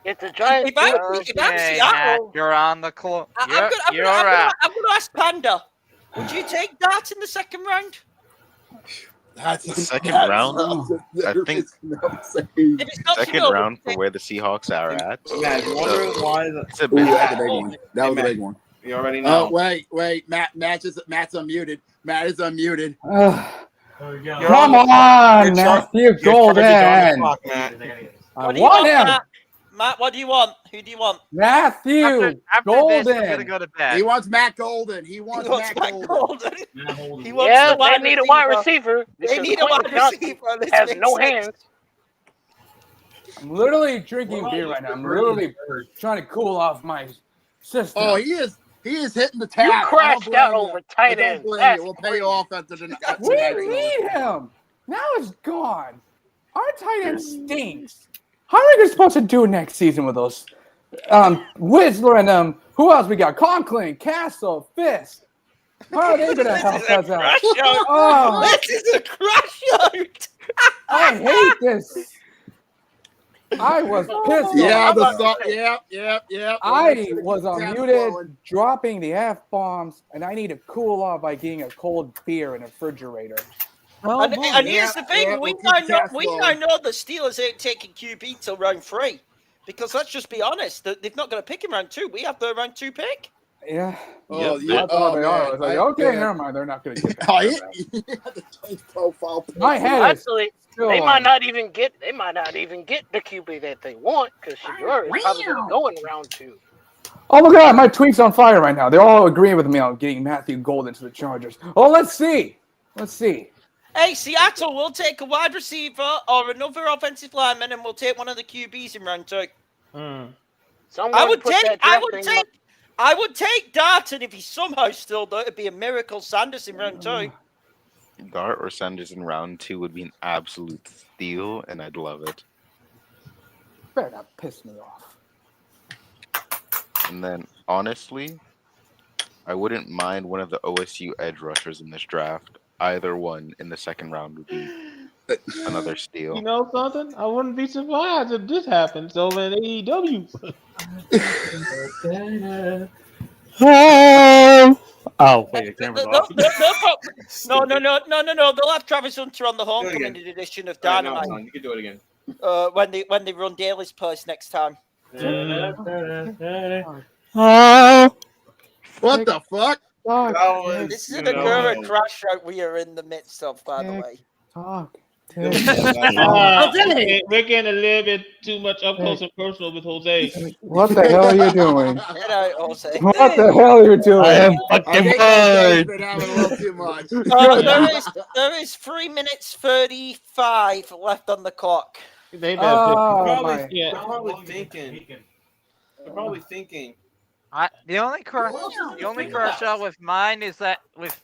[SPEAKER 2] If the Giants
[SPEAKER 12] do it, you're on the clock.
[SPEAKER 5] I'm going to ask Panda. Would you take that in the second round?
[SPEAKER 1] That's
[SPEAKER 16] the second round. I think second round for where the Seahawks are at.
[SPEAKER 10] Yeah, I'm wondering why
[SPEAKER 16] it's a big
[SPEAKER 1] one. That was a big one.
[SPEAKER 10] You already know.
[SPEAKER 1] Oh wait, Matt's unmuted. Matt is unmuted.
[SPEAKER 13] Come on, Matthew Golden. I want him.
[SPEAKER 5] Matt, what do you want? Who do you want?
[SPEAKER 13] Matthew Golden.
[SPEAKER 12] This, I'm gonna go to bed.
[SPEAKER 1] He wants Matt Golden. He wants Matt Golden.
[SPEAKER 2] He wants they need a wide receiver.
[SPEAKER 5] They need a wide receiver.
[SPEAKER 2] Has no hands.
[SPEAKER 13] I'm literally drinking beer right now. I'm literally trying to cool off my system.
[SPEAKER 1] Oh, he is hitting the tap.
[SPEAKER 2] You crashed out over tight end.
[SPEAKER 1] We'll pay you off after the night.
[SPEAKER 13] We need him. Now it's gone. Our tight end stinks. How are we supposed to do next season with those? Whistler and who else we got? Conklin, Castle, Fisk. How are they going to help us out?
[SPEAKER 5] Oh, this is a crash out.
[SPEAKER 13] I hate this. I was pissed.
[SPEAKER 1] Yeah.
[SPEAKER 13] I was unmuted, dropping the F-bombs, and I need to cool off by getting a cold beer in a refrigerator.
[SPEAKER 5] And here's the thing: we now know the Steelers ain't taking QB till round 3, because let's just be honest, they've not got to pick him round 2. We have the round 2 pick.
[SPEAKER 13] Yeah.
[SPEAKER 1] I
[SPEAKER 13] was like, okay, never mind. They're not going to get
[SPEAKER 1] profile.
[SPEAKER 13] My head
[SPEAKER 2] actually, they might not even get the QB that they want, because Shador is probably going to go in round 2.
[SPEAKER 13] Oh my God, my tweet's on fire right now. They're all agreeing with me on getting Matthew Golden to the Chargers. Oh, let's see.
[SPEAKER 5] Hey, Seattle, we'll take a wide receiver or another offensive lineman, and we'll take one of the QBs in round 2. I would take Darton if he's somehow still there. It'd be a miracle. Sanders in round 2.
[SPEAKER 16] Dart or Sanders in round 2 would be an absolute steal, and I'd love it.
[SPEAKER 13] Better not piss me off.
[SPEAKER 16] And then, honestly, I wouldn't mind one of the OSU edge rushers in this draft. Either one in the second round would be another steal.
[SPEAKER 7] You know something? I wouldn't be surprised if this happens over in AEW.
[SPEAKER 5] Oh, wait, the camera's off. No. They'll have Travis Hunter on the homecoming edition of Dynamite.
[SPEAKER 10] No, you can do it again.
[SPEAKER 5] When they run Daly's place next time.
[SPEAKER 1] What the fuck?
[SPEAKER 5] This is a current crash out we are in the midst of, by the way.
[SPEAKER 13] Talk.
[SPEAKER 7] We're getting a little bit too much up close and personal with Jose.
[SPEAKER 13] What the hell are you doing?
[SPEAKER 5] Get out, Jose.
[SPEAKER 13] What the hell are you doing?
[SPEAKER 1] I am fucking having a little too much.
[SPEAKER 5] There is 3 minutes 35 left on the clock.
[SPEAKER 10] They're probably thinking.
[SPEAKER 12] The only correction with mine is that with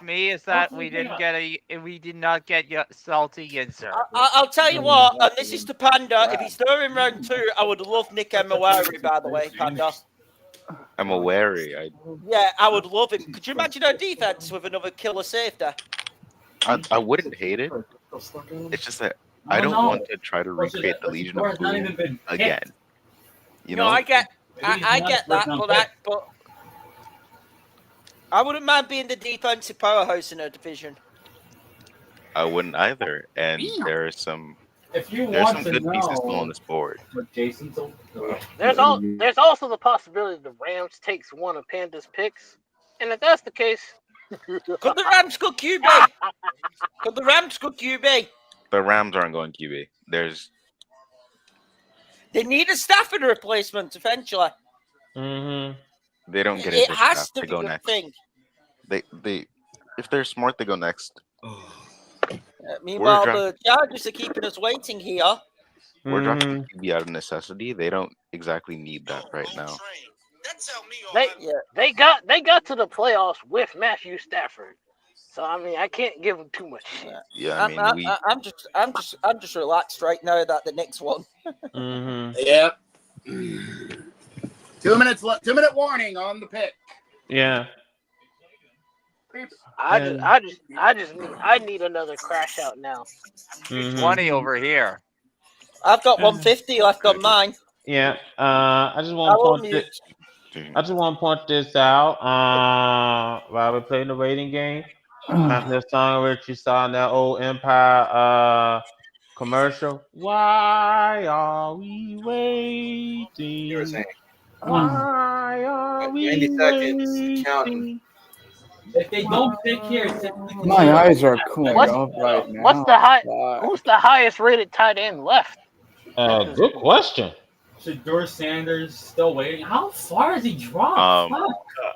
[SPEAKER 12] me is that we did not get salty Yinzer.
[SPEAKER 5] I'll tell you what, and this is to Panda. If he's there in round 2, I would love Nick Emawari, by the way, Panda.
[SPEAKER 16] I'm wary.
[SPEAKER 5] Yeah, I would love him. Could you imagine our defense with another killer safety?
[SPEAKER 16] I wouldn't hate it. It's just that I don't want to try to recreate the Legion of Boom again. You know?
[SPEAKER 5] No, I get that, but I wouldn't mind being the defensive powerhouse in our division.
[SPEAKER 16] I wouldn't either. And there are some
[SPEAKER 9] If you
[SPEAKER 16] There's
[SPEAKER 9] want
[SPEAKER 16] some
[SPEAKER 9] to
[SPEAKER 16] good pieces still on
[SPEAKER 9] know
[SPEAKER 16] this board.
[SPEAKER 9] what Jason's
[SPEAKER 2] There's also the possibility the Rams takes one of Panda's picks, and if that's the case,
[SPEAKER 5] could the Rams go QB? Could the Rams go QB?
[SPEAKER 16] The Rams aren't going QB.
[SPEAKER 5] They need a Stafford replacement eventually.
[SPEAKER 7] Mm-hmm.
[SPEAKER 16] They don't get
[SPEAKER 5] It
[SPEAKER 16] this
[SPEAKER 5] has
[SPEAKER 16] draft.
[SPEAKER 5] to
[SPEAKER 16] They
[SPEAKER 5] be
[SPEAKER 16] go
[SPEAKER 5] a
[SPEAKER 16] next.
[SPEAKER 5] thing.
[SPEAKER 16] They if they're smart, they go next.
[SPEAKER 5] Meanwhile, the Chargers are keeping us waiting here.
[SPEAKER 16] We're drafting QB out of necessity. They don't exactly need that right now.
[SPEAKER 2] They got to the playoffs with Matthew Stafford, so I mean I can't give them too much shit.
[SPEAKER 16] Yeah, I mean
[SPEAKER 5] I'm just relaxed right now that the Knicks won.
[SPEAKER 1] Yep. 2 minutes left. 2 minute warning on the pick.
[SPEAKER 7] Yeah.
[SPEAKER 2] I need another crash out now.
[SPEAKER 12] 20 over here.
[SPEAKER 5] I've got 150 left on mine.
[SPEAKER 7] Yeah. I just want to point this out. While we're playing the waiting game, the song which you saw in that old Empire commercial. Why are we waiting? Why are we
[SPEAKER 10] 90 seconds counting.
[SPEAKER 9] If they don't pick here,
[SPEAKER 13] My eyes are cooling off right now.
[SPEAKER 2] Who's the highest rated tight end left?
[SPEAKER 7] Good question.
[SPEAKER 9] Shador Sanders still waiting. How far is he dropped?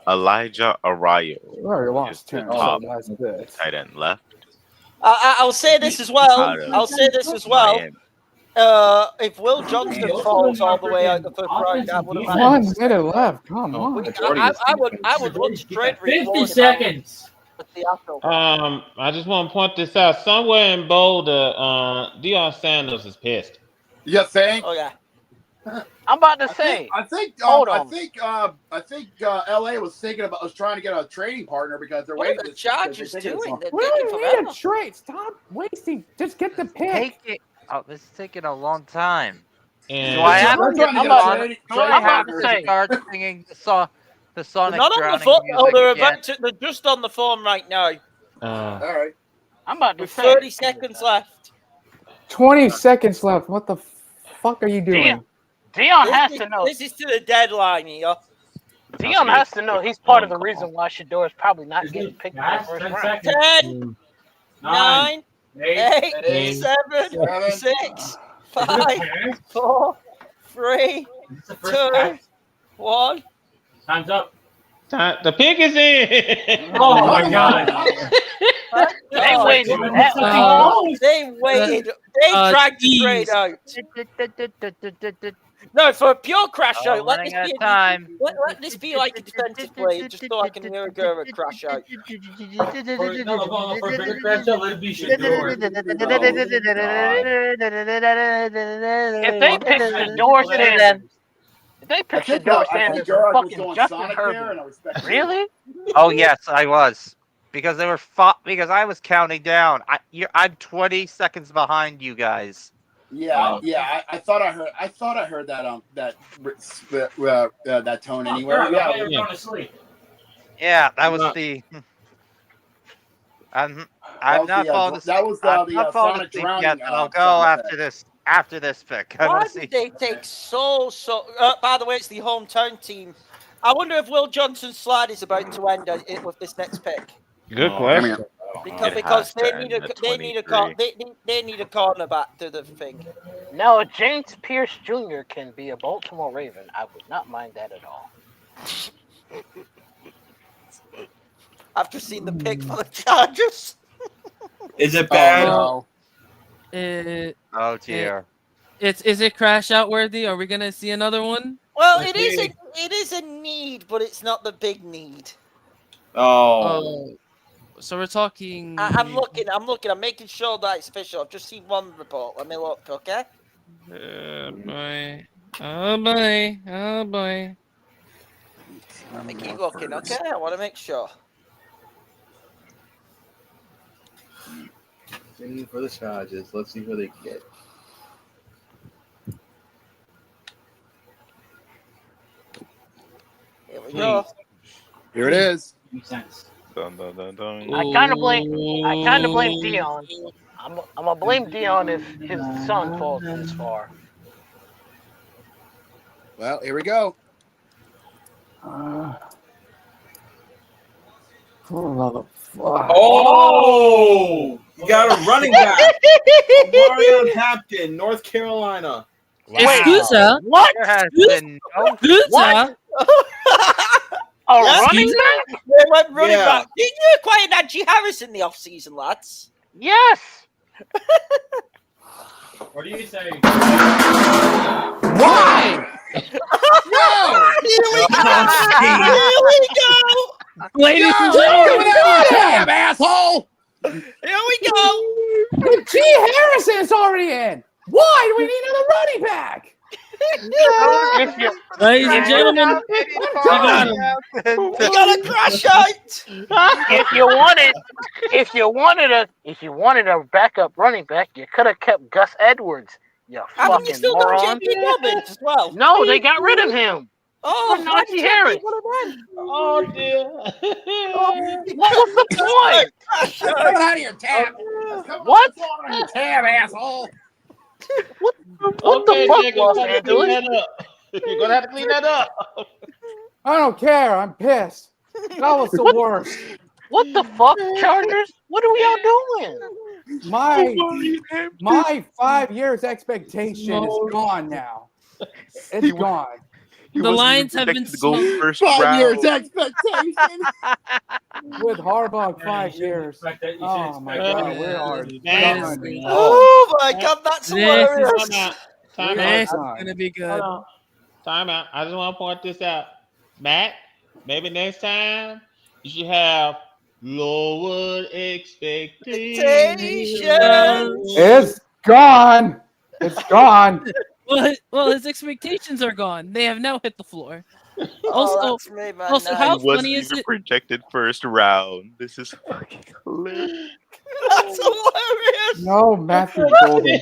[SPEAKER 16] Elijah Arroyo.
[SPEAKER 13] We already lost 10, so that's good.
[SPEAKER 16] Tight end left.
[SPEAKER 5] I'll say this as well. If Will Johnson falls all the way out the first round, that would have
[SPEAKER 13] 1 minute left. Come on.
[SPEAKER 5] I would run straight.
[SPEAKER 9] 50 seconds.
[SPEAKER 7] I just want to point this out. Somewhere in Boulder, Deion Sanders is pissed.
[SPEAKER 1] You think?
[SPEAKER 5] Oh yeah.
[SPEAKER 2] I'm about to say.
[SPEAKER 1] I think LA was trying to get a trading partner because they're
[SPEAKER 5] What
[SPEAKER 1] waiting.
[SPEAKER 5] are the Chargers doing? They're
[SPEAKER 13] We
[SPEAKER 5] taking
[SPEAKER 13] don't
[SPEAKER 5] forever.
[SPEAKER 13] need a trade. Stop wasting. Just get the pick.
[SPEAKER 12] Take it. Oh, this is taking a long time.
[SPEAKER 7] And
[SPEAKER 12] Do I have
[SPEAKER 1] We're
[SPEAKER 12] to
[SPEAKER 1] trying
[SPEAKER 12] get
[SPEAKER 1] to
[SPEAKER 12] the
[SPEAKER 1] get a
[SPEAKER 12] song?
[SPEAKER 1] trade-
[SPEAKER 12] Do I
[SPEAKER 1] trade
[SPEAKER 12] have
[SPEAKER 1] partner.
[SPEAKER 12] to start singing the Sonic
[SPEAKER 5] Not on the
[SPEAKER 12] drowning
[SPEAKER 5] phone. Oh,
[SPEAKER 12] music
[SPEAKER 5] they're
[SPEAKER 12] again?
[SPEAKER 5] about to. They're just on the phone right now.
[SPEAKER 1] All right.
[SPEAKER 2] I'm about to
[SPEAKER 5] With
[SPEAKER 2] say.
[SPEAKER 5] 30 seconds left.
[SPEAKER 13] 20 seconds left. What the fuck are you doing?
[SPEAKER 2] Dion has to know.
[SPEAKER 5] This is to the deadline here.
[SPEAKER 2] Dion has to know he's part of the reason why Shador is probably not getting picked in the first round.
[SPEAKER 5] 10, 9, 8, 7, 6, 5, 4, 3, 2, 1.
[SPEAKER 9] Time's up.
[SPEAKER 7] The pick is in.
[SPEAKER 9] Oh my God.
[SPEAKER 2] They waited that long.
[SPEAKER 5] They waited. They dragged the trade out. No, for a pure crash out. Let this,
[SPEAKER 12] running
[SPEAKER 5] be
[SPEAKER 12] out of time.
[SPEAKER 5] let this be like a defensive play, just so I can hear a girl crash out.
[SPEAKER 9] For a bigger crash out, let it be Shador.
[SPEAKER 2] If they pick Shador Sanders, fucking Justin Herbert. Really?
[SPEAKER 12] Oh yes, I was. Because they were because I was counting down. I'm 20 seconds behind you guys.
[SPEAKER 1] Yeah, I thought I heard that that tone anywhere.
[SPEAKER 12] Yeah, that was the. I'm not falling asleep.
[SPEAKER 1] That was
[SPEAKER 12] I'm
[SPEAKER 1] the
[SPEAKER 12] not falling
[SPEAKER 1] Sonic
[SPEAKER 12] asleep
[SPEAKER 1] drowning.
[SPEAKER 12] yet, but I'll go after this pick. I
[SPEAKER 5] Why
[SPEAKER 12] want to see.
[SPEAKER 5] did they take so? By the way, it's the hometown team. I wonder if Will Johnson's slide is about to end with this next pick.
[SPEAKER 7] Good question.
[SPEAKER 5] Because they need a cornerback to the thing.
[SPEAKER 2] Now, if James Pierce Jr. can be a Baltimore Raven, I would not mind that at all.
[SPEAKER 5] I've just seen the pick for the Chargers.
[SPEAKER 10] Is it bad?
[SPEAKER 2] Oh
[SPEAKER 12] dear.
[SPEAKER 14] Is it crash out worthy? Are we gonna see another one?
[SPEAKER 5] Well, it is a need, but it's not the big need.
[SPEAKER 10] Oh.
[SPEAKER 14] So we're talking.
[SPEAKER 5] I'm looking. I'm making sure that it's official. I've just seen one report. Let me look, okay?
[SPEAKER 14] Oh boy. Oh boy. Oh boy.
[SPEAKER 5] Let me keep looking, okay? I want to make sure.
[SPEAKER 10] For the Chargers, let's see who they get.
[SPEAKER 5] Here we go.
[SPEAKER 1] Here it is.
[SPEAKER 16] Dun, dun, dun, dun.
[SPEAKER 2] I kind of blame Dion. I'm gonna blame Dion if his son falls this far.
[SPEAKER 1] Well, here we go.
[SPEAKER 11] Oh! You got a running back. Mario Tapkin, North Carolina.
[SPEAKER 14] Excusa.
[SPEAKER 2] What?
[SPEAKER 12] There has been no.
[SPEAKER 2] What? A running back?
[SPEAKER 5] They went running
[SPEAKER 11] Yeah.
[SPEAKER 5] back. Didn't you acquire Najee Harris in the offseason, lads?
[SPEAKER 2] Yes.
[SPEAKER 9] What do you say?
[SPEAKER 1] Why?
[SPEAKER 5] Here we go. Here we go.
[SPEAKER 14] Ladies and
[SPEAKER 1] Coming
[SPEAKER 14] gentlemen,
[SPEAKER 1] out, damn asshole!
[SPEAKER 5] Here we go.
[SPEAKER 13] G. Harrison's already in. Why do we need another running back?
[SPEAKER 14] ladies and gentlemen, you got him.
[SPEAKER 5] We got a crash out.
[SPEAKER 2] If you wanted a backup running back, you could have kept Gus Edwards. You
[SPEAKER 5] Haven't we
[SPEAKER 2] fucking
[SPEAKER 5] still
[SPEAKER 2] moron.
[SPEAKER 5] got JP Dobbins as well?
[SPEAKER 2] No, they got rid of him.
[SPEAKER 5] Oh,
[SPEAKER 2] For Najee Harris.
[SPEAKER 7] Oh dear.
[SPEAKER 2] What was the point?
[SPEAKER 1] Coming out of your tab.
[SPEAKER 2] What?
[SPEAKER 1] Out of your tab, asshole.
[SPEAKER 2] What
[SPEAKER 7] Okay,
[SPEAKER 2] the fuck,
[SPEAKER 7] Jacob,
[SPEAKER 2] Los
[SPEAKER 7] you're gonna have to clean
[SPEAKER 2] Angeles?
[SPEAKER 7] that up. You're gonna have to clean that up.
[SPEAKER 13] I don't care. I'm pissed. That was the worst.
[SPEAKER 2] What the fuck, Chargers? What are we all doing?
[SPEAKER 13] My 5 years expectation is gone now. It's gone.
[SPEAKER 14] The Lions have been
[SPEAKER 16] to go
[SPEAKER 14] smoked.
[SPEAKER 16] first
[SPEAKER 1] 5
[SPEAKER 16] round.
[SPEAKER 1] years expectation.
[SPEAKER 13] With Harbaugh 5 years. Oh my God, we are
[SPEAKER 7] Man.
[SPEAKER 13] done.
[SPEAKER 5] Oh my God, that's
[SPEAKER 14] This
[SPEAKER 5] hilarious.
[SPEAKER 7] Time
[SPEAKER 13] We
[SPEAKER 7] out.
[SPEAKER 13] are
[SPEAKER 14] This is
[SPEAKER 13] done.
[SPEAKER 14] gonna be good.
[SPEAKER 7] Time out. I just want to point this out. Matt, maybe next time you should have lowered expectations.
[SPEAKER 13] It's gone. It's gone.
[SPEAKER 14] Well, his expectations are gone. They have now hit the floor.
[SPEAKER 5] Oh, that's me, man.
[SPEAKER 14] Also,
[SPEAKER 5] Nice.
[SPEAKER 14] how
[SPEAKER 16] He wasn't
[SPEAKER 14] funny is
[SPEAKER 16] even
[SPEAKER 14] it?
[SPEAKER 16] projected first round. This is fucking hilarious.
[SPEAKER 5] That's hilarious.
[SPEAKER 13] No, Matthew Golden.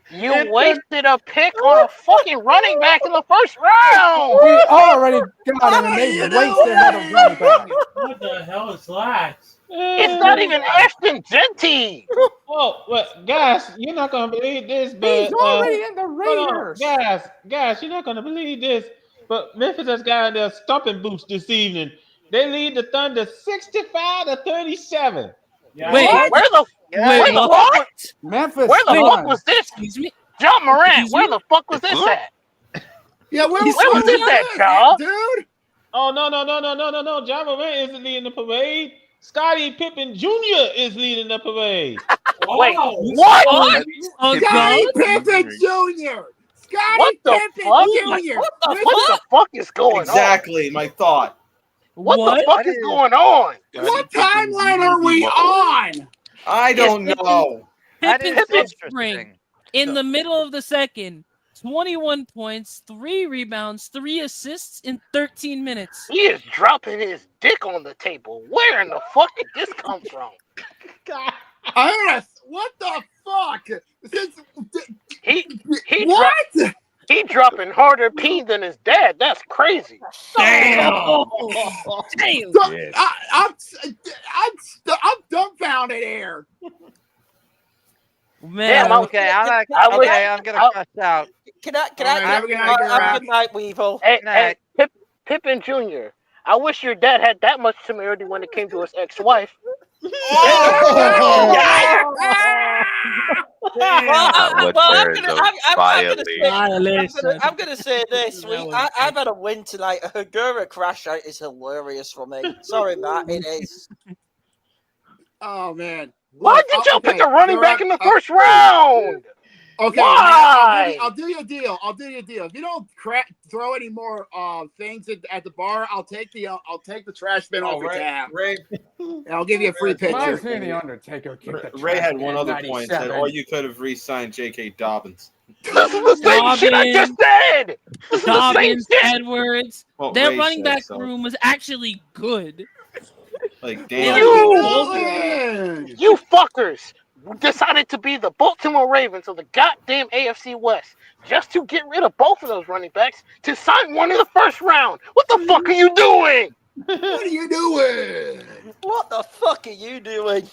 [SPEAKER 2] You wasted a pick on a fucking running back in the first round.
[SPEAKER 13] We already got him, and they wasted another running back.
[SPEAKER 9] What the hell is slacks?
[SPEAKER 2] It's not even Ashton Genty.
[SPEAKER 7] Oh, well, guys, you're not gonna believe this, but
[SPEAKER 13] He's already in the
[SPEAKER 7] hold on.
[SPEAKER 13] Raiders.
[SPEAKER 7] Guys, you're not gonna believe this, but Memphis has got their stomping boots this evening. They lead the Thunder 65-37.
[SPEAKER 9] Yeah.
[SPEAKER 14] Wait,
[SPEAKER 2] Where the fuck?
[SPEAKER 13] Memphis.
[SPEAKER 2] Where the
[SPEAKER 13] won.
[SPEAKER 2] fuck was this?
[SPEAKER 14] Excuse me.
[SPEAKER 2] John Morant, where the fuck was this at?
[SPEAKER 1] Yeah, where
[SPEAKER 2] was this at, y'all?
[SPEAKER 1] dude?
[SPEAKER 7] Oh no! John Morant isn't leading the parade. Scottie Pippen Jr. is leading the parade.
[SPEAKER 2] Wait,
[SPEAKER 9] Wow.
[SPEAKER 2] what?
[SPEAKER 14] Oh,
[SPEAKER 1] Scottie
[SPEAKER 14] God.
[SPEAKER 1] Pippen Jr. Scottie
[SPEAKER 2] What the
[SPEAKER 1] Pippen
[SPEAKER 2] fuck?
[SPEAKER 1] Jr.
[SPEAKER 2] What the fuck is going
[SPEAKER 11] Exactly, my thought.
[SPEAKER 2] on? What the fuck is going on?
[SPEAKER 1] What timeline are we on?
[SPEAKER 11] I don't know.
[SPEAKER 12] That
[SPEAKER 14] Pippen
[SPEAKER 12] is
[SPEAKER 14] Spring
[SPEAKER 12] interesting.
[SPEAKER 14] in the middle of the second. 21 points, 3 rebounds, 3 assists in 13 minutes.
[SPEAKER 2] He is dropping his dick on the table. Where in the fuck did this come from?
[SPEAKER 1] What the fuck?
[SPEAKER 2] He
[SPEAKER 1] What?
[SPEAKER 2] He dropping harder pee than his dad. That's crazy.
[SPEAKER 1] Damn.
[SPEAKER 14] Damn.
[SPEAKER 1] I'm dumbfounded here.
[SPEAKER 14] Man,
[SPEAKER 12] Okay, I'm gonna crush out.
[SPEAKER 5] Can I
[SPEAKER 1] have a good night,
[SPEAKER 5] have a
[SPEAKER 1] Rock.
[SPEAKER 5] good night, Weevil?
[SPEAKER 2] Hey, Pippen Jr., I wish your dad had that much temerity when it came to his ex-wife.
[SPEAKER 5] I'm gonna say this. I've had a win tonight. A Hagura crash out is hilarious for me. Sorry, Matt. It is.
[SPEAKER 1] Oh man.
[SPEAKER 2] Why did y'all pick a running back in the first round?
[SPEAKER 1] Okay,
[SPEAKER 2] why?
[SPEAKER 1] I'll do you a deal. If you don't throw any more things at the bar, I'll take the trash bin off your tab.
[SPEAKER 11] Ray,
[SPEAKER 1] and I'll give you a free
[SPEAKER 13] Reminds
[SPEAKER 1] picture.
[SPEAKER 13] me of the Undertaker kicked the
[SPEAKER 11] Ray
[SPEAKER 13] trash
[SPEAKER 11] had
[SPEAKER 13] can
[SPEAKER 11] one
[SPEAKER 13] in
[SPEAKER 11] other point, that,
[SPEAKER 13] 97.
[SPEAKER 11] or you could have re-signed J.K. Dobbins.
[SPEAKER 2] This is the same shit I just said. This is the same
[SPEAKER 14] Dobbins,
[SPEAKER 2] shit.
[SPEAKER 14] Edwards.
[SPEAKER 11] Well,
[SPEAKER 14] Their
[SPEAKER 11] Ray
[SPEAKER 14] running
[SPEAKER 11] said
[SPEAKER 14] back
[SPEAKER 11] so.
[SPEAKER 14] room was actually good.
[SPEAKER 11] Like,
[SPEAKER 14] They
[SPEAKER 11] damn.
[SPEAKER 2] You fuckers decided to be the Baltimore Ravens of the goddamn AFC West just to get rid of both of those running backs to sign one in the first round. What the fuck are you doing?
[SPEAKER 1] What are you doing?
[SPEAKER 5] What the fuck are you doing?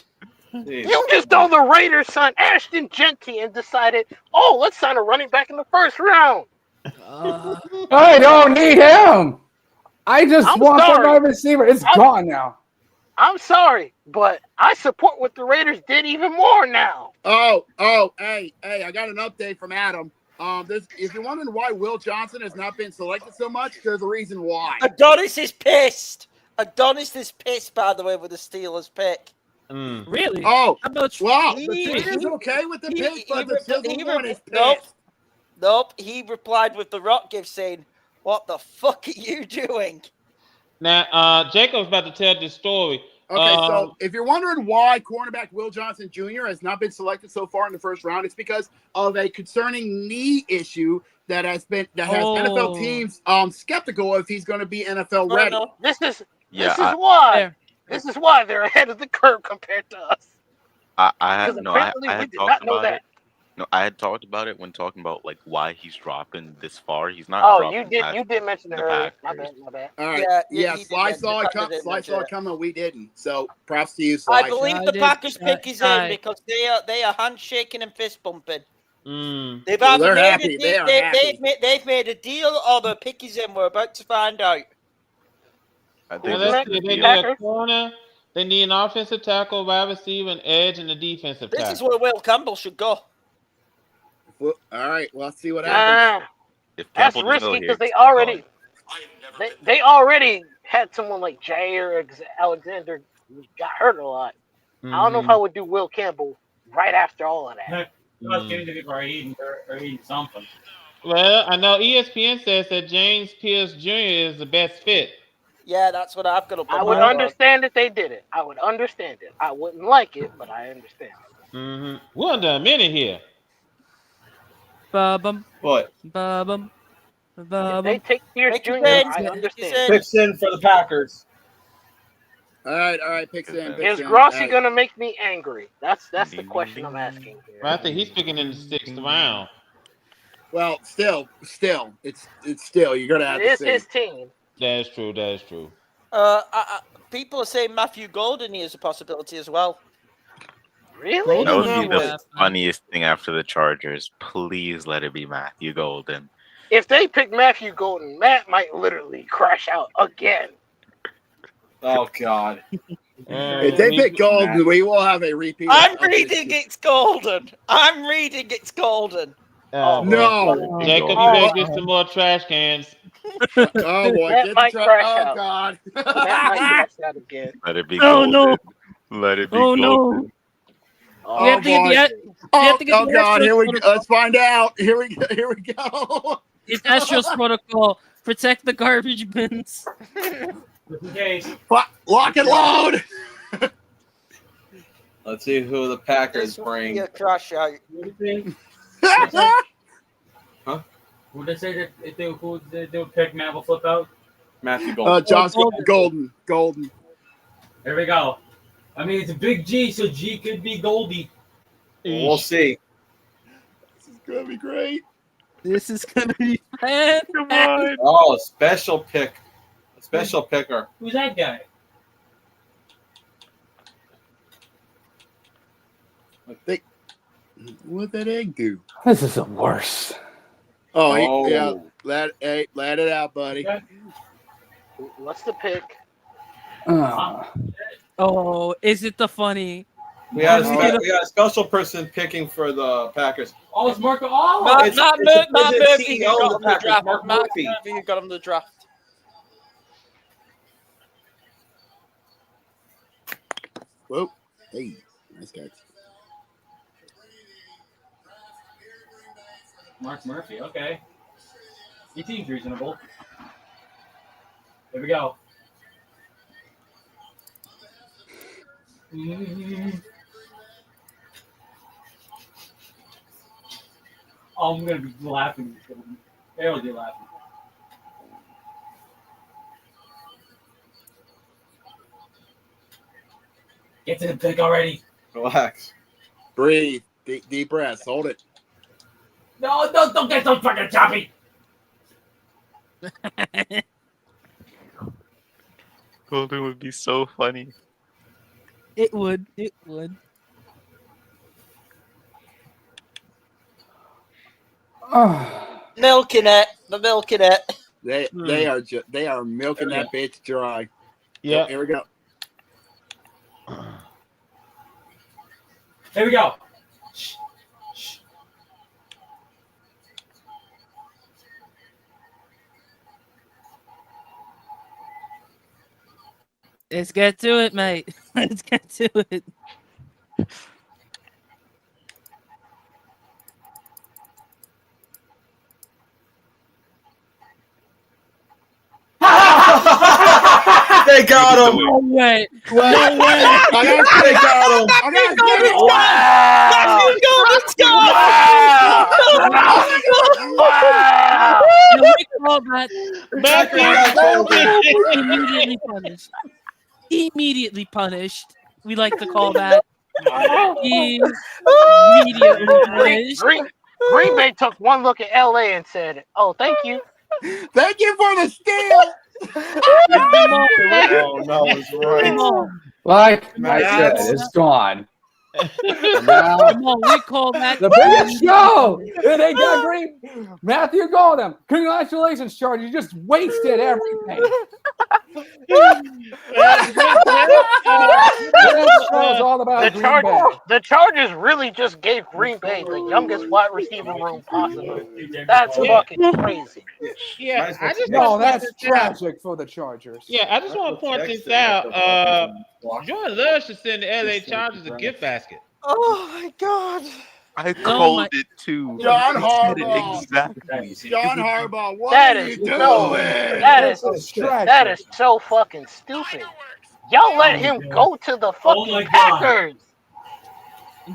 [SPEAKER 2] You just know the Raiders signed Ashton Genty and decided, oh, let's sign a running back in the first round.
[SPEAKER 13] I don't need him. I just want the wide receiver. It's gone now.
[SPEAKER 2] I'm sorry, but I support what the Raiders did even more now.
[SPEAKER 1] Hey, I got an update from Adam. If you're wondering why Will Johnson has not been selected so much, there's a reason why.
[SPEAKER 5] Adonis is pissed. Adonis is pissed, by the way, with the Steelers pick.
[SPEAKER 14] Really?
[SPEAKER 1] Oh,
[SPEAKER 5] wow.
[SPEAKER 1] The Steelers okay with the pick, but the Civil War is pissed.
[SPEAKER 5] Nope. He replied with the rock gift saying, "What the fuck are you doing?"
[SPEAKER 7] Now, Jacob's about to tell this story.
[SPEAKER 1] Okay, so if you're wondering why cornerback Will Johnson Jr. has not been selected so far in the first round, it's because of a concerning knee issue that has NFL teams skeptical if he's going to be NFL ready.
[SPEAKER 2] This is why they're ahead of the curve compared to us.
[SPEAKER 16] I had
[SPEAKER 2] not know that.
[SPEAKER 16] No, I had talked about it when talking about like why he's dropping this far. He's not.
[SPEAKER 2] Oh, you did mention it earlier. My bad.
[SPEAKER 1] All right. Yeah, Sly saw it coming. We didn't. So props to you, Sly.
[SPEAKER 5] I believe the Packers pick is in because they are handshaking and fist bumping. They've either they've made a deal or the pick is in. We're about to find out.
[SPEAKER 7] They need a corner. They need an offensive tackle, wide receiver, an edge, and a defensive tackle.
[SPEAKER 5] This is where Will Campbell should go.
[SPEAKER 1] Well, all right, well, let's see what happens.
[SPEAKER 2] That's risky because they already had someone like Jair Alexander who got hurt a lot. I don't know if I would do Will Campbell right after all of that.
[SPEAKER 9] Or eating something.
[SPEAKER 7] Well, I know ESPN says that James Pierce Jr. is the best fit.
[SPEAKER 5] Yeah, that's what I've got up on.
[SPEAKER 2] I would understand if they did it. I would understand it. I wouldn't like it, but I understand it.
[SPEAKER 7] We're under a minute here.
[SPEAKER 14] Ba-bum.
[SPEAKER 10] What?
[SPEAKER 14] Ba-bum.
[SPEAKER 2] If they take Pierce Jr., I understand.
[SPEAKER 10] Picks in for the Packers.
[SPEAKER 1] All right, picks in.
[SPEAKER 2] Is Grossi gonna make me angry? That's the question I'm asking here.
[SPEAKER 7] I think he's picking in the 6th round.
[SPEAKER 1] Well, still, it's still you're gonna have to see.
[SPEAKER 2] It is his team.
[SPEAKER 7] That is true.
[SPEAKER 5] People are saying Matthew Golden is a possibility as well.
[SPEAKER 2] Really?
[SPEAKER 16] That would be the funniest thing after the Chargers. Please let it be Matthew Golden.
[SPEAKER 2] If they pick Matthew Golden, Matt might literally crash out again.
[SPEAKER 10] Oh God!
[SPEAKER 1] If they pick Golden, we will have a repeat.
[SPEAKER 5] I'm reading it's Golden.
[SPEAKER 1] Oh, no,
[SPEAKER 7] Jacob, you better get some more trash cans.
[SPEAKER 1] Oh boy,
[SPEAKER 2] That might crash
[SPEAKER 1] oh
[SPEAKER 2] out.
[SPEAKER 1] God!
[SPEAKER 2] That might crash out again.
[SPEAKER 16] Let it be Golden. Let it be Golden.
[SPEAKER 14] No.
[SPEAKER 1] Oh, God! Here we go. Let's find out. Here we go.
[SPEAKER 14] It's Astros protocol. Protect the garbage bins.
[SPEAKER 1] Lock and load.
[SPEAKER 10] Let's see who the Packers bring.
[SPEAKER 5] A crash out.
[SPEAKER 10] Huh?
[SPEAKER 9] Would they say that if they would pick Matt will flip out?
[SPEAKER 10] Matthew Golden.
[SPEAKER 1] John's Golden.
[SPEAKER 9] There we go. I mean, it's a big G, so G could be Goldie.
[SPEAKER 10] We'll see.
[SPEAKER 1] This is gonna be great.
[SPEAKER 14] This is gonna be fun.
[SPEAKER 9] Come on.
[SPEAKER 10] Oh, special pick. A special picker.
[SPEAKER 9] Who's that guy?
[SPEAKER 1] What'd that egg do?
[SPEAKER 13] This is the worst.
[SPEAKER 1] Oh. Yeah. Let it out, buddy.
[SPEAKER 2] What's the pick?
[SPEAKER 14] Oh, is it the funny?
[SPEAKER 10] We got a special person picking for the Packers.
[SPEAKER 9] Oh, it's Marco. Oh,
[SPEAKER 5] Matt Murphy
[SPEAKER 10] CEO
[SPEAKER 5] got
[SPEAKER 10] of
[SPEAKER 5] him
[SPEAKER 10] the
[SPEAKER 5] the
[SPEAKER 10] Packers.
[SPEAKER 5] draft.
[SPEAKER 10] Mark
[SPEAKER 5] Matt
[SPEAKER 10] Murphy.
[SPEAKER 5] Murphy got him the draft.
[SPEAKER 1] Whoa. Hey, nice catch.
[SPEAKER 9] Mark Murphy. Okay. He seems reasonable. There we go. Oh, I'm gonna be laughing. Barely laughing. Get to the pick already.
[SPEAKER 10] Relax.
[SPEAKER 1] Breathe. Deep breaths. Hold it.
[SPEAKER 9] No, don't get so fucking choppy.
[SPEAKER 16] Golden would be so funny.
[SPEAKER 14] It would.
[SPEAKER 5] Milking it. The milking it.
[SPEAKER 1] They are milking that bitch dry.
[SPEAKER 7] Yeah.
[SPEAKER 1] So, here we go.
[SPEAKER 9] Here we go.
[SPEAKER 14] Let's get to it, mate. Let's get to it.
[SPEAKER 11] They got him.
[SPEAKER 14] No way.
[SPEAKER 11] No way. They got him.
[SPEAKER 14] Immediately punished. Immediately punished. We like to call that. Immediately punished.
[SPEAKER 2] Green Bay took one look at LA and said, "Oh, thank you.
[SPEAKER 1] Thank you for the steal."
[SPEAKER 11] Oh no, it's right.
[SPEAKER 13] Like I said, it's gone.
[SPEAKER 14] Come on, we call that
[SPEAKER 13] The biggest show. They got Green. Matthew Goldham. Congratulations, Chargers. You just wasted everything.
[SPEAKER 2] The Chargers really just gave Green Bay the youngest wide receiver room possible. That's fucking crazy.
[SPEAKER 7] Yeah,
[SPEAKER 13] that's tragic for the Chargers.
[SPEAKER 7] Yeah, I just want to point this out. Jordan Love should send the LA Chargers a gift basket.
[SPEAKER 5] Oh my God!
[SPEAKER 16] I called it too.
[SPEAKER 1] John
[SPEAKER 16] You said
[SPEAKER 1] Harbaugh.
[SPEAKER 16] it exactly.
[SPEAKER 1] John Harbaugh, what
[SPEAKER 2] That
[SPEAKER 1] are
[SPEAKER 2] is
[SPEAKER 1] you doing?
[SPEAKER 2] that is so fucking stupid. Y'all let him go to the fucking Packers.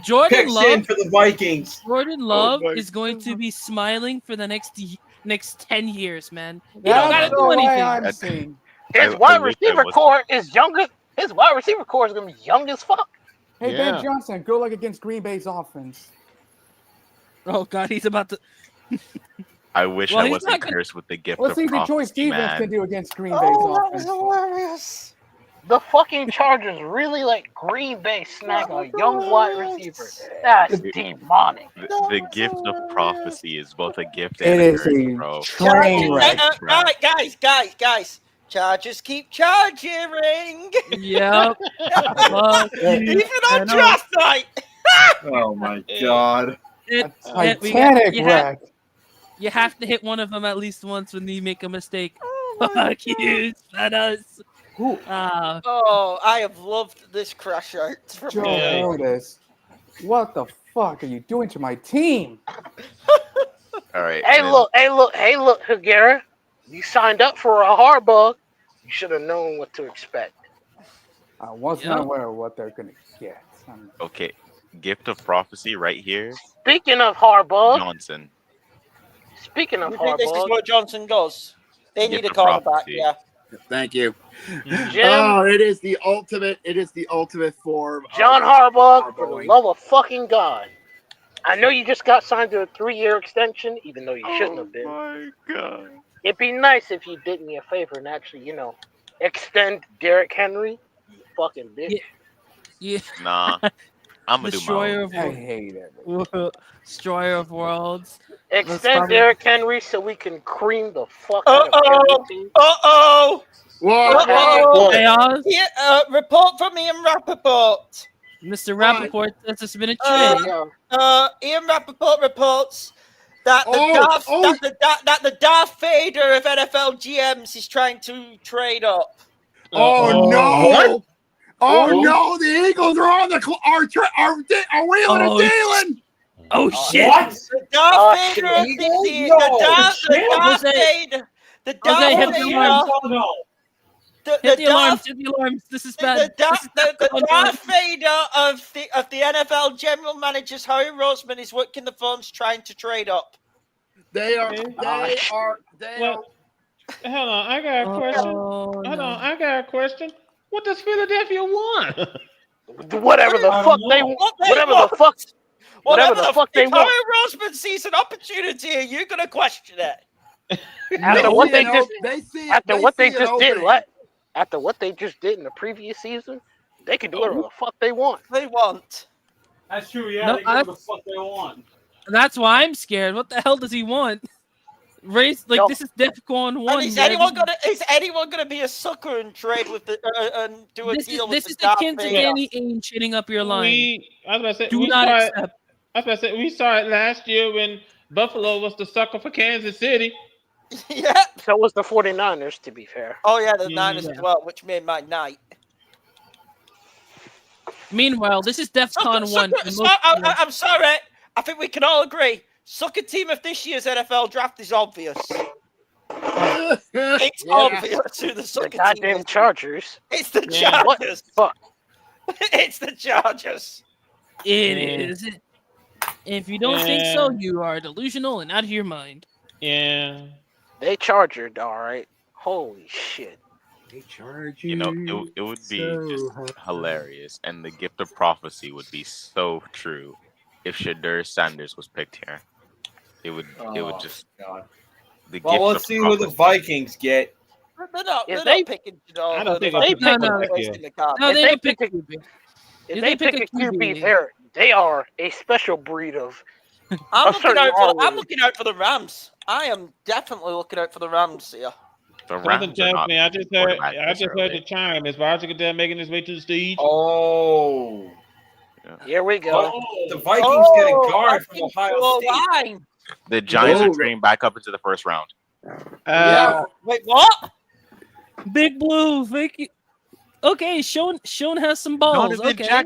[SPEAKER 14] Jordan
[SPEAKER 11] Pick
[SPEAKER 14] Love
[SPEAKER 11] in for the Vikings.
[SPEAKER 14] Jordan Love is going to be smiling for the next 10 years, man. He don't gotta do anything.
[SPEAKER 2] His wide receiver core is younger. His wide receiver core is gonna be young as fuck.
[SPEAKER 13] Hey, Ben Johnson, good luck against Green Bay's offense.
[SPEAKER 14] Oh God, he's about to.
[SPEAKER 16] I wish I wasn't cursed with the gift
[SPEAKER 13] Let's
[SPEAKER 16] of
[SPEAKER 13] see what Troy
[SPEAKER 16] prophecy,
[SPEAKER 13] Stevens
[SPEAKER 16] man.
[SPEAKER 13] can do against Green Bay's offense.
[SPEAKER 5] Hilarious.
[SPEAKER 2] The fucking Chargers really let Green Bay snag a young wide receiver. That's demonic.
[SPEAKER 16] The gift of prophecy is both a gift
[SPEAKER 13] It
[SPEAKER 16] and a
[SPEAKER 13] is
[SPEAKER 16] curse,
[SPEAKER 13] a
[SPEAKER 16] bro.
[SPEAKER 13] train wreck.
[SPEAKER 5] Right, guys. Chargers keep charging.
[SPEAKER 14] Yep.
[SPEAKER 5] Even on draft night.
[SPEAKER 11] Oh my God.
[SPEAKER 13] Titanic wreck.
[SPEAKER 14] You have to hit one of them at least once when you make a mistake. Fuck you, us.
[SPEAKER 5] Oh, I have loved this crash out.
[SPEAKER 13] Joe Otis, what the fuck are you doing to my team?
[SPEAKER 16] All right.
[SPEAKER 2] Hey, look, Higuera. You signed up for a Harbaugh. You should have known what to expect.
[SPEAKER 13] I wasn't aware of what they're gonna get.
[SPEAKER 16] Okay, gift of prophecy right here.
[SPEAKER 2] Speaking of Harbaugh,
[SPEAKER 16] Johnson.
[SPEAKER 2] Speaking of
[SPEAKER 5] You think this is
[SPEAKER 2] Harbaugh,
[SPEAKER 5] what Johnson does? They
[SPEAKER 16] Gift
[SPEAKER 5] need a
[SPEAKER 16] of
[SPEAKER 5] cornerback,
[SPEAKER 16] prophecy.
[SPEAKER 5] yeah.
[SPEAKER 1] Thank you.
[SPEAKER 2] Jim,
[SPEAKER 1] Oh, it is the ultimate. It is the ultimate form.
[SPEAKER 2] John Harbaugh, for the love of fucking God. I know you just got signed to a 3-year extension, even though you shouldn't have been.
[SPEAKER 16] Oh my God.
[SPEAKER 2] It'd be nice if you did me a favor and actually, extend Derrick Henry. You fucking bitch.
[SPEAKER 14] Yeah.
[SPEAKER 16] Nah, I'm gonna do my own.
[SPEAKER 13] I hate it.
[SPEAKER 14] Destroyer of worlds.
[SPEAKER 2] Extend Derrick Henry so we can cream the fuck out of every team.
[SPEAKER 1] What?
[SPEAKER 5] Yeah, report from Ian Rappaport.
[SPEAKER 14] Mr. Rappaport, that's been a trade.
[SPEAKER 5] Ian Rappaport reports that the Darth Vader of NFL GMs is trying to trade up.
[SPEAKER 1] Oh no! Oh no! The Eagles are on the are wheeling and dealing.
[SPEAKER 14] Oh shit!
[SPEAKER 5] What? The Darth Vader of the
[SPEAKER 14] Hit the alarms! This is bad.
[SPEAKER 5] The Darth Vader of the NFL general managers, Harry Roseman, is working the phones trying to trade up.
[SPEAKER 1] They are.
[SPEAKER 7] Hold on, I got a question. Hold on, I got a question. What does Philadelphia want?
[SPEAKER 2] Whatever the fuck they want. Whatever the fuck they
[SPEAKER 5] if
[SPEAKER 2] want.
[SPEAKER 5] Harry Roseman sees an opportunity, are you going to question it?
[SPEAKER 2] After what they just did in the previous season, they can do whatever the fuck they want.
[SPEAKER 5] They want.
[SPEAKER 9] That's true, yeah.
[SPEAKER 14] No,
[SPEAKER 9] they can do what the fuck they want.
[SPEAKER 14] That's why I'm scared. What the hell does he want? Race this is DEFCON 1.
[SPEAKER 5] And is anyone gonna be a sucker and trade with the and do a deal with
[SPEAKER 14] This
[SPEAKER 5] the
[SPEAKER 14] is
[SPEAKER 5] Darth
[SPEAKER 14] akin to
[SPEAKER 5] Vader?
[SPEAKER 14] Danny Ainge shitting up your line.
[SPEAKER 7] I was gonna say
[SPEAKER 14] Do not accept.
[SPEAKER 7] I was gonna say we saw it last year when Buffalo was the sucker for Kansas City.
[SPEAKER 5] Yeah.
[SPEAKER 2] So was the 49ers, to be fair.
[SPEAKER 5] Oh yeah, the Niners as well, which made my night.
[SPEAKER 14] Meanwhile, this is DEFCON 1.
[SPEAKER 5] I'm sorry. I think we can all agree. Sucker team of this year's NFL draft is obvious. It's obvious who the sucker team
[SPEAKER 2] goddamn
[SPEAKER 5] is.
[SPEAKER 2] Chargers.
[SPEAKER 5] It's the
[SPEAKER 2] Yeah.
[SPEAKER 5] Chargers.
[SPEAKER 2] Fuck.
[SPEAKER 5] It's the Chargers.
[SPEAKER 14] It is. If you don't think so, you are delusional and out of your mind.
[SPEAKER 7] Yeah.
[SPEAKER 2] They chargered, all right. Holy shit.
[SPEAKER 1] They charge
[SPEAKER 16] You know, it would be just hilarious, and the gift of prophecy would be so true if Shadur Sanders was picked here. It would just.
[SPEAKER 11] God.
[SPEAKER 16] The
[SPEAKER 11] Well,
[SPEAKER 16] gift
[SPEAKER 11] let's
[SPEAKER 16] of
[SPEAKER 11] see who the
[SPEAKER 16] prophecy.
[SPEAKER 11] Vikings get.
[SPEAKER 5] They're not
[SPEAKER 2] I
[SPEAKER 5] picking.
[SPEAKER 2] don't think they pick If they pick a QB, they are a special breed of.
[SPEAKER 5] I'm looking out for the Rams. I am definitely looking out for the Rams here.
[SPEAKER 7] Something tells me. I just heard the chime. Is Roger Goodell making his way to the stage?
[SPEAKER 11] Oh.
[SPEAKER 2] Here we go.
[SPEAKER 11] The Vikings get a guard from Ohio State.
[SPEAKER 16] The Giants are trading back up into the first round.
[SPEAKER 5] Wait, what?
[SPEAKER 14] Big Blue, Vicky. Okay, Sean has some balls. Okay.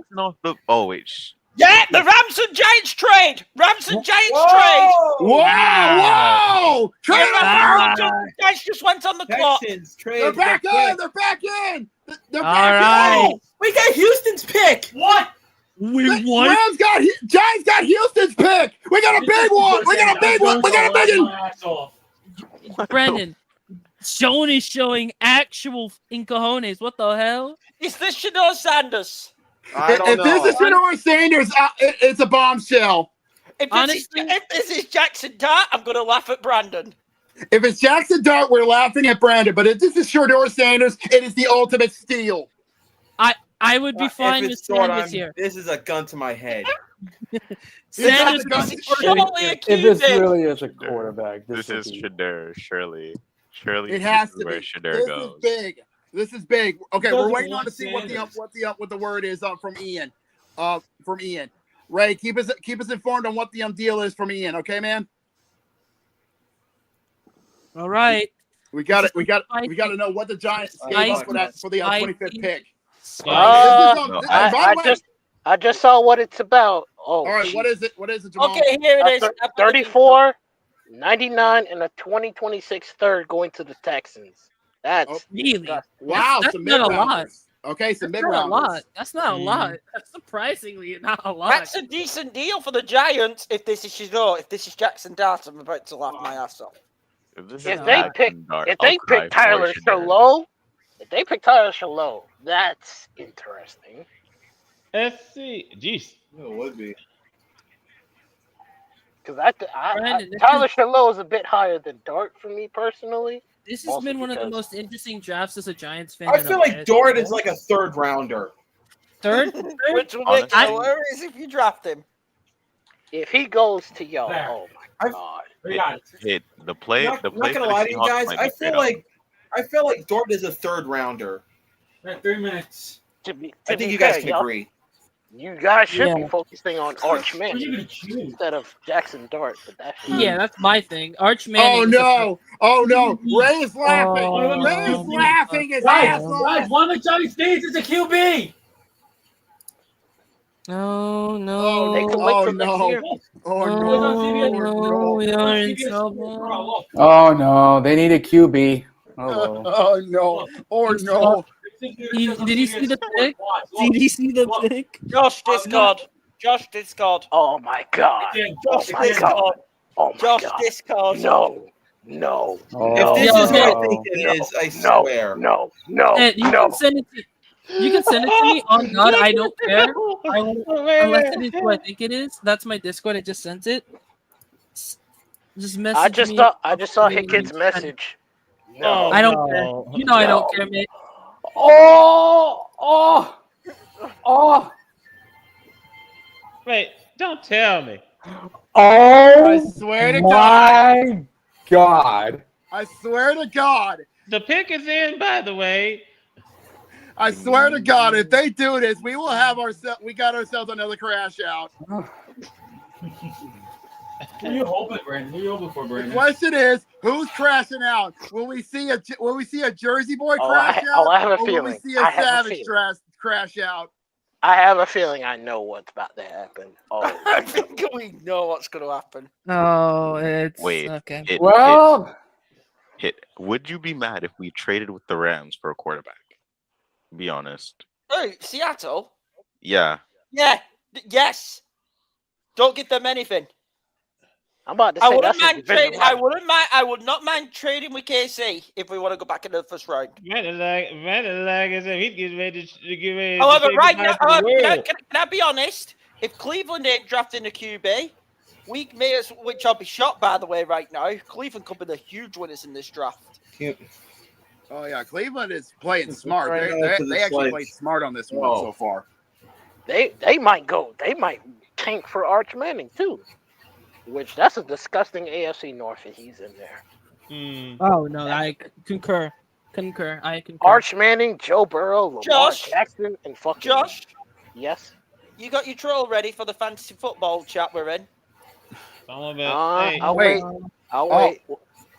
[SPEAKER 16] Oh wait.
[SPEAKER 5] Yeah, the Rams and Giants trade. Rams and Giants trade.
[SPEAKER 1] Whoa! Trade
[SPEAKER 5] Giants just went on the clock.
[SPEAKER 1] They're back in. They're back in. They're
[SPEAKER 14] All
[SPEAKER 1] back
[SPEAKER 14] right.
[SPEAKER 1] in.
[SPEAKER 11] We got Houston's pick.
[SPEAKER 7] What?
[SPEAKER 14] We won.
[SPEAKER 1] Giants got Houston's pick. We got a big one. We got a big one. We got a big one.
[SPEAKER 14] Brandon, Sean is showing actual cojones. What the hell?
[SPEAKER 5] Is this Shadur Sanders?
[SPEAKER 1] If this is Shadur Sanders, it's a bombshell.
[SPEAKER 5] If this is Jackson Dart, I'm going to laugh at Brandon.
[SPEAKER 1] If it's Jackson Dart, we're laughing at Brandon. But if this is Shadur Sanders, it is the ultimate steal.
[SPEAKER 14] I would be fine with Sanders here.
[SPEAKER 11] This is a gun to my head.
[SPEAKER 14] Sanders
[SPEAKER 13] If this really is a quarterback,
[SPEAKER 16] This is Shadur, surely.
[SPEAKER 1] It has to
[SPEAKER 16] where
[SPEAKER 1] be.
[SPEAKER 16] Shadur goes.
[SPEAKER 1] This is big. Okay,
[SPEAKER 16] Doesn't
[SPEAKER 1] we're waiting on
[SPEAKER 16] want
[SPEAKER 1] to see what
[SPEAKER 16] Sanders.
[SPEAKER 1] the word is from Ian. From Ian. Ray, keep us informed on what the deal is from Ian. Okay, man.
[SPEAKER 14] All right.
[SPEAKER 1] We got to know what the Giants gave up for the 25th pick.
[SPEAKER 2] I just saw what it's about. Oh,
[SPEAKER 1] all right.
[SPEAKER 2] geez.
[SPEAKER 1] What is it? What is it, Jamal?
[SPEAKER 5] Okay, here it is.
[SPEAKER 2] 34, 99, and a 2026 third going to the Texans. That's
[SPEAKER 14] really
[SPEAKER 1] wow.
[SPEAKER 14] That's not a lot.
[SPEAKER 1] Okay, some
[SPEAKER 14] That's
[SPEAKER 1] mid
[SPEAKER 14] not a
[SPEAKER 1] rounders.
[SPEAKER 14] lot. That's not a lot. That's surprisingly not a lot.
[SPEAKER 5] That's a decent deal for the Giants. If this is Shadur, if this is Jackson Dart, I'm about to laugh my ass off.
[SPEAKER 2] If they pick Tyler Shallow, that's interesting.
[SPEAKER 7] Let's see. Jeez.
[SPEAKER 11] It would be.
[SPEAKER 2] Because Tyler Shallow is a bit higher than Dart for me personally.
[SPEAKER 14] This has been one of the most interesting drafts as a Giants fan.
[SPEAKER 11] I feel like Dart is like a third rounder.
[SPEAKER 14] Third?
[SPEAKER 5] Which will make it hilarious if you draft him.
[SPEAKER 2] If he goes to y'all, oh my god.
[SPEAKER 16] The play.
[SPEAKER 11] I'm not gonna lie to you guys. I feel like Dart is a third rounder.
[SPEAKER 9] 3 minutes.
[SPEAKER 11] I think you guys can agree.
[SPEAKER 2] You guys should be focusing on Arch Manning instead of Jackson Dart. But
[SPEAKER 14] that's my thing. Arch Manning.
[SPEAKER 1] Oh no! Ray is laughing. Ray is laughing his ass off.
[SPEAKER 9] Guys, one of the Giants needs is a QB.
[SPEAKER 14] No.
[SPEAKER 2] They can wait till next year.
[SPEAKER 14] No, we are in trouble.
[SPEAKER 13] Oh no, they need a QB. Oh,
[SPEAKER 1] no.
[SPEAKER 14] Did he see the pick? Did he see the pick?
[SPEAKER 5] Josh Discard.
[SPEAKER 2] Oh my god.
[SPEAKER 5] Josh Discard.
[SPEAKER 2] Josh
[SPEAKER 5] Discard.
[SPEAKER 2] No.
[SPEAKER 11] If this is what I think it is, I swear.
[SPEAKER 2] No.
[SPEAKER 14] Ed, you can send it to me. On God, I don't care. Unless it is who I think it is. That's my Discord. I just sent it. Just message me.
[SPEAKER 2] I just saw Hickett's message. No.
[SPEAKER 14] I don't care. You know I don't care, mate.
[SPEAKER 7] Wait, don't tell me.
[SPEAKER 13] Oh,
[SPEAKER 1] I swear to
[SPEAKER 13] my God.
[SPEAKER 1] I swear to God.
[SPEAKER 7] The pick is in, by the way.
[SPEAKER 1] I swear to God, if they do this, we will have ourselves another crash out.
[SPEAKER 9] Who you hoping, Brandon? Who you hoping for,
[SPEAKER 1] The
[SPEAKER 9] Brandon?
[SPEAKER 1] question is, who's crashing out? Will we see a Jersey boy crash out?
[SPEAKER 2] I have a
[SPEAKER 1] or
[SPEAKER 2] feeling.
[SPEAKER 1] Will we see a Savage crash out?
[SPEAKER 2] I have a feeling I know what's about to happen. Oh,
[SPEAKER 5] I think we know what's going to happen.
[SPEAKER 14] Oh, it's
[SPEAKER 16] Wait.
[SPEAKER 14] okay.
[SPEAKER 16] Would you be mad if we traded with the Rams for a quarterback? Be honest.
[SPEAKER 5] Oh, Seattle?
[SPEAKER 16] Yeah.
[SPEAKER 5] Yeah. Yes. Don't give them anything.
[SPEAKER 2] I'm about to say
[SPEAKER 5] I would not mind trading with KC if we want to go back into the first round.
[SPEAKER 7] Brandon as if he's getting ready to get ready.
[SPEAKER 5] However,
[SPEAKER 7] to
[SPEAKER 5] right now,
[SPEAKER 7] can
[SPEAKER 5] can I be honest? If Cleveland ain't drafting a QB, which I'll be shocked by the way right now, Cleveland could be the huge winners in this draft.
[SPEAKER 1] Oh yeah, Cleveland is playing smart. They actually played smart on this one so far.
[SPEAKER 2] They might tank for Arch Manning too, which that's a disgusting AFC North if he's in there.
[SPEAKER 14] Oh no, I concur. I concur.
[SPEAKER 2] Arch Manning, Joe Burrow, Lamar Jackson, and fucking
[SPEAKER 5] Josh.
[SPEAKER 2] Yes.
[SPEAKER 5] You got your troll ready for the fantasy football chat we're in?
[SPEAKER 2] I'll wait.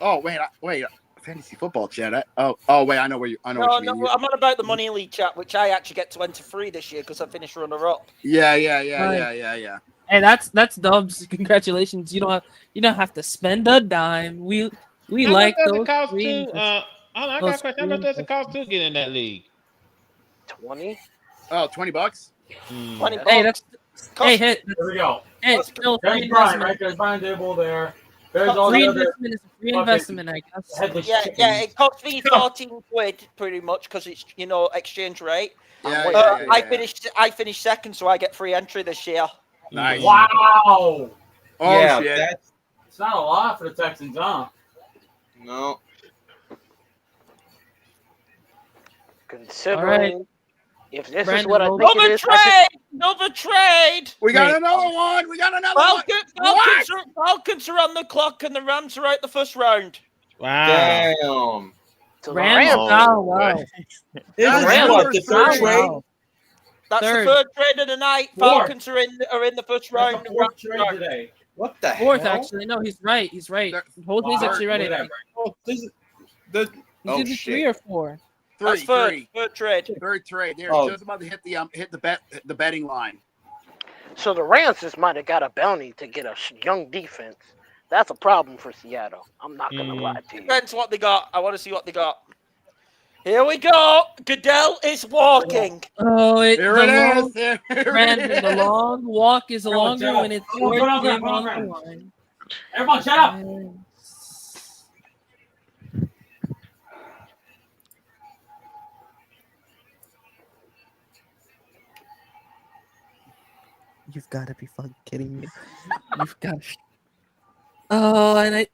[SPEAKER 1] Oh wait. Fantasy football chat. Wait. I know what you mean.
[SPEAKER 5] No, I'm on about the money league chat, which I actually get to enter free this year because I finished runner up.
[SPEAKER 1] Yeah.
[SPEAKER 14] Hey, that's Dubs. Congratulations. You don't have to spend a dime. We like those.
[SPEAKER 7] I got a question. How much does it cost to get in that league?
[SPEAKER 2] 20.
[SPEAKER 1] Oh, $20.
[SPEAKER 5] 20
[SPEAKER 14] Hey, that's. Hey, hit.
[SPEAKER 9] There we go.
[SPEAKER 14] Hey, no,
[SPEAKER 9] There's Brian, right? There's Brian Dibble there. There's all
[SPEAKER 14] free
[SPEAKER 9] the other.
[SPEAKER 14] investment is a free investment, I guess.
[SPEAKER 5] Yeah, it cost me 14 quid pretty much because it's exchange rate.
[SPEAKER 1] Yeah.
[SPEAKER 5] I finished second, so I get free entry this year.
[SPEAKER 1] Nice.
[SPEAKER 9] Wow.
[SPEAKER 1] Oh shit.
[SPEAKER 9] It's not a lot for the Texans, huh?
[SPEAKER 11] No.
[SPEAKER 2] Considering if this is
[SPEAKER 5] Brandon,
[SPEAKER 2] what I think it is,
[SPEAKER 5] Another trade.
[SPEAKER 1] We got another one.
[SPEAKER 5] Falcons are on the clock, and the Rams are out the first round.
[SPEAKER 7] Wow.
[SPEAKER 11] Damn.
[SPEAKER 2] So
[SPEAKER 14] Rams. Oh wow.
[SPEAKER 11] That's what the third trade.
[SPEAKER 5] That's the third trade of the night. Falcons are in the first round.
[SPEAKER 9] That's the fourth trade today.
[SPEAKER 11] What the
[SPEAKER 14] Fourth,
[SPEAKER 11] hell?
[SPEAKER 14] actually. No, he's right. Holtley's actually right. I think.
[SPEAKER 11] Oh,
[SPEAKER 14] He's either 3 or 4.
[SPEAKER 5] That's third trade.
[SPEAKER 1] Third trade. They're just about to hit the betting line.
[SPEAKER 2] So the Rams just might have got a bounty to get a young defense. That's a problem for Seattle. I'm not gonna lie to you.
[SPEAKER 5] Depends what they got. I want to see what they got. Here we go. Goodell is walking.
[SPEAKER 14] Oh,
[SPEAKER 1] Here it is.
[SPEAKER 14] Brandon, the long walk is longer when it's your game on the line.
[SPEAKER 9] Everyone, shut up.
[SPEAKER 14] You've got to be fucking kidding me. You've got. Oh, and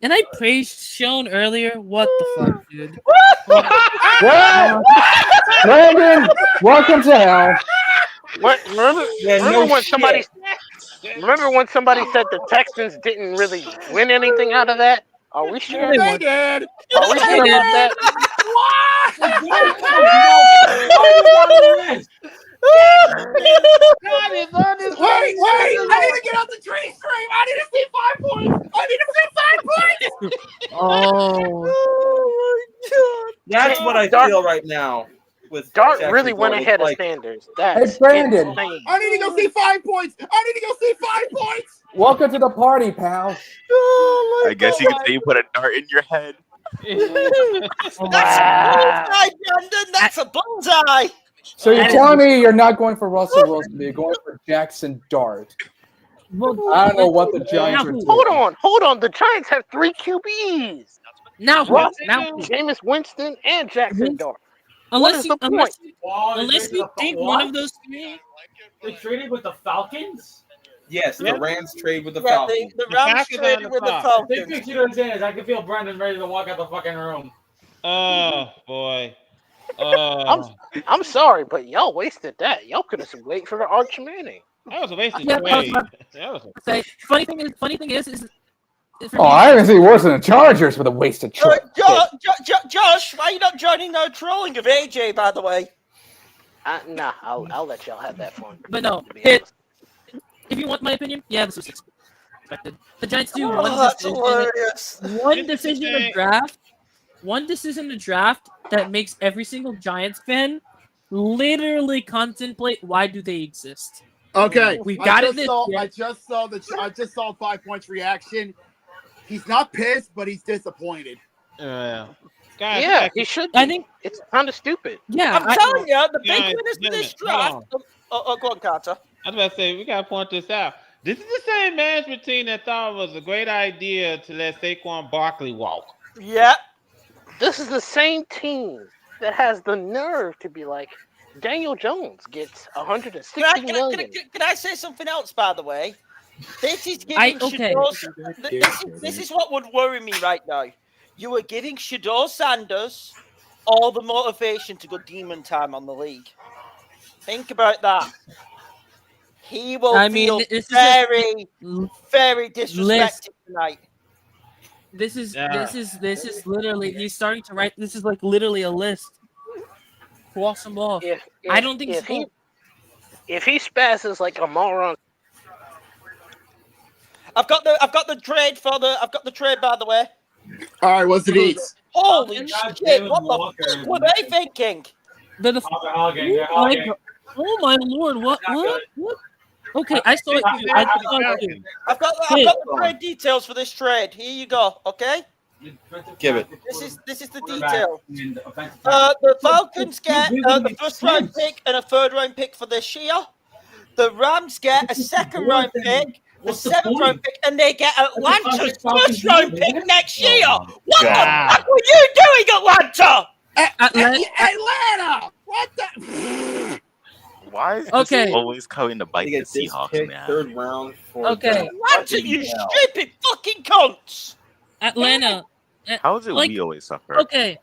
[SPEAKER 14] I praised Sean earlier. What the fuck, dude?
[SPEAKER 13] What? Brandon, welcome to hell.
[SPEAKER 2] Remember when somebody said the Texans didn't really win anything out of that? Are we sure
[SPEAKER 1] they did?
[SPEAKER 2] Are we sure about that?
[SPEAKER 1] Wait! I need to get out the tree stream. I need to see 5 points.
[SPEAKER 14] Oh
[SPEAKER 5] my god!
[SPEAKER 11] That's what I feel right now. With
[SPEAKER 2] Dart really went ahead of Sanders. That's
[SPEAKER 13] Brandon.
[SPEAKER 2] insane.
[SPEAKER 1] I need to go see 5 points.
[SPEAKER 13] Welcome to the party, pal.
[SPEAKER 16] I guess you could say you put a dart in your head.
[SPEAKER 5] That's a bullseye, Brandon. That's a bullseye.
[SPEAKER 13] So you're telling me you're not going for Russell Wilson, you're going for Jackson Dart. I don't know what the Giants are doing.
[SPEAKER 2] Hold on. The Giants have 3 QBs.
[SPEAKER 14] Now,
[SPEAKER 2] Jameis Winston and Jackson Dart.
[SPEAKER 14] Unless you
[SPEAKER 9] What?
[SPEAKER 14] think one of those 3.
[SPEAKER 9] They traded with the Falcons?
[SPEAKER 11] Yes, the Rams trade with the Falcons.
[SPEAKER 5] The Rams traded with the Falcons.
[SPEAKER 9] They fixed you to understand. I can feel Brendan ready to walk out the fucking room.
[SPEAKER 7] Oh boy.
[SPEAKER 2] I'm sorry, but y'all wasted that. Y'all could have waited for the Arch Manning.
[SPEAKER 7] That was a waste of
[SPEAKER 14] Yeah,
[SPEAKER 7] trade.
[SPEAKER 14] Funny thing is
[SPEAKER 13] Oh, I haven't seen worse than the Chargers with a wasted trade.
[SPEAKER 5] Josh, why are you not joining no trolling of AJ, by the way?
[SPEAKER 2] Nah, I'll let y'all have that fun.
[SPEAKER 14] But no, if you want my opinion, yeah, this was expected. The Giants do
[SPEAKER 5] That's hilarious.
[SPEAKER 14] one decision to draft that makes every single Giants fan literally contemplate why do they exist.
[SPEAKER 1] Okay,
[SPEAKER 14] we got it.
[SPEAKER 1] I just saw 5 Points reaction. He's not pissed, but he's disappointed.
[SPEAKER 2] Yeah, he should be. I think it's kind of stupid.
[SPEAKER 14] Yeah,
[SPEAKER 5] I'm telling you, the big winners of this draft. Go on, Carter.
[SPEAKER 7] I was about to say, we got to point this out. This is the same management team that thought it was a great idea to let Saquon Barkley walk.
[SPEAKER 5] Yeah.
[SPEAKER 2] This is the same team that has the nerve to be like, Daniel Jones gets $160 million.
[SPEAKER 5] Can I say something else, by the way? This is giving this is what would worry me right now. You are giving Shedeur Sanders all the motivation to go demon time on the league. Think about that. He will feel very disrespected tonight.
[SPEAKER 14] This is literally he's starting to write. This is like literally a list. Cross them off. I don't think
[SPEAKER 2] if he spazzes like a moron.
[SPEAKER 5] I've got the trade by the way.
[SPEAKER 1] All right, what's the deets?
[SPEAKER 5] Holy shit! What the fuck were they thinking?
[SPEAKER 14] Oh my lord! What? Okay, I saw it too.
[SPEAKER 5] I've got the trade details for this trade. Here you go. Okay.
[SPEAKER 10] Give it.
[SPEAKER 5] This is the detail. The Falcons get the first round pick and a third round pick for this year. The Rams get a second round pick, the seventh round pick, and they get Atlanta's first round pick next year. What the fuck were you doing, Atlanta?
[SPEAKER 1] Atlanta! What the?
[SPEAKER 16] Why is this always coming to bite the Seahawks, man?
[SPEAKER 10] Third round for
[SPEAKER 5] Atlanta, you stupid fucking cunts!
[SPEAKER 14] Atlanta.
[SPEAKER 16] How is it we always suffer?
[SPEAKER 14] Okay,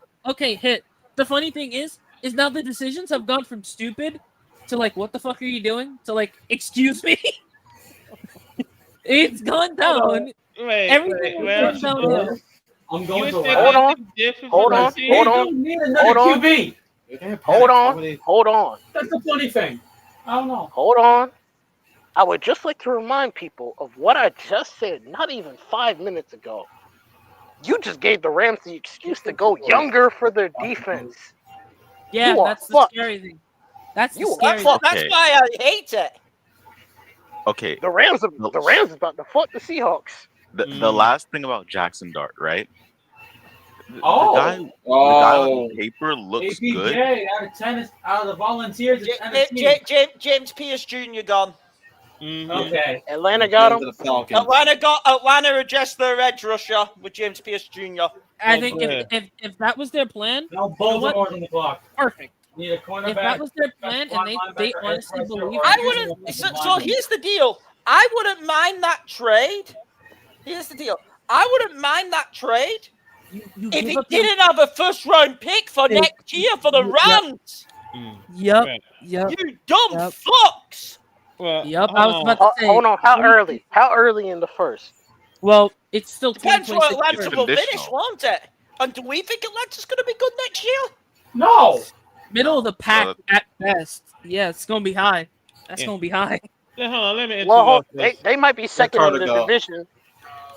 [SPEAKER 14] hit. The funny thing is now the decisions have gone from stupid to like, what the fuck are you doing? To like, excuse me? It's gone down. Everything went downhill.
[SPEAKER 9] I'm going to
[SPEAKER 2] Hold on.
[SPEAKER 9] That's the funny thing. I don't know.
[SPEAKER 2] Hold on. I would just like to remind people of what I just said not even 5 minutes ago. You just gave the Rams the excuse to go younger for their defense.
[SPEAKER 14] Yeah, that's the scary thing. That's the scary thing.
[SPEAKER 5] That's why I hate it.
[SPEAKER 16] Okay.
[SPEAKER 2] The Rams about to fuck the Seahawks.
[SPEAKER 16] The last thing about Jackson Dart, right? The guy on paper looks good.
[SPEAKER 9] Out of the Volunteers,
[SPEAKER 5] James Pierce Jr. gone.
[SPEAKER 9] Okay.
[SPEAKER 2] Atlanta got him.
[SPEAKER 5] Atlanta addressed their edge rusher with James Pierce Jr.
[SPEAKER 14] I think if that was their plan,
[SPEAKER 9] no Baltimore on the clock.
[SPEAKER 14] Perfect.
[SPEAKER 9] Need a cornerback.
[SPEAKER 14] If that was their plan and they honestly believe,
[SPEAKER 5] I wouldn't. So here's the deal. I wouldn't mind that trade. Here's the deal. I wouldn't mind that trade if he didn't have a first round pick for next year for the Rams.
[SPEAKER 14] Yep.
[SPEAKER 5] You dumb fucks.
[SPEAKER 14] I was about to say.
[SPEAKER 2] Hold on. How early? How early in the first?
[SPEAKER 14] Well, it's still
[SPEAKER 5] depends where
[SPEAKER 14] 2026.
[SPEAKER 5] Atlanta will finish, won't it? And do we think Atlanta's going to be good next year?
[SPEAKER 9] No.
[SPEAKER 14] Middle of the pack at best. Yeah, it's going to be high. That's going to be high.
[SPEAKER 7] Yeah, hold on, let me
[SPEAKER 2] they might be second in the division.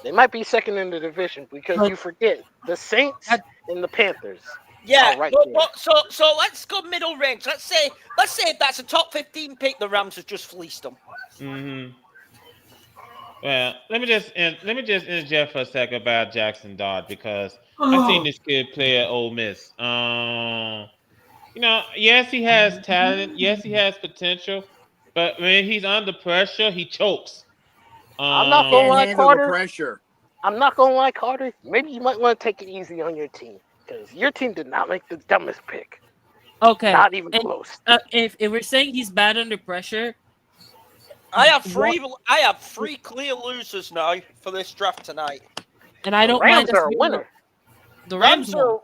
[SPEAKER 2] They might be second in the division because you forget the Saints and the Panthers.
[SPEAKER 5] Yeah, so let's go middle range. Let's say if that's a top 15 pick, the Rams have just fleeced them.
[SPEAKER 7] Mm-hmm. Well, let me just interject for a second about Jackson Dart because I've seen this kid play at Ole Miss. Yes, he has talent. Yes, he has potential. But when he's under pressure, he chokes.
[SPEAKER 2] I'm not gonna lie, Carter. I'm not gonna lie, Carter. Maybe you might want to take it easy on your team because your team did not make the dumbest pick.
[SPEAKER 14] Okay,
[SPEAKER 2] not even close.
[SPEAKER 14] If we're saying he's bad under pressure,
[SPEAKER 5] I have three clear losers now for this draft tonight.
[SPEAKER 14] And I don't
[SPEAKER 2] Rams
[SPEAKER 14] mind
[SPEAKER 2] are a winner.
[SPEAKER 5] The Rams are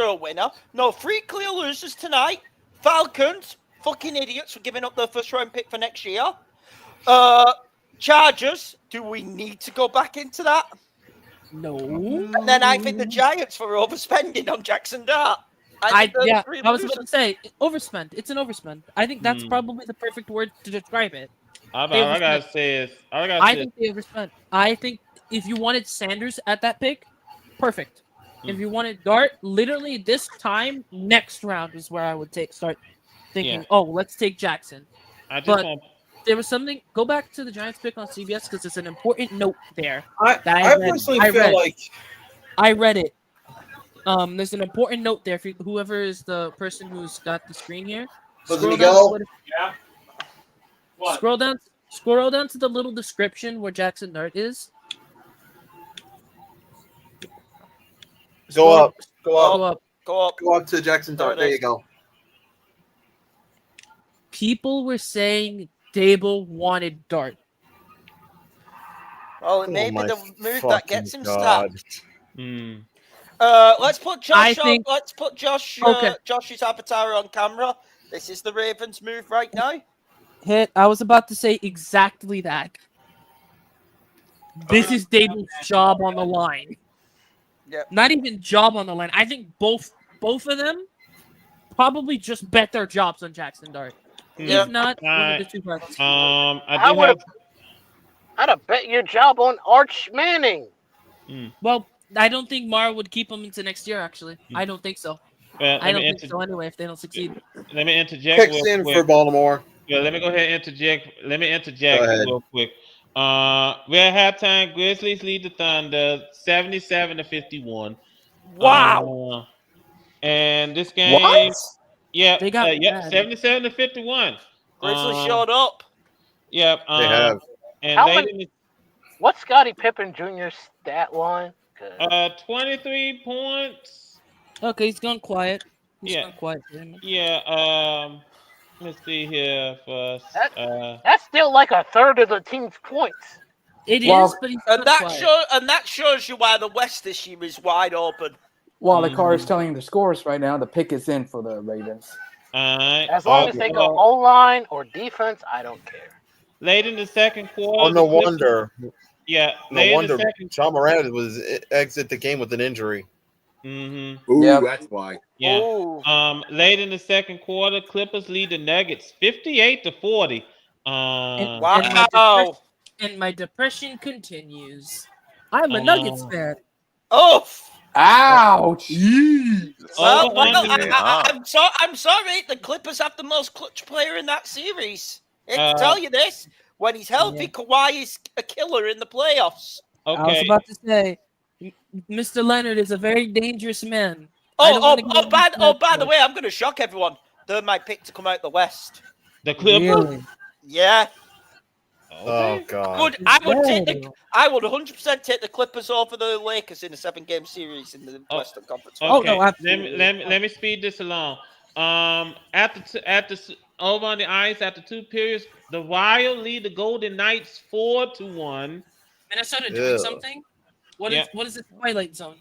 [SPEAKER 5] a winner. No, 3 clear losers tonight. Falcons, fucking idiots for giving up their first round pick for next year. Chargers. Do we need to go back into that?
[SPEAKER 14] No.
[SPEAKER 5] And then I think the Giants for overspending on Jackson Dart.
[SPEAKER 14] I was about to say overspend. It's an overspend. I think that's probably the perfect word to describe it.
[SPEAKER 7] All I gotta say is,
[SPEAKER 14] I think they overspent. I think if you wanted Sanders at that pick, perfect. If you wanted Dart, literally this time next round is where I would start thinking. Oh, let's take Jackson. There was something. Go back to the Giants pick on CBS because it's an important note there.
[SPEAKER 10] I personally feel like
[SPEAKER 14] I read it. There's an important note there for whoever is the person who's got the screen here. Scroll down to the little description where Jackson Dart is.
[SPEAKER 10] Go up to Jackson Dart. There you go.
[SPEAKER 14] People were saying Dable wanted Dart.
[SPEAKER 5] Oh, it may be the move that gets him stacked. Let's put Josh. Let's put Josh's avatar on camera. This is the Ravens' move right now.
[SPEAKER 14] I was about to say exactly that. This is Dable's job on the line.
[SPEAKER 5] Yep.
[SPEAKER 14] Not even job on the line. I think both of them probably just bet their jobs on Jackson Dart. If not, the two parts.
[SPEAKER 2] I'd have bet your job on Arch Manning.
[SPEAKER 14] Well, I don't think Mara would keep him into next year, actually. I don't think so. I don't think so anyway if they don't succeed.
[SPEAKER 7] Let me interject.
[SPEAKER 10] Picks in for Baltimore.
[SPEAKER 7] Yeah, let me go ahead and interject. Real quick. We're at halftime. Grizzlies lead the Thunder 77-51.
[SPEAKER 5] Wow.
[SPEAKER 7] And this game,
[SPEAKER 10] what?
[SPEAKER 7] Yeah, they got 77-51.
[SPEAKER 5] Grizzlies showed up.
[SPEAKER 7] Yep.
[SPEAKER 10] They have.
[SPEAKER 7] And
[SPEAKER 2] what's Scottie Pippen Jr.'s stat line?
[SPEAKER 7] 23 points.
[SPEAKER 14] Okay, he's gone quiet.
[SPEAKER 7] Gone quiet. Yeah. Let's see here first.
[SPEAKER 2] That's still like a third of the team's points.
[SPEAKER 14] It is, but
[SPEAKER 5] that shows you why the West this year is wide open.
[SPEAKER 13] While the car is telling you the scores right now, the pick is in for the Ravens.
[SPEAKER 2] As long as they go O-line or defense, I don't care.
[SPEAKER 7] Late in the second quarter.
[SPEAKER 10] Oh, no wonder.
[SPEAKER 7] Yeah.
[SPEAKER 10] No wonder John Moran was exit the game with an injury.
[SPEAKER 7] Mm-hmm.
[SPEAKER 1] Ooh, that's why.
[SPEAKER 7] Yeah. Late in the second quarter, Clippers lead the Nuggets 58-40.
[SPEAKER 5] Wow.
[SPEAKER 14] And my depression continues. I'm a Nuggets fan.
[SPEAKER 5] Oh.
[SPEAKER 13] Ouch!
[SPEAKER 5] Well, I'm sorry. The Clippers have the most clutch player in that series. I can tell you this: when he's healthy, Kawhi is a killer in the playoffs.
[SPEAKER 14] Okay. I was about to say, Mr. Leonard is a very dangerous man.
[SPEAKER 5] By the way, I'm going to shock everyone. They're my pick to come out the West.
[SPEAKER 7] The Clippers.
[SPEAKER 14] Really?
[SPEAKER 5] Yeah.
[SPEAKER 10] Oh God!
[SPEAKER 5] I would 100% take the Clippers over the Lakers in a 7-game series in the Western Conference.
[SPEAKER 7] Okay.
[SPEAKER 14] Oh no! Absolutely.
[SPEAKER 7] Let me speed this along. Over on the ice after 2 periods, the Wild lead the Golden Knights 4-1.
[SPEAKER 14] Minnesota doing something? What is the Twilight Zone?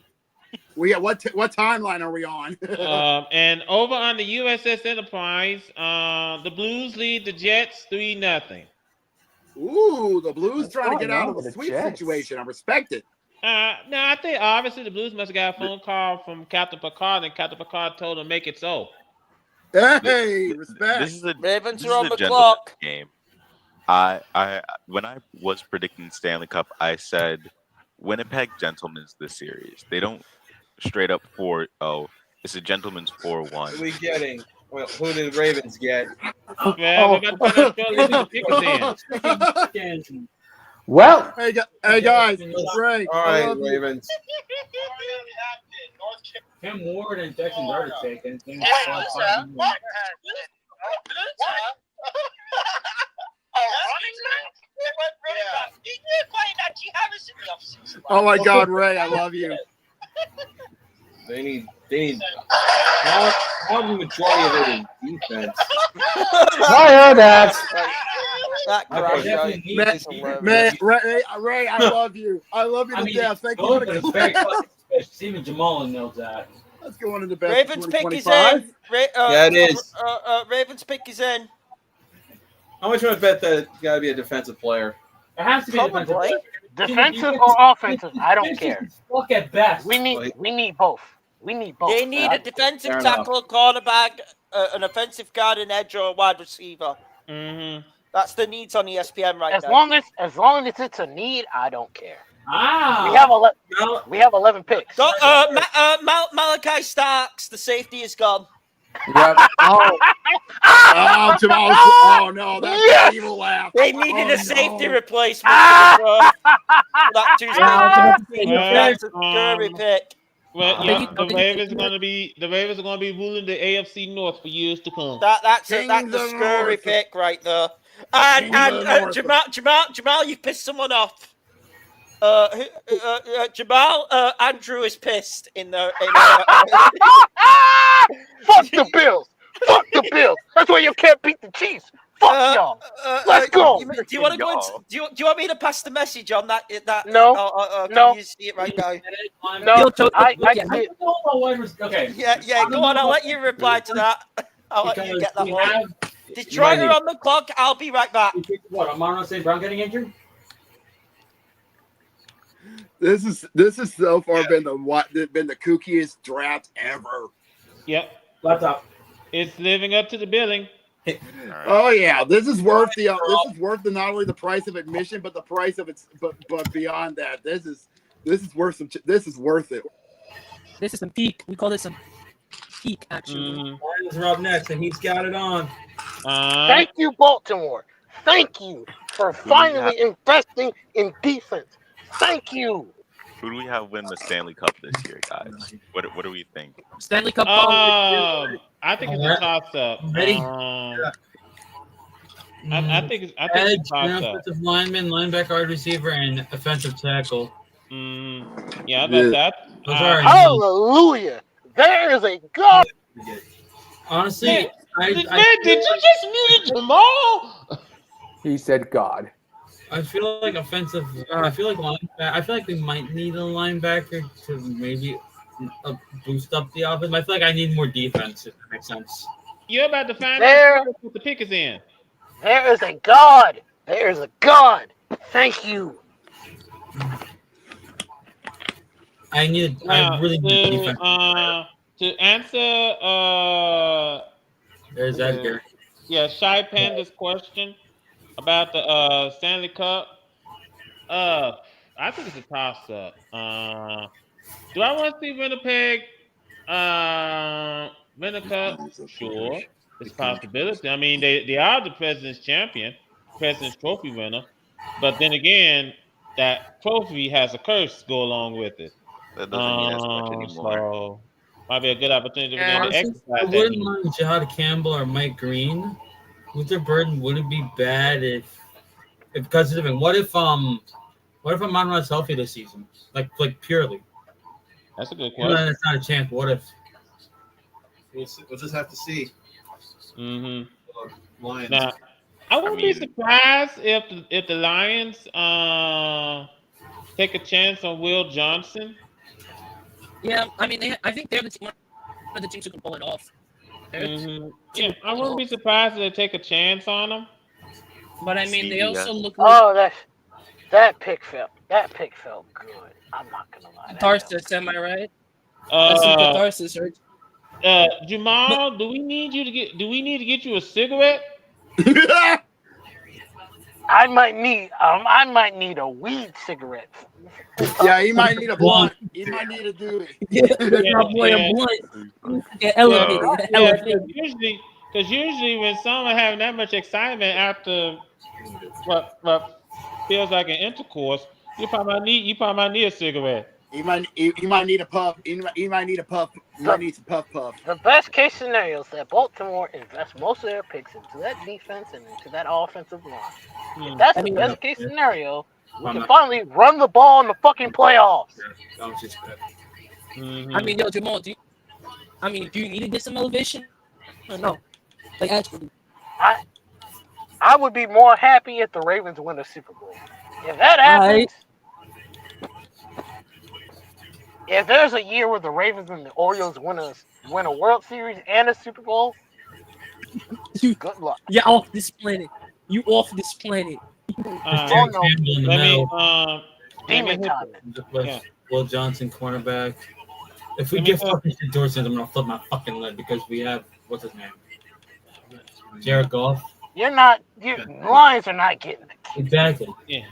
[SPEAKER 1] We got what timeline are we on?
[SPEAKER 7] And over on the USS Enterprise, the Blues lead the Jets 3-0.
[SPEAKER 1] Ooh, the Blues trying to get out of the sweep situation. I respect it.
[SPEAKER 7] No, I think obviously the Blues must have got a phone call from Captain Picard, and Captain Picard told him make it so.
[SPEAKER 1] Hey, respect.
[SPEAKER 5] Ravens are on the clock.
[SPEAKER 16] Game. When I was predicting Stanley Cup, I said Winnipeg Gentlemen's this series. They don't straight up 4-0. It's a gentleman's 4-1.
[SPEAKER 10] What are we getting? Well, who did the Ravens get?
[SPEAKER 13] Well,
[SPEAKER 1] hey guys, Ray.
[SPEAKER 10] All right, Ravens.
[SPEAKER 9] Tim Ward and Jackson Dart are taken.
[SPEAKER 1] Oh my God, Ray, I love you.
[SPEAKER 10] They need how the majority of it is defense.
[SPEAKER 13] I heard that.
[SPEAKER 1] Ray, I love you. I love you to death. Thank you for the
[SPEAKER 9] Steven Jamal knows that.
[SPEAKER 1] Let's go on to the best.
[SPEAKER 5] Ravens pick is in.
[SPEAKER 10] Yeah, it is.
[SPEAKER 5] Ravens pick is in.
[SPEAKER 11] How much would I bet that it's got to be a defensive player?
[SPEAKER 9] It has to be a defensive player.
[SPEAKER 15] Defensive or offensive, I don't care.
[SPEAKER 9] Look at best.
[SPEAKER 15] We need both. We need both.
[SPEAKER 5] They need a defensive tackle, a cornerback, an offensive guard, an edge, or a wide receiver.
[SPEAKER 7] Mm-hmm.
[SPEAKER 5] That's the needs on ESPN right
[SPEAKER 15] as
[SPEAKER 5] now.
[SPEAKER 15] As long as it's a need, I don't care.
[SPEAKER 9] Ah.
[SPEAKER 15] We have 11 picks.
[SPEAKER 5] Malachi Starks, the safety is gone.
[SPEAKER 13] Yep.
[SPEAKER 1] Oh, Jamal. Oh, no. That's an evil laugh.
[SPEAKER 5] They needed a safety replacement for that That's a scurry pick.
[SPEAKER 7] Well, yeah, the Ravens are going to be ruling the AFC North for years to come.
[SPEAKER 5] That's a scurry pick right there. And Jamal, you pissed someone off. Jamal, Andrew is pissed in the.
[SPEAKER 15] Fuck the Bills. Fuck the Bills. That's why you can't beat the Chiefs. Fuck y'all. Let's go.
[SPEAKER 5] Do you want to go into, do you want me to pass the message on that?
[SPEAKER 15] No.
[SPEAKER 5] Can you see it right now?
[SPEAKER 15] No.
[SPEAKER 9] Okay.
[SPEAKER 5] Yeah. Go on. I'll let you reply to that. I'll let you get that one. Detroit are on the clock. I'll be right back.
[SPEAKER 9] What? Amon St. Brown getting injured?
[SPEAKER 1] This is so far been the kookiest draft ever.
[SPEAKER 7] Yep.
[SPEAKER 9] Laptop.
[SPEAKER 7] It's living up to the billing.
[SPEAKER 1] Oh yeah, this is worth the not only the price of admission, but the price of its but beyond that. This is worth it.
[SPEAKER 14] This is some peak. We call this some peak action.
[SPEAKER 10] Lions are up next, and he's got it on.
[SPEAKER 15] Thank you, Baltimore. Thank you for finally investing in defense. Thank you.
[SPEAKER 16] Who do we have win the Stanley Cup this year, guys? What do we think?
[SPEAKER 14] Stanley Cup.
[SPEAKER 7] I think it's a toss-up. I think it's a toss-up.
[SPEAKER 10] Offensive lineman, linebacker, wide receiver, and offensive tackle.
[SPEAKER 7] Yeah, about that.
[SPEAKER 15] Hallelujah! There is a God.
[SPEAKER 10] Honestly,
[SPEAKER 7] did you just mute Jamal?
[SPEAKER 13] He said God.
[SPEAKER 10] I feel like offensive. I feel like we might need a linebacker to maybe boost up the offense. I feel like I need more defense. If that makes sense.
[SPEAKER 7] You're about to find
[SPEAKER 15] out
[SPEAKER 7] what the pick is in.
[SPEAKER 15] There is a God. There is a God. Thank you.
[SPEAKER 10] I really need defense.
[SPEAKER 7] To answer,
[SPEAKER 10] there's Edgar.
[SPEAKER 7] Yeah, Shy Panda's question about the Stanley Cup. I think it's a toss-up. Do I want to see Winnipeg win the cup? Sure, it's a possibility. I mean, they are the President's champion, President's Trophy winner. But then again, that trophy has a curse go along with it.
[SPEAKER 16] That doesn't mean as much anymore.
[SPEAKER 7] So might be a good opportunity for them to exercise
[SPEAKER 10] I wouldn't mind Jahad Campbell or Mike Green. Luther Burden wouldn't be bad if because of what if Monroe's healthy this season? Like purely.
[SPEAKER 7] That's a good question.
[SPEAKER 10] That's not a chance. What if?
[SPEAKER 11] We'll just have to see.
[SPEAKER 7] Lions.
[SPEAKER 11] Now,
[SPEAKER 7] I wouldn't be surprised if the Lions take a chance on Will Johnson.
[SPEAKER 14] Yeah, I mean, I think they're one of the teams who can pull it off.
[SPEAKER 7] Yeah, I wouldn't be surprised if they take a chance on him.
[SPEAKER 14] But I mean, they also look.
[SPEAKER 15] That pick felt good. I'm not gonna lie.
[SPEAKER 14] Catharsis, am I right? That's some catharsis, right?
[SPEAKER 7] Jamal, do we need to get you a cigarette?
[SPEAKER 15] I might need a weed cigarette.
[SPEAKER 1] Yeah, he might need a blunt. He might need a doobie.
[SPEAKER 14] A blunt. Elevated.
[SPEAKER 7] Because usually when someone having that much excitement after what feels like an intercourse, you probably might need a cigarette.
[SPEAKER 1] He might need a puff. He might need a puff. He might need some puff.
[SPEAKER 15] The best case scenario is that Baltimore invests most of their picks into that defense and into that offensive line. If that's the best case scenario, we can finally run the ball in the fucking playoffs.
[SPEAKER 14] I mean, Jamal, do you need to get some elevation? Or no? Like, actually.
[SPEAKER 15] I would be more happy if the Ravens win the Super Bowl. If that happens, if there's a year where the Ravens and the Orioles win a World Series and a Super Bowl, good luck.
[SPEAKER 14] Yeah, off this planet. You off this planet.
[SPEAKER 2] Oh no.
[SPEAKER 4] Demon
[SPEAKER 2] time.
[SPEAKER 10] With Will Johnson, cornerback. If we get fucking Shador Sanders, I'm gonna flip my fucking lid because we have what's his name? Jared Goff.
[SPEAKER 2] You're not. Lions are not getting it.
[SPEAKER 10] Exactly.
[SPEAKER 7] Yeah.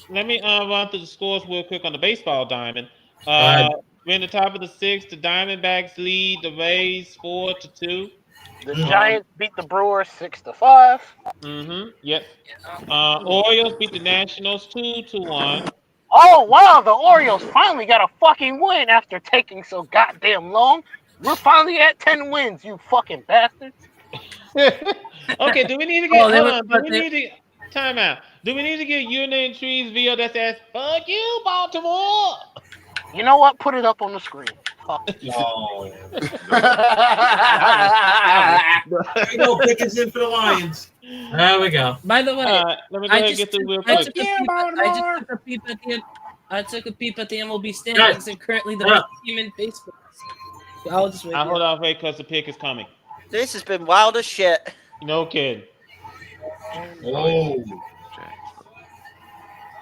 [SPEAKER 7] Let me run through the scores real quick on the baseball diamond.
[SPEAKER 10] Right.
[SPEAKER 7] We're in the top of the sixth. The Diamondbacks lead the Rays 4-2.
[SPEAKER 2] The Giants beat the Brewers 6-5.
[SPEAKER 7] Yes. Orioles beat the Nationals 2-1.
[SPEAKER 2] Oh wow, the Orioles finally got a fucking win after taking so goddamn long. We're finally at 10 wins, you fucking bastards.
[SPEAKER 7] Okay, do we need to get time out? Do we need to get Unity Trees video that says "Fuck you, Baltimore"?
[SPEAKER 2] You know what? Put it up on the screen. Fuck.
[SPEAKER 10] No.
[SPEAKER 11] Pickens in for the Lions.
[SPEAKER 10] There we go.
[SPEAKER 14] By the way,
[SPEAKER 7] let me go ahead and get through real quick.
[SPEAKER 14] I took a peep at the MLB standings and currently the best team in baseball. So I'll just wait.
[SPEAKER 7] Hold on, wait, because the pick is coming.
[SPEAKER 5] This has been wild as shit.
[SPEAKER 7] No kidding.
[SPEAKER 11] Oh.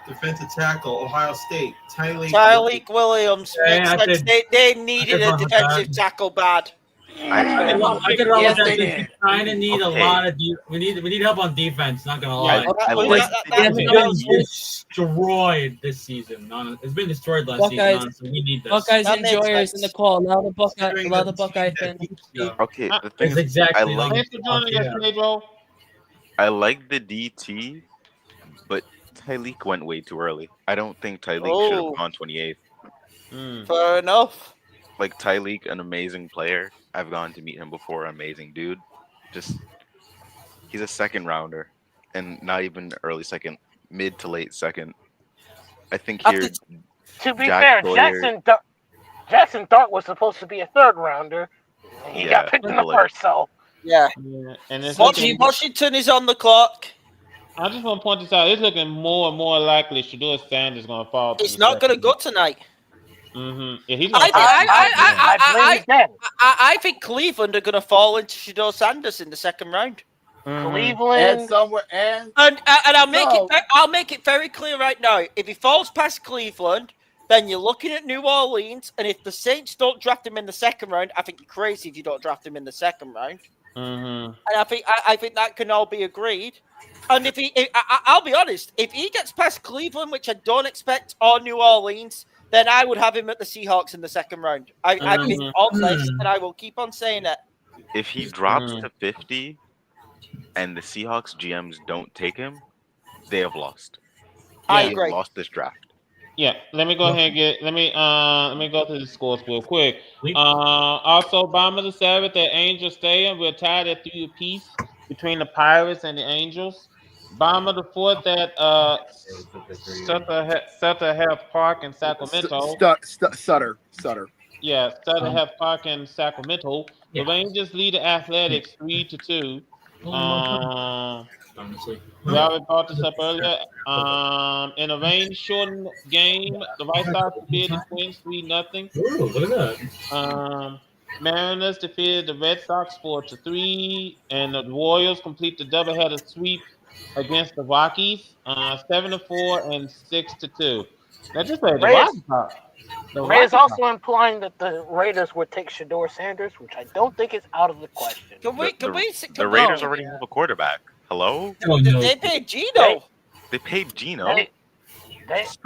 [SPEAKER 11] Defensive tackle, Ohio State.
[SPEAKER 5] Tyreek Williams. They needed a defensive tackle bad.
[SPEAKER 10] I could run with that. We kind of need a lot of. We need help on defense. Not gonna lie. It's been destroyed this season. It's been destroyed last season. So we need this.
[SPEAKER 14] Buckeyes enjoyers in the call. Allow the Buckeye fan.
[SPEAKER 16] Okay, the thing is,
[SPEAKER 10] exactly.
[SPEAKER 16] I like the DT, but Tyreek went way too early. I don't think Tyreek should have gone 28th.
[SPEAKER 5] Fair enough.
[SPEAKER 16] Like Tyreek, an amazing player. I've gone to meet him before. Amazing dude. He's a second rounder, and not even early second, mid to late second. I think here.
[SPEAKER 2] To be fair, Jackson Dart was supposed to be a third rounder. He got picked in the first, so.
[SPEAKER 5] Yeah.
[SPEAKER 7] And
[SPEAKER 5] Washington is on the clock.
[SPEAKER 7] I just want to point this out. It's looking more and more likely Shador Sanders is going to fall.
[SPEAKER 5] It's not going to go tonight.
[SPEAKER 7] Yeah, he's
[SPEAKER 5] I think Cleveland are going to fall into Shador Sanders in the second round.
[SPEAKER 2] Cleveland
[SPEAKER 5] and I'll make it very clear right now. If he falls past Cleveland, then you're looking at New Orleans, and if the Saints don't draft him in the second round, I think you're crazy if you don't draft him in the second round. And I think that can all be agreed. And I'll be honest, if he gets past Cleveland, which I don't expect, or New Orleans, then I would have him at the Seahawks in the second round. I've been on this, and I will keep on saying it.
[SPEAKER 16] If he drops to 50 and the Seahawks GMs don't take him, they have lost.
[SPEAKER 5] I agree.
[SPEAKER 16] Lost this draft.
[SPEAKER 7] Yeah, let me go ahead and let me go through the scores real quick. Also, bottom of the seventh at Angel Stadium, we're tied at 3 apiece between the Pirates and the Angels. Bottom of the fourth at Sutter Health Park in Sacramento.
[SPEAKER 1] Sutter.
[SPEAKER 7] Yeah, Sutter Health Park in Sacramento. The Rangers lead the Athletics 3-2. We already brought this up earlier. In a rain-shortened game, the White Sox defeated the Twins 3-0.
[SPEAKER 10] Look at that.
[SPEAKER 7] Mariners defeated the Red Sox 4-3, and the Royals complete the doubleheader sweep against the Rockies, 7-4 and 6-2. Now, just say
[SPEAKER 2] Ray is also implying that the Raiders would take Shador Sanders, which I don't think is out of the question.
[SPEAKER 16] The Raiders already have a quarterback. Hello?
[SPEAKER 5] They paid Gino.
[SPEAKER 16] They paid Gino.
[SPEAKER 2] It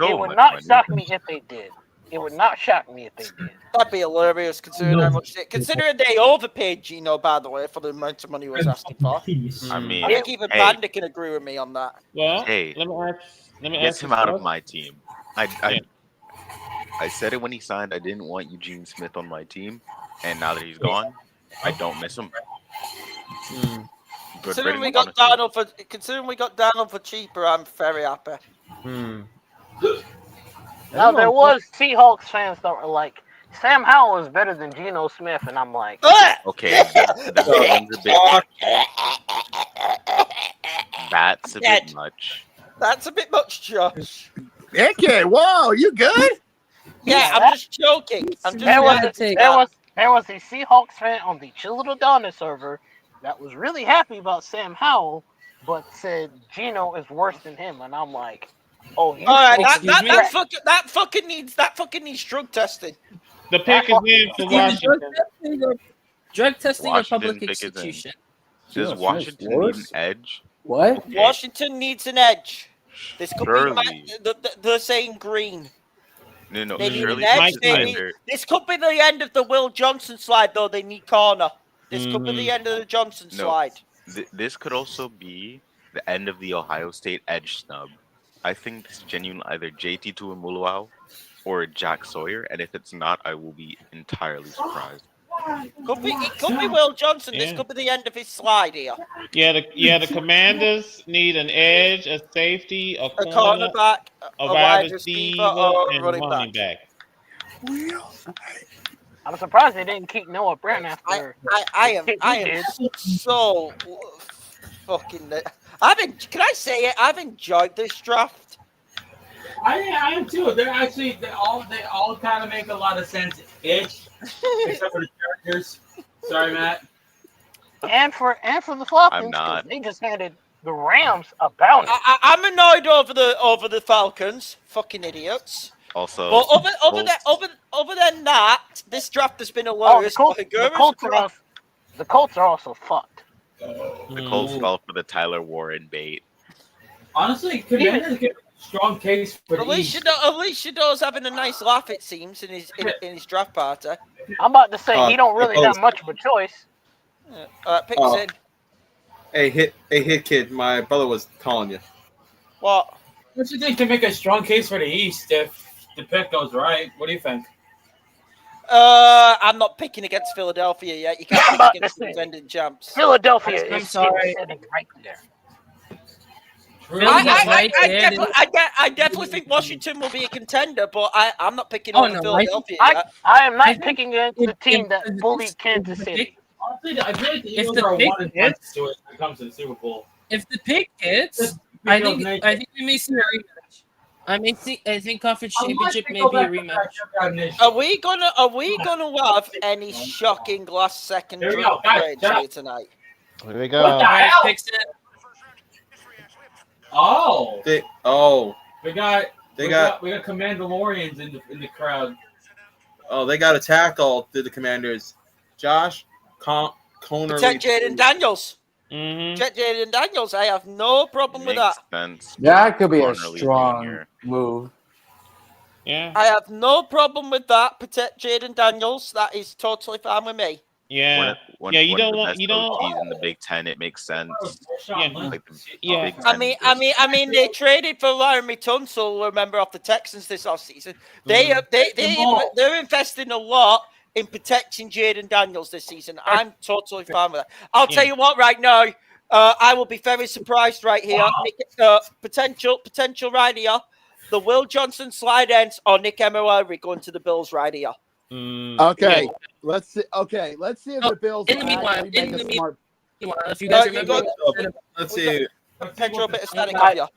[SPEAKER 2] would not shock me if they did. It would not shock me if they did.
[SPEAKER 5] That'd be hilarious considering how much considering they overpaid Gino, by the way, for the amount of money he was asking for.
[SPEAKER 16] I mean,
[SPEAKER 5] I think even Bandit can agree with me on that.
[SPEAKER 7] Well,
[SPEAKER 16] hey,
[SPEAKER 7] let me
[SPEAKER 16] get
[SPEAKER 7] ask
[SPEAKER 16] him out of my team. I said it when he signed. I didn't want Eugene Smith on my team, and now that he's gone, I don't miss him.
[SPEAKER 5] Considering we got Darnold for cheaper, I'm very happy.
[SPEAKER 2] Now there was Seahawks fans that were like, Sam Howell is better than Geno Smith, and I'm like,
[SPEAKER 16] okay, that's a bit much.
[SPEAKER 5] That's a bit much, Josh.
[SPEAKER 1] Okay, whoa, you good?
[SPEAKER 5] Yeah, I'm just joking.
[SPEAKER 2] There was a Seahawks fan on the Chill Little Donna server that was really happy about Sam Howell,
[SPEAKER 15] but said Gino is worse than him, and I'm like, oh, you.
[SPEAKER 5] All right,
[SPEAKER 15] that
[SPEAKER 5] fucking needs drug testing.
[SPEAKER 7] The pick is in for Washington.
[SPEAKER 14] Drug testing a
[SPEAKER 16] Washington
[SPEAKER 14] public
[SPEAKER 16] pick is in.
[SPEAKER 14] institution.
[SPEAKER 16] Does Washington need an edge?
[SPEAKER 13] What?
[SPEAKER 16] Okay.
[SPEAKER 5] Washington needs an edge. This could
[SPEAKER 16] Surely.
[SPEAKER 5] be they're saying green.
[SPEAKER 16] No,
[SPEAKER 5] They need
[SPEAKER 16] surely
[SPEAKER 5] an edge.
[SPEAKER 16] this is either.
[SPEAKER 5] This could be the end of the Will Johnson slide, though. They need corner. This could be the end of the Johnson slide.
[SPEAKER 16] This could also be the end of the Ohio State edge snub. I think this is genuine either JT Tuimuluau or Jack Sawyer, and if it's not, I will be entirely surprised.
[SPEAKER 5] It could be Will Johnson. This could be the end of his slide here.
[SPEAKER 7] Yeah, the Commanders need an edge, a safety, a
[SPEAKER 5] cornerback,
[SPEAKER 7] a wide receiver, and a running back.
[SPEAKER 15] I'm surprised they didn't keep Noah Brown after.
[SPEAKER 5] I am so fucking. Can I say it? I've enjoyed this draft.
[SPEAKER 10] I am too. They all kind of make a lot of sense ish, except for the characters. Sorry, Matt.
[SPEAKER 15] And for the Falcons, 'cause they just handed the Rams a bounty.
[SPEAKER 5] I'm annoyed over the Falcons. Fucking idiots.
[SPEAKER 16] Also,
[SPEAKER 5] but other than that, this draft has been hilarious.
[SPEAKER 15] The Colts are also fucked.
[SPEAKER 16] The Colts fell for the Tyler Warren bait.
[SPEAKER 10] Honestly, Commanders get a strong case for the East.
[SPEAKER 5] Alicia Doe's having a nice laugh, it seems, in his draft party.
[SPEAKER 15] I'm about to say he don't really have much of a choice.
[SPEAKER 5] Picks in.
[SPEAKER 11] Hey, hit kid. My brother was calling you.
[SPEAKER 5] What?
[SPEAKER 10] What do you think to make a strong case for the East if the pick goes right? What do you think?
[SPEAKER 5] I'm not picking against Philadelphia yet. You can't pick against the defending champs.
[SPEAKER 15] Philadelphia
[SPEAKER 14] I'm
[SPEAKER 15] is
[SPEAKER 14] sorry.
[SPEAKER 15] sitting right there.
[SPEAKER 5] I definitely think Washington will be a contender, but I'm not picking on Philadelphia yet.
[SPEAKER 15] I am not picking against the team that bullied Kansas City.
[SPEAKER 10] Honestly, I feel like the
[SPEAKER 14] If
[SPEAKER 10] Eagles
[SPEAKER 14] the
[SPEAKER 10] are
[SPEAKER 14] pick
[SPEAKER 10] 1-1
[SPEAKER 14] hits-
[SPEAKER 10] to it when it comes to the Super Bowl.
[SPEAKER 14] If the pick hits, I think we may see a rematch. I think conference championship may be a rematch.
[SPEAKER 5] Are we gonna have any shocking last second
[SPEAKER 10] Here we go,
[SPEAKER 5] trades
[SPEAKER 10] guys,
[SPEAKER 5] here tonight?
[SPEAKER 7] Here we go.
[SPEAKER 10] What the hell?
[SPEAKER 14] Picks it.
[SPEAKER 10] Oh,
[SPEAKER 11] They
[SPEAKER 10] we got Commandalorians in the crowd.
[SPEAKER 11] Oh, they got a tackle to the Commanders. Josh Conner.
[SPEAKER 5] Protect Jaden Daniels. Protect Jaden Daniels. I have no problem with that.
[SPEAKER 13] That could be a strong move.
[SPEAKER 7] Yeah.
[SPEAKER 5] I have no problem with that. Protect Jaden Daniels. That is totally fine with me.
[SPEAKER 7] Yeah.
[SPEAKER 16] One
[SPEAKER 7] You
[SPEAKER 16] of
[SPEAKER 7] don't
[SPEAKER 16] the
[SPEAKER 7] want.
[SPEAKER 16] best
[SPEAKER 7] You don't.
[SPEAKER 16] OTs in the Big Ten. It makes sense.
[SPEAKER 7] Yeah.
[SPEAKER 16] Like
[SPEAKER 7] Yeah.
[SPEAKER 16] Big Ten
[SPEAKER 5] I mean, they traded for Laramie Tunsil. Remember, off the Texans this offseason. They're investing a lot in protecting Jaden Daniels this season. I'm totally fine with that. I'll tell you what, right now, I will be very surprised right here. Potential right here. The Will Johnson slide ends or Nick Emery going to the Bills right here.
[SPEAKER 1] Okay, let's see. Okay, let's see if the Bills
[SPEAKER 14] In the meanwhile,
[SPEAKER 1] actually make a smart.
[SPEAKER 14] if you guys remember,
[SPEAKER 11] Let's see.
[SPEAKER 5] Potential bit of static up here.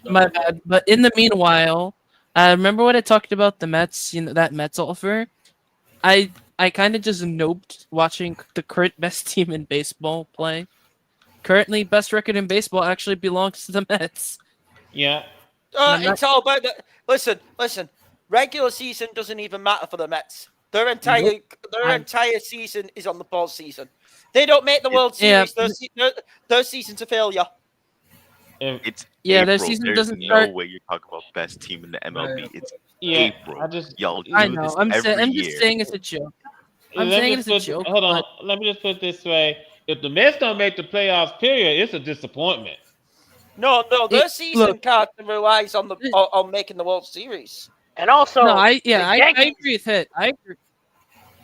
[SPEAKER 14] my bad. But in the meanwhile, remember when I talked about the Mets? That Mets offer. I kind of just noped watching the current best team in baseball play. Currently, best record in baseball actually belongs to the Mets.
[SPEAKER 7] Yeah.
[SPEAKER 5] It's all about the. Listen. Regular season doesn't even matter for the Mets. Their entire season is on the ball season. They don't make the World Series. Their season's a failure.
[SPEAKER 16] It's
[SPEAKER 14] their
[SPEAKER 16] April.
[SPEAKER 14] season
[SPEAKER 16] There's
[SPEAKER 14] doesn't
[SPEAKER 16] no
[SPEAKER 14] start.
[SPEAKER 16] way you're talking about best team in the MLB. It's
[SPEAKER 7] Yeah.
[SPEAKER 16] April.
[SPEAKER 7] Y'all
[SPEAKER 16] do
[SPEAKER 14] I know.
[SPEAKER 16] this
[SPEAKER 14] I'm
[SPEAKER 16] every
[SPEAKER 14] just
[SPEAKER 16] year.
[SPEAKER 14] saying it's a joke. I'm
[SPEAKER 7] Let me
[SPEAKER 14] saying it's a
[SPEAKER 7] just
[SPEAKER 14] joke.
[SPEAKER 7] Hold on.
[SPEAKER 14] but-
[SPEAKER 7] Let me just put it this way: if the Mets don't make the playoffs, period, it's a disappointment.
[SPEAKER 5] No, their season card relies on on making the World Series.
[SPEAKER 15] And also,
[SPEAKER 14] No, I
[SPEAKER 15] Yankees-
[SPEAKER 14] agree with Hit. I agree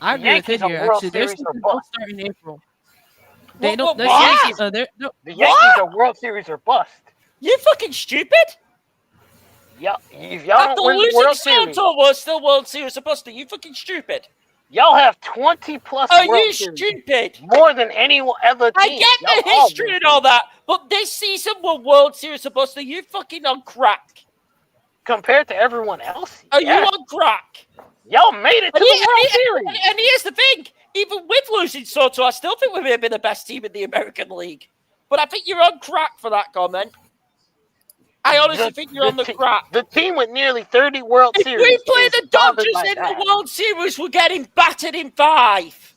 [SPEAKER 14] with
[SPEAKER 15] Yankees
[SPEAKER 14] Hit
[SPEAKER 15] are
[SPEAKER 14] here.
[SPEAKER 15] World
[SPEAKER 14] Actually, their
[SPEAKER 15] Series
[SPEAKER 14] season
[SPEAKER 15] or
[SPEAKER 14] don't
[SPEAKER 15] bust.
[SPEAKER 14] start in April.
[SPEAKER 5] What-
[SPEAKER 14] They don't.
[SPEAKER 5] what-
[SPEAKER 14] Their
[SPEAKER 5] what?
[SPEAKER 14] season.
[SPEAKER 15] The Yankees are World Series or bust.
[SPEAKER 5] You fucking stupid!
[SPEAKER 15] Yeah, if y'all
[SPEAKER 5] After
[SPEAKER 15] don't win the
[SPEAKER 5] losing
[SPEAKER 15] World Series,
[SPEAKER 5] Soto, we're still World Series supposed to. You fucking stupid!
[SPEAKER 15] y'all have 20 plus
[SPEAKER 5] Are
[SPEAKER 15] World
[SPEAKER 5] you
[SPEAKER 15] Series.
[SPEAKER 5] stupid?
[SPEAKER 15] More than any other team.
[SPEAKER 5] I get the
[SPEAKER 15] Y'all
[SPEAKER 5] history
[SPEAKER 15] all
[SPEAKER 5] and all that, but this season we're World Series supposed to. You fucking on crack.
[SPEAKER 15] compared to everyone else.
[SPEAKER 5] Are you on crack?
[SPEAKER 15] Y'all made it to the World Series.
[SPEAKER 5] And here's the thing: even with losing Soto, I still think we may have been the best team in the American League. but I think you're on crack for that comment. I honestly think you're on the crack.
[SPEAKER 2] The team with nearly 30 World
[SPEAKER 5] If
[SPEAKER 2] Series.
[SPEAKER 5] we play the
[SPEAKER 2] bothered
[SPEAKER 5] Dodgers
[SPEAKER 2] by
[SPEAKER 5] in
[SPEAKER 2] that.
[SPEAKER 5] the World Series, we're getting battered in 5.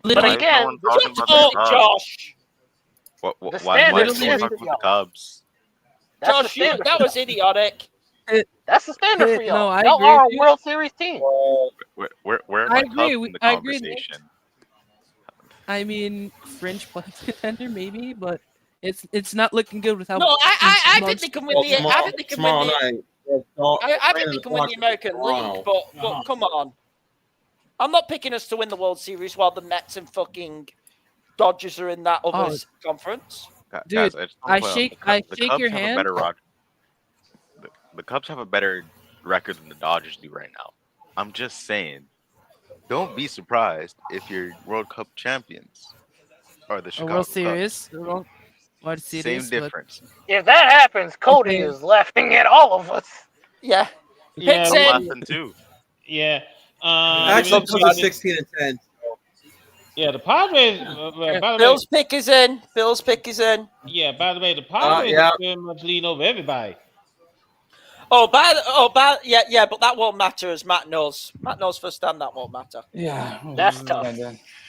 [SPEAKER 2] But again,
[SPEAKER 16] talking about
[SPEAKER 5] up,
[SPEAKER 16] the Cubs.
[SPEAKER 5] Josh.
[SPEAKER 16] Why is someone talking about the Cubs?
[SPEAKER 5] Josh, that was idiotic.
[SPEAKER 2] That's the standard for y'all.
[SPEAKER 14] No, I
[SPEAKER 2] y'all
[SPEAKER 14] agree
[SPEAKER 2] are a
[SPEAKER 14] with you.
[SPEAKER 2] World Series team.
[SPEAKER 16] Where are
[SPEAKER 14] I
[SPEAKER 16] the
[SPEAKER 14] agree,
[SPEAKER 16] Cubs in the
[SPEAKER 14] I agree.
[SPEAKER 16] conversation?
[SPEAKER 14] I mean, fringe playoff contender maybe, but it's not looking good with how.
[SPEAKER 5] No, I think they can win the. I think they can win
[SPEAKER 11] tomorrow
[SPEAKER 5] the.
[SPEAKER 11] night.
[SPEAKER 5] I think they can win the American League, but come on. I'm not picking us to win the World Series while the Mets and fucking Dodgers are in that other conference.
[SPEAKER 14] Dude, I
[SPEAKER 16] The
[SPEAKER 14] shake
[SPEAKER 16] Cubs
[SPEAKER 14] your
[SPEAKER 16] have
[SPEAKER 14] hand.
[SPEAKER 16] a better the Cubs have a better record than the Dodgers do right now. I'm just saying, don't be surprised if your World Cup champions are the Chicago
[SPEAKER 14] World
[SPEAKER 16] Cubs.
[SPEAKER 14] Series. World Series.
[SPEAKER 16] Same difference.
[SPEAKER 2] If that happens, Cody is laughing at all of us.
[SPEAKER 5] Yeah.
[SPEAKER 7] Yeah,
[SPEAKER 16] I'm laughing too.
[SPEAKER 7] Yeah.
[SPEAKER 11] Actually, Cubs are 16 and 10.
[SPEAKER 7] Yeah, the Padres. By the
[SPEAKER 5] Bill's pick is in. Bill's pick is in.
[SPEAKER 7] Yeah. By the way, the Padres
[SPEAKER 11] yeah.
[SPEAKER 7] are pretty much leading over everybody.
[SPEAKER 5] Yeah, but that won't matter as Matt knows. Matt knows firsthand that won't matter.
[SPEAKER 13] Yeah,
[SPEAKER 2] That's tough.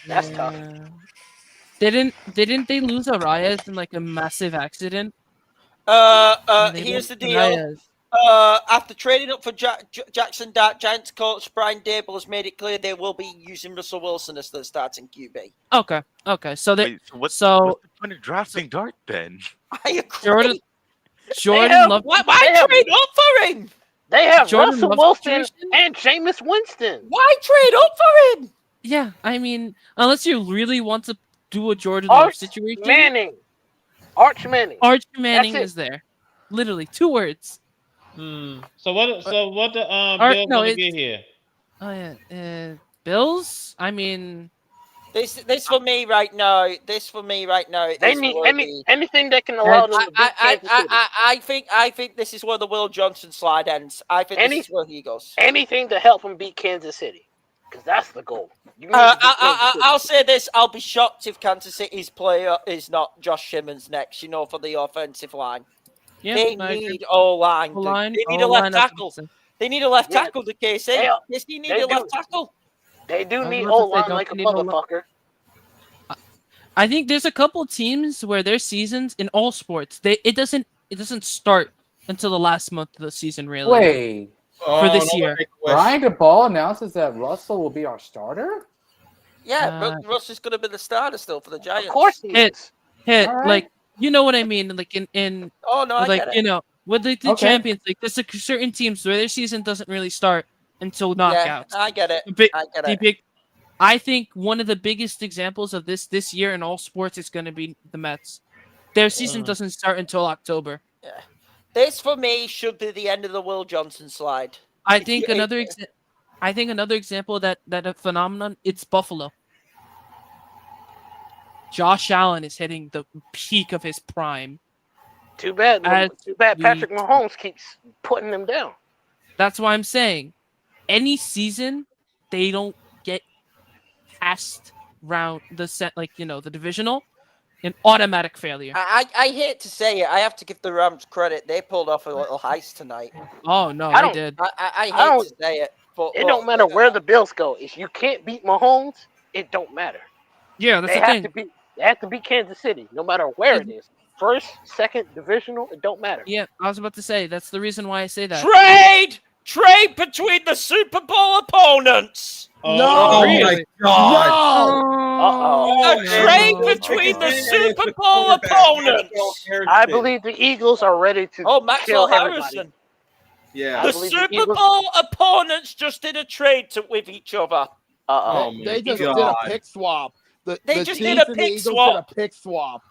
[SPEAKER 2] That's tough.
[SPEAKER 14] Didn't they lose Arias in like a massive accident?
[SPEAKER 5] Here's the deal.
[SPEAKER 14] Arias.
[SPEAKER 5] After trading up for Jackson Dart, Giants coach Brian Dable has made it clear they will be using Russell Wilson as their starting QB.
[SPEAKER 14] Okay. So they.
[SPEAKER 16] Wait, what's
[SPEAKER 14] so
[SPEAKER 16] the point of drafting Dart then?
[SPEAKER 5] I agree.
[SPEAKER 14] Jordan Love.
[SPEAKER 5] Why trade up for him?
[SPEAKER 2] They have
[SPEAKER 14] Jordan
[SPEAKER 2] Russell
[SPEAKER 14] Love
[SPEAKER 2] Wilson
[SPEAKER 14] situation?
[SPEAKER 2] and Jameis Winston.
[SPEAKER 5] Why trade up for him?
[SPEAKER 14] Yeah, I mean, unless you really want to do a Jordan Love situation.
[SPEAKER 2] Arch Manning.
[SPEAKER 14] Arch Manning
[SPEAKER 2] That's it.
[SPEAKER 14] is there. Literally 2 words.
[SPEAKER 7] So what the Bills gonna get here?
[SPEAKER 14] Oh yeah, Bills. I mean,
[SPEAKER 5] this for me right now.
[SPEAKER 2] They need anything that can allow them to beat Kansas City.
[SPEAKER 5] I think this is where the Will Johnson slide ends. I think this is where he goes.
[SPEAKER 2] Anything to help them beat Kansas City, because that's the goal. You need to beat Kansas City.
[SPEAKER 5] I'll say this: I'll be shocked if Kansas City's player is not Josh Simmons next. For the offensive line.
[SPEAKER 14] Yeah,
[SPEAKER 5] they need O-line. They need a left tackle. They need a left tackle. The KC. Yes, they need a left tackle.
[SPEAKER 2] They do need O-line like a motherfucker.
[SPEAKER 14] I think there's a couple teams where their seasons in all sports it doesn't start until the last month of the season. Really.
[SPEAKER 13] Wait.
[SPEAKER 14] For this year,
[SPEAKER 13] Brian DeBall announces that Russell will be our starter.
[SPEAKER 5] Yeah, Russell's going to be the starter still for the Giants.
[SPEAKER 2] Of course he is.
[SPEAKER 14] Hit
[SPEAKER 13] All right.
[SPEAKER 14] like. You know what I mean? Like in
[SPEAKER 5] oh no,
[SPEAKER 14] like
[SPEAKER 5] I get it.
[SPEAKER 14] With the champions, like there's certain teams where their season doesn't really start until knockouts.
[SPEAKER 5] Yeah, I get it.
[SPEAKER 14] I think one of the biggest examples of this year in all sports is going to be the Mets. Their season doesn't start until October.
[SPEAKER 5] Yeah, this for me should be the end of the Will Johnson slide.
[SPEAKER 14] I think another example that a phenomenon. It's Buffalo. Josh Allen is hitting the peak of his prime.
[SPEAKER 2] Too bad Patrick Mahomes keeps putting them down.
[SPEAKER 14] That's why I'm saying any season they don't get past the divisional, an automatic failure.
[SPEAKER 5] I hate to say it. I have to give the Rams credit. They pulled off a little heist tonight.
[SPEAKER 14] Oh no, they did.
[SPEAKER 5] I hate to say it, but
[SPEAKER 2] it don't matter where the Bills go. If you can't beat Mahomes, it don't matter.
[SPEAKER 14] Yeah, that's the thing.
[SPEAKER 2] They have to beat Kansas City, no matter where it is. First, second, divisional, it don't matter.
[SPEAKER 14] Yeah, I was about to say that's the reason why I say that.
[SPEAKER 5] Trade between the Super Bowl opponents.
[SPEAKER 11] Oh my God!
[SPEAKER 5] No! A trade between the Super Bowl opponents.
[SPEAKER 2] I believe the Eagles are ready to
[SPEAKER 5] Maxwell
[SPEAKER 2] kill
[SPEAKER 5] Harrison.
[SPEAKER 11] Yeah.
[SPEAKER 5] The Super Bowl opponents just did a trade with each other.
[SPEAKER 1] They just did a pick swap.
[SPEAKER 5] They just did a pick
[SPEAKER 1] swap.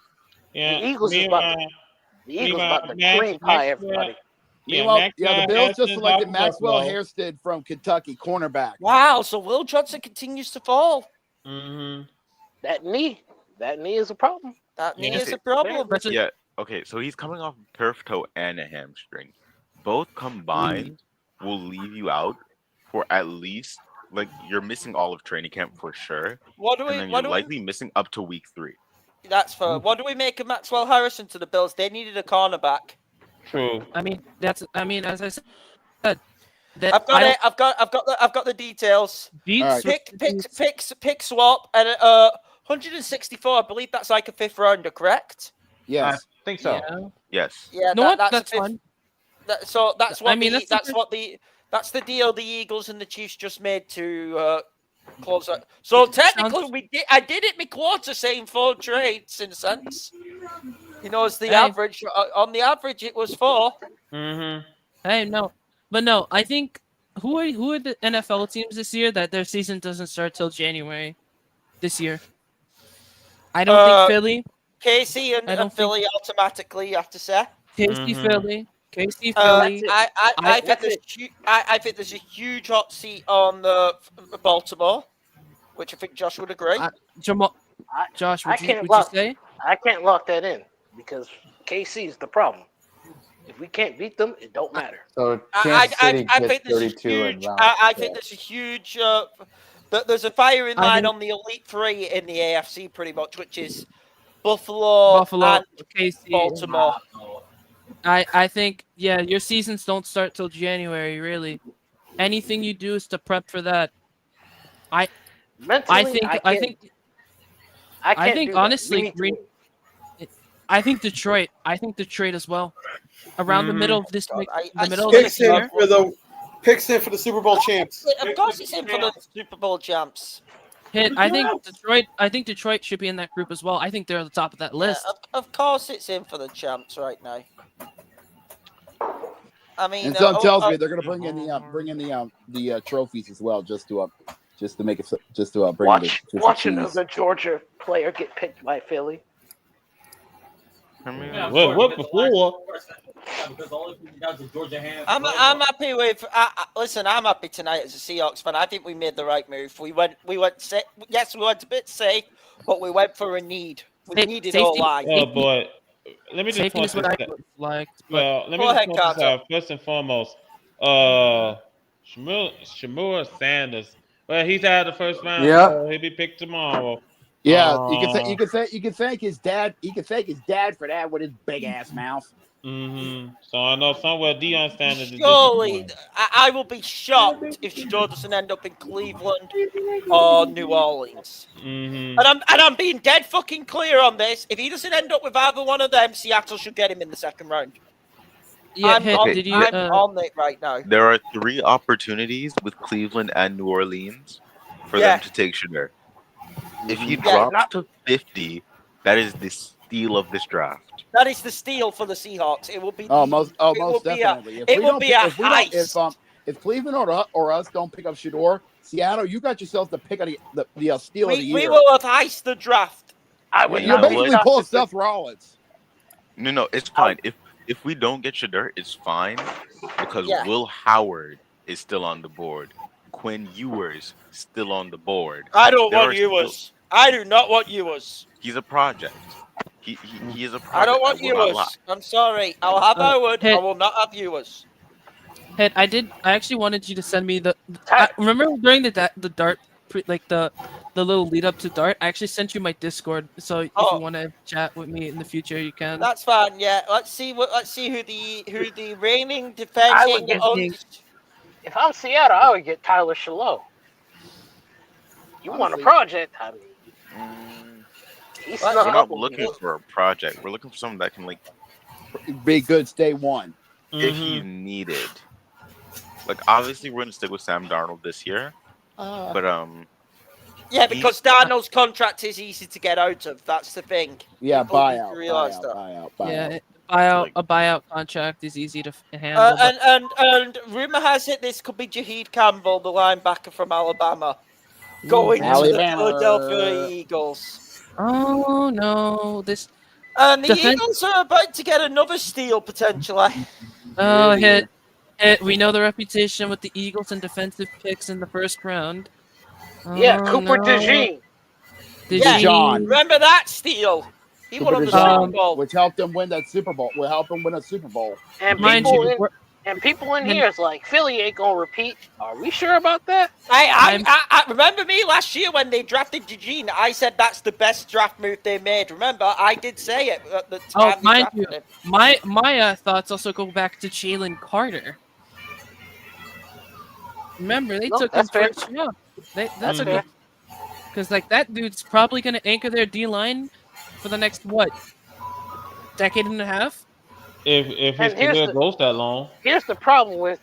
[SPEAKER 7] Yeah,
[SPEAKER 2] the Eagles is about to cream pie everybody.
[SPEAKER 1] Meanwhile, the Bills just selected Maxwell Hairston from Kentucky, cornerback.
[SPEAKER 5] Wow, so Will Johnson continues to fall.
[SPEAKER 7] Mm-hmm.
[SPEAKER 2] That knee is a problem.
[SPEAKER 5] That knee is a problem.
[SPEAKER 16] Yeah. Okay, so he's coming off a turf toe and a hamstring. Both combined will leave you out for at least. Like, you're missing all of training camp for sure.
[SPEAKER 5] You're
[SPEAKER 16] likely missing up to week 3.
[SPEAKER 5] That's for. What do we make of Maxwell Harrison to the Bills? They needed a cornerback.
[SPEAKER 7] True.
[SPEAKER 14] I mean, as I said,
[SPEAKER 5] I've got it. I've got the details.
[SPEAKER 14] Right.
[SPEAKER 5] Pick swap and 164. I believe that's like a 5th rounder, correct?
[SPEAKER 1] Yes,
[SPEAKER 7] I think so.
[SPEAKER 14] Yeah.
[SPEAKER 16] Yes.
[SPEAKER 5] Yeah, that's
[SPEAKER 14] fun.
[SPEAKER 5] That's the deal the Eagles and the Chiefs just made to close out. So technically, I did it mid-quarter saying 4 trades in a sense. You know, it's the average. On the average, it was 4.
[SPEAKER 7] Mm-hmm.
[SPEAKER 14] Hey, no, I think who are the NFL teams this year that their season doesn't start till January this year? I don't think Philly.
[SPEAKER 5] KC and Philly automatically, you have to say.
[SPEAKER 14] KC, Philly. KC, Philly.
[SPEAKER 5] I think there's a huge hot seat on Baltimore, which I think Josh would agree.
[SPEAKER 14] Josh, would you say?
[SPEAKER 2] I can't lock that in because KC is the problem. If we can't beat them, it don't matter.
[SPEAKER 13] So Kansas City gets 32 and round.
[SPEAKER 5] I think there's a huge. There's a firing line on the Elite 3 in the AFC, pretty much, which is Buffalo and
[SPEAKER 14] KC,
[SPEAKER 5] Baltimore.
[SPEAKER 14] I think your seasons don't start till January. Really, anything you do is to prep for that. I think honestly, I think Detroit. I think Detroit as well. Around the middle of this,
[SPEAKER 17] year. Picks in for the Super Bowl champs.
[SPEAKER 5] Of course, it's in for the Super Bowl champs.
[SPEAKER 14] I think Detroit should be in that group as well. I think they're at the top of that list.
[SPEAKER 5] Of course, it's in for the champs right now. I mean,
[SPEAKER 1] and some tells me they're going to bring in the trophies as well, just to make it bring it.
[SPEAKER 2] Watch another Georgia player get picked by Philly.
[SPEAKER 7] What before?
[SPEAKER 5] I'm happy with. Listen, I'm happy tonight as a Seahawks fan. I think we made the right move. We went. Yes, we went a bit safe, but we went for a need. We needed all line.
[SPEAKER 7] Oh boy, let me just point this out. Well, let me just point this out. First and foremost, Shamur Sanders. Well, he's out of the first round.
[SPEAKER 1] Yeah,
[SPEAKER 7] so he'll be picked tomorrow.
[SPEAKER 1] Yeah, you can thank his dad. You can thank his dad for that with his big ass mouth.
[SPEAKER 7] Mm-hmm. So I know somewhere Deion Sanders is.
[SPEAKER 5] Surely, I will be shocked if Shador doesn't end up in Cleveland or New Orleans.
[SPEAKER 7] Mm-hmm.
[SPEAKER 5] And I'm being dead fucking clear on this. If he doesn't end up with either one of them, Seattle should get him in the second round.
[SPEAKER 14] Yeah,
[SPEAKER 5] I'm on it right now.
[SPEAKER 16] There are 3 opportunities with Cleveland and New Orleans for them to take Shador. If he drops to 50, that is the steal of this draft.
[SPEAKER 5] That is the steal for the Seahawks. It will be.
[SPEAKER 1] Most definitely. If Cleveland or us don't pick up Shador, Seattle, you got yourself the pick of the steal of the year.
[SPEAKER 5] We will have iced the draft.
[SPEAKER 1] You're basically pulling Seth Rollins.
[SPEAKER 16] No, it's fine. If we don't get Shador, it's fine because Will Howard is still on the board. Quinn Ewers still on the board.
[SPEAKER 5] I don't want Ewers. I do not want Ewers.
[SPEAKER 16] He's a project. He is a project.
[SPEAKER 5] I don't want Ewers. I'm sorry. I'll have Howard. I will not have Ewers.
[SPEAKER 14] Hey, I actually wanted you to send me remember during the dart, the little lead up to dart. I actually sent you my Discord, so if you want to chat with me in the future, you can.
[SPEAKER 5] That's fine. Yeah. Let's see who the reigning defending.
[SPEAKER 2] If I'm Seattle, I would get Tyler Shalhoub. You want a project? I mean,
[SPEAKER 16] we're not looking for a project. We're looking for someone that can
[SPEAKER 1] be good day one
[SPEAKER 16] if he's needed. Obviously, we're gonna stick with Sam Darnold this year, but
[SPEAKER 5] yeah, because Darnold's contract is easy to get out of. That's the thing.
[SPEAKER 1] Yeah, buyout.
[SPEAKER 14] Yeah. A buyout contract is easy to handle.
[SPEAKER 5] And rumor has it this could be Jaheed Campbell, the linebacker from Alabama, going to the Philadelphia Eagles.
[SPEAKER 14] Oh no!
[SPEAKER 5] And the Eagles are about to get another steal potentially.
[SPEAKER 14] Oh, we know the reputation with the Eagles and defensive picks in the first round.
[SPEAKER 2] Cooper DeJean.
[SPEAKER 1] John.
[SPEAKER 5] Remember that steal? He won the Super Bowl,
[SPEAKER 1] which helped him win that Super Bowl. Will help him win a Super Bowl.
[SPEAKER 2] And And people in here is like, Philly ain't gonna repeat. Are we sure about that?
[SPEAKER 5] I remember me last year when they drafted Eugene. I said that's the best draft move they made. Remember, I did say it at the
[SPEAKER 14] Oh,
[SPEAKER 5] time they
[SPEAKER 14] mind
[SPEAKER 5] drafted
[SPEAKER 14] you,
[SPEAKER 5] him.
[SPEAKER 14] my thoughts also go back to Jalen Carter. Remember, they took him
[SPEAKER 2] that's fair.
[SPEAKER 14] first round. They
[SPEAKER 2] That's
[SPEAKER 14] took
[SPEAKER 2] fair.
[SPEAKER 14] him because like that dude's probably gonna anchor their D line for the next decade and a half.
[SPEAKER 7] If his
[SPEAKER 2] And here's
[SPEAKER 7] career goes that long.
[SPEAKER 2] Here's the problem with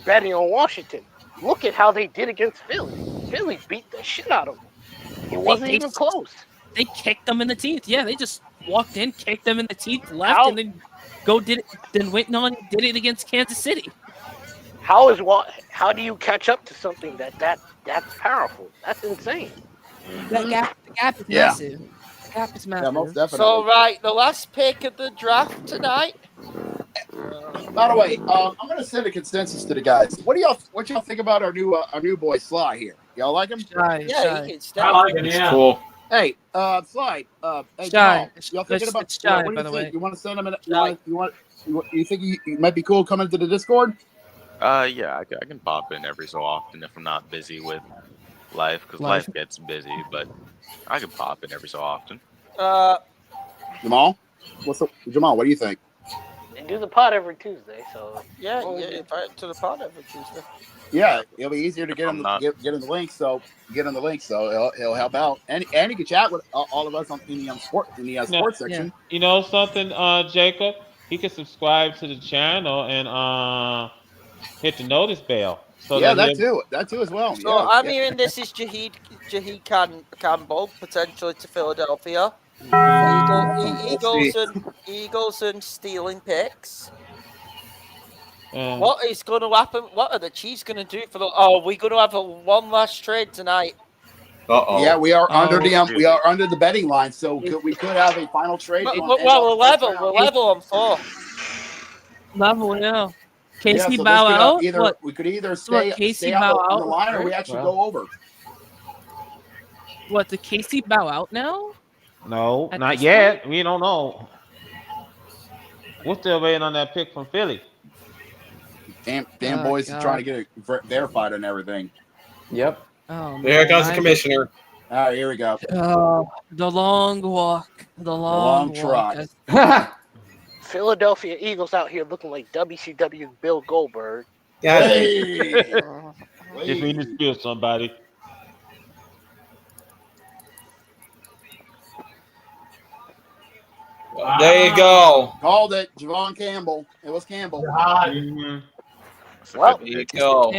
[SPEAKER 2] betting on Washington. Look at how they did against Philly. Philly beat the shit out of them. It wasn't even close.
[SPEAKER 14] They kicked them in the teeth. Yeah, they just walked in, kicked them in the teeth, left, and then then went on and did it against Kansas City.
[SPEAKER 2] How do you catch up to something that's powerful? That's insane.
[SPEAKER 14] The gap is massive. The gap is massive.
[SPEAKER 1] Yeah, most definitely.
[SPEAKER 5] So right, the last pick of the draft tonight.
[SPEAKER 1] By the way, I'm gonna send a consensus to the guys. What y'all think about our new boy Sly here? Y'all like him?
[SPEAKER 5] Yeah, he can stay.
[SPEAKER 10] I like him. Yeah.
[SPEAKER 11] Cool.
[SPEAKER 1] Hey, Sly. Hey,
[SPEAKER 14] Shy.
[SPEAKER 1] y'all thinking about?
[SPEAKER 14] It's Shy,
[SPEAKER 1] what do
[SPEAKER 14] by
[SPEAKER 1] you
[SPEAKER 14] the
[SPEAKER 1] think?
[SPEAKER 14] way.
[SPEAKER 1] You want to send him? You think he might be cool coming to the Discord?
[SPEAKER 16] Yeah, I can pop in every so often if I'm not busy with life, because life gets busy. But I can pop in every so often.
[SPEAKER 1] Jamal, Jamal? What do you think?
[SPEAKER 2] They do the pod every Tuesday, so
[SPEAKER 5] yeah, invite to the pod every Tuesday.
[SPEAKER 1] Yeah, it'll be easier to get him get him the link. So he'll help out, and he can chat with all of us in the sports section.
[SPEAKER 7] You know something, Jacob? He can subscribe to the channel and hit the notice bell. So
[SPEAKER 1] that too as well.
[SPEAKER 5] So
[SPEAKER 1] yeah,
[SPEAKER 5] I'm hearing this is Jaheed Campbell potentially to Philadelphia. Eagles and stealing picks. What is going to happen? What are the Chiefs going to do for the? Oh, we're going to have one last trade tonight.
[SPEAKER 1] Yeah, we are under the betting line, so we could have a final trade.
[SPEAKER 5] We're level on 4.
[SPEAKER 14] Level, yeah. Casey
[SPEAKER 1] so
[SPEAKER 14] bow out.
[SPEAKER 1] We could either stay on the line, or we actually go over.
[SPEAKER 14] What? Did Casey bow out now?
[SPEAKER 7] No, not yet. We don't know. We're still waiting on that pick from Philly.
[SPEAKER 1] Damn boys is trying to get it verified and everything.
[SPEAKER 17] Yep.
[SPEAKER 14] Oh,
[SPEAKER 17] there goes the commissioner.
[SPEAKER 1] All right, here we go.
[SPEAKER 14] The long walk. The long
[SPEAKER 1] trot.
[SPEAKER 2] Philadelphia Eagles out here looking like WCW Bill Goldberg.
[SPEAKER 17] Yeah.
[SPEAKER 7] Just need to steal somebody.
[SPEAKER 17] There you go.
[SPEAKER 1] Called it. Javon Campbell. It was Campbell.
[SPEAKER 2] Well,
[SPEAKER 17] there you go.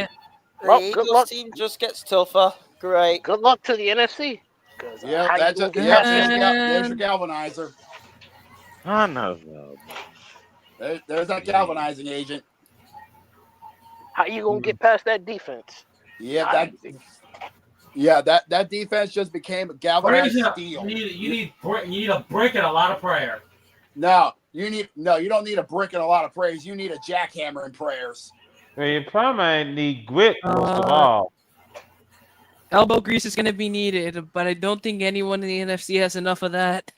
[SPEAKER 5] The Eagles team just gets tougher. Great.
[SPEAKER 2] Good luck to the NFC.
[SPEAKER 1] Yeah, there's your galvanizer.
[SPEAKER 16] Oh, no.
[SPEAKER 1] There's that galvanizing agent.
[SPEAKER 2] How you gonna get past that defense?
[SPEAKER 1] Yeah, that defense just became a galvanized steel.
[SPEAKER 10] You need a brick and a lot of prayer.
[SPEAKER 1] No, you don't need a brick and a lot of praise. You need a jackhammer and prayers.
[SPEAKER 7] Well, you probably need grit most of all.
[SPEAKER 14] Elbow grease is going to be needed, but I don't think anyone in the NFC has enough of that.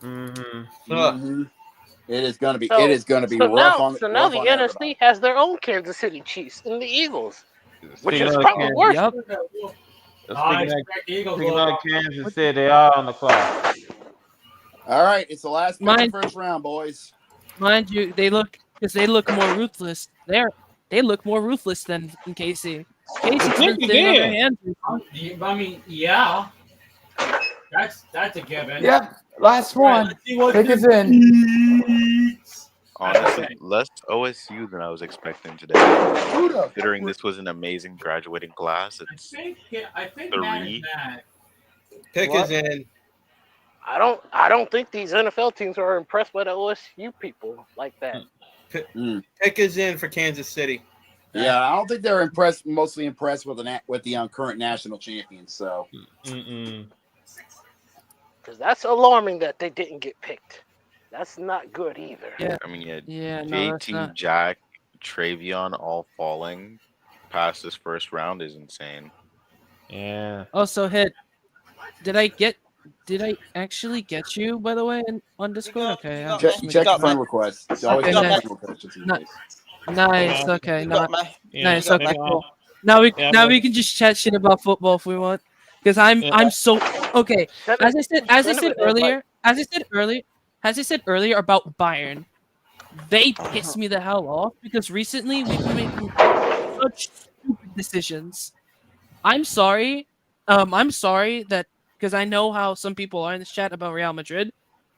[SPEAKER 1] Mm-hmm. It is going to be. It is going to be rough.
[SPEAKER 2] So now the NFC has their own Kansas City Chiefs and the Eagles, which is probably worse.
[SPEAKER 14] Yep.
[SPEAKER 7] Speaking of Kansas City, they are on the clock.
[SPEAKER 1] All right, it's the last pick of the first round, boys.
[SPEAKER 14] Mind you, they look more ruthless. They look more ruthless than in KC. KC's been sitting on their hands.
[SPEAKER 10] I mean, yeah. That's a given.
[SPEAKER 13] Yep. Last one. Pick is in.
[SPEAKER 16] Honestly, less OSU than I was expecting today. Considering this was an amazing graduating class. It's
[SPEAKER 10] I think
[SPEAKER 16] 3.
[SPEAKER 17] Pick is in.
[SPEAKER 2] I don't think these NFL teams are impressed by the OSU people like that.
[SPEAKER 17] Pick is in for Kansas City.
[SPEAKER 1] Yeah, I don't think they're mostly impressed with the current national champions. So,
[SPEAKER 2] because that's alarming that they didn't get picked. That's not good either.
[SPEAKER 14] Yeah.
[SPEAKER 16] I mean,
[SPEAKER 14] JT,
[SPEAKER 16] Jack, Travion all falling past this first round is insane.
[SPEAKER 7] Yeah.
[SPEAKER 14] Also, did I actually get you, by the way, on Discord? Okay.
[SPEAKER 1] check your friend requests.
[SPEAKER 14] Nice. Okay. Nice.
[SPEAKER 7] Yeah,
[SPEAKER 14] Okay. Cool. Now we can just chat shit about football if we want, because I'm so okay. As I said earlier about Bayern, they piss me the hell off because recently we've been making such stupid decisions. I'm sorry. I'm sorry that because I know how some people are in this chat about Real Madrid.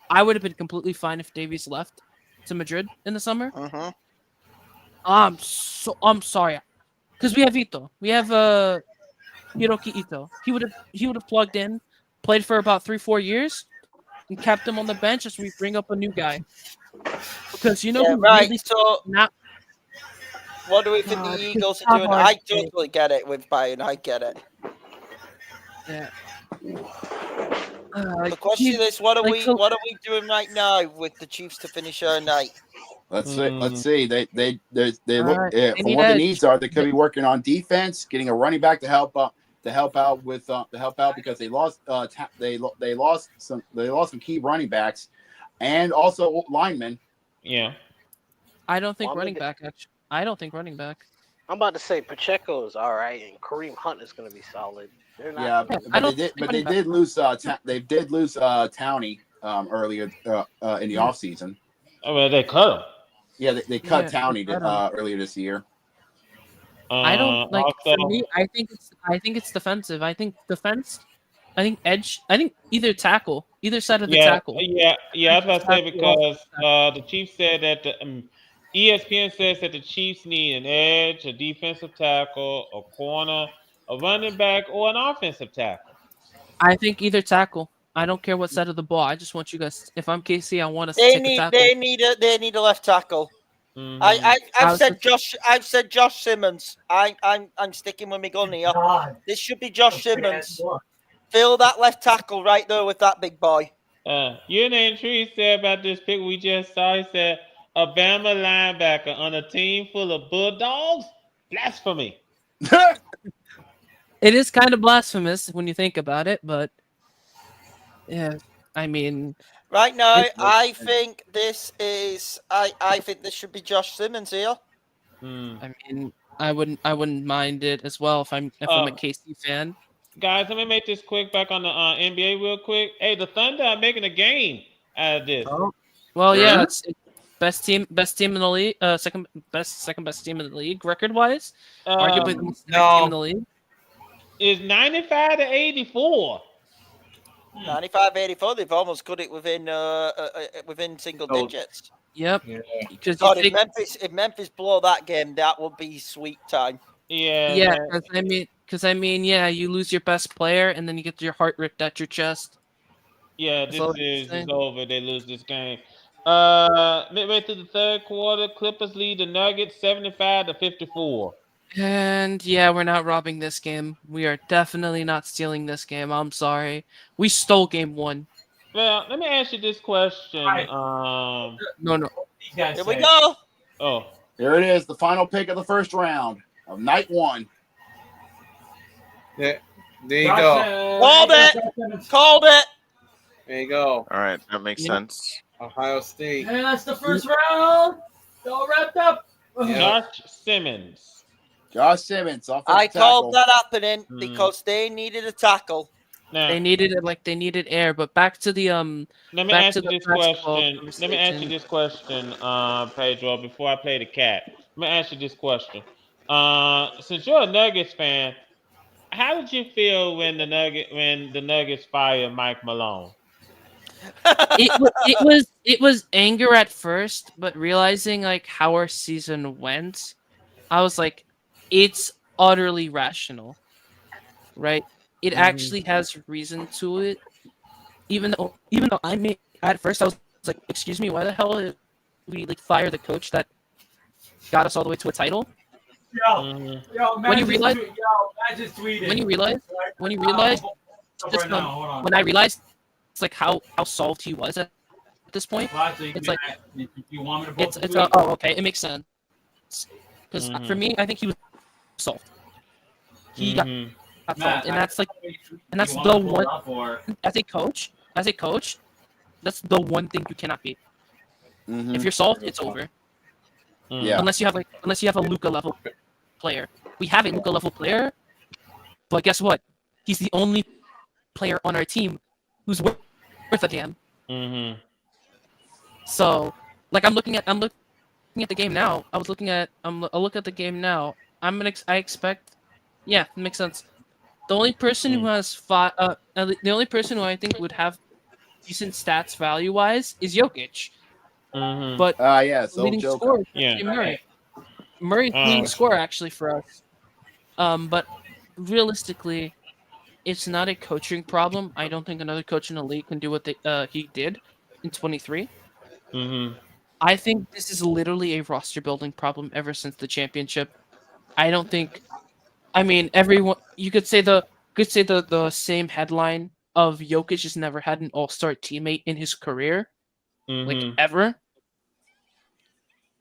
[SPEAKER 14] I would have been completely fine if Davies left to Madrid in the summer. I'm sorry because we have Ito. We have Hiroki Ito. He would have plugged in, played for about 3-4 years, and kept him on the bench as we bring up a new guy. Because who
[SPEAKER 5] right.
[SPEAKER 14] really
[SPEAKER 5] So
[SPEAKER 14] not.
[SPEAKER 5] What do we think the Eagles are doing? I totally get it with Bayern. I get it.
[SPEAKER 14] Yeah.
[SPEAKER 5] The question is, what are we doing right now with the Chiefs to finish our night?
[SPEAKER 1] Let's see. They look
[SPEAKER 5] They
[SPEAKER 1] for
[SPEAKER 5] need
[SPEAKER 1] what the
[SPEAKER 5] edge.
[SPEAKER 1] needs are. They could be working on defense, getting a running back to help out because they lost they lost some key running backs and also linemen.
[SPEAKER 7] Yeah.
[SPEAKER 14] I don't think
[SPEAKER 2] Well,
[SPEAKER 14] running back. Actually, I don't think running back.
[SPEAKER 2] I'm about to say Pacheco is all right, and Kareem Hunt is going to be solid. They're not.
[SPEAKER 1] Yeah, but they did lose Towney earlier in the offseason.
[SPEAKER 7] I mean, they cut him.
[SPEAKER 1] Yeah, they cut
[SPEAKER 14] Yeah,
[SPEAKER 1] Towney
[SPEAKER 14] they cut him.
[SPEAKER 1] earlier this year.
[SPEAKER 14] I don't like.
[SPEAKER 7] Also,
[SPEAKER 14] For me, I think it's defensive. I think defense. I think edge. I think either tackle, either side of the tackle.
[SPEAKER 7] Yeah. I was about to say because the Chiefs said that ESPN says that the Chiefs need an edge, a defensive tackle, a corner, a running back, or an offensive tackle.
[SPEAKER 14] I think either tackle. I don't care what side of the ball. I just want you guys. If I'm KC, I want us to take a tackle.
[SPEAKER 5] They need a left tackle. I've said Josh Simmons. I'm sticking with my gun here. This should be Josh Simmons. Fill that left tackle right there with that big boy.
[SPEAKER 7] You know, Tree said about this pick we just saw. He said a Bama linebacker on a team full of Bulldogs. Blasphemy.
[SPEAKER 14] It is kind of blasphemous when you think about it, but yeah, I mean,
[SPEAKER 5] right now, I think this is. I think this should be Josh Simmons here.
[SPEAKER 14] I mean, I wouldn't mind it as well if I'm a KC fan.
[SPEAKER 7] Guys, let me make this quick back on the NBA real quick. Hey, the Thunder are making a game out of this.
[SPEAKER 14] Well, yeah, it's best team in the league. Second best team in the league record wise. Arguably the best team in the league.
[SPEAKER 7] Is 95-84.
[SPEAKER 5] 95-84. They've almost got it within single digits.
[SPEAKER 14] Yep.
[SPEAKER 5] God, if Memphis blow that game, that would be sweet time.
[SPEAKER 14] Yeah. Because I mean, you lose your best player and then you get your heart ripped at your chest.
[SPEAKER 7] Yeah, this series is over. They lose this game. Midway through the third quarter, Clippers lead the Nuggets 75-54.
[SPEAKER 14] And yeah, we're not robbing this game. We are definitely not stealing this game. I'm sorry. We stole game 1.
[SPEAKER 7] Well, let me ask you this question.
[SPEAKER 14] No.
[SPEAKER 5] Here we go.
[SPEAKER 7] Oh.
[SPEAKER 1] Here it is, the final pick of the first round of night 1.
[SPEAKER 17] There you go.
[SPEAKER 5] Called it.
[SPEAKER 17] There you go.
[SPEAKER 16] All right, that makes sense.
[SPEAKER 17] Ohio State.
[SPEAKER 10] And that's the first round. All wrapped up.
[SPEAKER 7] Josh Simmons.
[SPEAKER 5] I called that happening because they needed a tackle.
[SPEAKER 14] They needed it like they needed air. But back to the
[SPEAKER 7] Let me ask you this question, Pedro. Before I play the cat, let me ask you this question. Since you're a Nuggets fan, how did you feel when the Nuggets fired Mike Malone?
[SPEAKER 14] It was anger at first, but realizing like how our season went, I was like, it's utterly rational, right? It actually has reason to it. Even though I made at first I was like, excuse me, why the hell did we like fire the coach that got us all the way to a title? When you realize when I realized it's like how solved he was at this point. It's like
[SPEAKER 10] you want me to
[SPEAKER 14] it's okay, it makes sense. Because for me, I think he was solved. He got solved, and that's the one. As a coach, that's the one thing you cannot beat. If you're solved, it's over.
[SPEAKER 1] Yeah.
[SPEAKER 14] Unless you have a Luka level player. We have a Luka level player, but guess what? He's the only player on our team who's worth a damn.
[SPEAKER 7] Mm-hmm.
[SPEAKER 14] So, like, I'm looking at the game now. I'll look at the game now. I expect. Yeah, it makes sense. The only person who has the only person who I think would have decent stats value wise is Jokic.
[SPEAKER 7] Mm-hmm.
[SPEAKER 14] But
[SPEAKER 1] so
[SPEAKER 14] leading
[SPEAKER 1] Joker.
[SPEAKER 14] scorer is
[SPEAKER 7] Yeah.
[SPEAKER 14] actually Murray. Murray's leading scorer actually for us. But realistically, it's not a coaching problem. I don't think another coach in the league can do what he did in 23.
[SPEAKER 7] Mm-hmm.
[SPEAKER 14] I think this is literally a roster building problem ever since the championship. I don't think. I mean, everyone. You could say the same headline of Jokic has never had an all-star teammate in his career, like ever.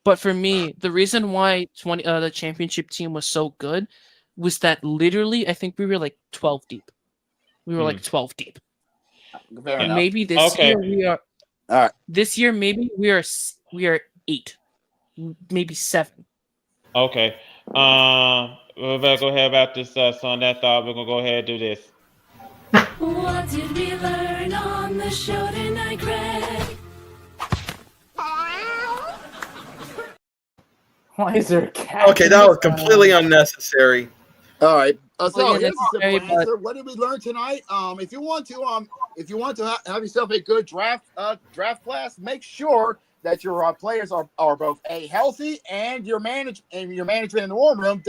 [SPEAKER 14] But for me, the reason why the championship team was so good was that literally, I think we were like 12 deep. We were like 12 deep.
[SPEAKER 1] Fair enough.
[SPEAKER 14] Maybe this year we are.
[SPEAKER 1] All right.
[SPEAKER 14] This year, maybe we are 8, maybe 7.
[SPEAKER 7] Okay. We're gonna go ahead about this. So on that thought, we're gonna go ahead and do this.
[SPEAKER 18] What did we learn on the show tonight, Greg?
[SPEAKER 13] Why is there a cat?
[SPEAKER 17] Okay, that was completely unnecessary.
[SPEAKER 1] All right. So
[SPEAKER 14] yeah,
[SPEAKER 1] here's the
[SPEAKER 14] very
[SPEAKER 1] simple answer. What did we learn tonight? If you want to have yourself a good draft class, make sure that your players are both healthy and your management in the warm room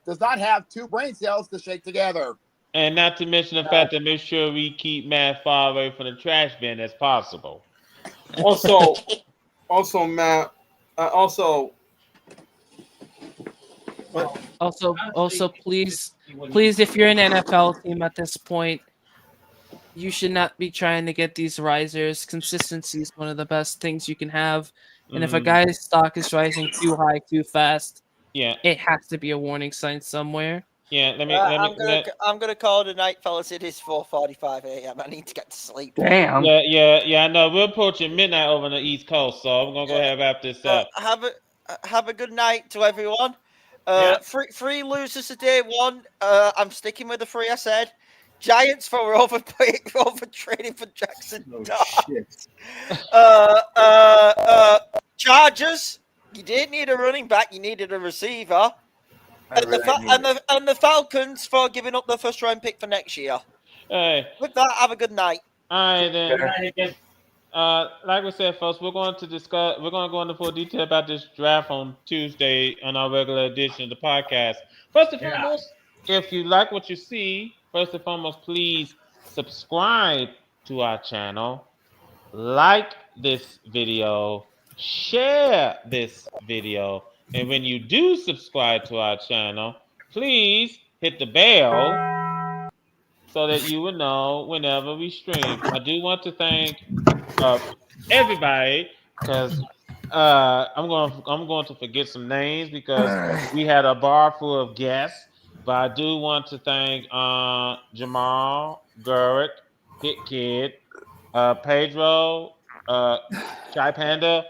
[SPEAKER 1] does not have 2 brain cells to shake together.
[SPEAKER 7] And not to mention the fact that make sure we keep Matt far away from the trash bin as possible.
[SPEAKER 17] Also, Matt.
[SPEAKER 14] Also, please, if you're an NFL team at this point, you should not be trying to get these risers. Consistency is one of the best things you can have. And if a guy's stock is rising too high, too fast, it has to be a warning sign somewhere.
[SPEAKER 7] Yeah,
[SPEAKER 5] I'm gonna call it a night, fellas. It is 4:45 a.m. I need to get to sleep.
[SPEAKER 13] Damn.
[SPEAKER 7] Yeah. I know we're approaching midnight over on the East Coast, so I'm gonna go ahead and wrap this up.
[SPEAKER 5] Have a good night to everyone. Three losers to day 1. I'm sticking with the 3 I said. Giants for over trading for Jackson.
[SPEAKER 1] Shit.
[SPEAKER 5] Chargers. You didn't need a running back. You needed a receiver. And the Falcons for giving up their first round pick for next year.
[SPEAKER 7] Hey.
[SPEAKER 5] With that, have a good night.
[SPEAKER 7] All right then. Like we said, folks, we're going to go into full detail about this draft on Tuesday on our regular edition of the podcast. First and foremost, if you like what you see, first and foremost, please subscribe to our channel, like this video, share this video, and when you do subscribe to our channel, please hit the bell so that you will know whenever we stream. I do want to thank everybody because I'm going to forget some names because we had a bar full of guests. But I do want to thank Jamal, Gurrick, Hit Kid, Pedro, Chai Panda.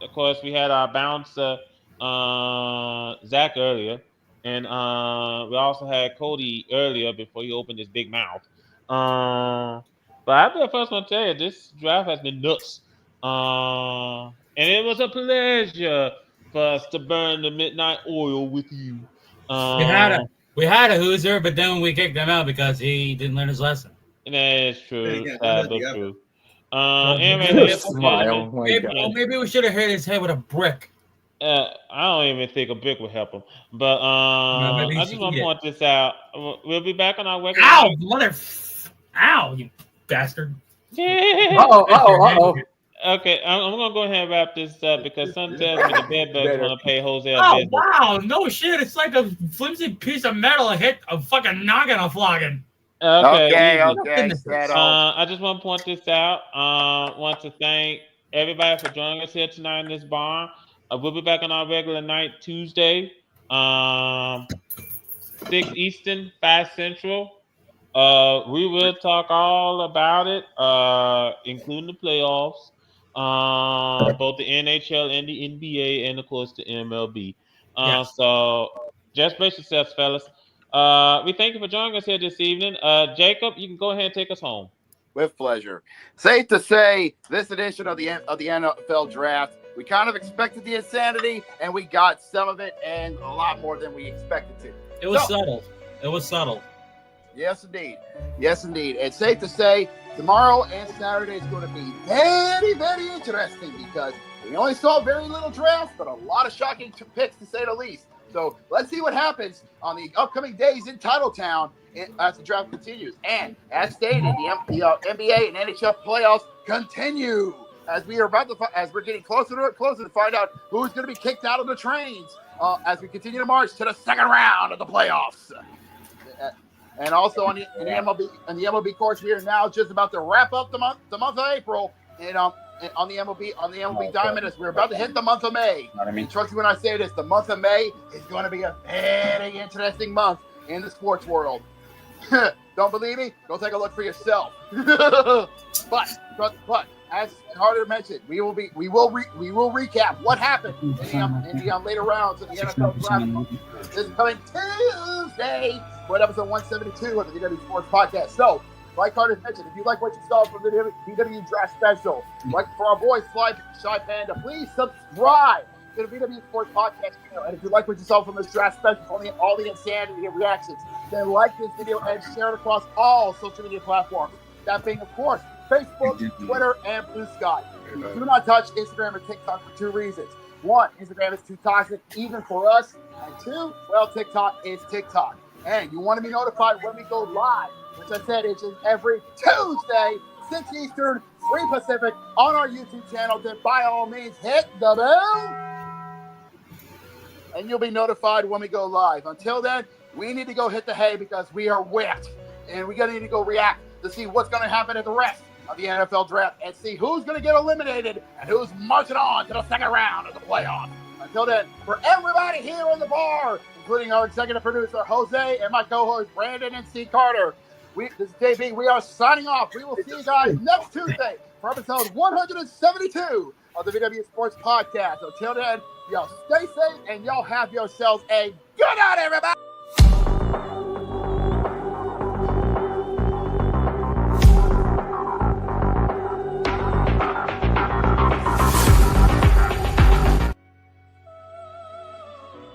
[SPEAKER 7] Of course, we had our bouncer Zach earlier, and we also had Cody earlier before he opened his big mouth. But I'll be the first one to tell you, this draft has been nuts. And it was a pleasure for us to burn the midnight oil with you.
[SPEAKER 10] We had a Hoosier, but then we kicked him out because he didn't learn his lesson.
[SPEAKER 7] That's true. But true.
[SPEAKER 10] Maybe we should have hit his head with a brick.
[SPEAKER 7] I don't even think a brick would help him. But I just want to point this out. We'll be back on our regular.
[SPEAKER 10] Ow, you bastard.
[SPEAKER 13] Uh-oh.
[SPEAKER 7] Okay, I'm gonna go ahead and wrap this up because some tells me the bed bugs want to pay Jose a
[SPEAKER 10] Oh
[SPEAKER 7] visit.
[SPEAKER 10] wow, no shit! It's like a flimsy piece of metal hit a fucking noggin a flogging.
[SPEAKER 7] Okay.
[SPEAKER 1] Settle.
[SPEAKER 7] I just want to point this out. Want to thank everybody for joining us here tonight in this bar. We'll be back on our regular night Tuesday, 6 Eastern, 5 Central. We will talk all about it, including the playoffs. both the NHL and the NBA, and of course the MLB.
[SPEAKER 10] Yes.
[SPEAKER 7] So just brace yourselves, fellas. We thank you for joining us here this evening. Jacob, you can go ahead and take us home.
[SPEAKER 1] With pleasure. Safe to say, this edition of the NFL Draft, we kind of expected the insanity, and we got some of it, and a lot more than we expected to.
[SPEAKER 10] It was subtle. It was subtle.
[SPEAKER 1] Yes, indeed. Yes, indeed. It's safe to say tomorrow and Saturday is going to be very, very interesting because we only saw very little draft, but a lot of shocking picks to say the least. So let's see what happens on the upcoming days in Titletown as the draft continues. And as stated, the NBA and NHL playoffs continue as we are as we're getting closer to find out who's going to be kicked out of the trains as we continue to march to the second round of the playoffs. And also in the MLB course, we are now just about to wrap up the month of April, and on the MLB Diamond as we're about to hit the month of May. And trust me when I say this, the month of May is going to be a very interesting month in the sports world. Don't believe me? Go take a look for yourself. But as Carter mentioned, we will recap what happened in the later rounds of the NFL draft. This is coming Tuesday for episode 172 of the VW Sports Podcast. So, like Carter mentioned, if you like what you saw from the VW Draft Special, like for our boy Shy Panda, please subscribe to the VW Sports Podcast channel. And if you like what you saw from this draft special, all the insanity and reactions, then like this video and share it across all social media platforms. That being, of course, Facebook, Twitter, and Blue Sky. Do not touch Instagram or TikTok for two reasons. One, Instagram is too toxic even for us. And two, well, TikTok is TikTok. And you want to be notified when we go live, which I said is every Tuesday, 6 Eastern, 3 Pacific, on our YouTube channel. Then by all means, hit the bell, and you'll be notified when we go live. Until then, we need to go hit the hay because we are whipped, and we're going to need to go react to see what's going to happen at the rest of the NFL draft and see who's going to get eliminated and who's marching on to the second round of the playoffs. Until then, for everybody here on the bar, including our executive producer, Jose, and my co-host, Brandon and C. Carter, this is JB. We are signing off. We will see you guys next Tuesday for episode 172 of the VW Sports Podcast. Until then, y'all stay safe and y'all have yourselves a good night, everybody!